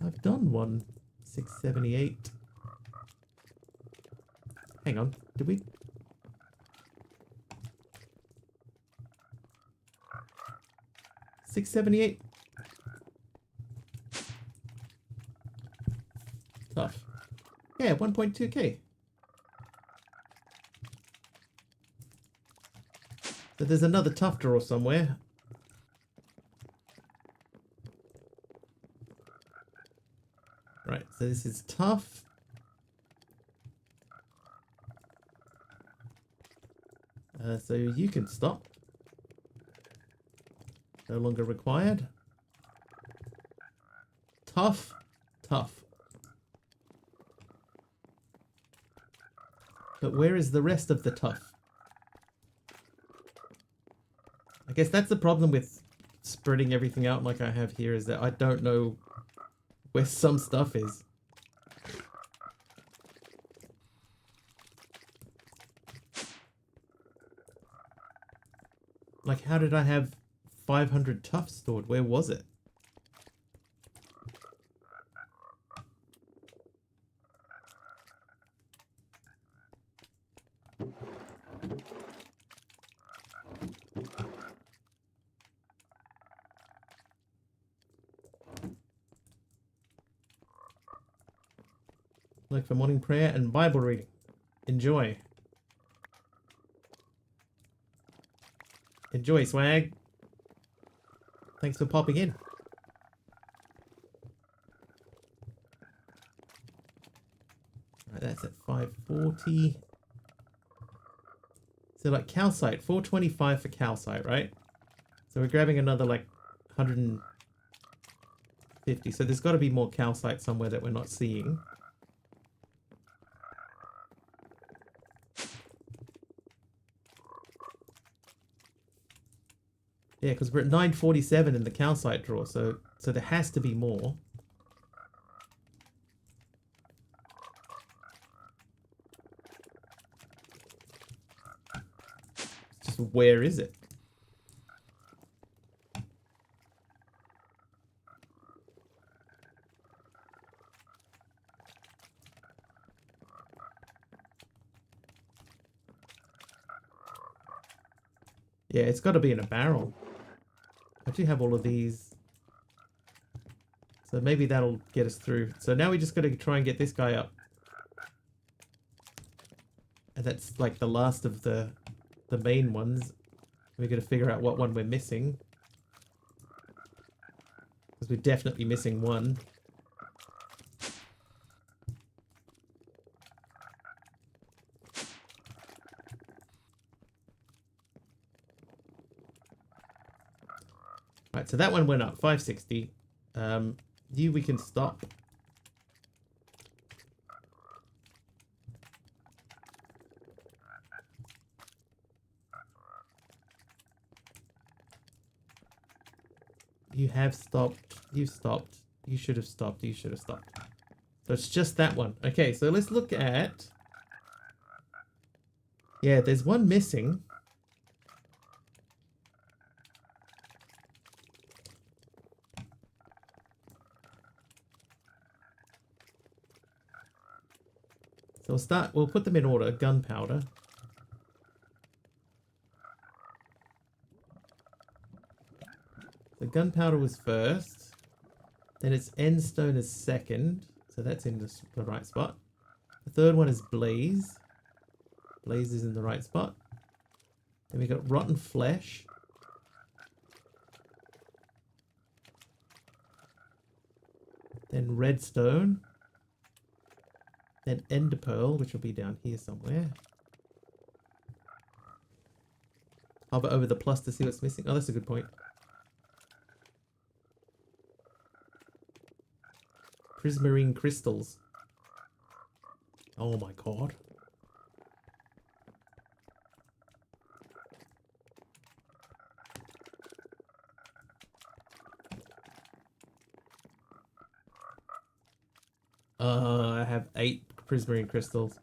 A: I've done one. 678. Hang on, did we? $678. Tough. Yeah, 1.2k. So there's another tough draw somewhere. Right, so this is tough. So you can stop. No longer required. Tough. Tough. But where is the rest of the tough? I guess that's the problem with spreading everything out like I have here, is that I don't know where some stuff is. Like, how did I have 500 tough stored? Where was it? Like for morning prayer and Bible reading. Enjoy. Enjoy, swag. Thanks for popping in. Right, that's at 540. So like calcite, 425 for calcite, right? So we're grabbing another like 150. So there's got to be more calcite somewhere that we're not seeing. Yeah, because we're at 947 in the calcite drawer, so there has to be more. It's just where is it? Yeah, it's got to be in a barrel. I do have all of these. So maybe that'll get us through. So now we just got to try and get this guy up. And that's like the last of the main ones. We're going to figure out what one we're missing. Because we're definitely missing one. Right, so that one went up, 560. You we can stop. You have stopped. You stopped. You should have stopped. You should have stopped. So it's just that one. Okay, so let's look at... Yeah, there's one missing. So we'll put them in order. Gunpowder. The gunpowder was first. Then it's endstone is second. So that's in the right spot. The third one is blaze. Blaze is in the right spot. Then we got rotten flesh. Then redstone. Then ender pearl, which will be down here somewhere. Hover over the plus to see what's missing. Oh, that's a good point. Prismarine crystals. Oh my god. I have 8 prismarine crystals.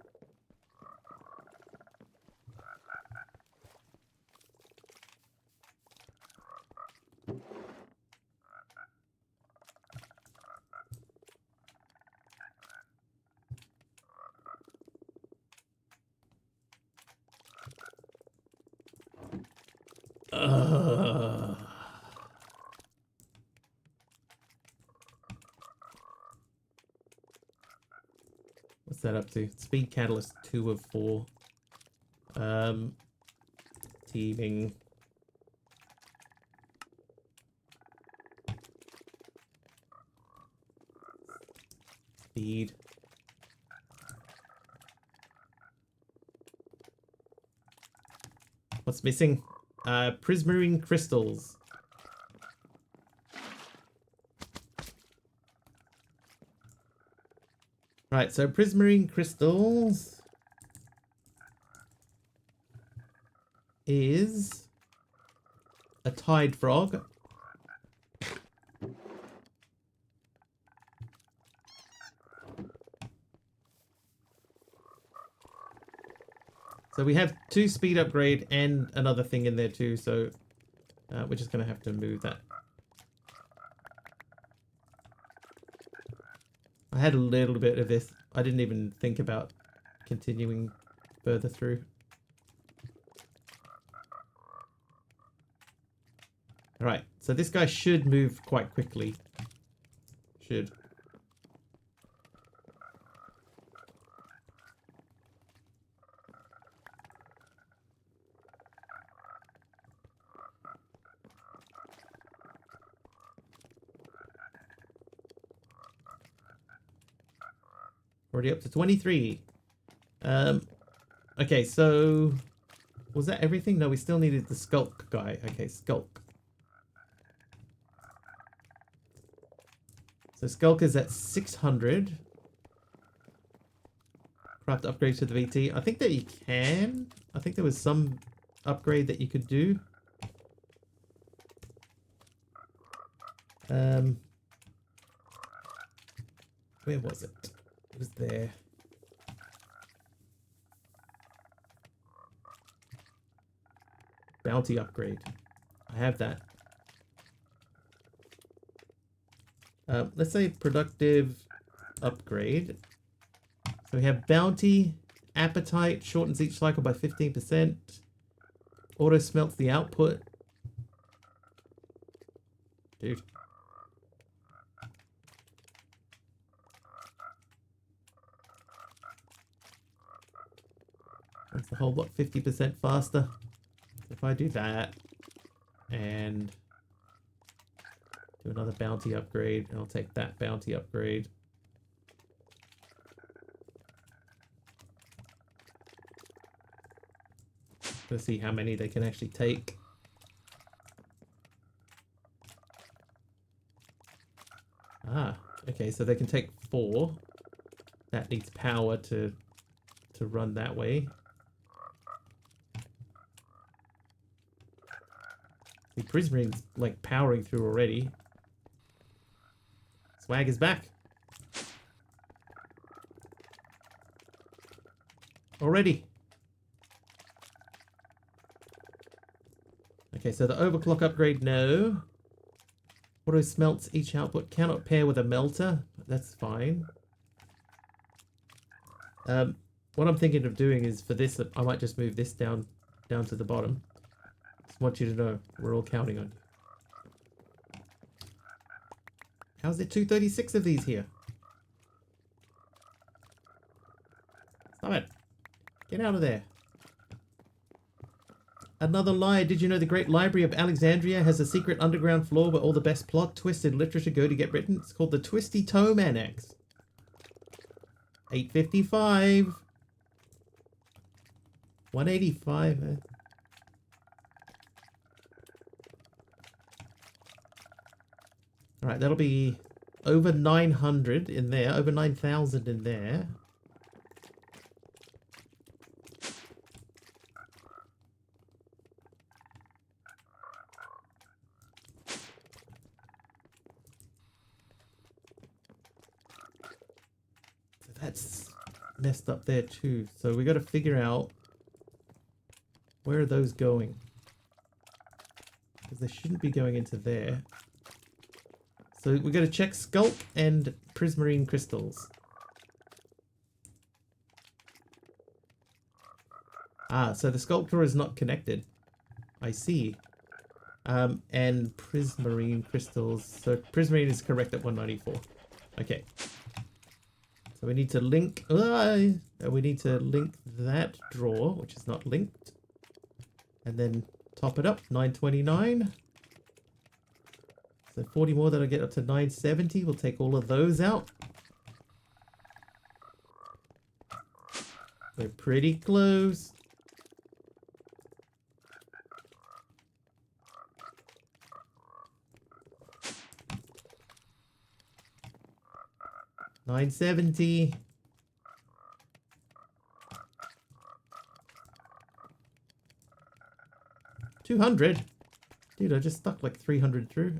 A: What's that up to? Speed catalyst 2 of 4. Teaming. Feed. What's missing? Prismarine crystals. Right, so prismarine crystals is a tide frog. So we have 2 speed upgrade and another thing in there too, so we're just going to have to move that. I had a little bit of this. I didn't even think about continuing further through. Alright, so this guy should move quite quickly. Should. Already up to 23. Okay, so was that everything? No, we still needed the Skulk guy. Okay, Skulk. So Skulk is at 600. Craft upgrade to the VT. I think that you can. I think there was some upgrade that you could do. Where was it? It was there. Bounty upgrade. I have that. Let's say productive upgrade. So we have bounty, appetite, shortens each cycle by 15%. Auto smelts the output. Dude. That's the whole lot 50% faster. So if I do that and do another bounty upgrade, I'll take that bounty upgrade. Let's see how many they can actually take. Ah, okay, so they can take 4. That needs power to run that way. The Prismarine's like powering through already. Swag is back. Already. Okay, so the overclock upgrade, no. Auto smelts each output, cannot pair with a melter. That's fine. What I'm thinking of doing is for this, I might just move this down to the bottom. Just want you to know, we're all counting on you. How's there 236 of these here? Stop it. Get out of there. Another lie. Did you know the Great Library of Alexandria has a secret underground floor where all the best plot twists in literature go to get written? It's called the Twisty Tome Annex. 855. 185. Alright, that'll be over 900 in there. Over 9,000 in there. That's messed up there too. So we got to figure out where are those going, because they shouldn't be going into there. So we got to check Skulk and Prismarine crystals. Ah, so the Sculptor is not connected. I see. And Prismarine crystals. So Prismarine is correct at 194. Okay. So we need to link. We need to link that drawer, which is not linked, and then top it up. 929. So 40 more, that'll get up to 970. We'll take all of those out. We're pretty close. $970. 200. Dude, I just stuck like 300 through.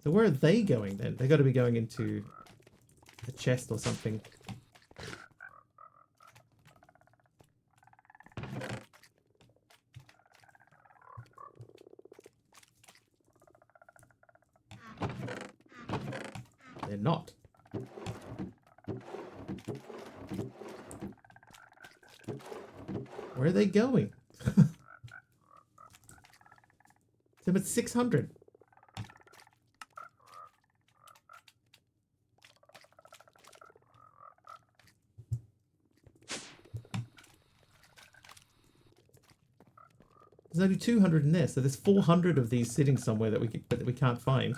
A: So where are they going then? They got to be going into a chest or something. They're not. Where are they going? So it's 600. There's only 200 in there, so there's 400 of these sitting somewhere that we can't find.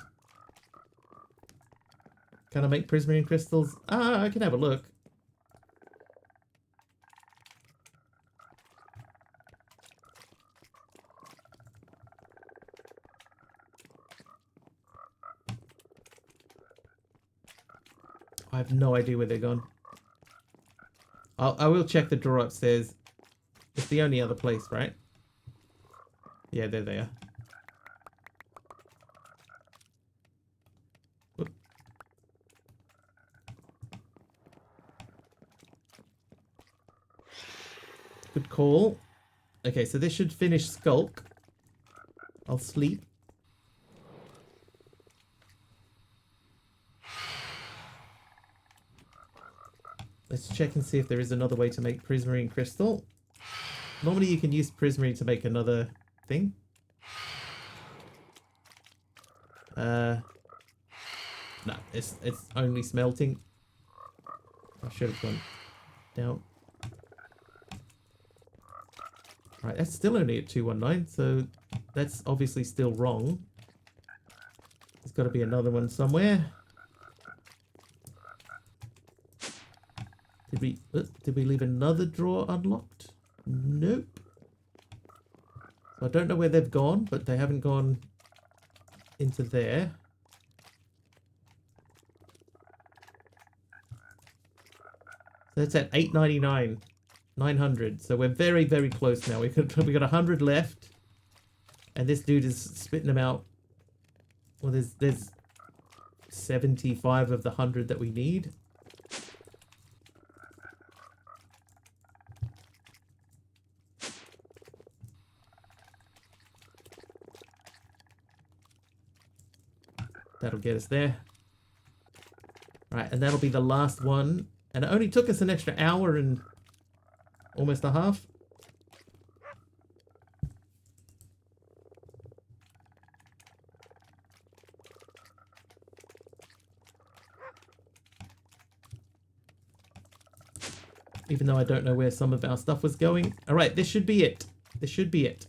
A: Can I make prismarine crystals? Ah, I can have a look. I have no idea where they're gone. I will check the drawer upstairs. It's the only other place, right? Yeah, there they are. Whoop. Good call. Okay, so this should finish Skulk. I'll sleep. Let's check and see if there is another way to make prismarine crystal. Normally you can use prismarine to make another thing. No, it's only smelting. I should have gone down. Right, that's still only at 219, so that's obviously still wrong. There's got to be another one somewhere. Did we leave another drawer unlocked? Nope. So I don't know where they've gone, but they haven't gone into there. So that's at 899, 900. So we're very, very close now. We got 100 left, and this dude is spitting them out. Well, there's 75 of the 100 that we need. That'll get us there. Right, and that'll be the last one. And it only took us an extra hour and almost a half. Even though I don't know where some of our stuff was going. All right, this should be it. This should be it.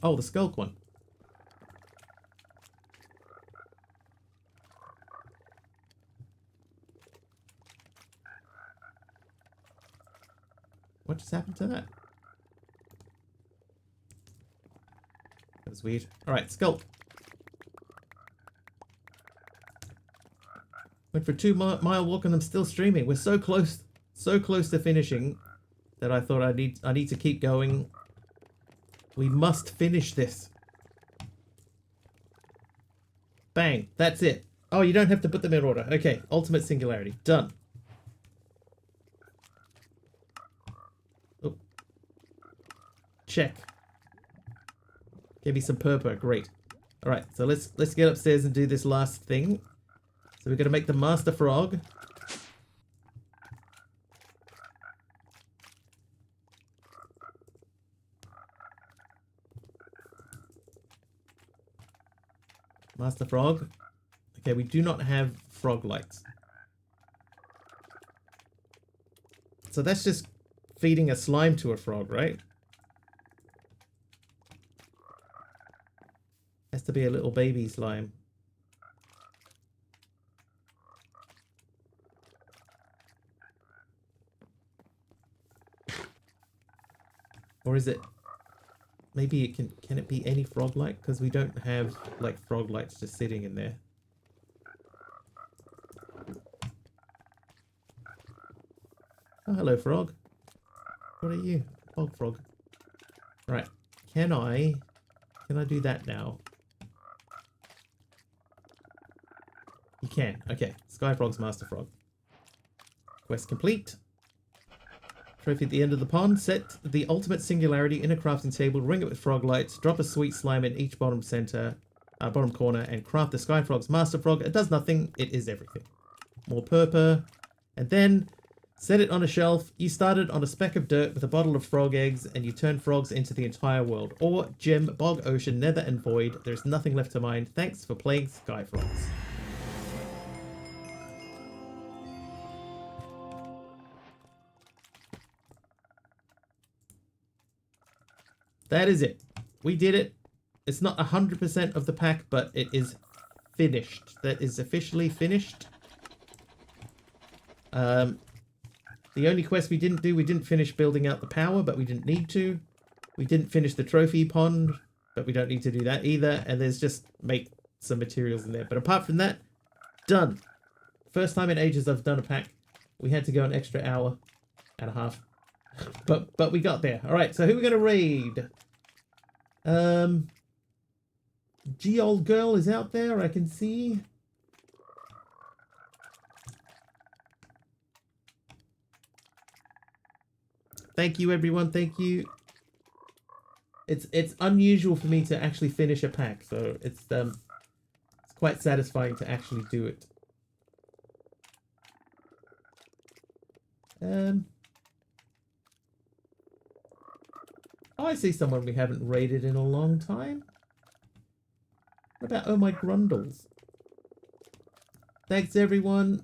A: Oh, the Skulk one. What just happened to that? That was weird. Alright, Skulk. Went for a 2-mile walk and I'm still streaming. We're so close to finishing that I thought I need to keep going. We must finish this. Bang. That's it. Oh, you don't have to put them in order. Okay. Ultimate Singularity. Done. Oh. Check. Give me some purple. Great. Alright, so let's get upstairs and do this last thing. So we're going to make the Master Frog. Master Frog. Okay, we do not have frog lights. So that's just feeding a slime to a frog, right? Has to be a little baby slime. Or is it... Maybe it can it be any frog light? Because we don't have like frog lights just sitting in there. Oh, hello frog. What are you? Frog. Right. Can I do that now? You can. Okay. Sky Frog's Master Frog. Quest complete. Trophy at the end of the pond. Set the ultimate singularity in a crafting table. Ring it with frog lights. Drop a sweet slime in each bottom corner, and craft the Sky Frog's Master Frog. It does nothing. It is everything. More purple. And then set it on a shelf. You started on a speck of dirt with a bottle of frog eggs, and you turn frogs into the entire world. Ore, gem, bog, ocean, nether, and void. There's nothing left to mine. Thanks for playing Sky Frogs. That is it. We did it. It's not 100% of the pack, but it is finished. That is officially finished. The only quest we didn't do, we didn't finish building out the power, but we didn't need to. We didn't finish the trophy pond, but we don't need to do that either. And there's just make some materials in there. But apart from that, done. First time in ages I've done a pack. We had to go an extra hour and a half. But we got there. All right, so who are we going to raid? G old girl is out there, I can see. Thank you, everyone. Thank you. It's unusual for me to actually finish a pack, so it's quite satisfying to actually do it. Oh, I see someone we haven't raided in a long time. What about Oh My Grundles? Thanks, everyone.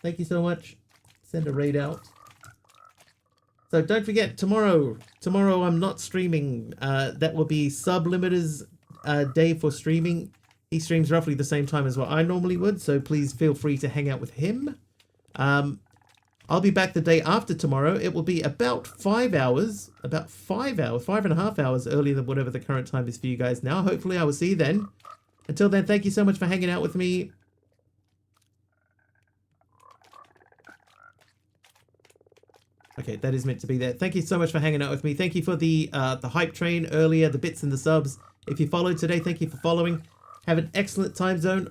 A: Thank you so much. Send a raid out. So don't forget, tomorrow I'm not streaming. That will be Sublimiter's day for streaming. He streams roughly the same time as what I normally would, so please feel free to hang out with him. I'll be back the day after tomorrow. It will be about 5 hours, 5.5 hours earlier than whatever the current time is for you guys now. Hopefully I will see you then. Until then, thank you so much for hanging out with me. Okay, that is meant to be there. Thank you so much for hanging out with me. Thank you for the hype train earlier, the bits and the subs. If you followed today, thank you for following. Have an excellent time zone.